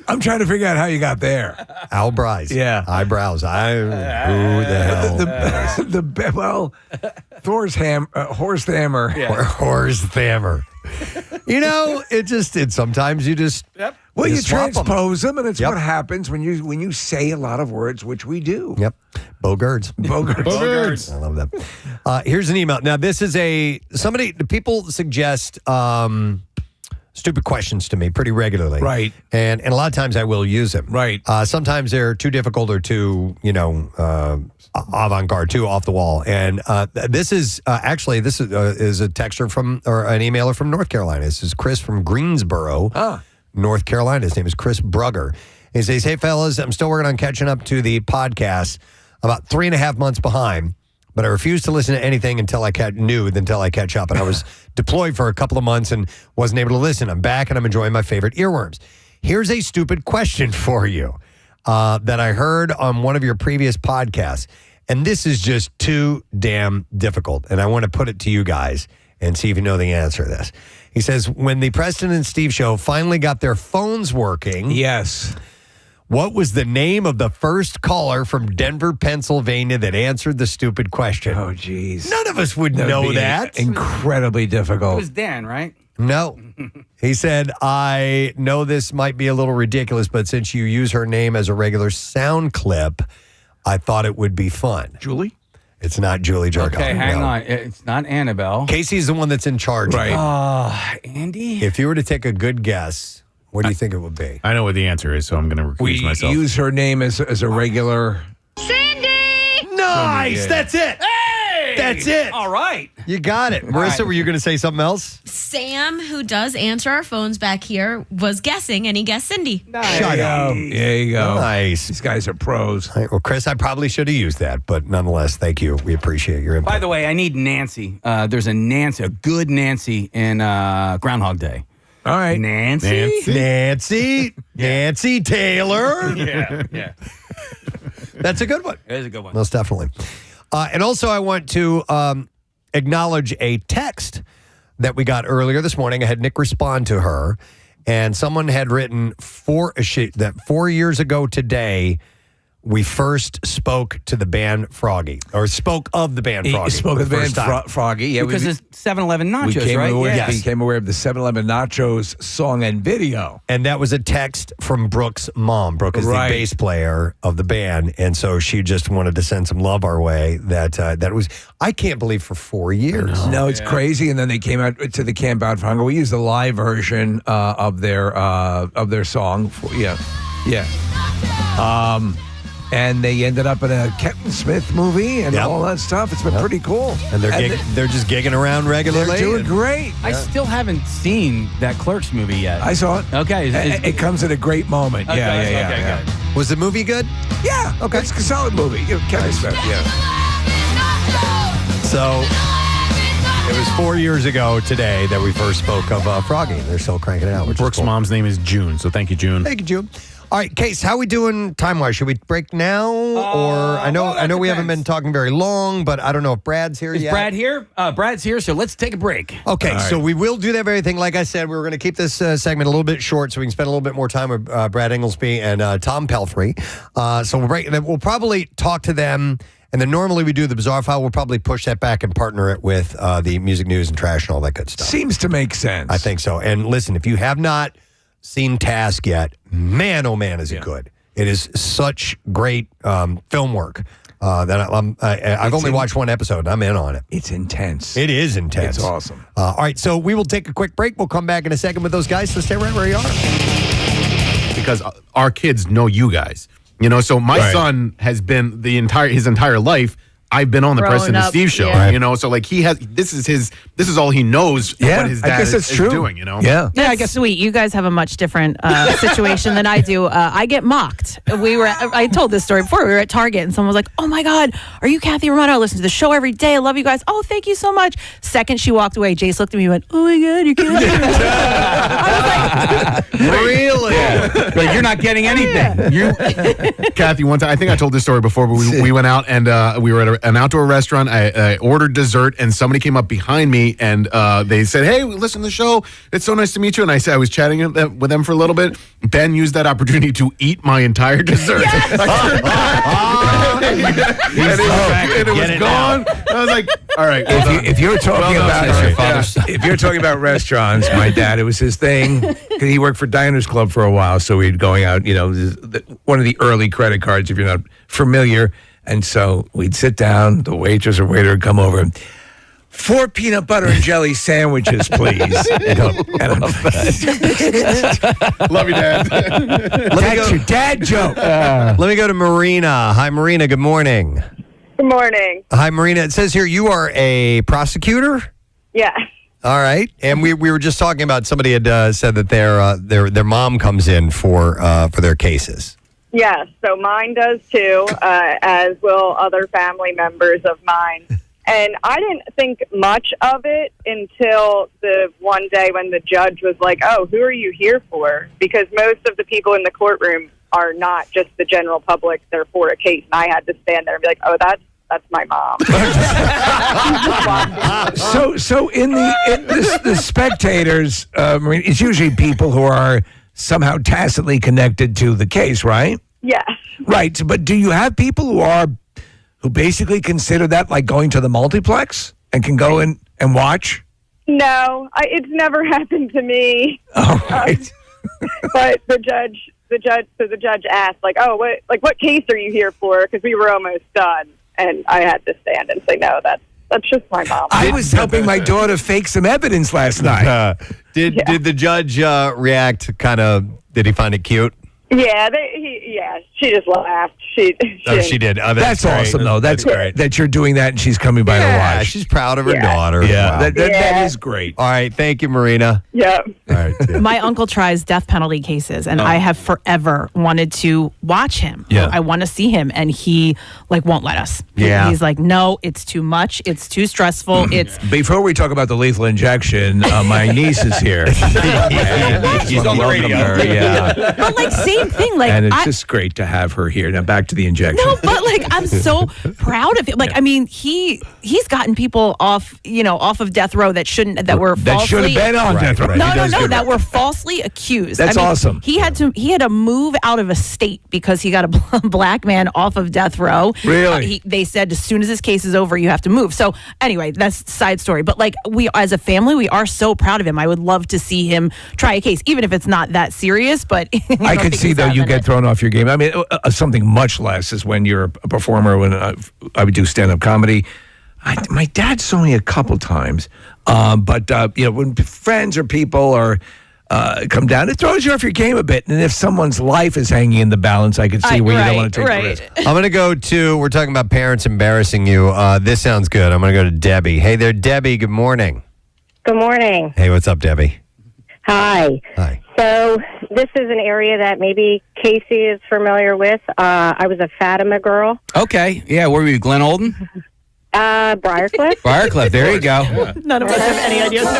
I'm trying to figure out how you got there. Albrise. Yeah. Eyebrows. Who the hell? Thor's Horst Hammer. Horst Hammer. Sometimes you just. Yep. Well, you swap 'em. transpose them, and it's Yep. what happens when you say a lot of words, which we do. Yep. Bogards. Bogards. I love that. Here's an email. Now, this is people suggest stupid questions to me pretty regularly. Right. And a lot of times I will use them. Right. Sometimes they're too difficult or too, avant-garde, too off the wall. And this is a texter or an emailer from North Carolina. This is Chris from Greensboro, North Carolina. His name is Chris Brugger. He says, "Hey, fellas, I'm still working on catching up to the podcast. About 3.5 months behind, but I refuse to listen to anything until I catch up. And I was deployed for a couple of months and wasn't able to listen. I'm back and I'm enjoying my favorite earworms. Here's a stupid question for you that I heard on one of your previous podcasts. And this is just too damn difficult. And I want to put it to you guys and see if you know the answer to this." He says, when the Preston and Steve show finally got their phones working. Yes. What was the name of the first caller from Denver, Pennsylvania that answered the stupid question? Oh, geez. None of us would know that. Incredibly difficult. It was Dan, right? No. He said, "I know this might be a little ridiculous, but since you use her name as a regular sound clip, I thought it would be fun." Julie? It's not Julie Jarkov. Okay, hang on. It's not Annabelle. Casey's the one that's in charge. Right. Andy? If you were to take a good guess, what do you think it would be? I know what the answer is, so I'm going to recuse myself. We use her name as a regular. Cindy! Nice! Yeah. That's it. Hey! That's it. All right. You got it. Marissa, were you going to say something else? Sam, who does answer our phones back here, was guessing, and he guessed Cindy. Shut up. There you go. Nice. These guys are pros. All right, well, Chris, I probably should have used that, but nonetheless, thank you. We appreciate your input. By the way, I need Nancy. There's a good Nancy in Groundhog Day. All right. Nancy Taylor. Yeah. That's a good one. It is a good one. Most definitely. And also, I want to acknowledge a text that we got earlier this morning. I had Nick respond to her, and someone had written 4 years ago today, we first spoke to the band Froggy, or spoke of the band Froggy. Spoke of the band Froggy. Yeah, because it's 7-Eleven nachos, right? We became aware of the 7-Eleven nachos song and video. And that was a text from Brooke's mom. Brooke is the bass player of the band, and so she just wanted to send some love our way. That was, I can't believe, for 4 years. No, it's crazy. And then they came out to the Camp Out for Hunger. We used the live version of their song. And they ended up in a Kevin Smith movie and all that stuff. It's been pretty cool. And they're just gigging around regularly. They're doing great. I still haven't seen that Clerks movie yet. I saw it. Okay. It comes at a great moment. Okay, Yeah. good. Was the movie good? Yeah. Okay. It's a solid movie. Kevin Smith, So it was 4 years ago today that we first spoke of Froggy. They're still cranking it out. Brooke's mom's name is June, so thank you, June. Thank you, June. All right, Case, how we doing time-wise? Should we break now? Or I know we haven't been talking very long, but I don't know if Brad's here yet. Is Brad here? Brad's here, so let's take a break. Okay, so we will do that very thing. Like I said, we were going to keep this segment a little bit short so we can spend a little bit more time with Brad Ingelsby and Tom Pelfry. So we'll break. We'll probably talk to them, and then normally we do the Bizarre File. We'll probably push that back and partner it with the music news and trash and all that good stuff. Seems to make sense. I think so. And listen, if you have not seen Task yet, man, oh man, is it good. It is such great film work that I've only watched one episode, and I'm in on it. It's intense. It is intense. It's awesome. All right, so we will take a quick break. We'll come back in a second with those guys, so stay right where you are. Because our kids know you guys. So my son has been his entire life, I've been on the Growing Preston and up, Steve show, so like this is all he knows what his dad is doing, Yeah, I guess sweet. You guys have a much different situation than I do. I get mocked. I told this story before. We were at Target and someone was like, "Oh my God, are you Kathy Romano? I listen to the show every day. I love you guys. Oh, thank you so much." Second she walked away, Jace looked at me and went, "Oh my God, you're Kathy." I was like, Really? Yeah. Like, you're not getting anything. Kathy, one time, I think I told this story before, but we went out and we were at an outdoor restaurant. I ordered dessert, and somebody came up behind me, and they said, "Hey, listen to the show. It's so nice to meet you." And I said I was chatting with them for a little bit. Ben used that opportunity to eat my entire dessert. And it was gone. I was like, "All right." If you're talking about restaurants, my dad, it was his thing. 'Cause he worked for Diners Club for a while, so we'd going out. One of the early credit cards, if you're not familiar. And so we'd sit down. The waitress or waiter would come over. 4 peanut butter and jelly sandwiches, please. Love you, Dad. That's your dad joke. Let me go to Marina. Hi, Marina. Good morning. Good morning. Hi, Marina. It says here you are a prosecutor. Yeah. All right, and we were just talking about somebody had said that their mom comes in for their cases. Yes. So mine does too, as will other family members of mine. And I didn't think much of it until the one day when the judge was like, "Oh, who are you here for?" Because most of the people in the courtroom are not just the general public; they're for a case. And I had to stand there and be like, "Oh, that's my mom." So in the spectators, Marina, it's usually people who are somehow tacitly connected to the case, right? Yes. Right. But do you have people who basically consider that like going to the multiplex and can go in and watch? No, it's never happened to me. All right. But the judge asked, like, "Oh, what case are you here for?" Because we were almost done, and I had to stand and say, "No, that's just my mom." I was helping my daughter fake some evidence last night. Did the judge react? Did he find it cute? Yeah, she just laughed. She did. Oh, that's great. awesome, though. That's great that you're doing that, and she's coming by to Yeah, watch. she's proud of her daughter. Yeah, Wow. that is great. All right, thank you, Marina. Yeah. All right. Yeah. My uncle tries death penalty cases, and I have forever wanted to watch him. Yeah. I want to see him, and he won't let us. Yeah. He's like, "No, it's too much. It's too stressful. It's." Before we talk about the lethal injection, my niece is here. She's on the radio. Yeah. But same thing. And it's just great to have her here. Now back to the injection. No, but I'm so proud of him. I mean, he's gotten people off of death row that should have falsely been on death row. No, that were falsely accused. That's awesome. He had to move out of a state because he got a black man off of death row. Really? They said as soon as his case is over, you have to move. So anyway, that's a side story. But we as a family, we are so proud of him. I would love to see him try a case, even if it's not that serious. But I could see though you get thrown off your game. I mean, something much less is when you're a performer. When I would do stand-up comedy, my dad saw me a couple times, but when friends or people are come down, it throws you off your game a bit. And if someone's life is hanging in the balance, I could see where you don't want to take the risk. I'm going to go to, we're talking about parents embarrassing you. This sounds good. I'm going to go to Debbie. Hey there, Debbie. Good morning. Good morning. Hey, what's up, Debbie? Hi. Hi. So this is an area that maybe Casey is familiar with. I was a Fatima girl. Okay. Yeah, where were you, Glen Olden? Briarcliff. Briarcliff, there you go. None of us have any idea what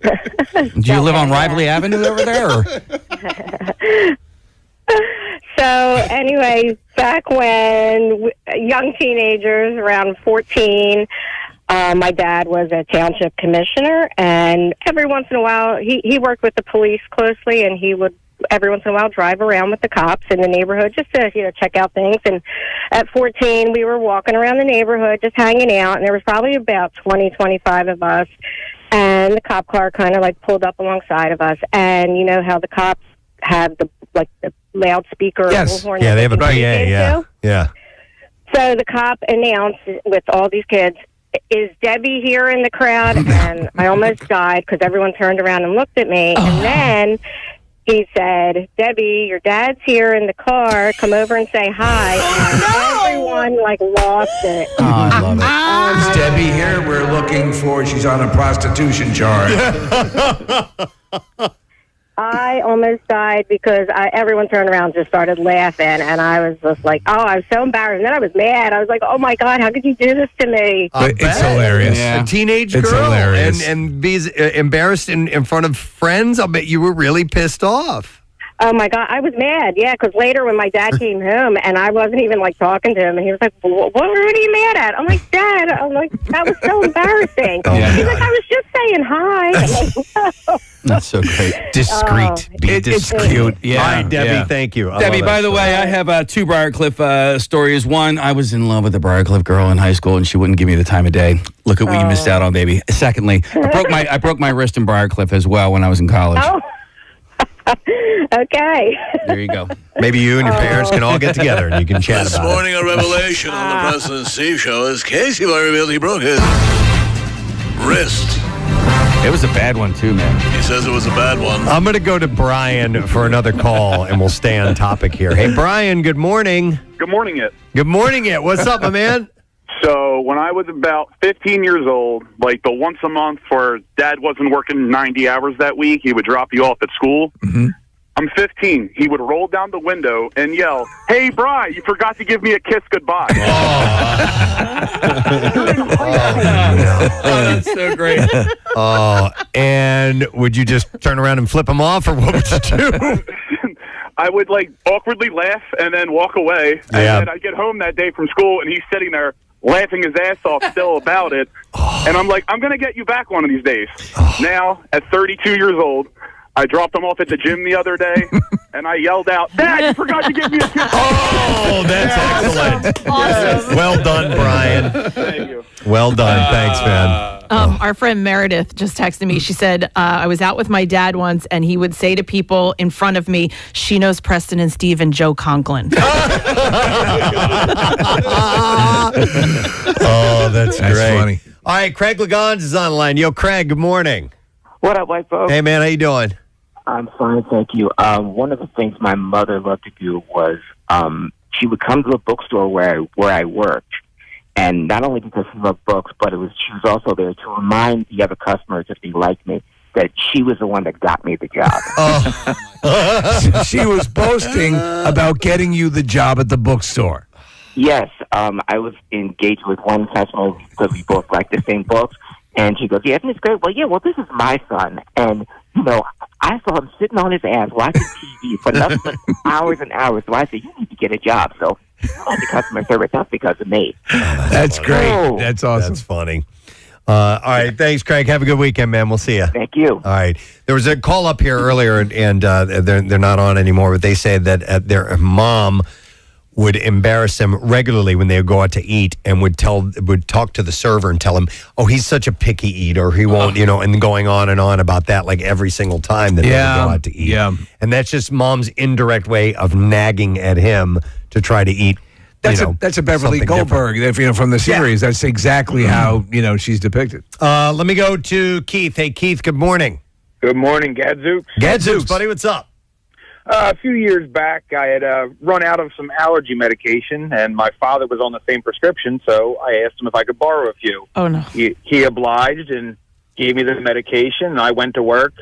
that means. Do you live on Rively Avenue over there? Or? So anyway, back when young teenagers, around 14, my dad was a township commissioner, and every once in a while, he worked with the police closely, and he would every once in a while drive around with the cops in the neighborhood just to check out things. And at 14, we were walking around the neighborhood just hanging out, and there was probably about 25 of us, and the cop car kind of pulled up alongside of us. And you know how the cops have the loudspeaker bullhorn? Yeah, they have a PA. Yeah. So the cop announced with all these kids, "Is Debbie here in the crowd?" And I almost died because everyone turned around and looked at me. And then he said, "Debbie, your dad's here in the car. Come over and say hi." And everyone lost it. Oh, I love it. Is Debbie here? We're looking for. She's on a prostitution charge. I almost died because everyone turned around and just started laughing, and I was just like, oh, I was so embarrassed. And then I was mad. I was like, oh, my God, how could you do this to me? It's hilarious. A teenage It's girl hilarious. and be embarrassed in front of friends. I'll bet you were really pissed off. Oh, my God, I was mad, yeah, because later when my dad came home, and I wasn't even, like, talking to him, and he was like, what are you mad at? I'm like, Dad, that was so embarrassing. He's like, I was just saying hi. I'm like, no. That's so great. Discreet. It's cute. Yeah. All right, Debbie, yeah. thank you. I Debbie, love by that the story. way, I have two Briarcliff stories. One, I was in love with a Briarcliff girl in high school, and she wouldn't give me the time of day. Look at what you missed out on, baby. Secondly, I broke my wrist in Briarcliff as well when I was in college. Oh. Okay. There you go. Maybe you and your parents can all get together and you can chat This about it. morning, a revelation on the Preston and Steve show is Casey revealed he broke his wrist. It was a bad one, too, man. He says it was a bad one. I'm going to go to Brian for another call, and we'll stay on topic here. Hey, Brian, good morning. Good morning, it. Good morning, it. What's up, my man? So when I was about 15 years old, like the once a month where Dad wasn't working 90 hours that week, he would drop you off at school. Mm-hmm. I'm 15. He would roll down the window and yell, "Hey, Bri, you forgot to give me a kiss goodbye." That's so great. Oh, and would you just turn around and flip him off, or what would you do? I would like awkwardly laugh and then walk away. And Yeah. then I'd get home that day from school and he's sitting there laughing his ass off still about it. And I'm like, I'm going to get you back one of these days. Now, at 32 years old, I dropped him off at the gym the other day, and I yelled out, "Dad, you forgot to give me a kiss." Oh, that's excellent. Awesome. Well done, Brian. Thank you. Well done. Thanks, man. Our friend Meredith just texted me. She said, I was out with my dad once, and he would say to people in front of me, "She knows Preston and Steve and Joe Conklin." Oh, that's great. funny. All right, Craig Lagans is on the line. Yo, Craig, good morning. What up, white folks? Hey, man, how you doing? I'm fine, thank you. One of the things my mother loved to do was she would come to a bookstore where I worked, and not only because she loved books, but she was also there to remind the other customers, if they liked me, that she was the one that got me the job. She was boasting about getting you the job at the bookstore. Yes, I was engaged with one customer because we both liked the same books. And she goes, "Yeah, isn't this great?" Well, this is my son. And, I saw him sitting on his ass watching TV for nothing but hours and hours. So I said, "You need to get a job." So you like the customer service. That's because of me. That's great. Oh. That's awesome. That's funny. All right, thanks, Craig. Have a good weekend, man. We'll see you. Thank you. All right. There was a call up here earlier, and they're not on anymore, but they say that their mom would embarrass them regularly when they would go out to eat, and would talk to the server and tell him, "Oh, he's such a picky eater. He won't," and going on and on about that, like every single time that they would go out to eat. Yeah. And that's just mom's indirect way of nagging at him to try to eat. That's a Beverly something Goldberg from the series. That's exactly how she's depicted. Let me go to Keith. Hey, Keith. Good morning. Good morning, Gadzooks. Gadzooks, buddy. What's up? A few years back, I had run out of some allergy medication, and my father was on the same prescription, so I asked him if I could borrow a few. Oh, no. He obliged and gave me the medication, and I went to work,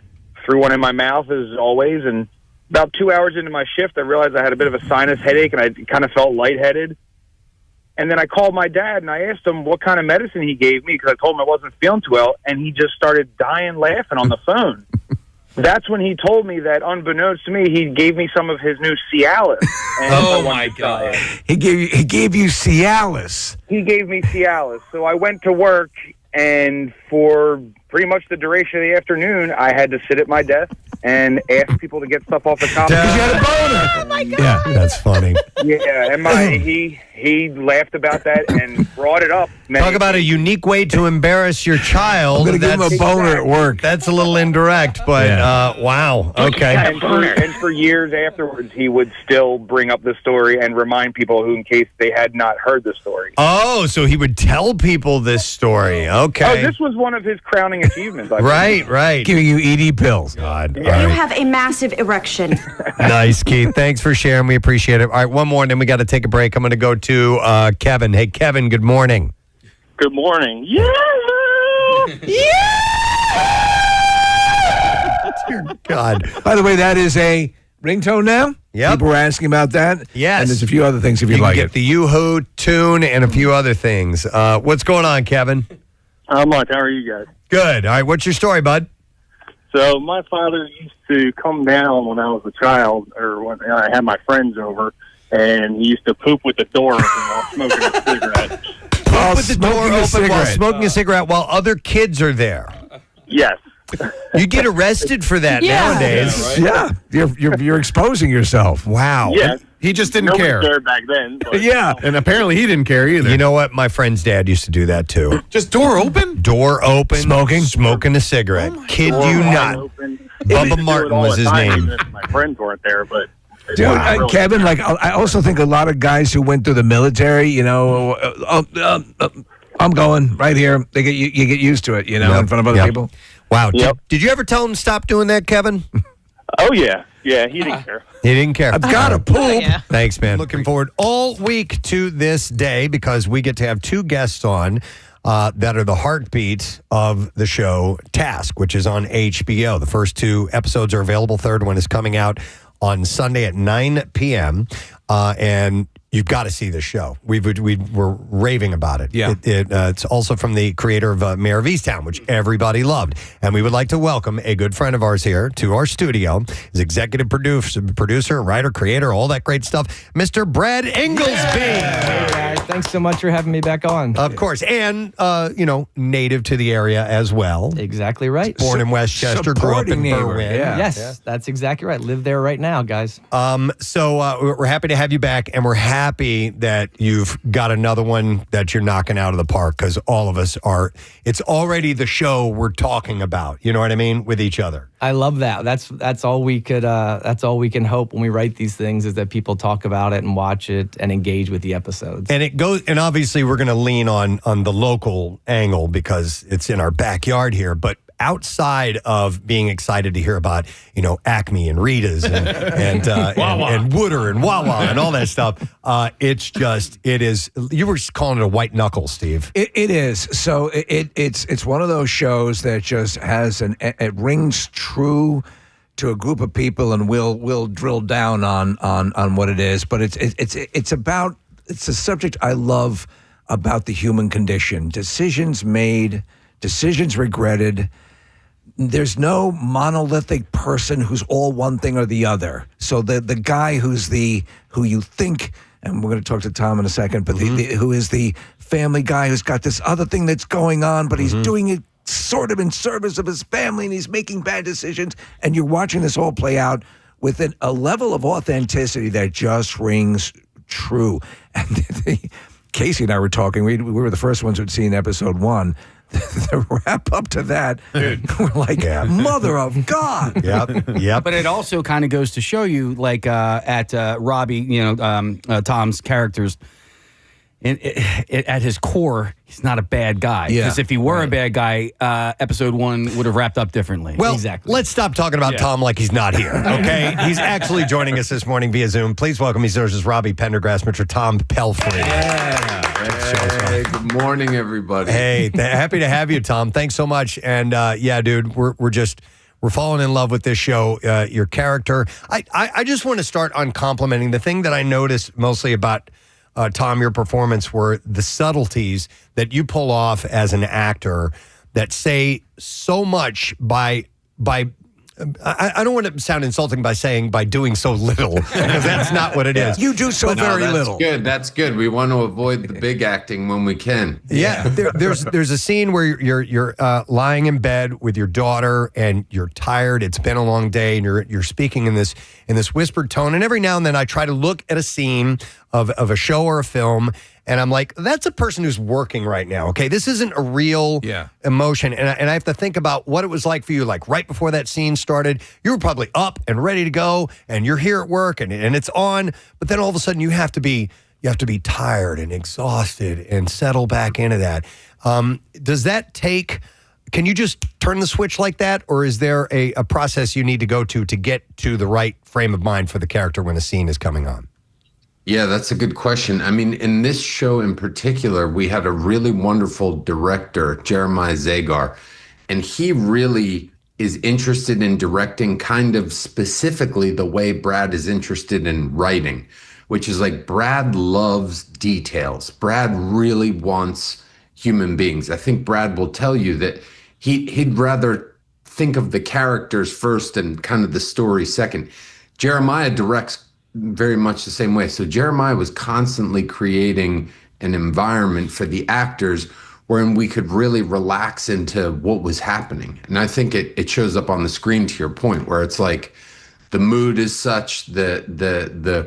threw one in my mouth as always, and about 2 hours into my shift, I realized I had a bit of a sinus headache, and I kind of felt lightheaded. And then I called my dad, and I asked him what kind of medicine he gave me, because I told him I wasn't feeling too well, and he just started dying laughing on the phone. That's when he told me that, unbeknownst to me, he gave me some of his new Cialis. And Oh, my God. He gave you Cialis. He gave me Cialis. So I went to work, and for pretty much the duration of the afternoon, I had to sit at my desk and ask people to get stuff off the counter. Because you had a boner. Oh, my God. Yeah, that's funny. Yeah, and he laughed about that and brought it up. Talk about a unique way to embarrass your child. I'm going to give him a boner at work. That's a little indirect, but wow. Okay. And for years afterwards, he would still bring up the story and remind people who, in case they had not heard the story. Oh, so he would tell people this story. Okay. Oh, this was one of his crowning achievements. I think. Right. Giving you ED pills. God. Yeah. All You right. have a massive erection. Nice, Keith. Thanks for sharing. We appreciate it. All right, one more, and then we got to take a break. I'm going to go to Kevin. Hey, Kevin, good morning. Good morning. Yeah. God. By the way, that is a ringtone now? Yep. People were asking about that. Yes. And there's a few other things if You you'd can like get it. the Yoo-Hoo tune and a few other things. What's going on, Kevin? How much? How are you guys? Good. All right, what's your story, bud? So my father used to come down when I was a child, or when I had my friends over, and he used to poop with the door open while smoking a cigarette. Poop with the door smoking a open while cigarette. smoking a cigarette while other kids are there. Yes. You get arrested for that nowadays. Yeah, you're exposing yourself. Wow. Yes. He just didn't Nobody care. cared back then. But, Yeah. And apparently he didn't care either. You know what? My friend's dad used to do that too. Just door open? Door open, smoking a cigarette. Kid door you wide not. open. Bubba He used to do Martin it all was the his time, name. even if my friends weren't there, but. Dude, Really. Kevin, like I also think a lot of guys who went through the military, you know, I'm going right here. They get you get used to it, you know, in front of other people. Wow. Yep. Did you ever tell him to stop doing that, Kevin? Oh, yeah. Yeah, he didn't care. He didn't care. I've got to poop. Thanks, man. Looking forward all week to this day because we get to have two guests on that are the heartbeat of the show Task, which is on HBO. The first two episodes are available. Third one is coming out on Sunday at 9 p.m. And you've got to see the show. We're raving about it. Yeah. It's also from the creator of Mayor of Easttown, which everybody loved. And we would like to welcome a good friend of ours here to our studio. He's executive producer, writer, creator, all that great stuff, Mr. Brad Ingelsby. Hey guys, thanks so much for having me back on. Of course. And, native to the area as well. Exactly right. Born in Westchester, grew up in supporting neighbor, Berwyn. yeah. Yes, that's exactly right. Live there right now, guys. So we're happy to have you back, and we're happy that you've got another one that you're knocking out of the park because all of us are. It's already the show we're talking about. You know what I mean? With each other. I love that. That's all we could. That's all we can hope when we write these things is that people talk about it and watch it and engage with the episodes. And it goes, and obviously we're going to lean on the local angle because it's in our backyard here. But outside of being excited to hear about, Acme and Rita's and Wooder and Wawa and all that stuff, it is. You were calling it a white knuckle, Steve. It is. So it's one of those shows that just has it rings true to a group of people, and we'll drill down on what it is. But it's a subject I love about the human condition. Decisions made, decisions regretted. There's no monolithic person who's all one thing or the other. So the guy who you think, and we're going to talk to Tom in a second, but who is the family guy who's got this other thing that's going on, but he's doing it sort of in service of his family, and he's making bad decisions, and you're watching this all play out with a level of authenticity that just rings true. And Casey and I were talking. We were the first ones who'd seen episode 1. The wrap up to that, we're like, mother of God. Yep. But it also kind of goes to show you, like at Robbie, Tom's characters, at his core, he's not a bad guy. Yeah. Because if he were a bad guy, episode 1 would have wrapped up differently. Well, exactly. let's stop talking about Tom like he's not here, okay? He's actually joining us this morning via Zoom. Please welcome, he's Robbie Pendergrass, Mr. Tom Pelfry. Hey, good morning, everybody. Hey, happy to have you, Tom. Thanks so much. And dude, we're falling in love with this show. Your character. I just want to start on complimenting the thing that I noticed mostly about Tom, your performance, were the subtleties that you pull off as an actor that say so much by I don't want to sound insulting by doing so little, because that's not what it is. You do so very little. That's good. We want to avoid the big acting when we can. Yeah, there's a scene where you're lying in bed with your daughter and you're tired. It's been a long day, and you're speaking in this whispered tone. And every now and then I try to look at a scene of a show or a film, and I'm like, that's a person who's working right now. Okay, this isn't a real emotion, and I have to think about what it was like for you. Like right before that scene started, you were probably up and ready to go, and you're here at work, and it's on. But then all of a sudden, you have to be tired and exhausted and settle back into that. Does that take? Can you just turn the switch like that, or is there a process you need to go to get to the right frame of mind for the character when a scene is coming on? Yeah, that's a good question. I mean, in this show in particular, we had a really wonderful director, Jeremiah Zagar, and he really is interested in directing kind of specifically the way Brad is interested in writing, which is like Brad loves details. Brad really wants human beings. I think Brad will tell you that he'd rather think of the characters first and kind of the story second. Jeremiah directs very much the same way. So Jeremiah was constantly creating an environment for the actors wherein we could really relax into what was happening. And I think it shows up on the screen, to your point, where it's like the mood is such, the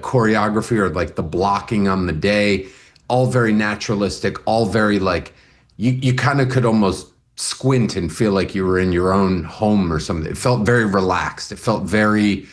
choreography or like the blocking on the day, all very naturalistic, all very like, you kind of could almost squint and feel like you were in your own home or something. It felt very relaxed. It felt very,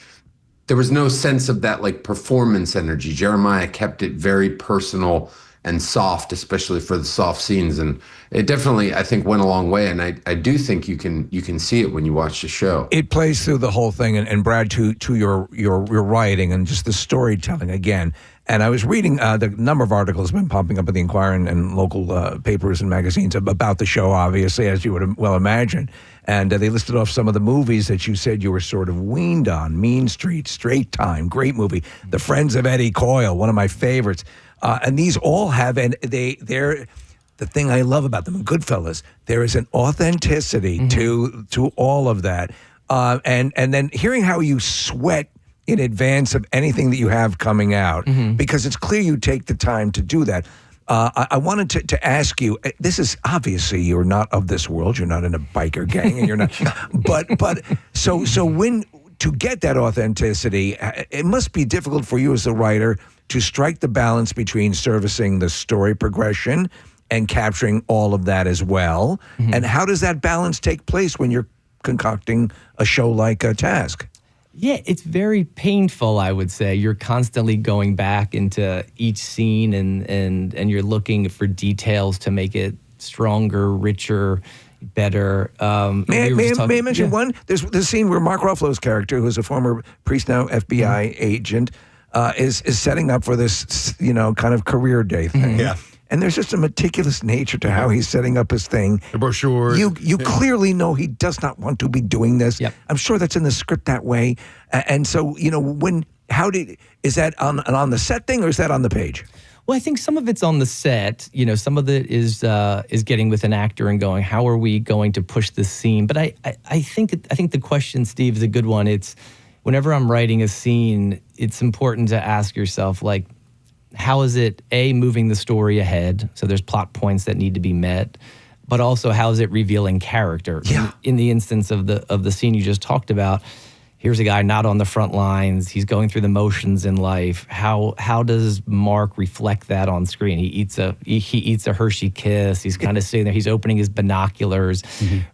there was no sense of that like performance energy. Jeremiah kept it very personal and soft, especially for the soft scenes. And it definitely, I think, went a long way. And I do think you can see it when you watch the show. It plays through the whole thing. And Brad, to your writing and just the storytelling again. And I was reading the number of articles have been popping up in the Inquirer and local papers and magazines about the show, obviously, as you would well imagine. And they listed off some of the movies that you said you were sort of weaned on. Mean Streets, Straight Time, great movie. The Friends of Eddie Coyle, one of my favorites. And these all have, and they're the thing I love about them. Goodfellas, there is an authenticity to all of that. And then hearing how you sweat in advance of anything that you have coming out, because it's clear you take the time to do that. I wanted to ask you, this is obviously you're not of this world. You're not in a biker gang, and you're not. but so when to get that authenticity, it must be difficult for you as a writer to strike the balance between servicing the story progression and capturing all of that as well. And how does that balance take place when you're concocting a show like Task? Yeah, it's very painful, I would say. You're constantly going back into each scene and you're looking for details to make it stronger, richer, better. May I mention one? There's the scene where Mark Ruffalo's character, who's a former priest, now FBI agent, is setting up for this, kind of career day thing. Yeah. And there's just a meticulous nature to how he's setting up his thing. The brochure. You clearly know he does not want to be doing this. Yep. I'm sure that's in the script that way. And so, is that on the set thing or is that on the page? Well, I think some of it's on the set. Some of it is getting with an actor and going, how are we going to push this scene? But I think the question, Steve, is a good one. It's whenever I'm writing a scene, it's important to ask yourself, like, how is it, A, moving the story ahead? So there's plot points that need to be met, but also how is it revealing character? Yeah. In the instance of the scene you just talked about, here's a guy not on the front lines. He's going through the motions in life. How does Mark reflect that on screen? He eats a Hershey Kiss. He's kind of sitting there. He's opening his binoculars,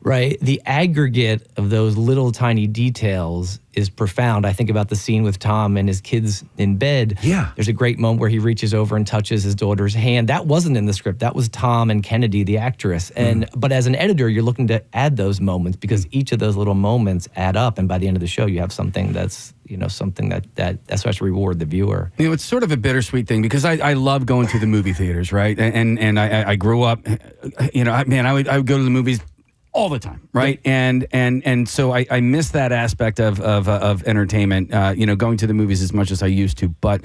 right? The aggregate of those little tiny details is profound. I think about the scene with Tom and his kids in bed. Yeah. There's a great moment where he reaches over and touches his daughter's hand. That wasn't in the script. That was Tom and Kennedy, the actress. But as an editor, you're looking to add those moments because each of those little moments add up. And by the end of the show, you have something that's, something that starts to reward the viewer. It's sort of a bittersweet thing because I love going to the movie theaters, right? And I grew up, I would go to the movies all the time, right? And so I miss that aspect of entertainment, going to the movies as much as I used to. But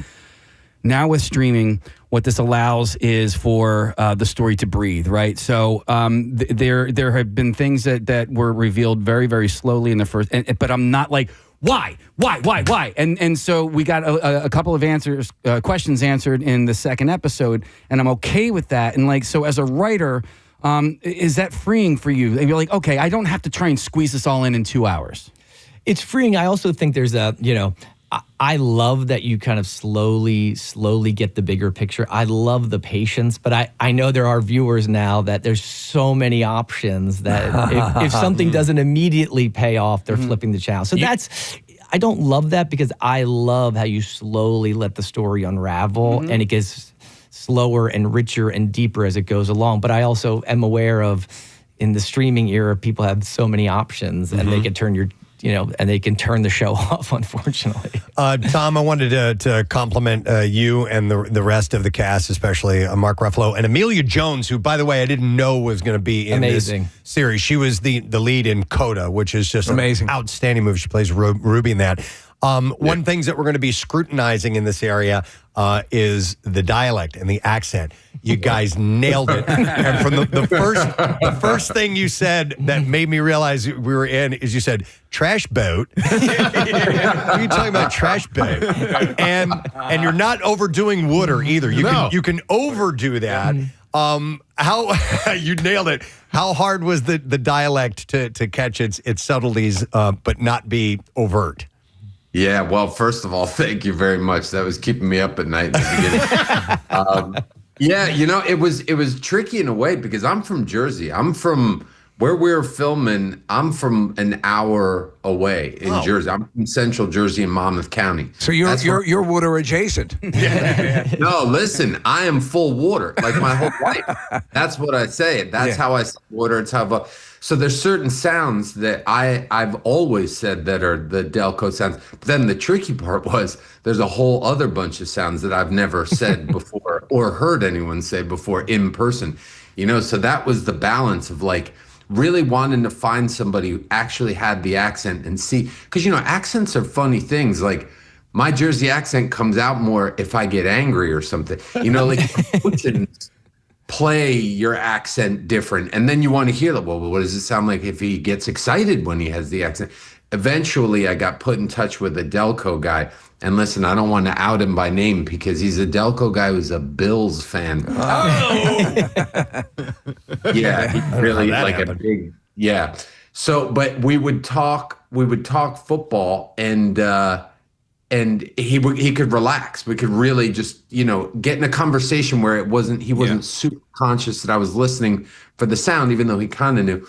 now with streaming, what this allows is for the story to breathe, right? So there have been things that were revealed very, very slowly in the first, but I'm not like, why? And so we got a couple of questions answered in the second episode, and I'm okay with that. And so as a writer, is that freeing for you? And you're like, okay, I don't have to try and squeeze this all in 2 hours. It's freeing. I also think there's I love that you kind of slowly get the bigger picture. I love the patience, but I know there are viewers now that there's so many options that if something doesn't immediately pay off, they're flipping the channel. So I don't love that because I love how you slowly let the story unravel and it gets slower and richer and deeper as it goes along. But I also am aware of in the streaming era, people have so many options and they can turn your and they can turn the show off, unfortunately. Tom, I wanted to compliment you and the rest of the cast, especially Mark Ruffalo and Amelia Jones, who, by the way, I didn't know was going to be in Amazing. this series. She was the lead in Coda, which is just Amazing. an outstanding movie. She plays Ruby in that. One things that we're going to be scrutinizing in this area is the dialect and the accent. You guys nailed it. And from the first thing you said that made me realize we were in is you said trash boat. What are you talking about, trash boat? And you're not overdoing Wooder either. You can overdo that. How you nailed it. How hard was the dialect to catch its subtleties, but not be overt? Yeah, well, first of all, thank you very much. That was keeping me up at night in the beginning. Yeah, it was tricky in a way because I'm from Jersey. I'm from where we're filming. I'm from an hour away in Jersey. I'm from Central Jersey in Monmouth County. So you're water adjacent. No, listen, I am full water like my whole life. That's what I say. That's how I say water. It's how. So there's certain sounds that I've always said that are the Delco sounds. But then the tricky part was there's a whole other bunch of sounds that I've never said before or heard anyone say before in person. So that was the balance of like really wanting to find somebody who actually had the accent and see, because accents are funny things. Like my Jersey accent comes out more if I get angry or something. Play your accent different, and then you want to hear that. Well, what does it sound like if he gets excited when he has the accent? Eventually, I got put in touch with a Delco guy. And listen, I don't want to out him by name because he's a Delco guy who's a Bills fan. Yeah, he really like happened. A big So, but we would talk football, and he could relax. We could really just get in a conversation where he wasn't super conscious that I was listening for the sound, even though he kind of knew,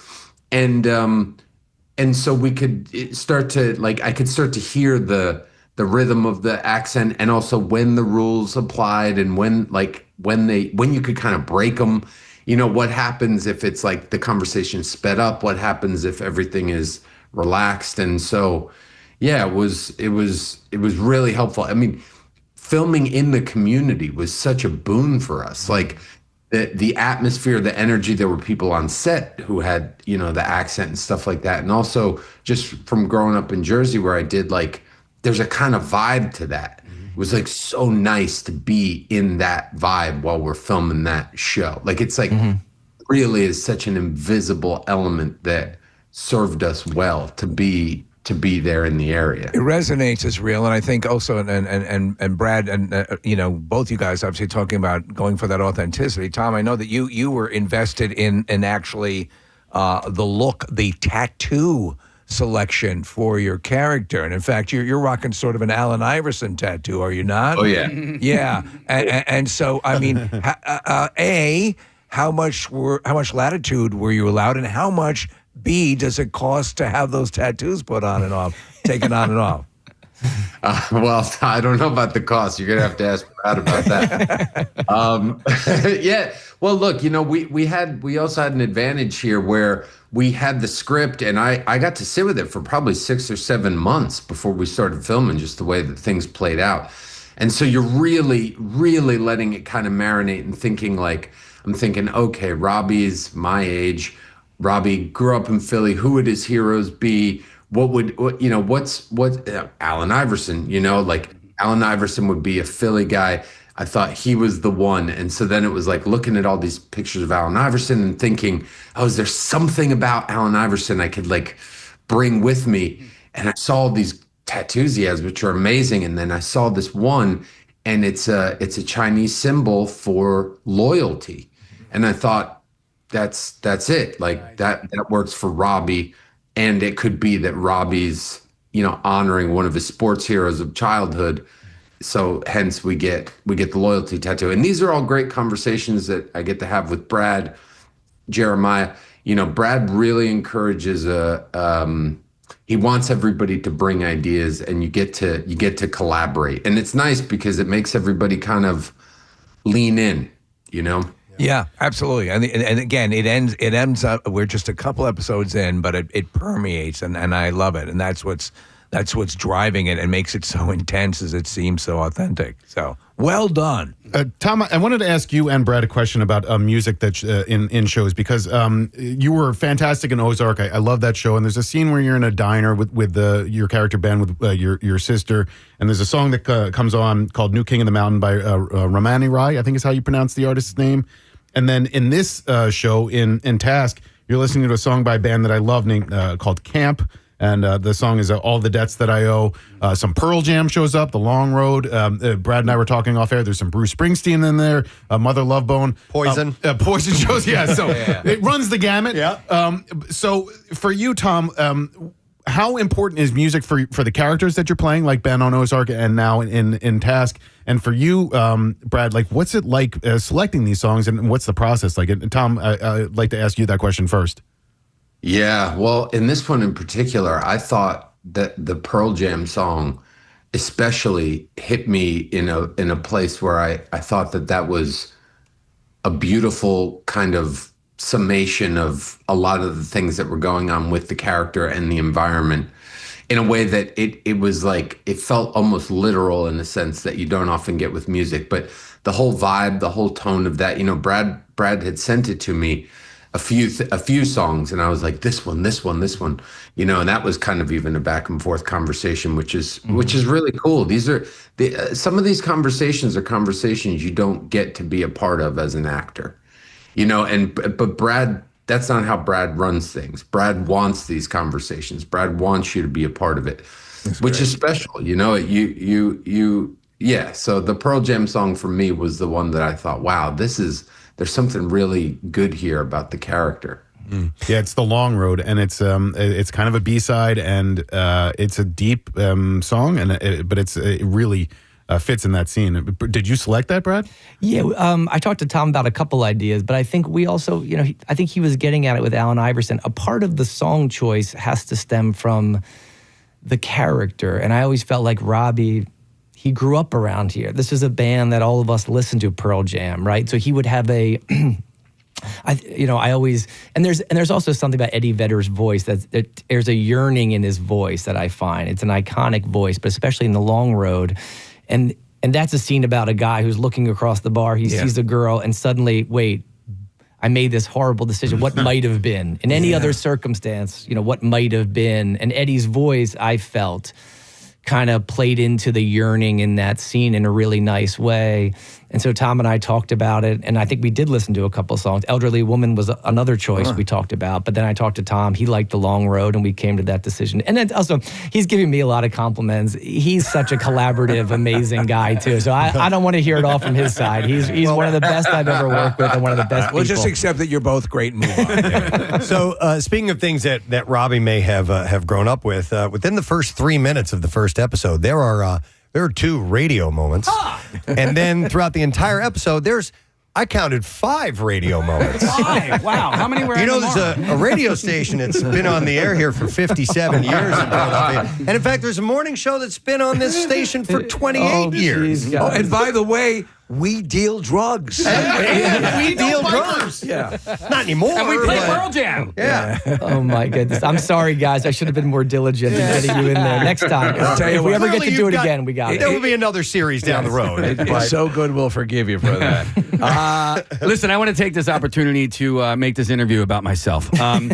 and so we could start to I could start to hear the rhythm of the accent, and also when the rules applied, and when you could kind of break them. What happens if it's like the conversation sped up? What happens if everything is relaxed? And so. Yeah, it was really helpful. I mean, filming in the community was such a boon for us. Like the atmosphere, the energy. There were people on set who had the accent and stuff like that, and also just from growing up in Jersey where I did there's a kind of vibe to that. It was so nice to be in that vibe while we're filming that show. It's really is such an invisible element that served us well to be there in the area. It resonates as real, and I think also, and Brad, and both you guys obviously talking about going for that authenticity. Tom, I know that you were invested in actually the look, the tattoo selection for your character, and in fact, you're rocking sort of an Allen Iverson tattoo, are you not? Oh yeah, yeah, and so I mean, how much latitude were you allowed, and how much? B, does it cost to have those tattoos put on and off, taken on and off? Well, I don't know about the cost. You're going to have to ask Brad about that. Yeah. Well, look, we also had an advantage here where we had the script, and I got to sit with it for probably 6 or 7 months before we started filming, just the way that things played out. And so you're really, really letting it kind of marinate and thinking I'm thinking, okay, Robbie's my age. Robbie grew up in Philly. Who would his heroes be? What's Allen Iverson? Allen Iverson would be a Philly guy. I thought he was the one. And so then it was looking at all these pictures of Allen Iverson and thinking, oh, is there something about Allen Iverson I could bring with me? And I saw these tattoos he has, which are amazing. And then I saw this one, and it's a Chinese symbol for loyalty. And I thought, that's it. That works for Robbie, and it could be that Robbie's honoring one of his sports heroes of childhood. So hence we get the loyalty tattoo. And these are all great conversations that I get to have with Brad, Jeremiah. Brad really encourages he wants everybody to bring ideas, and you get to collaborate. And it's nice because it makes everybody kind of lean in, Yeah, absolutely. And again, it ends up, we're just a couple episodes in, but it permeates, and I love it. And that's what's driving it and makes it so intense, as it seems so authentic. So well done. Tom, I wanted to ask you and Brad a question about music that in shows, because you were fantastic in Ozark. I love that show. And there's a scene where you're in a diner with your character Ben, with your sister, and there's a song that comes on called "New King of the Mountain" by Ramani Rai, I think is how you pronounce the artist's name. And then in this show in Task, you're listening to a song by a band that I love named called Camp. And the song is All the Debts That I Owe. Some Pearl Jam shows up, The Long Road. Brad and I were talking off air. There's some Bruce Springsteen in there, Mother Love Bone. Poison. Poison shows, yeah. So it runs the gamut. Yeah. So for you, Tom, how important is music for the characters that you're playing, like Ben on Ozark and now in Task? And for you, Brad, like, what's it like selecting these songs, and what's the process like? And Tom, I'd like to ask you that question first. Yeah, well, in this one in particular, I thought that the Pearl Jam song especially hit me in a place where I thought that was a beautiful kind of summation of a lot of the things that were going on with the character and the environment, in a way that it was like, it felt almost literal in a sense that you don't often get with music. But the whole vibe, the whole tone of that, Brad had sent it to me, a few songs, and I was like, this one, and that was kind of even a back and forth conversation, which is really cool. These are some of these conversations are conversations you don't get to be a part of as an actor, but Brad, that's not how Brad runs things. Brad wants these conversations. Brad wants you to be a part of it, which is special. So the Pearl Jam song for me was the one that I thought, wow, there's something really good here about the character. Yeah, it's The Long Road, and it's kind of a B-side, and it's a deep song, but it really fits in that scene. Did you select that, Brad? Yeah, I talked to Tom about a couple ideas, but I think we also, I think he was getting at it with Allen Iverson. A part of the song choice has to stem from the character, and I always felt like Robbie, he grew up around here. This is a band that all of us listen to, Pearl Jam, right? So he would have I always, and there's also something about Eddie Vedder's voice there's a yearning in his voice that I find. It's an iconic voice, but especially in The Long Road. And that's a scene about a guy who's looking across the bar. He sees a girl, and suddenly, wait, I made this horrible decision. What might have been? In any other circumstance, what might have been? And Eddie's voice, I felt, kind of played into the yearning in that scene in a really nice way. And so Tom and I talked about it, and I think we did listen to a couple of songs. Elderly Woman was another choice we talked about, but then I talked to Tom. He liked The Long Road, and we came to that decision. And then also, he's giving me a lot of compliments. He's such a collaborative, amazing guy, too. So I don't want to hear it all from his side. He's one of the best I've ever worked with, and one of the best people. We'll just accept that you're both great and move on. So speaking of things that Robbie may have grown up with, within the first 3 minutes of the first episode, there are 2 radio moments. And then throughout the entire episode, I counted 5 radio moments. 5? Wow. How many were in there's a radio station that's been on the air here for 57 years in Philadelphia. And in fact, there's a morning show that's been on this station for 28 years. Oh, and by the way, we deal drugs. We deal drugs. Yeah. Not anymore. And we play Pearl Jam. Yeah. Oh, my goodness. I'm sorry, guys. I should have been more diligent in getting you in there. Next time. If we ever get to do it again, we got it. There will be another series down the road. It's so good, we'll forgive you for that. Listen, I want to take this opportunity to make this interview about myself. Tom,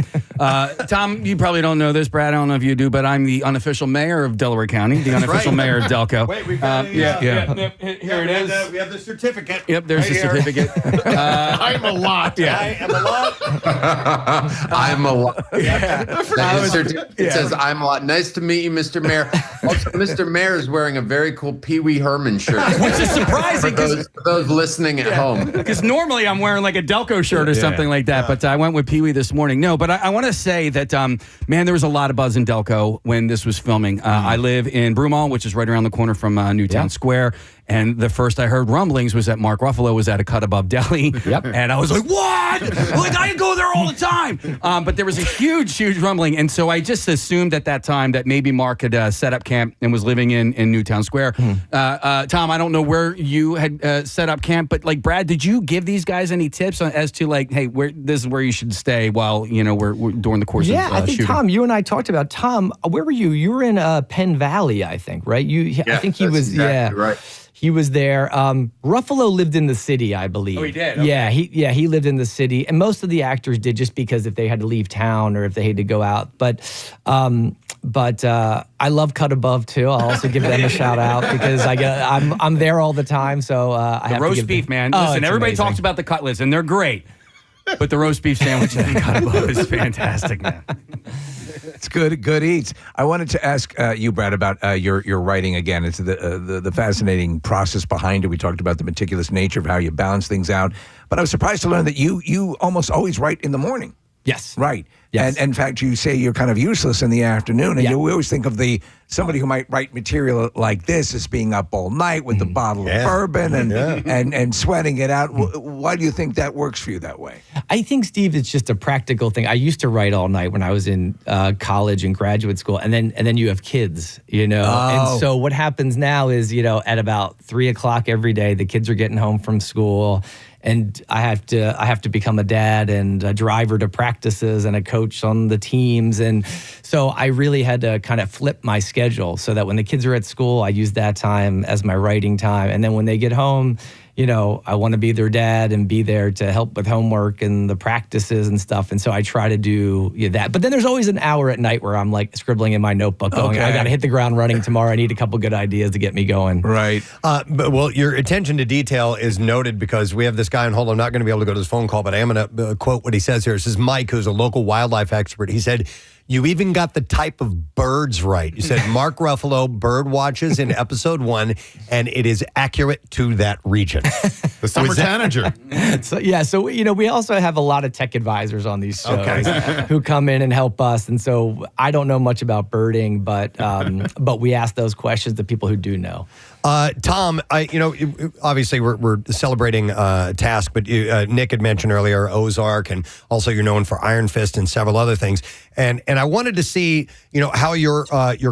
you probably don't know this. Brad, I don't know if you do, but I'm the unofficial mayor of Delaware County, the unofficial mayor of Delco. Wait, we've got Here it is. We have the certificate. Yep, there's the certificate. I'm a lot. Yeah. I am a lot. I'm a lot. Yeah. It says, I'm a lot. Nice to meet you, Mr. Mayor. Also, Mr. Mayor is wearing a very cool Pee Wee Herman shirt. Which is surprising. For those listening at home. Because normally I'm wearing like a Delco shirt or something like that, but I went with Pee Wee this morning. No, but I want to say that, man, there was a lot of buzz in Delco when this was filming. I live in Broomall, which is right around the corner from Newtown Square. And the first I heard rumblings was that Mark Ruffalo was at a Cut Above Deli. Yep. And I was like, what? Like, I go there there all the time. But there was a huge rumbling. And so I just assumed at that time that maybe Mark had set up camp and was living in Newtown Square. Tom, I don't know where you had set up camp, but like, Brad, did you give these guys any tips as to like, hey, this is where you should stay while, we're during the course of I think, shooting? Tom, you and I talked about, Tom, where were you? You were in Penn Valley, I think, right? I think he was, exactly right. He was there. Ruffalo lived in the city, I believe. Oh, he did? Okay. Yeah, he lived in the city. And most of the actors did just because if they had to leave town or if they had to go out. But I love Cut Above, too. I'll also give them a shout out because I'm there all the time. So I have roast to give beef, them, man. Listen, everybody amazing. talks about the cutlets, and they're great. But the roast beef sandwich at Cut Above is fantastic, man. It's good eats. I wanted to ask you, Brad, about your writing again. It's the fascinating process behind it. We talked about the meticulous nature of how you balance things out. But I was surprised to learn that you we always write in the morning. Yes. Right. Yes. And in fact, you say you're kind of useless in the afternoon. And we always think of somebody who might write material like this as being up all night with a bottle of bourbon and sweating it out. Why do you think that works for you that way? I think, Steve, it's just a practical thing. I used to write all night when I was in college and graduate school, and then you have kids, And so what happens now is, at about 3:00 every day, the kids are getting home from school, and I have to become a dad and a driver to practices and a coach on the teams, and so I really had to kind of flip my schedule so that when the kids are at school, I use that time as my writing time, and then when they get home, I want to be their dad and be there to help with homework and the practices and stuff. And so I try to do that. But then there's always an hour at night where I'm like scribbling in my notebook going, I got to hit the ground running tomorrow. I need a couple good ideas to get me going. Right. Well, your attention to detail is noted because we have this guy on hold. I'm not going to be able to go to his phone call, but I am going to quote what he says here. This is Mike, who's a local wildlife expert. He said, "You even got the type of birds right." You said Mark Ruffalo bird watches in episode 1, and it is accurate to that region. The summer tanager. So we also have a lot of tech advisors on these shows who come in and help us, and so I don't know much about birding, but we ask those questions to people who do know. Tom, obviously we're celebrating Task, but Nick had mentioned earlier Ozark, and also you're known for Iron Fist and several other things. And I wanted to see, how your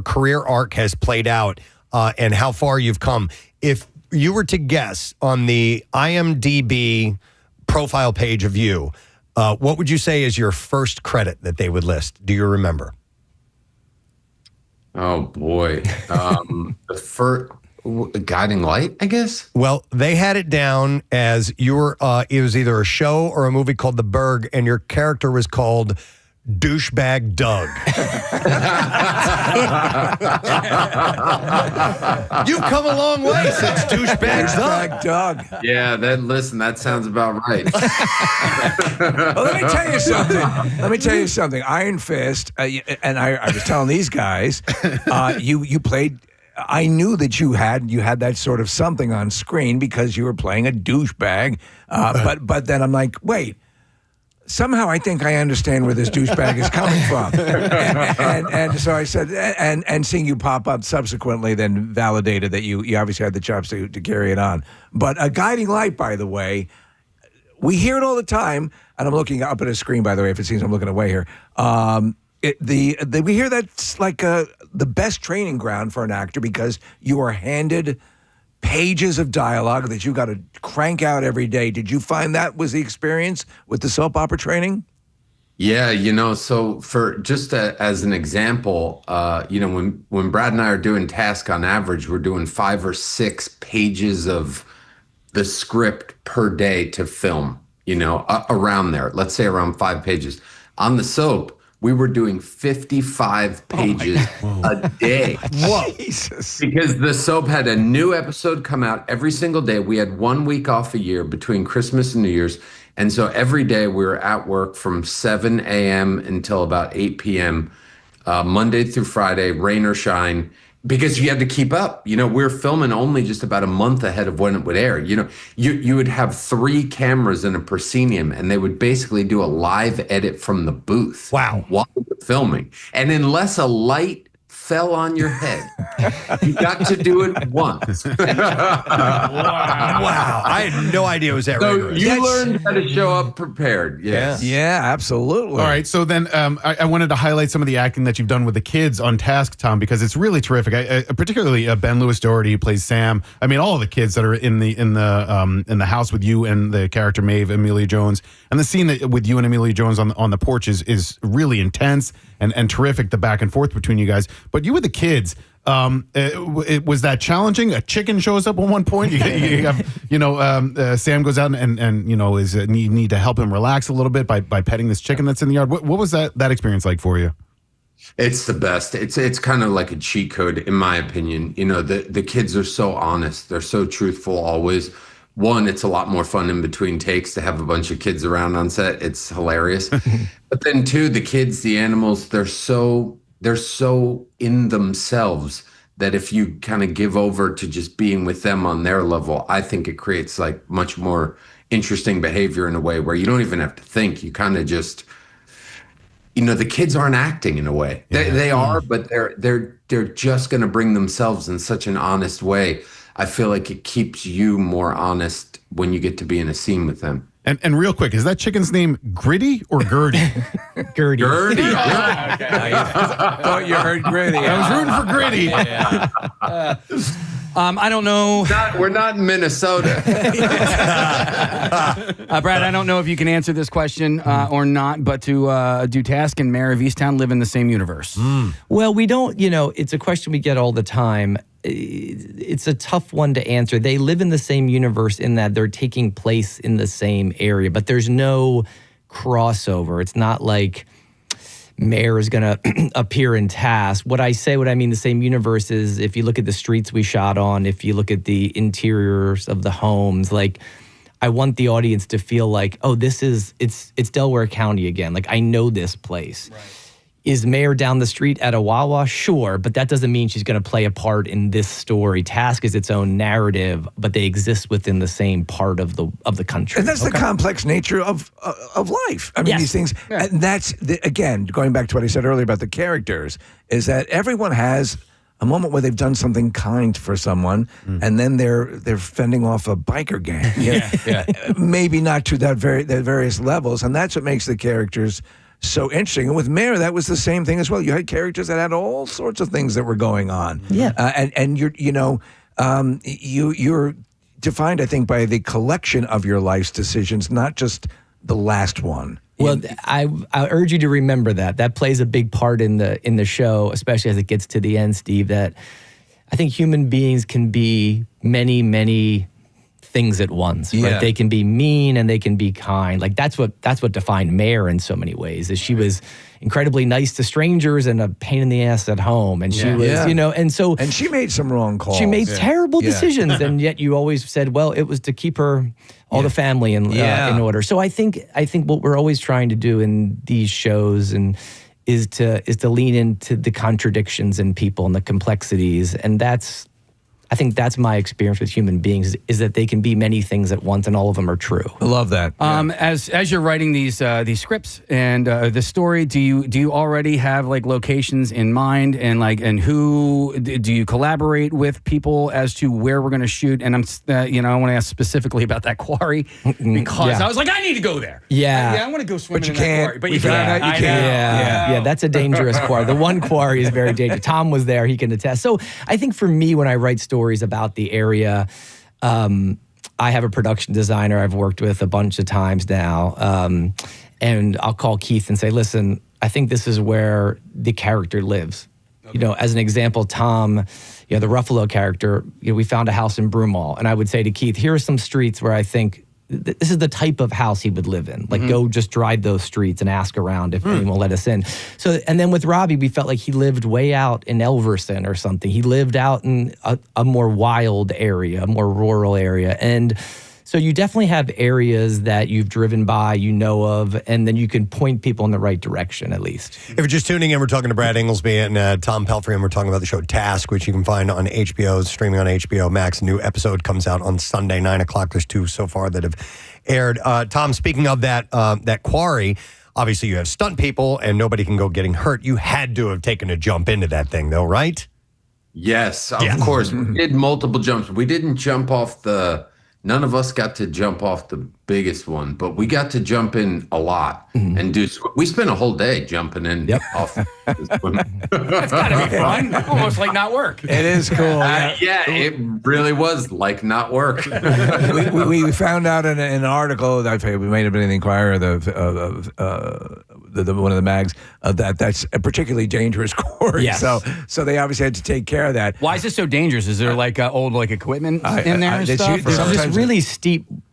career arc has played out and how far you've come. If you were to guess on the IMDb profile page of you, what would you say is your first credit that they would list? Do you remember? Oh boy, the first. Guiding Light, I guess. Well, they had it down as it was either a show or a movie called The Berg, and your character was called Douchebag Doug. You've come a long way since Douchebag Doug. Yeah, that sounds about right. Well, let me tell you something. Iron Fist, and I was telling these guys, you played. I knew that you had that sort of something on screen because you were playing a douchebag. But then I'm like, wait. Somehow I think I understand where this douchebag is coming from. and so I said, and seeing you pop up subsequently then validated that you obviously had the chops to carry it on. But a Guiding Light, by the way, we hear it all the time, and I'm looking up at a screen, by the way, if it seems I'm looking away here. We hear that's like the best training ground for an actor because you are handed pages of dialogue that you got to crank out every day. Did you find that was the experience with the soap opera training? Yeah, so for just as an example, when Brad and I are doing Task on average, we're doing 5 or 6 pages of the script per day to film, around there. Let's say around 5 pages. On the soap, we were doing 55 pages a day. Whoa. Jesus. Because the soap had a new episode come out every single day. We had 1 week off a year between Christmas and New Year's. And so every day we were at work from 7 a.m. until about 8 p.m., Monday through Friday, rain or shine, because you had to keep up. We're filming only just about a month ahead of when it would air. You would have 3 cameras in a proscenium, and they would basically do a live edit from the booth. Wow. While we were filming. And unless a light fell on your head. You got to do it once. Wow. I had no idea it was that rigorous. You learned how to show up prepared. Yes. Yeah, absolutely. All right, so then I wanted to highlight some of the acting that you've done with the kids on Task, Tom, because it's really terrific. Particularly Ben Lewis Doherty, who plays Sam. I mean, all of the kids that are in the house with you and the character Maeve, Amelia Jones, and the scene that, with you and Amelia Jones on the porch is really intense and terrific. The back and forth between you guys, but you with the kids. Was that challenging? A chicken shows up at one point. You have, Sam goes out and you need to help him relax a little bit by petting this chicken that's in the yard. What was that experience like for you? It's the best. It's kind of like a cheat code, in my opinion. The kids are so honest. They're so truthful always. One, it's a lot more fun in between takes to have a bunch of kids around on set. It's hilarious. But then two, the kids, the animals, they're so in themselves that if you kind of give over to just being with them on their level, I think it creates like much more interesting behavior in a way where you don't even have to think. You kind of just, the kids aren't acting in a way. They are, but they're just going to bring themselves in such an honest way. I feel like it keeps you more honest when you get to be in a scene with them. And real quick, is that chicken's name Gritty or Gertie? Gertie. Gertie. I thought you heard Gritty. I was rooting for Gritty. I don't know. We're not in Minnesota. Brad, I don't know if you can answer this question or not, but do Task and Mayor of Easttown live in the same universe? Well, we don't, it's a question we get all the time. It's a tough one to answer. They live in the same universe in that they're taking place in the same area, but there's no crossover. It's not like Mayor is going to appear in Task. What I mean the same universe is if you look at the streets we shot on, if you look at the interiors of the homes, like I want the audience to feel like, oh, it's Delaware County again. Like I know this place. Right. Is Mayor down the street at a Wawa? Sure, but that doesn't mean she's going to play a part in this story. Task is its own narrative, but they exist within the same part of the country. And that's the complex nature of life. I mean, these things, and that's, again, going back to what I said earlier about the characters, is that everyone has a moment where they've done something kind for someone, and then they're fending off a biker gang. Maybe not to that various levels, and that's what makes the characters so interesting. And with Mayor, that was the same thing as well. You had characters that had all sorts of things that were going on. Yeah, and you're defined, I think, by the collection of your life's decisions, not just the last one. Well, I urge you to remember that plays a big part in the show, especially as it gets to the end, Steve. That I think human beings can be many, many things at once. Yeah. Right? They can be mean and they can be kind. Like that's what defined Mayor in so many ways. Is she was incredibly nice to strangers and a pain in the ass at home. And she was, and she made some wrong calls. She made terrible decisions, and yet you always said, well, it was to keep her all the family in order. So I think what we're always trying to do in these shows is to lean into the contradictions in people and the complexities, and I think that's my experience with human beings is that they can be many things at once, and all of them are true. I love that. As you're writing these scripts and the story, do you already have like locations in mind and who do you collaborate with people as to where we're going to shoot? And I want to ask specifically about that quarry because I was like, I need to go there. I want to go swimming in that quarry, but you can't. Yeah, that's a dangerous quarry. The one quarry is very dangerous. Tom was there; he can attest. So I think for me, when I write stories about the area, I have a production designer I've worked with a bunch of times now, and I'll call Keith and say, listen, I think this is where the character lives. Okay. As an example, Tom, the Ruffalo character, we found a house in Broomall, and I would say to Keith, here are some streets where I think this is the type of house he would live in. Like, go just drive those streets and ask around if anyone will let us in. So, and then with Robbie, we felt like he lived way out in Elverson or something. He lived out in a more wild area, a more rural area. And so you definitely have areas that you've driven by, of, and then you can point people in the right direction at least. If you're just tuning in, we're talking to Brad Ingelsby and Tom Pelfry, and we're talking about the show Task, which you can find on HBO, streaming on HBO Max. A new episode comes out on Sunday, 9 o'clock. There's 2 so far that have aired. Tom, speaking of that quarry, obviously you have stunt people and nobody can go getting hurt. You had to have taken a jump into that thing, though, right? Yes, of course. We did multiple jumps. We didn't jump off none of us got to jump off the biggest one, but we got to jump in a lot and we spent a whole day jumping in off this one. That's gotta be fun. Almost like not work. It is cool. Yeah, it really was like not work. we found out in an article that we made up in the Inquirer, one of the mags, that's a particularly dangerous course. Yes. So they obviously had to take care of that. Why is it so dangerous? Is there like old equipment in there and stuff?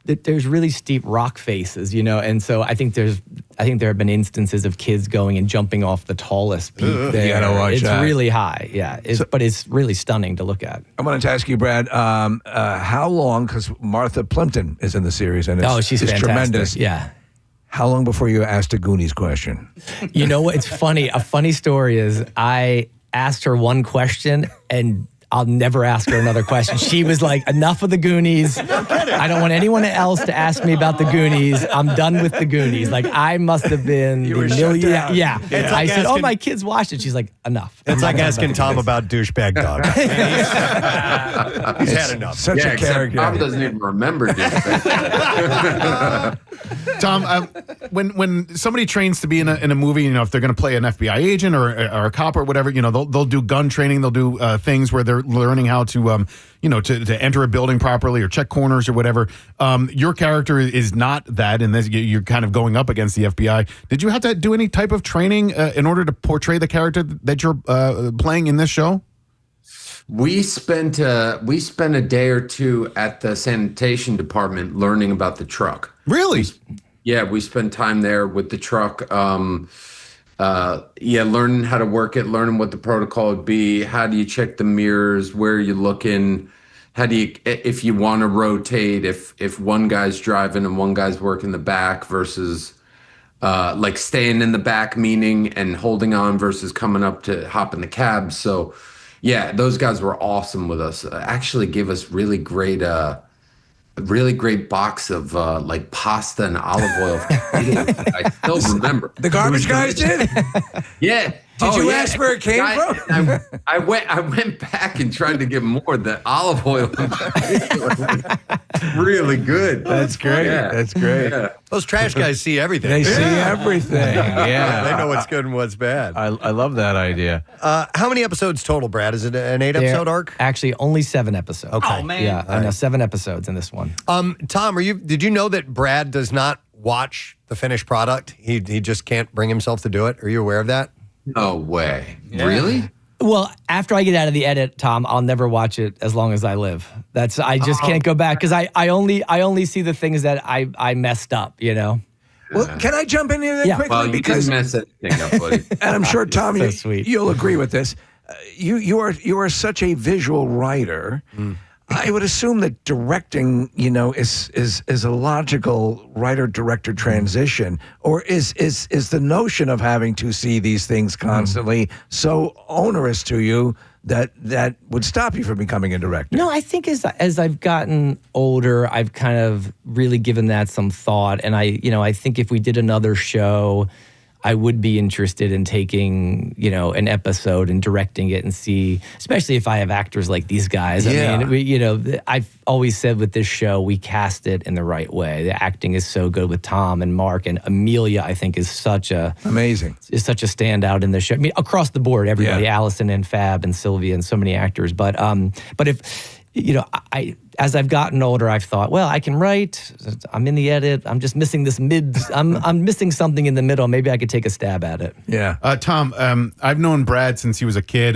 There's really steep rock faces, and so I think there have been instances of kids going and jumping off the tallest peak there. You gotta watch it's that. really high, but it's really stunning to look at. I wanted to ask you, Brad, how long? Because Martha Plimpton is in the series, and she's fantastic. Tremendous. Yeah. How long before you asked a Goonies question? You know what? It's funny. A funny story is I asked her one question and I'll never ask her another question. She was like, enough of the Goonies. I don't want anyone else to ask me about the Goonies. I'm done with the Goonies. Like, I must have been You were shut down. Yeah. It's I like said, asking- my kids watched it. She's like, enough. It's like asking Tom about douchebag dog. He's had enough. Such a except character. Tom doesn't even remember this. Tom, when somebody trains to be in a movie, if they're going to play an FBI agent or a cop or whatever, they'll do gun training. They'll do things where they're learning how to to enter a building properly or check corners or whatever. Your character is not that, and you're kind of going up against the FBI. Did you have to do any type of training in order to portray the character that you're playing in this show? We spent a day or two at the sanitation department learning about the truck. Really? We spent time there with the truck. Learning how to work it, learning what the protocol would be. How do you check the mirrors? Where are you looking? How do you, if you want to rotate, if one guy's driving and one guy's working the back versus like staying in the back, meaning and holding on versus coming up to hop in the cab. So those guys were awesome with us. Actually gave us really great box of like pasta and olive oil. I still remember. The garbage guys did? Yeah. Did you ask where it came from? I went back and tried to get more. The olive oil really good. That's great. Yeah. That's great. Yeah. Those trash guys see everything. They see everything. Yeah. They know what's good and what's bad. I love that idea. How many episodes total, Brad? Is it an 8-episode arc? Actually, only 7 episodes. Okay. Oh, man. Yeah, I know 7 episodes in this one. Tom, did you know that Brad does not watch the finished product? He just can't bring himself to do it. Are you aware of that? No way. Really? Well, after I get out of the edit, Tom, I'll never watch it as long as I live. I just can't go back because I only see the things that I messed up, Well, can I jump in here quickly? Well, you didn't mess anything up, buddy. And I'm sure, Tom, So sweet. you'll agree with this. You are such a visual writer. I would assume that directing, is a logical writer-director transition, or is the notion of having to see these things constantly so onerous to you that would stop you from becoming a director? No, I think as I've gotten older, I've kind of really given that some thought, and I think if we did another show, I would be interested in taking, an episode and directing it and see, especially if I have actors like these guys. Yeah. I mean, I've always said with this show, we cast it in the right way. The acting is so good with Tom and Mark, and Amelia, I think, is such a standout in the show. I mean, across the board, everybody, Allison and Fab and Sylvia and so many actors. But if as I've gotten older, I've thought, well, I can write. I'm in the edit. I'm just missing this I'm missing something in the middle. Maybe I could take a stab at it. Yeah. Tom, I've known Brad since he was a kid.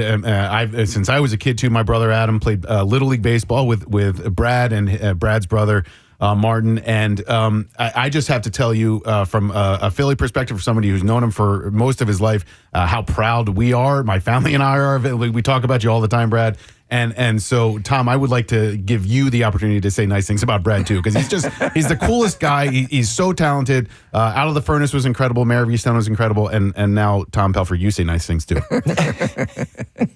Since I was a kid too. My brother Adam played Little League baseball with Brad and Brad's brother Martin. And I just have to tell you from a Philly perspective, for somebody who's known him for most of his life, how proud we are. My family and I are of it. We talk about you all the time, Brad. And so, Tom, I would like to give you the opportunity to say nice things about Brad, too, because he's the coolest guy. He's so talented. Out of the Furnace was incredible. Mayor of Easttown was incredible. And now, Tom Pelfry, you say nice things, too.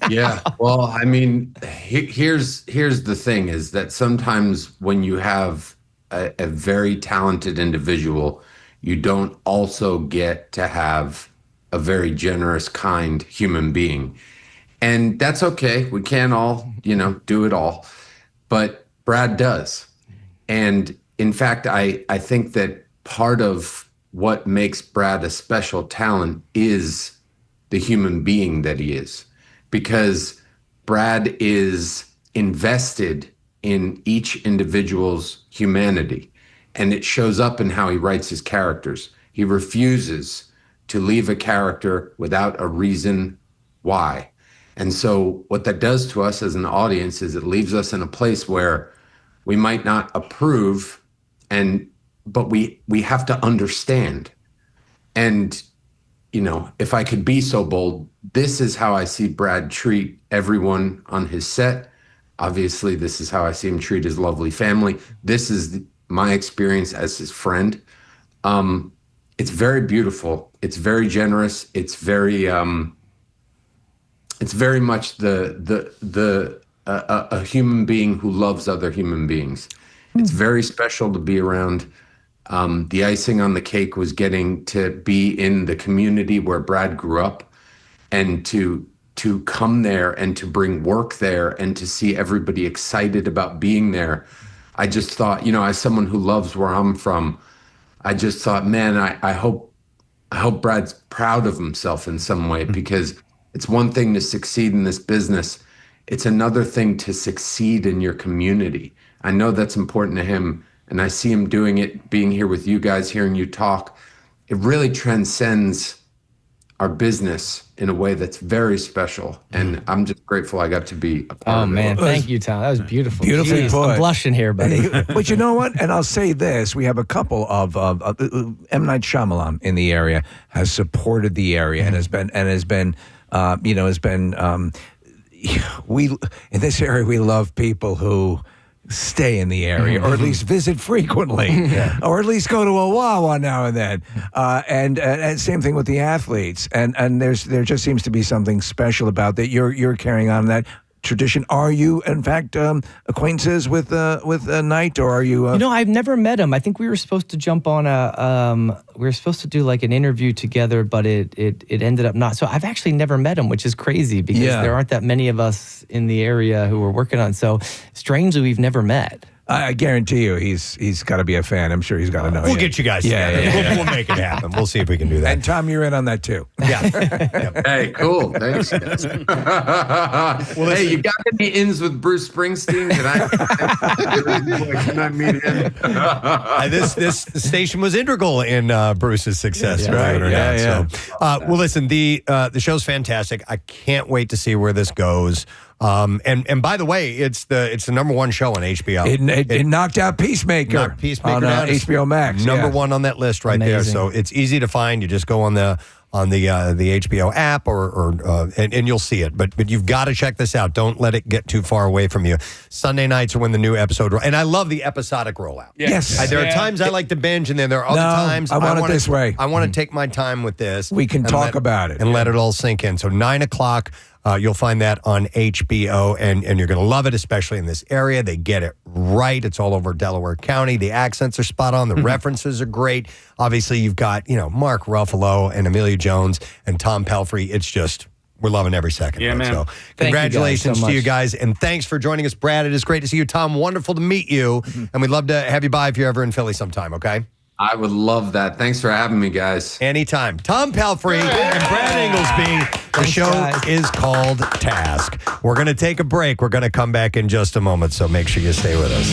Yeah. Well, I mean, here's the thing is that sometimes when you have a very talented individual, you don't also get to have a very generous, kind human being. And that's okay. We can't all, do it all. But Brad does. And in fact, I think that part of what makes Brad a special talent is the human being that he is. Because Brad is invested in each individual's humanity. And it shows up in how he writes his characters. He refuses to leave a character without a reason why. And so what that does to us as an audience is it leaves us in a place where we might not approve, but we have to understand. And, if I could be so bold, this is how I see Brad treat everyone on his set. Obviously, this is how I see him treat his lovely family. This is my experience as his friend. It's very beautiful. It's very generous. It's very much a human being who loves other human beings. It's very special to be around. The icing on the cake was getting to be in the community where Brad grew up, and to come there and to bring work there and to see everybody excited about being there. I just thought, as someone who loves where I'm from, I just thought, man, I hope Brad's proud of himself in some way, because it's one thing to succeed in this business. It's another thing to succeed in your community. I know that's important to him, and I see him doing it, being here with you guys, hearing you talk. It really transcends our business in a way that's very special, and I'm just grateful I got to be a part of it. Oh, man. Thank you, Tom. That was beautiful. Beautifully Jeez, put. I'm blushing here, buddy. But you know what? And I'll say this. We have a couple of M. Night Shyamalan in the area has supported the area and has been we in this area, we love people who stay in the area, or at least visit frequently, or at least go to a Wawa now and then. And same thing with the athletes. And there just seems to be something special about that. You're carrying on that tradition. Are you, in fact, acquaintances with Knight, or are you? I've never met him. I think we were supposed to jump on we were supposed to do like an interview together, but it ended up not. So I've actually never met him, which is crazy because there aren't that many of us in the area who are working on. So strangely, we've never met. I guarantee you, he's got to be a fan. I'm sure he's got to know. We'll get you guys together. We'll make it happen. We'll see if we can do that. And Tom, you're in on that too. Yeah. Hey, cool. Thanks, guys. Hey, you got any ins with Bruce Springsteen? Can I meet him? This station was integral in Bruce's success. Right. Well, listen, the show's fantastic. I can't wait to see where this goes. And by the way, it's the number one show on HBO. It knocked out Peacemaker. On HBO Max. Number one on that list right there. So it's easy to find. You just go on the HBO app and you'll see it. But you've got to check this out. Don't let it get too far away from you. Sunday nights are when the new episode. And I love the episodic rollout. Yes. There are times I like to binge, and then there are other times I want it this way. I want to take my time with this. We can talk about it and let it all sink in. So 9:00. You'll find that on HBO, and you're going to love it, especially in this area. They get it right. It's all over Delaware County. The accents are spot on. The references are great. Obviously, you've got, Mark Ruffalo and Amelia Jones and Tom Pelfrey. It's just, we're loving every second. Yeah, man. So congratulations to you guys, and thanks for joining us, Brad. It is great to see you, Tom. Wonderful to meet you, and we'd love to have you by if you're ever in Philly sometime, okay? I would love that. Thanks for having me, guys. Anytime. Tom Pelfrey and Brad Ingelsby. The show is called Task. We're going to take a break. We're going to come back in just a moment, so make sure you stay with us.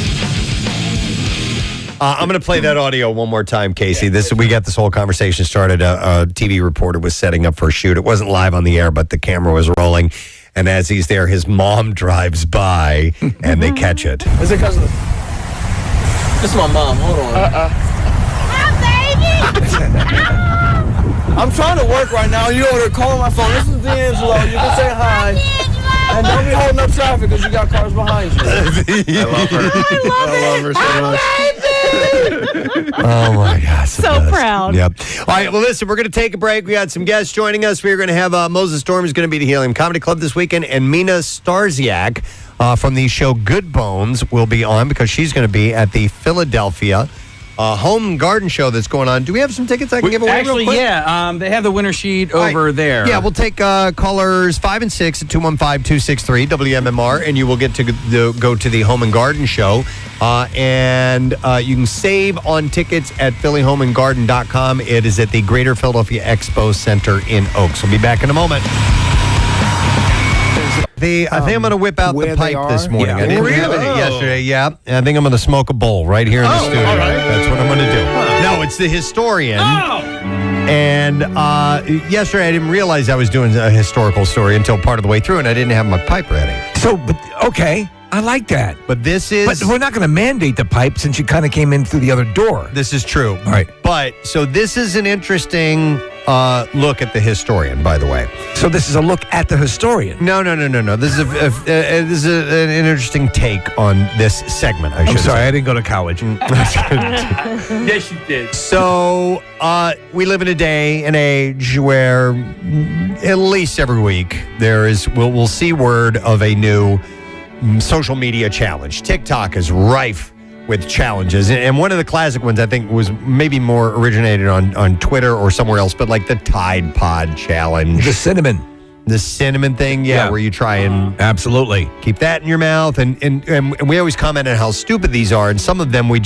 I'm going to play that audio one more time, Casey. We got this whole conversation started. A TV reporter was setting up for a shoot. It wasn't live on the air, but the camera was rolling. And as he's there, his mom drives by, and they catch it. Is it because of This is my mom. Hold on. I'm trying to work right now. You over there calling my phone. This is D'Angelo. You can say hi. And don't be holding up traffic because you got cars behind you. I love her. I love her so much. Oh, my gosh. So proud. Yep. All right, well, listen, we're going to take a break. We got some guests joining us. We're going to have Moses Storm, who's going to be at Helium Comedy Club this weekend, and Mina Starziak from the show Good Bones will be on because she's going to be at the Philadelphia home and garden show that's going on. Do we have some tickets I can give away Actually, real quick? yeah. They have the winner sheet over there. Yeah, we'll take callers 5 and 6 at 215-263 WMMR, and you will get to go to the home and garden show. And you can save on tickets at phillyhomeandgarden.com. It is at the Greater Philadelphia Expo Center in Oaks. We'll be back in a moment. I think I'm going to whip out the pipe this morning. Yeah. I didn't have it yesterday. Yeah, and I think I'm going to smoke a bowl right here in the studio. all right. That's what I'm going to do. No, it's the historian. And yesterday I didn't realize I was doing a historical story until part of the way through, and I didn't have my pipe ready. Okay. I like that. But this is... But we're not going to mandate the pipe since you kind of came in through the other door. This is true. All right. But, so this is an interesting look at the historian, by the way. So this is a look at the historian? No. This is an interesting take on this segment, I should I'm sorry, say. I didn't go to college. Yes, you did. So, we live in a day and age where at least every week we'll see word of a new social media challenge. TikTok is rife with challenges. And one of the classic ones I think was maybe more originated on Twitter or somewhere else, but like the Tide Pod challenge. The cinnamon thing, where you try and absolutely keep that in your mouth. And we always comment on how stupid these are. And some of them we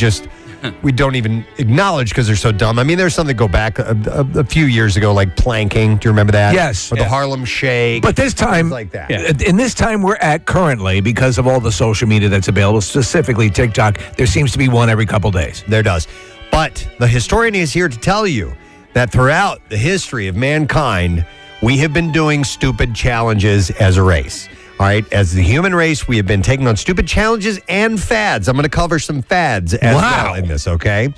don't even acknowledge because they're so dumb. I mean, there's something go back a few years ago, like planking. Do you remember that? Yes. Or the Harlem Shake. But this time, like that. in this time we're at currently, because of all the social media that's available, specifically TikTok, there seems to be one every couple days. There does. But the historian is here to tell you that throughout the history of mankind, we have been doing stupid challenges as a race. All right, as the human race, we have been taking on stupid challenges and fads. I'm going to cover some fads as well in this, okay?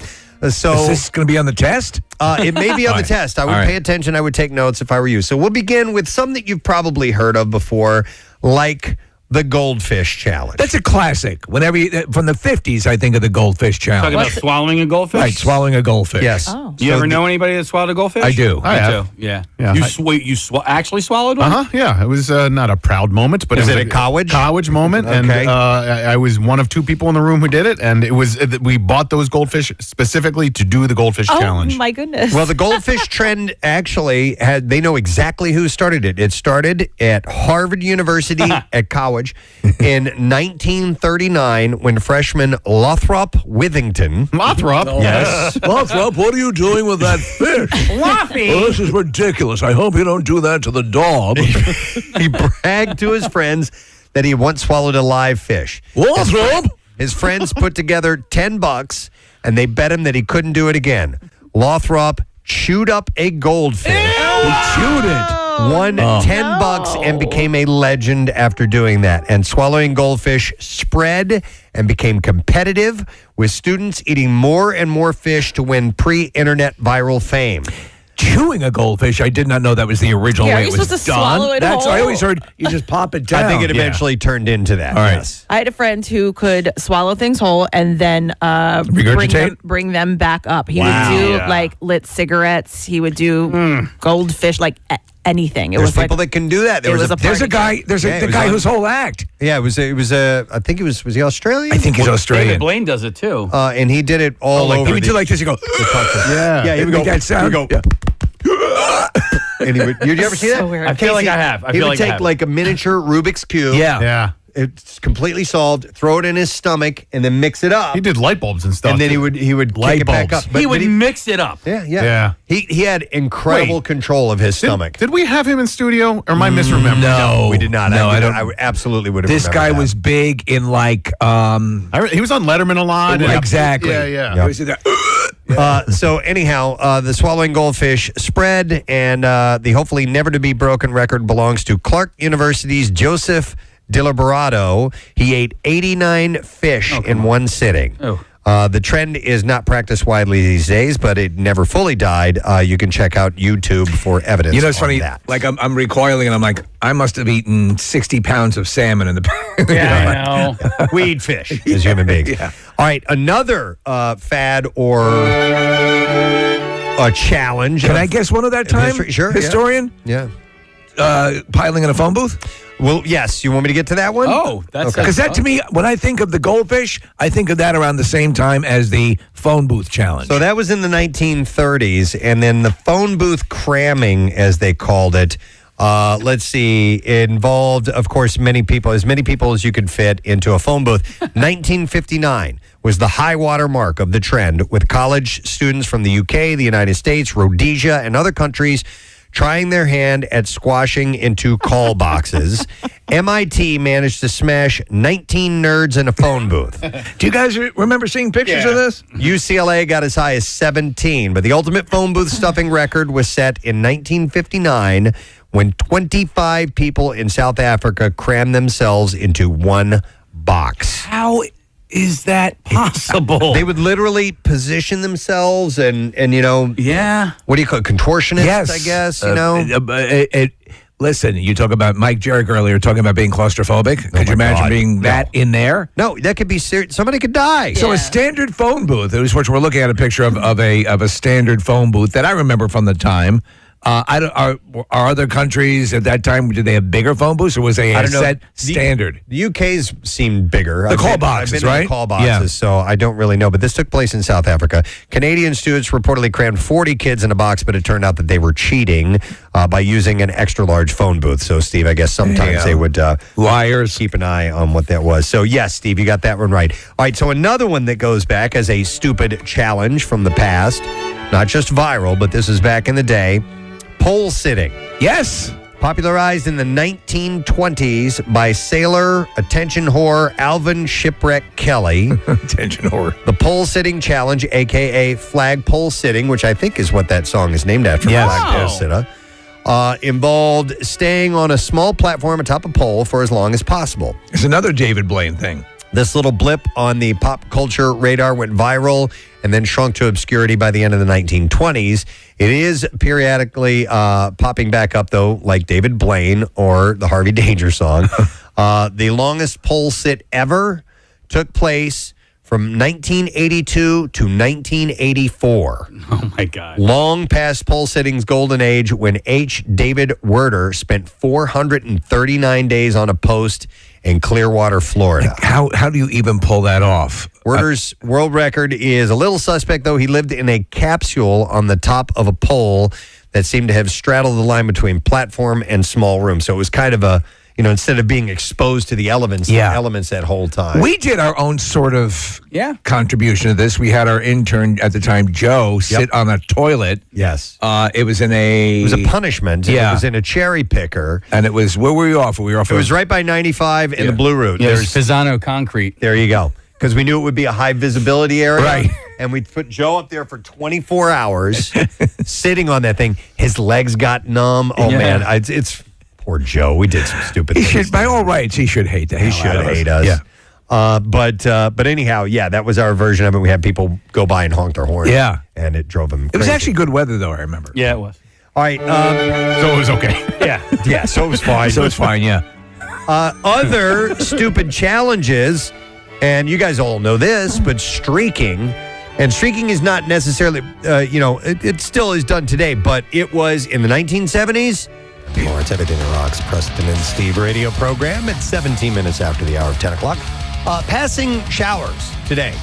So is this going to be on the test? It may be on the test. I would pay attention. I would take notes if I were you. So we'll begin with some that you've probably heard of before, like the Goldfish Challenge. That's a classic. Whenever from the 50s, I think of the Goldfish Challenge. Talking about swallowing a goldfish? Right, swallowing a goldfish. Yes. Oh. You ever know anybody that swallowed a goldfish? I do. Me too. Yeah. You actually swallowed one? Yeah. It was not a proud moment, but Was it was it a college? College moment. Okay. And I was one of two people in the room who did it. And it was we bought those goldfish specifically to do the Goldfish Challenge. Oh, my goodness. Well, the goldfish trend actually they know exactly who started it. It started at Harvard University at college in 1939 when freshman Lothrop Withington. Lothrop? Yes. Lothrop, what are you doing with that fish? Fluffy. Oh, this is ridiculous. I hope you don't do that to the dog. He bragged to his friends that he once swallowed a live fish. Lothrop? His friends put together $10 and they bet him that he couldn't do it again. Lothrop chewed up a goldfish. He chewed it. Won $10 and became a legend after doing that. And swallowing goldfish spread and became competitive, with students eating more and more fish to win pre-internet viral fame. Chewing a goldfish, I did not know that was the original way are it you was supposed to done. swallow it That's whole? I always heard you just pop it down. I think it eventually turned into that. All right. Yes. I had a friend who could swallow things whole and then Regurgitate? bring them back up. He Wow. would do Yeah. like lit cigarettes. He would do goldfish, like anything. It There's was like people that can do that. There's a guy. There's Yeah, the it was guy on- whose whole act. Yeah, it was I think was he Australian? I think he's Australian. David Blaine does it too. And he did it all over. He would do like this. You go. Yeah, he would go. Make that sound. He would go. And he would, did you ever see that? So weird. I feel like I have. He would take like a miniature Rubik's Cube. Yeah. It's completely solved. Throw it in his stomach and then mix it up. He did light bulbs and stuff. And then too. he would Light kick it back bulbs. up. He would mix it up. Yeah. He had incredible control of his stomach. Did we have him in studio, or am I misremembering? No, we did not. No, I don't. I absolutely would have. This guy remembered that. was big in like. He was on Letterman a lot. and- Exactly. Yeah. He was in that- So anyhow, the swallowing goldfish spread, and the hopefully never to be broken record belongs to Clark University's Joseph Diliberado. He ate 89 fish in one sitting. The trend is not practiced widely these days, but it never fully died. You can check out YouTube for evidence. You know, it's on funny. that. Like I'm recoiling, and I'm like, I must have eaten 60 pounds of salmon in the. Yeah, I know. We eat fish as human beings. Yeah. All right, another fad or a challenge. Can I guess one of that time? History? Sure. Historian. Yeah. piling in a phone booth? Well, yes. You want me to get to that one? Oh, that's Okay. Because that, to me, when I think of the goldfish, I think of that around the same time as the phone booth challenge. So that was in the 1930s, and then the phone booth cramming, as they called it, let's see, involved, of course, many people as you could fit into a phone booth. 1959 was the high water mark of the trend, with college students from the UK, the United States, Rhodesia, and other countries trying their hand at squashing into call boxes. MIT managed to smash 19 nerds in a phone booth. Do you guys remember seeing pictures of this? UCLA got as high as 17, but the ultimate phone booth stuffing record was set in 1959 when 25 people in South Africa crammed themselves into one box. How is that possible? They would literally position themselves and Yeah. what do you call it? Contortionists, Yes. I guess, Listen, you talk about Mike Jarek earlier talking about being claustrophobic. Could you imagine being that in there? No, that could be serious. Somebody could die. So a standard phone booth, which we're looking at a picture of a standard phone booth that I remember from the time. Are other countries at that time, did they have bigger phone booths, or was they a set standard? The UK's seemed bigger. The call boxes, I've been in right? the call boxes, Yeah. so I don't really know. But this took place in South Africa. Canadian students reportedly crammed 40 kids in a box, but it turned out that they were cheating by using an extra large phone booth. So, Steve, I guess sometimes they would liars keep an eye on what that was. So, yes, Steve, you got that one right. All right, so another one that goes back as a stupid challenge from the past, not just viral, but this is back in the day. Pole sitting. Yes. Popularized in the 1920s by sailor, attention whore, Alvin Shipwreck Kelly. Attention whore. The pole sitting challenge, a.k.a. flag pole sitting, which I think is what that song is named after, Yes. flag pole sitter, involved staying on a small platform atop a pole for as long as possible. It's another David Blaine thing. This little blip on the pop culture radar went viral and then shrunk to obscurity by the end of the 1920s. It is periodically popping back up, though, like David Blaine or the Harvey Danger song. The longest pole sit ever took place from 1982 to 1984. Oh, my God. Long past pole sitting's golden age, when H. David Werder spent 439 days on a post in Clearwater, Florida. How do you even pull that off? Werder's world record is a little suspect, though. He lived in a capsule on the top of a pole that seemed to have straddled the line between platform and small room. So it was kind of a, instead of being exposed to the elements that whole time. We did our own sort of contribution to this. We had our intern at the time, Joe, sit on a toilet. Yes. It was a punishment. Yeah. It was in a cherry picker. And it was, where were you off? We were off It was right by 95 in the Blue Route. Yeah, there's Pisano concrete. There you go. Because we knew it would be a high visibility area. Right. And we'd put Joe up there for 24 hours sitting on that thing. His legs got numb. Oh, man. It's poor Joe. We did some stupid things. Should, by all rights, he should hate the hell He should out of hate us. us. Yeah. But anyhow, that was our version of it. We had people go by and honk their horn. Yeah. And it drove them It was crazy. actually good weather, though, I remember. Yeah, it was. All right. So it was okay. Yeah, so it was fine. So it's fine, yeah. Other stupid challenges, and you guys all know this, but streaking. And streaking is not necessarily, it still is done today, but it was in the 1970s. More, it's Everything That Rocks, Preston and Steve radio program at 17 minutes after the hour of 10 o'clock. Passing showers today.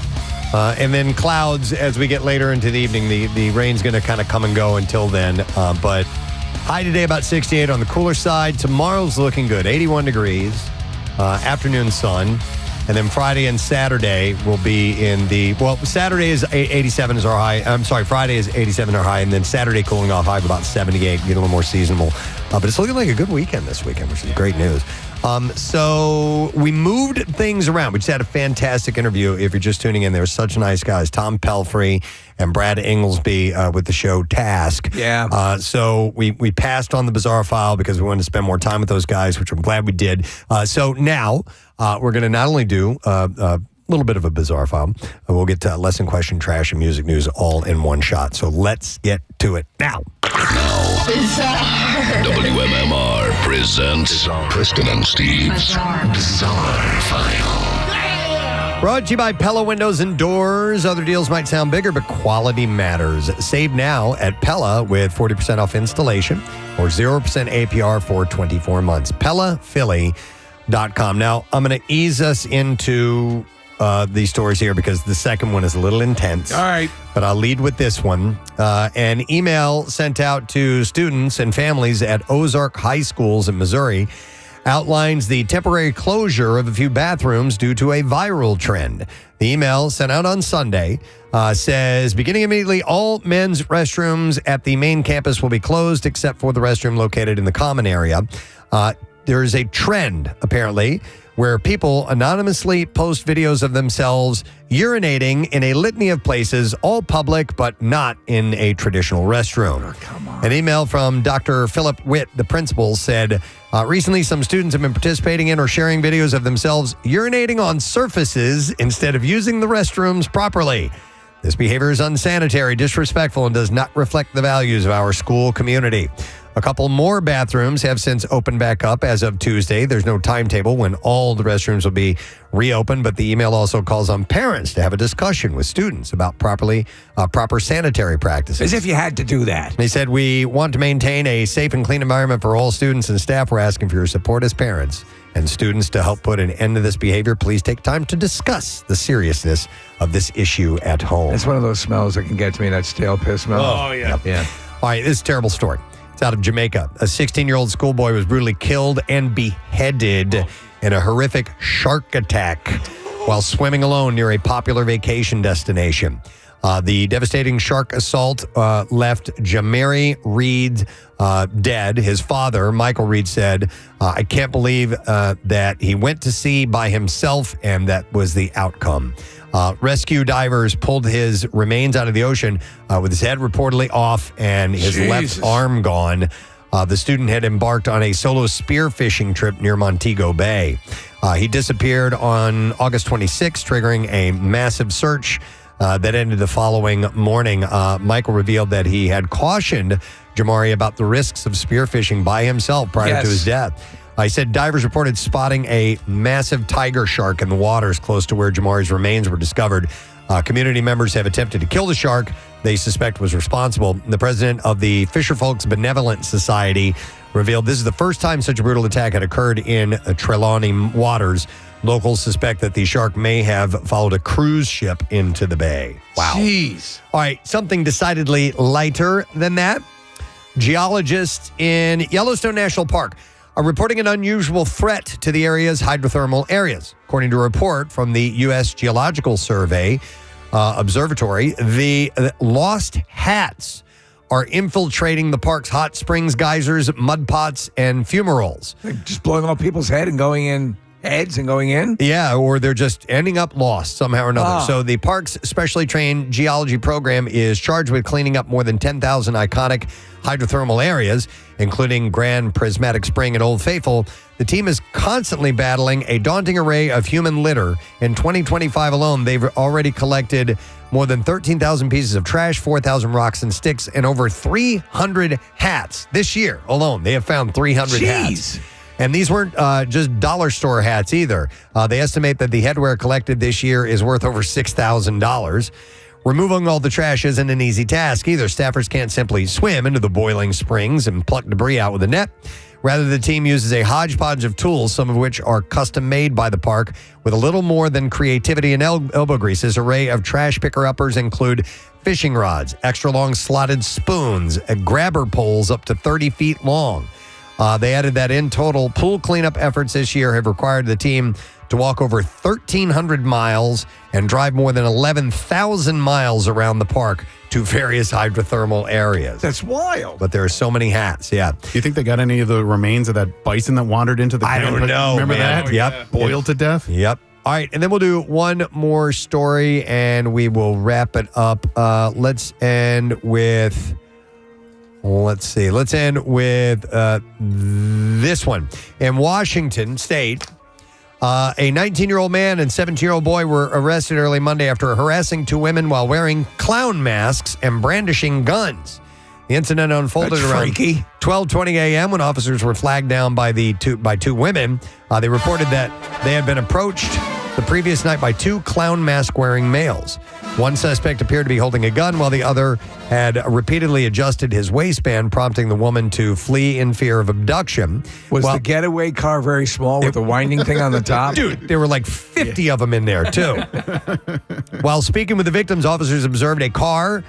And then clouds as we get later into the evening. The rain's going to kind of come and go until then. But high today about 68 on the cooler side. Tomorrow's looking good, 81 degrees. Afternoon sun. And then Friday and Saturday will be in Saturday is 87 is our high. I'm sorry, Friday is 87 our high. And then Saturday cooling off high of about 78, get a little more seasonable. But it's looking like a good weekend this weekend, which is great news. So we moved things around. We just had a fantastic interview. If you're just tuning in, they were such nice guys. Tom Pelfry and Brad Ingelsby with the show Task. Yeah. So we passed on the bizarre file because we wanted to spend more time with those guys, which I'm glad we did. So now we're going to not only do a little bit of a bizarre file, we'll get to lesson question, trash, and music news all in one shot. So let's get to it now. WMMR presents Preston and Steve's Bizarre File. Brought to you by Pella Windows and Doors. Other deals might sound bigger, but quality matters. Save now at Pella with 40% off installation or 0% APR for 24 months. PellaPhilly.com. Now, I'm going to ease us into these stories here because the second one is a little intense. All right. But I'll lead with this one. An email sent out to students and families at Ozark High Schools in Missouri outlines the temporary closure of a few bathrooms due to a viral trend. The email sent out on Sunday says, beginning immediately, all men's restrooms at the main campus will be closed except for the restroom located in the common area. There is a trend, apparently, where people anonymously post videos of themselves urinating in a litany of places, all public, but not in a traditional restroom. Oh, come on. An email from Dr. Philip Witt, the principal, said, recently some students have been participating in or sharing videos of themselves urinating on surfaces instead of using the restrooms properly. This behavior is unsanitary, disrespectful, and does not reflect the values of our school community. A couple more bathrooms have since opened back up as of Tuesday. There's no timetable when all the restrooms will be reopened, but the email also calls on parents to have a discussion with students about proper sanitary practices. As if you had to do that. They said, we want to maintain a safe and clean environment for all students and staff. We're asking for your support as parents and students to help put an end to this behavior. Please take time to discuss the seriousness of this issue at home. It's one of those smells that can get to me, that stale piss smell. Oh, yeah. Yeah. All right, this is a terrible story. It's out of Jamaica. A 16-year-old schoolboy was brutally killed and beheaded in a horrific shark attack while swimming alone near a popular vacation destination. The devastating shark assault left Jamari Reed dead. His father, Michael Reed, said, I can't believe that he went to sea by himself and that was the outcome. Rescue divers pulled his remains out of the ocean with his head reportedly off and his left arm gone. The student had embarked on a solo spearfishing trip near Montego Bay. He disappeared on August 26, triggering a massive search that ended the following morning. Michael revealed that he had cautioned Jamari about the risks of spearfishing by himself prior to his death. He said divers reported spotting a massive tiger shark in the waters close to where Jamari's remains were discovered. Community members have attempted to kill the shark they suspect was responsible. The president of the Fisherfolk's Benevolent Society revealed this is the first time such a brutal attack had occurred in Trelawney waters. Locals suspect that the shark may have followed a cruise ship into the bay. Wow. Jeez. All right, something decidedly lighter than that. Geologists in Yellowstone National Park are reporting an unusual threat to the area's hydrothermal areas. According to a report from the U.S. Geological Survey Observatory, the lost hats are infiltrating the park's hot springs, geysers, mud pots, and fumaroles. Like just blowing off people's heads and going in. Yeah, or they're just ending up lost somehow or another. So the park's specially trained geology program is charged with cleaning up more than 10,000 iconic hydrothermal areas, including Grand Prismatic Spring and Old Faithful. The team is constantly battling a daunting array of human litter. In 2025 alone, they've already collected more than 13,000 pieces of trash, 4,000 rocks and sticks, and over 300 hats. This year alone, they have found 300 hats. And these weren't just dollar store hats either. They estimate that the headwear collected this year is worth over $6,000. Removing all the trash isn't an easy task either. Staffers can't simply swim into the boiling springs and pluck debris out with a net. Rather, the team uses a hodgepodge of tools, some of which are custom made by the park. With a little more than creativity and elbow grease, this array of trash picker-uppers include fishing rods, extra long slotted spoons, and grabber poles up to 30 feet long. They added that in total, pool cleanup efforts this year have required the team to walk over 1,300 miles and drive more than 11,000 miles around the park to various hydrothermal areas. That's wild. But there are so many hats, yeah. Do you think they got any of the remains of that bison that wandered into the I camp? don't know, Remember man. that? Yep. Boiled to death? Yep. All right, and then we'll do one more story, and we will wrap it up. Let's end with... Let's end with this one. In Washington State, a 19-year-old man and 17-year-old boy were arrested early Monday after harassing two women while wearing clown masks and brandishing guns. The incident unfolded around 12:20 a.m. when officers were flagged down by two women. They reported that they had been approached. the previous night by 2 clown mask-wearing males. One suspect appeared to be holding a gun, while the other had repeatedly adjusted his waistband, prompting the woman to flee in fear of abduction. Was the getaway car very small with the winding thing on the top? Dude, there were like 50 of them in there, too. While speaking with the victims, officers observed a car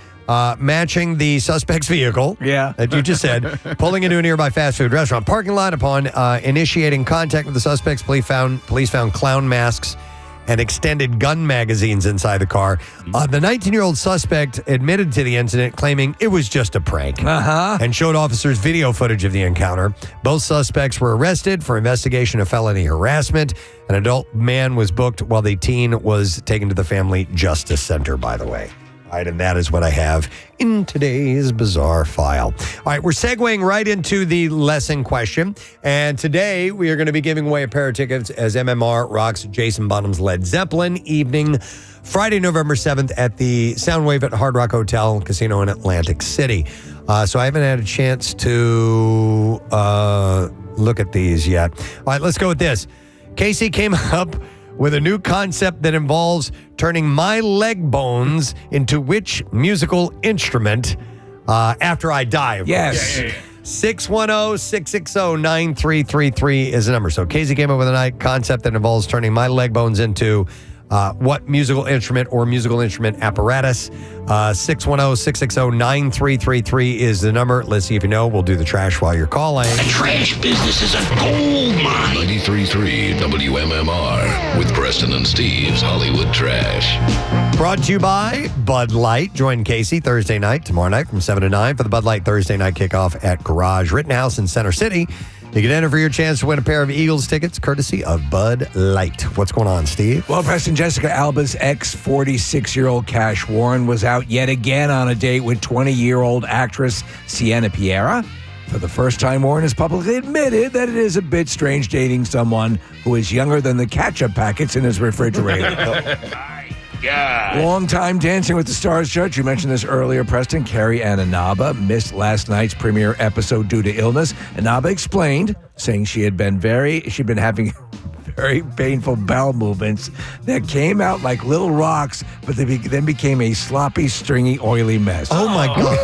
matching the suspect's vehicle. Yeah. That you just said, pulling into a nearby fast food restaurant parking lot. Upon initiating contact with the suspects, police found clown masks and extended gun magazines inside the car. The 19-year-old suspect admitted to the incident, claiming it was just a prank, and showed officers video footage of the encounter. Both suspects were arrested for investigation of felony harassment. An adult man was booked while the teen was taken to the Family Justice Center, by the way. All right, and that is what I have in today's bizarre file. All right, we're segueing right into the lesson question. And today we are going to be giving away a pair of tickets as MMR rocks Jason Bonham's Led Zeppelin evening, Friday, November 7th at the Soundwave at Hard Rock Hotel and Casino in Atlantic City. So I haven't had a chance to look at these yet. All right, let's go with this. Casey came up with a new concept that involves turning my leg bones into which musical instrument after I die, of Yes. course. 610-660-9333 is the number. So Casey came up with a concept that involves turning my leg bones into what musical instrument or musical instrument apparatus. 610-660-9333 is the number. Let's see if you know. We'll do the trash while you're calling. The trash business is a gold mine. 93.3 WMMR with Preston and Steve's Hollywood Trash. Brought to you by Bud Light. Join Casey Thursday night, tomorrow night from 7 to 9 for the Bud Light Thursday night kickoff at Garage Rittenhouse in Center City. You can enter for your chance to win a pair of Eagles tickets courtesy of Bud Light. What's going on, Steve? Well, Preston, Jessica Alba's ex-46-year-old Cash Warren was out yet again on a date with 20-year-old actress Sienna Piera. For the first time, Warren has publicly admitted that it is a bit strange dating someone who is younger than the ketchup packets in his refrigerator. Long-time Dancing with the Stars judge, you mentioned this earlier, Preston, Carrie Ananaba, missed last night's premiere episode due to illness. Anaba explained, saying she'd been having very painful bowel movements that came out like little rocks, but they then became a sloppy, stringy, oily mess. Oh, my God.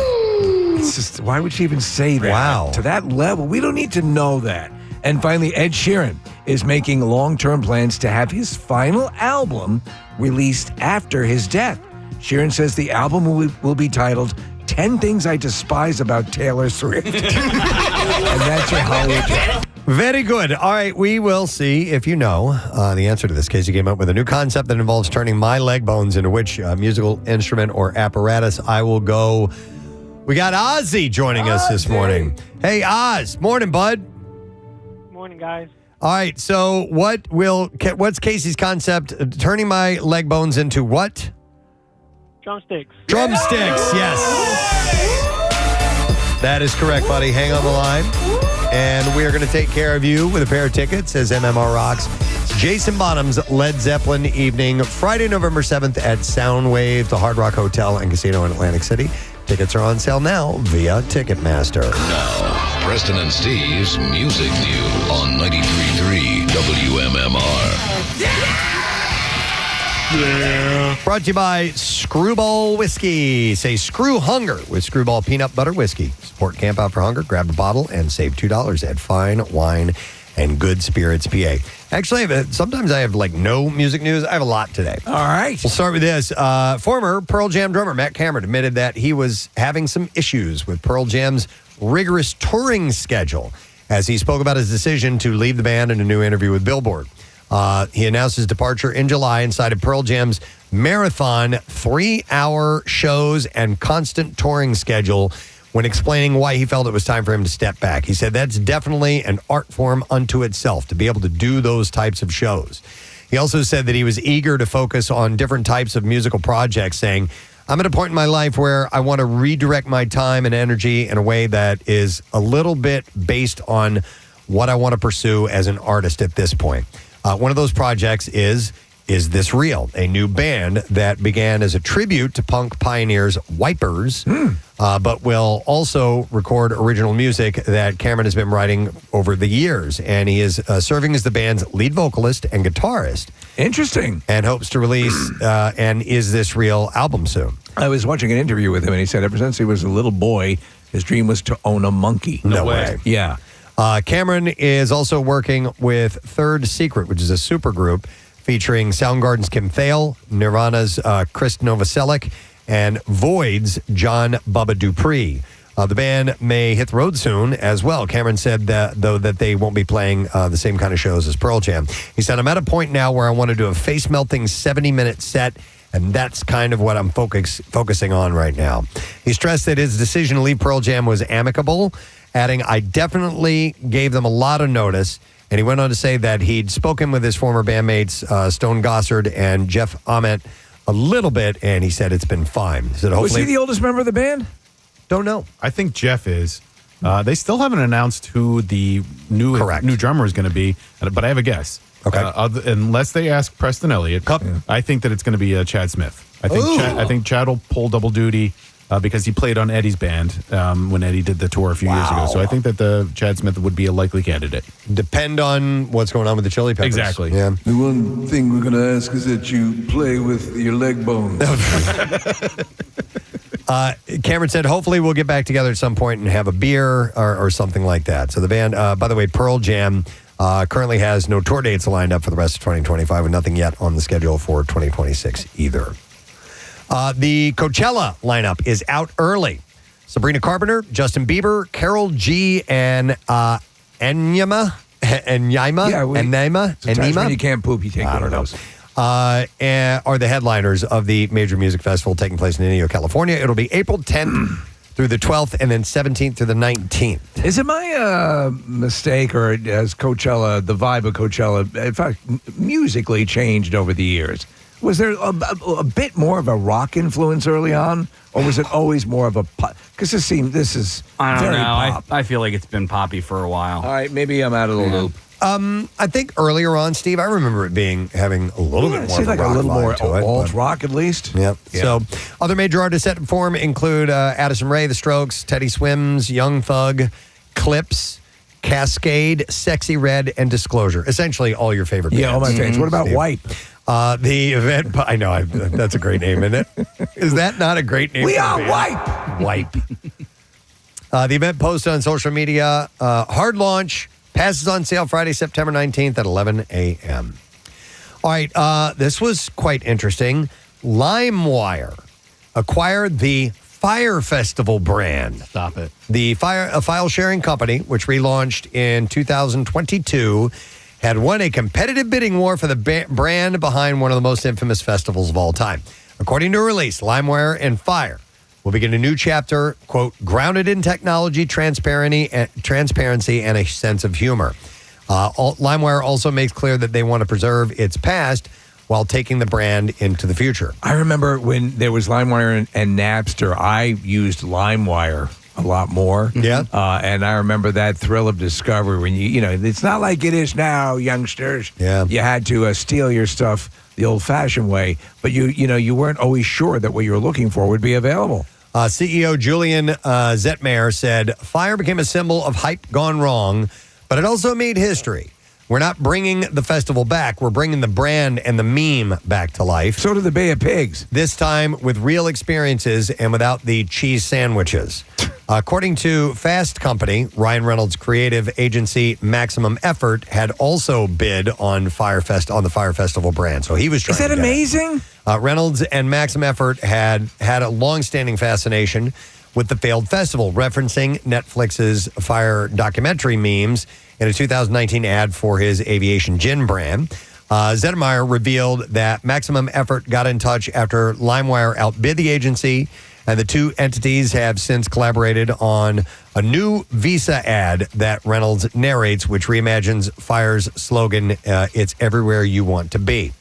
It's just, why would she even say that? Wow. To that level, we don't need to know that. And finally, Ed Sheeran is making long-term plans to have his final album released after his death. Sheeran says the album will be titled 10 Things I Despise About Taylor Swift. And that's your Hollywood Trash. Very good. All right, we will see if you know the answer to this. Casey came up with a new concept that involves turning my leg bones into which musical instrument or apparatus. I will go. We got Ozzy joining us this morning. Hey, Oz. Morning, bud. Morning, guys. All right, so what's Casey's concept? Turning my leg bones into what? Drumsticks. Drumsticks, yes. That is correct, buddy. Hang on the line. And we are going to take care of you with a pair of tickets as MMR rocks Jason Bonham's Led Zeppelin evening, Friday, November 7th at Soundwave, the Hard Rock Hotel and Casino in Atlantic City. Tickets are on sale now via Ticketmaster. Now, Preston and Steve's Music News on 93.3 WMMR. Yeah. Brought to you by Screwball Whiskey. Say screw hunger with Screwball Peanut Butter Whiskey. Support Camp Out for Hunger. Grab a bottle and save $2 at Fine Wine and Good Spirits PA. Actually, sometimes I have like no music news. I have a lot today. All right. We'll start with this. Former Pearl Jam drummer Matt Cameron admitted that he was having some issues with Pearl Jam's rigorous touring schedule as he spoke about his decision to leave the band in a new interview with Billboard. He announced his departure in July and cited Pearl Jam's marathon 3-hour shows and constant touring schedule when explaining why he felt it was time for him to step back. He said that's definitely an art form unto itself to be able to do those types of shows. He also said that he was eager to focus on different types of musical projects, saying, I'm at a point in my life where I want to redirect my time and energy in a way that is a little bit based on what I want to pursue as an artist at this point. One of those projects is Is This Real? A new band that began as a tribute to punk pioneers Wipers, but will also record original music that Cameron has been writing over the years. And he is serving as the band's lead vocalist and guitarist. Interesting. And hopes to release an Is This Real album soon. I was watching an interview with him, and he said ever since he was a little boy, his dream was to own a monkey. No way. Yeah. Cameron is also working with Third Secret, which is a supergroup featuring Soundgarden's Kim Thale, Nirvana's Chris Novoselic, and Void's John Bubba Dupree. The band may hit the road soon as well. Cameron said that, though, that they won't be playing the same kind of shows as Pearl Jam. He said, I'm at a point now where I want to do a face-melting 70-minute set, and that's kind of what I'm focusing on right now. He stressed that his decision to leave Pearl Jam was amicable, adding, I definitely gave them a lot of notice. And he went on to say that he'd spoken with his former bandmates, Stone Gossard and Jeff Ament, a little bit, and he said it's been fine. He said, Was he the oldest member of the band? Don't know. I think Jeff is. They still haven't announced who the new drummer is going to be, but I have a guess. Okay. Unless they ask Preston Elliott, I think that it's going to be Chad Smith. I think Chad will pull double duty because he played on Eddie's band when Eddie did the tour a few years ago. So I think that the Chad Smith would be a likely candidate. Depend on what's going on with the Chili Peppers. Exactly. Yeah. The one thing we're going to ask is that you play with your leg bones. Cameron said, hopefully we'll get back together at some point and have a beer or something like that. So the band, by the way, Pearl Jam currently has no tour dates lined up for the rest of 2025 and nothing yet on the schedule for 2026 either. The Coachella lineup is out early. Sabrina Carpenter, Justin Bieber, Karol G, and Enema. Sometimes when you can't poop, you take one of those. Are the headliners of the major music festival taking place in Indio, California. It'll be April 10th through the 12th and then 17th through the 19th. Is it my mistake, or has Coachella, the vibe of Coachella, in fact, musically changed over the years? Was there a bit more of a rock influence early on, or was it always more of a pop? Because this is I don't very know. pop. I feel like it's been poppy for a while. All right, maybe I'm out of the loop. I think earlier on, Steve, I remember it having a little bit more seems of a like rock a little vibe more to it, alt but- rock at least. Yep. Yeah. So, other major artists set to perform include Addison Rae, The Strokes, Teddy Swims, Young Thug, Clips, Cascade, Sexy Red, and Disclosure. Essentially, all your favorite bands. Yeah, all my favorites. What about Steve. Wipe? The event, I know, that's a great name, isn't it? Is that not a great name? We for a are band? Wipe. Wipe. The event posted on social media. Hard launch. Passes on sale Friday, September 19th at 11 a.m. All right, this was quite interesting. LimeWire acquired the Fire Festival brand. Stop it. The file sharing company, which relaunched in 2022, had won a competitive bidding war for the brand behind one of the most infamous festivals of all time. According to a release, LimeWire and Fire will begin a new chapter, quote, grounded in technology, transparency, and a sense of humor. LimeWire also makes clear that they want to preserve its past while taking the brand into the future. I remember when there was LimeWire and Napster, I used LimeWire a lot more. Yeah. And I remember that thrill of discovery when you know, it's not like it is now, youngsters. Yeah. You had to steal your stuff the old-fashioned way, but you weren't always sure that what you were looking for would be available. CEO Julian Zetmeyer said, Fire became a symbol of hype gone wrong, but it also made history. We're not bringing the festival back. We're bringing the brand and the meme back to life. So did the Bay of Pigs. This time with real experiences and without the cheese sandwiches. According to Fast Company, Ryan Reynolds' creative agency Maximum Effort had also bid on the Fire Festival brand. So he was trying Is that to get it. amazing? Reynolds and Maximum Effort had a long-standing fascination with the failed festival, referencing Netflix's Fire documentary memes in a 2019 ad for his aviation gin brand. Zetmeyer revealed that Maximum Effort got in touch after LimeWire outbid the agency, and the two entities have since collaborated on a new Visa ad that Reynolds narrates, which reimagines Fire's slogan, it's everywhere you want to be.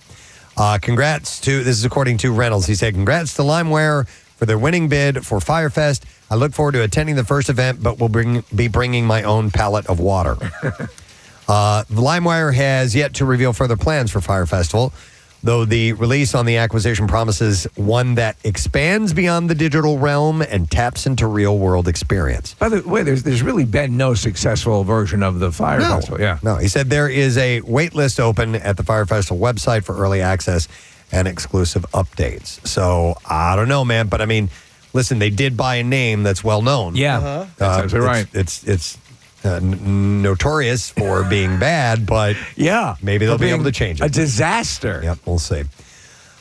This is according to Reynolds. He said, congrats to LimeWire for their winning bid for Firefest. I look forward to attending the first event, but will be bringing my own pallet of water. LimeWire has yet to reveal further plans for Fire Festival. though the release on the acquisition promises one that expands beyond the digital realm and taps into real-world experience. By the way, there's really been no successful version of the Fire Festival. Yeah. No, he said there is a wait list open at the Fire Festival website for early access and exclusive updates. So, I don't know, man, but I mean, listen, they did buy a name that's well-known. Yeah, that's absolutely right. It's notorious for being bad, but maybe they'll be able to change it. A disaster. Yep, we'll see.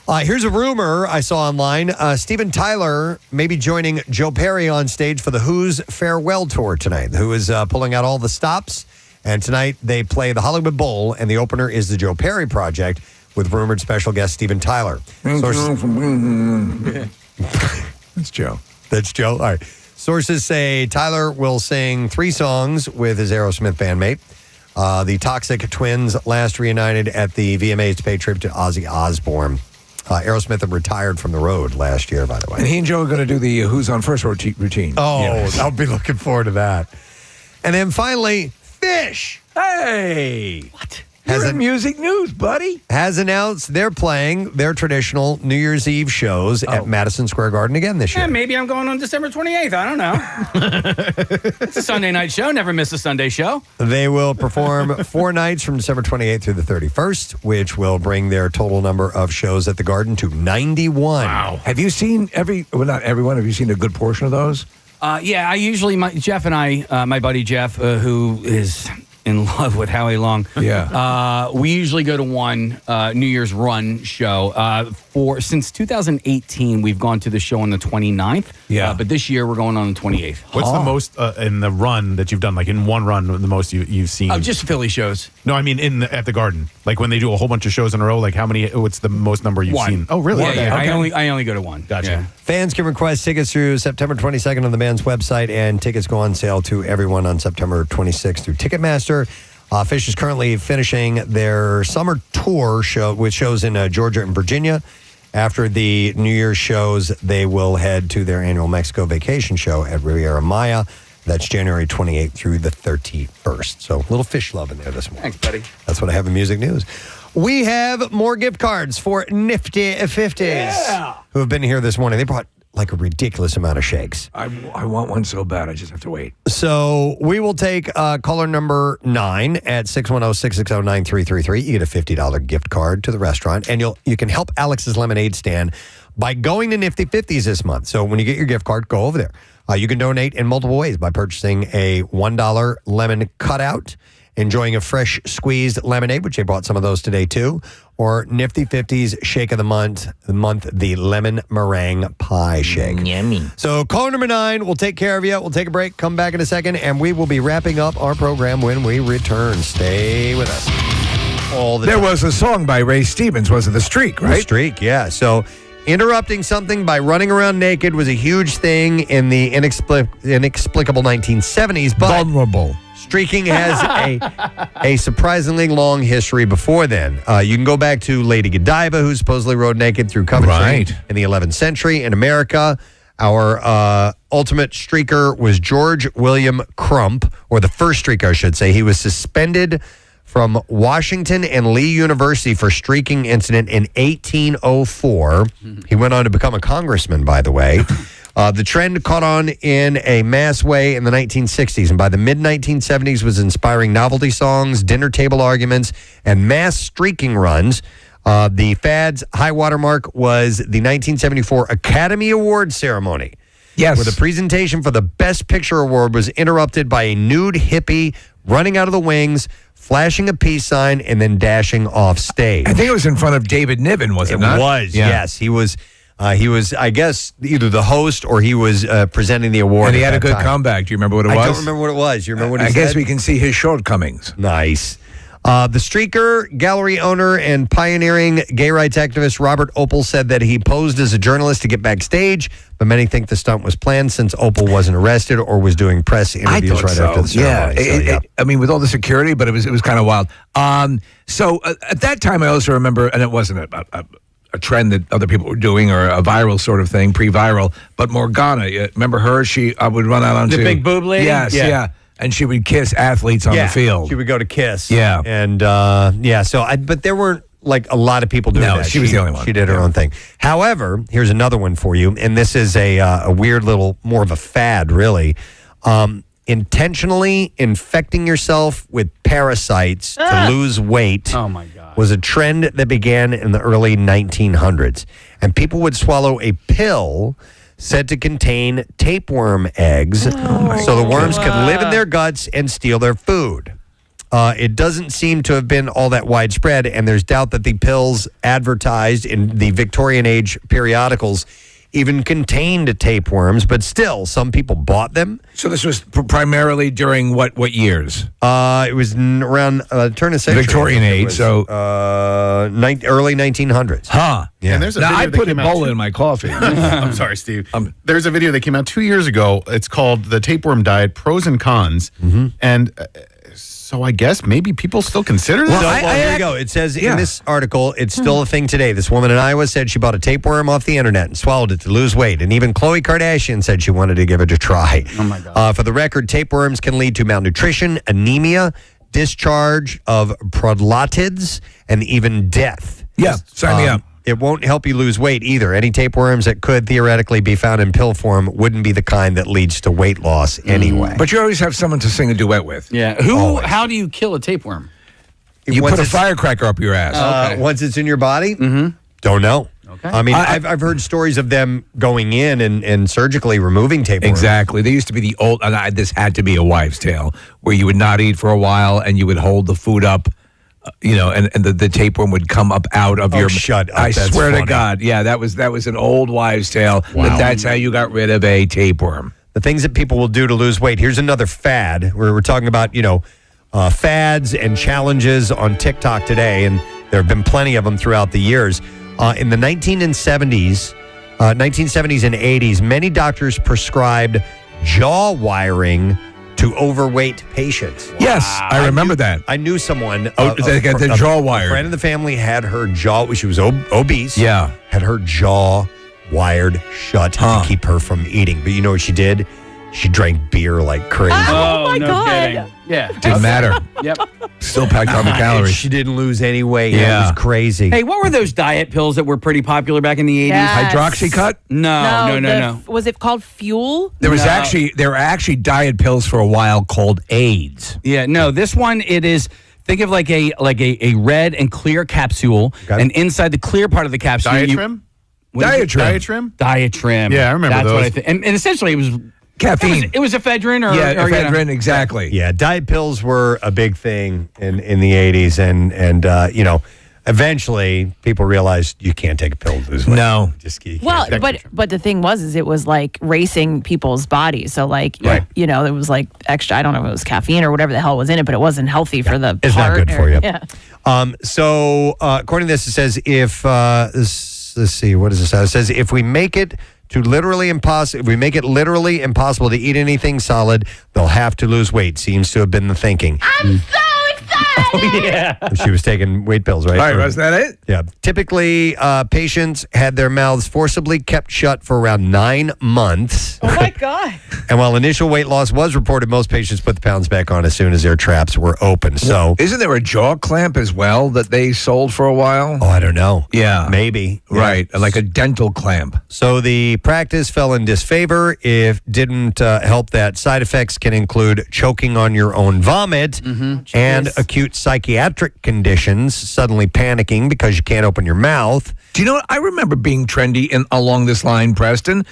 Here's a rumor I saw online. Steven Tyler may be joining Joe Perry on stage for the Who's farewell tour tonight. The Who is pulling out all the stops, and tonight they play the Hollywood Bowl, and the opener is the Joe Perry Project with rumored special guest Steven Tyler. That's Joe. That's Joe? All right. Sources say Tyler will sing 3 songs with his Aerosmith bandmate. The Toxic Twins last reunited at the VMAs to pay tribute to Ozzy Osbourne. Aerosmith had retired from the road last year, by the way. And he and Joe are going to do the Who's on First routine. Oh, Yes. I'll be looking forward to that. And then finally, Fish. Hey. What? You're in music news, buddy. Has announced they're playing their traditional New Year's Eve shows at Madison Square Garden again this year. Yeah, maybe I'm going on December 28th. I don't know. It's a Sunday night show. Never miss a Sunday show. They will perform 4 nights from December 28th through the 31st, which will bring their total number of shows at the Garden to 91. Wow. Have you seen not everyone, have you seen a good portion of those? Yeah, I usually, Jeff and I, my buddy Jeff, who is in love with Howie Long. Yeah. We usually go to one New Year's Run show. Since 2018, we've gone to the show on the 29th. Yeah. But this year, we're going on the 28th. What's the most in the run that you've done? Like in one run, the most you've seen? Just Philly shows. No, I mean at the Garden. Like when they do a whole bunch of shows in a row. Like what's the most number you've One. seen? Oh, really? Yeah, yeah. Okay. I only go to one. Gotcha. Yeah. Fans can request tickets through September 22nd on the band's website, and tickets go on sale to everyone on September 26th through Ticketmaster. Fish is currently finishing their summer tour show with shows in Georgia and Virginia. After the New Year's shows, they will head to their annual Mexico vacation show at Riviera Maya. That's January 28th through the 31st. So a little Fish love in there this morning. Thanks, buddy. That's what I have in music news. We have more gift cards for Nifty 50s who have been here this morning. They brought like a ridiculous amount of shakes. I want one so bad. I just have to wait. So we will take caller number 9 at 610-660-9333. You get a $50 gift card to the restaurant, and you can help Alex's Lemonade Stand by going to Nifty 50s this month. So when you get your gift card, go over there. You can donate in multiple ways by purchasing a $1 lemon cutout, enjoying a fresh squeezed lemonade, which they brought some of those today too, or Nifty 50's Shake of the Month, the lemon meringue pie shake. Yummy. So caller number 9, we'll take care of you. We'll take a break, come back in a second, and we will be wrapping up our program when we return. Stay with us. There was a song by Ray Stevens, was it The Streak, right? The Streak, yeah. So interrupting something by running around naked was a huge thing in the inexplicable 1970s, but vulnerable. Streaking has a surprisingly long history before then. You can go back to Lady Godiva, who supposedly rode naked through Coventry in the 11th century. In America, our ultimate streaker was George William Crump, or the first streaker, I should say. He was suspended from Washington and Lee University for streaking incident in 1804. He went on to become a congressman, by the way. The trend caught on in a mass way in the 1960s, and by the mid-1970s was inspiring novelty songs, dinner table arguments, and mass streaking runs. The fad's high watermark was the 1974 Academy Awards ceremony. Yes. Where the presentation for the Best Picture Award was interrupted by a nude hippie running out of the wings, flashing a peace sign, and then dashing off stage. I think it was in front of David Niven, was it not? It was, yes. He was, I guess, either the host or he was presenting the award. And he had a good comeback. Do you remember what it was? I don't remember what it was. You remember what he said? I guess we can see his shortcomings. Nice. The streaker, gallery owner, and pioneering gay rights activist Robert Opel said that he posed as a journalist to get backstage, but many think the stunt was planned since Opel wasn't arrested or was doing press interviews right after the ceremony. Yeah. I mean, with all the security, but it was kind of wild. So at that time, I also remember, and it wasn't a trend that other people were doing or a viral sort of thing, pre-viral, but Morgana, remember her? She would run out onto... The big boob lady? Yes, yeah. And she would kiss athletes on the field. She would go to kiss. Yeah. And, but there weren't like a lot of people doing No, that. she was the only one. She did her own thing. However, here's another one for you, and this is a weird little, more of a fad, really. Intentionally infecting yourself with parasites to lose weight was a trend that began in the early 1900s. And people would swallow a pill said to contain tapeworm eggs so the worms could live in their guts and steal their food. It doesn't seem to have been all that widespread, and there's doubt that the pills advertised in the Victorian age periodicals even contained tapeworms, but still, some people bought them. So this was primarily during what years? It was around turn of century. Victorian age, so early 1900s. Huh. Yeah. And there's a now, video I that put came out Ebola in my coffee. I'm sorry, Steve. There's a video that came out 2 years ago. It's called The Tapeworm Diet, Pros and Cons. And so I guess maybe people still consider this. Well, here you go. It says in this article, it's still a thing today. This woman in Iowa said she bought a tapeworm off the internet and swallowed it to lose weight. And even Khloe Kardashian said she wanted to give it a try. Oh, my God. For the record, tapeworms can lead to malnutrition, anemia, discharge of prolatids, and even death. Yeah, sign me up. It won't help you lose weight either. Any tapeworms that could theoretically be found in pill form wouldn't be the kind that leads to weight loss anyway. But you always have someone to sing a duet with. Yeah. How do you kill a tapeworm? You Once put a it's- firecracker up your ass. Once it's in your body? Don't know. Okay. I mean, I've heard stories of them going in and surgically removing tapeworms. Exactly. There used to be the old, and this had to be a wives' tale, where you would not eat for a while and you would hold the food up, and the tapeworm would come up out of your. Shut up. I That's swear funny. to God. Yeah, that was an old wives' tale. That that's how you got rid of a tapeworm. The things that people will do to lose weight. Here's another fad. We're talking about, fads and challenges on TikTok today, and there have been plenty of them throughout the years. In the 1970s and 80s, many doctors prescribed jaw wiring to overweight patients. Yes, I remember that. I knew someone. They got the jaw A wired. friend of the family had her jaw. She was obese. Yeah. Had her jaw wired shut to keep her from eating. But you know what she did? She drank beer like crazy. Oh, my no God. kidding. Yeah. Didn't matter. Yep. Still packed on the And calories. she didn't lose any weight. Yeah. It was crazy. Hey, what were those diet pills that were pretty popular back in the 80s? Yes. Hydroxycut? No. Was it called Fuel? There were actually diet pills for a while called AIDS. Yeah, no, this one, it is, think of like a red and clear capsule, and inside the clear part of the capsule. Diatrim? Diatrim? Diatrim. Yeah, I remember That's those. what I think. And essentially, it was Caffeine. It was ephedrine or ephedrine, exactly. Yeah, diet pills were a big thing in the 80s. And eventually people realized you can't take a pill to lose weight. No. Well, but the thing was, it was like racing people's bodies. So like, Right. there was like extra. I don't know if it was caffeine or whatever the hell was in it, but it wasn't healthy for the. It's not good heart for you. Yeah. So according to this, it says if let's see, what does this say? It says if we make it literally impossible to eat anything solid, they'll have to lose weight. Seems to have been the thinking. I'm so excited! Oh, yeah. She was taking weight pills, right? All right, was that it? Yeah. Typically, patients had their mouths forcibly kept shut for around 9 months. Oh my God. And while initial weight loss was reported, most patients put the pounds back on as soon as their traps were open. So, Isn't there a jaw clamp as well that they sold for a while? I don't know. Yeah. Maybe. Right, like a dental clamp. So the practice fell in disfavor. If didn't help that, side effects can include choking on your own vomit and acute psychiatric conditions, suddenly panicking because you can't open your mouth. Do you know what? I remember being trendy along this line, Preston.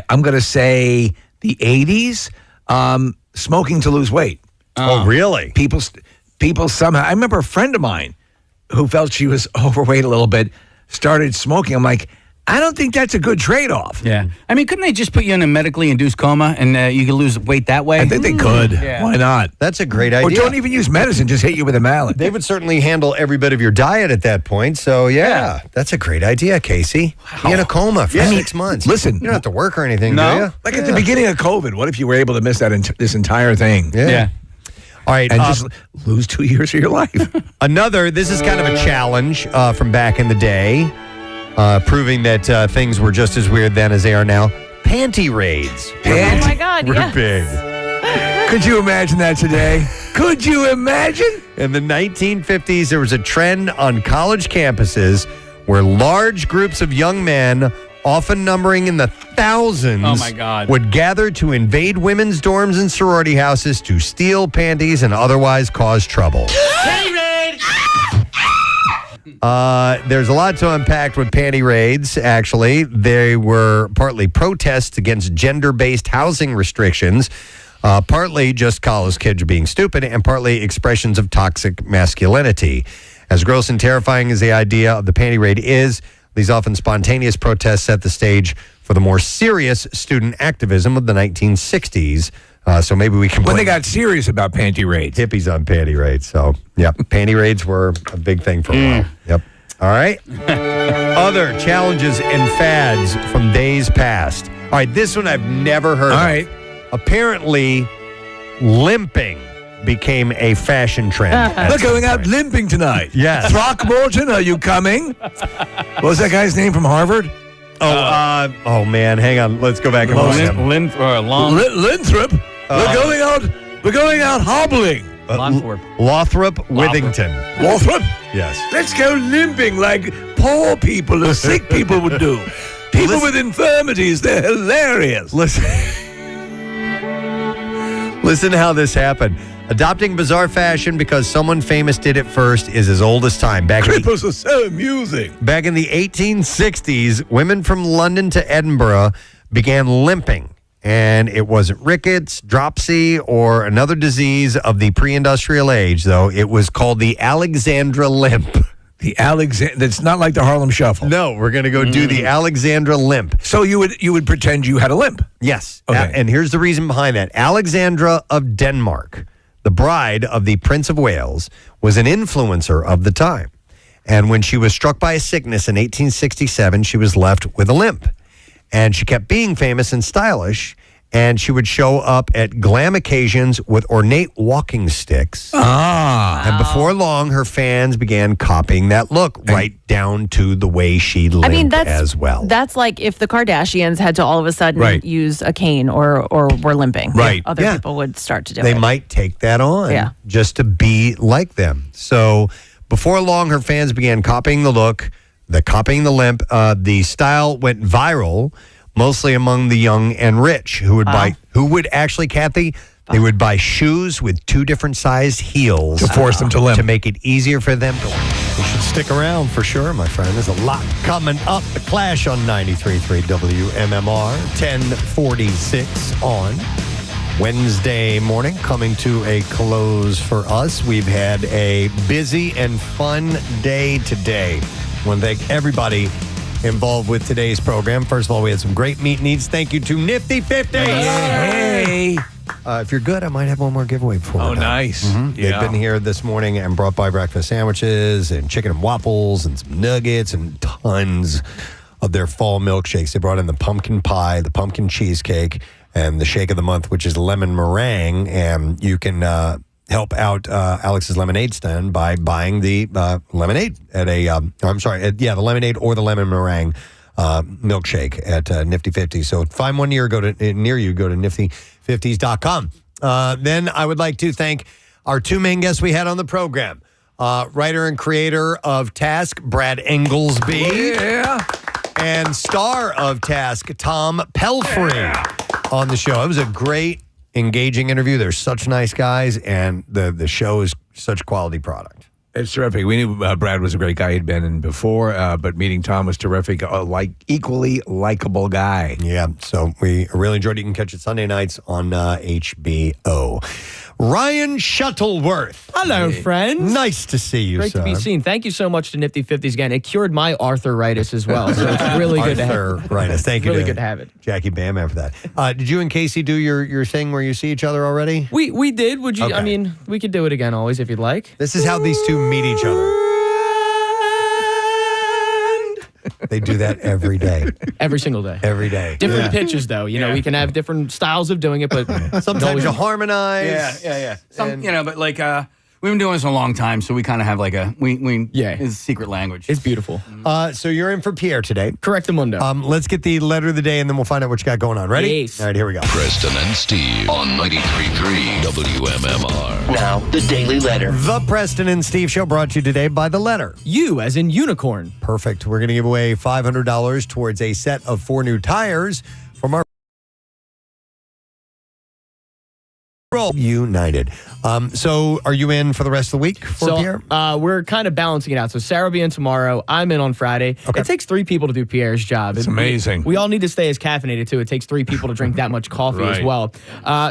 I'm going to say the 80s, smoking to lose weight. Oh, really? People somehow. I remember a friend of mine who felt she was overweight a little bit, started smoking. I'm like, I don't think that's a good trade-off. Yeah. I mean, couldn't they just put you in a medically induced coma and you could lose weight that way? I think they could. Yeah. Why not? That's a great Or idea. don't even use medicine. Just hit you with a mallet. They would certainly handle every bit of your diet at that point. So, yeah, that's a great idea, Casey. Be in a coma for 6 months. Listen. You don't have to work or anything, No. do you? Like at the beginning of COVID, what if you were able to miss this entire thing? Yeah. All right. And just lose 2 years of your life. This is kind of a challenge from back in the day, proving that things were just as weird then as they are now. Panty raids. Oh my God. We're Yes. big. Could you imagine that today? Could you imagine? In the 1950s, there was a trend on college campuses where large groups of young men, often numbering in the thousands, Oh, my God. would gather to invade women's dorms and sorority houses to steal panties and otherwise cause trouble. There's a lot to unpack with panty raids, actually. They were partly protests against gender-based housing restrictions, partly just college kids being stupid, and partly expressions of toxic masculinity. As gross and terrifying as the idea of the panty raid is, these often spontaneous protests set the stage for the more serious student activism of the 1960s. So maybe we can... When they got serious about panty raids. Hippies on panty raids. So, yep, panty raids were a big thing for a while. Yep. All right. Other challenges and fads from days past. All right, this one I've never heard of. All right. Apparently, limping became a fashion trend. We're going out limping tonight. Yes. Throckmorton, are you coming? What was that guy's name from Harvard? Oh man, hang on. Let's go back and find him. Linthrop. We're going out hobbling. Lothrop Withington. Lothrop? Yes. Let's go limping like poor people or sick people would do. People with infirmities, they're hilarious. Listen to how this happened. Adopting bizarre fashion because someone famous did it first is as old as time. Cripples are so amusing. Back in the 1860s, women from London to Edinburgh began limping. And it wasn't rickets, dropsy, or another disease of the pre-industrial age, though. It was called the Alexandra limp. That's not like the Harlem Shuffle. No, we're going to go do the Alexandra limp. So you would pretend you had a limp? Yes. Okay. And here's the reason behind that. Alexandra of Denmark, the bride of the Prince of Wales, was an influencer of the time. And when she was struck by a sickness in 1867, she was left with a limp. And she kept being famous and stylish, and she would show up at glam occasions with ornate walking sticks. And before long, her fans began copying that look right down to the way she limped as well. That's like if the Kardashians had to all of a sudden use a cane or were limping. Right. Other people would start to do They it. might take that on just to be like them. So before long, her fans began copying the look, copying the limp. The style went viral, mostly among the young and rich who would actually, Kathy, they would buy shoes with two different sized heels to force them to limp, to make it easier for them to limp. You should stick around for sure, my friend. There's a lot coming up. The Clash on 93.3 WMMR, 10:46 on Wednesday morning, coming to a close for us. We've had a busy and fun day today. I want to thank everybody involved with today's program. First of all, we had some great meat needs. Thank you to Nifty 50. Hey. If you're good, I might have one more giveaway before we're done. Nice. They've been here this morning and brought by breakfast sandwiches and chicken and waffles and some nuggets and tons of their fall milkshakes. They brought in the pumpkin pie, the pumpkin cheesecake, and the shake of the month, which is lemon meringue. And you can help out Alex's lemonade stand by buying the lemonade at the lemonade or the lemon meringue milkshake at Nifty 50. So find one near you, go to nifty50s.com. Then I would like to thank our two main guests we had on the program. Writer and creator of Task, Brad Ingelsby. Yeah. And star of Task, Tom Pelfry on the show. It was a great, engaging interview. They're such nice guys, and the show is such quality product. It's terrific. We knew Brad was a great guy. He'd been in before, but meeting Tom was terrific. Equally likable guy. Yeah, so we really enjoyed it. You can catch it Sunday nights on HBO. Ryan Shuttleworth. Hello, friends. Nice to see you, Great sir. to be seen. Thank you so much to Nifty 50s again. It cured my arthritis as well, so it's really good to have it. Arthritis. Thank you. Really good to have it. Jackie Bam for that. Did you and Casey do your thing where you see each other already? We did. Would you? Okay. I mean, we could do it again always if you'd like. This is how these two meet each other. They do that every day. Every single day. Every day. Different pitches, though. You know, we can have different styles of doing it, but sometimes you harmonize. Yeah. But like We've been doing this a long time, so we kind of have like it's a secret language. It's beautiful. So you're in for Pierre today. Correctamundo. Let's get the letter of the day, and then we'll find out what you got going on. Ready? Yes. All right, here we go. Preston and Steve on 93.3 WMMR. Now, the Daily Letter. The Preston and Steve Show brought to you today by the letter. U as in unicorn. Perfect. We're going to give away $500 towards a set of 4 new tires from our United. So are you in for the rest of the week for Pierre? We're kind of balancing it out. So Sarah will be in tomorrow. I'm in on Friday. Okay. It takes 3 people to do Pierre's job. It's amazing. We all need to stay as caffeinated, too. It takes 3 people to drink that much coffee as Right. well.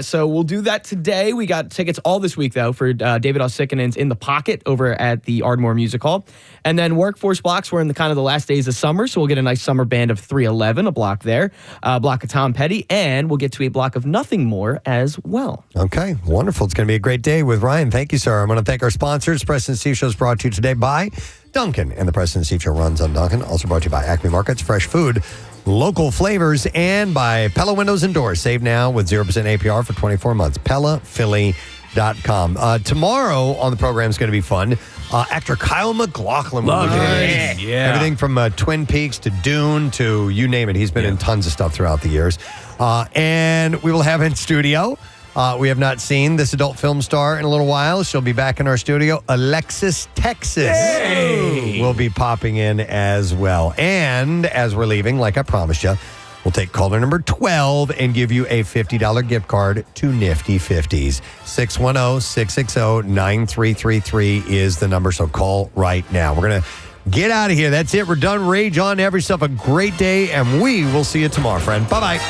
So we'll do that today. We got tickets all this week, though, for David Ossikanen's In the Pocket over at the Ardmore Music Hall. And then Workforce Blocks, we're in the kind of the last days of summer, so we'll get a nice summer band of 311, a block there, a block of Tom Petty, and we'll get to a block of Nothing More as well. Okay, wonderful. It's going to be a great day with Ryan. Thank you, sir. I'm going to thank our sponsors. Preston and Steve Show is brought to you today by Dunkin', and the Preston and Steve Show runs on Dunkin'. Also brought to you by Acme Markets, fresh food, local flavors, and by Pella Windows and Doors. Save now with 0% APR for 24 months. PellaPhilly.com. Tomorrow on the program is going to be fun. Actor Kyle MacLachlan will be there. Yeah. Everything from Twin Peaks to Dune to you name it. He's been in tons of stuff throughout the years. And we will have in studio. We have not seen this adult film star in a little while. She'll be back in our studio. Alexis Texas will be popping in as well. And as we're leaving, like I promised you, we'll take caller number 12 and give you a $50 gift card to Nifty 50s. 610-660-9333 is the number, so call right now. We're going to get out of here. That's it. We're done. Rage on. Have yourself a great day, and we will see you tomorrow, friend. Bye-bye.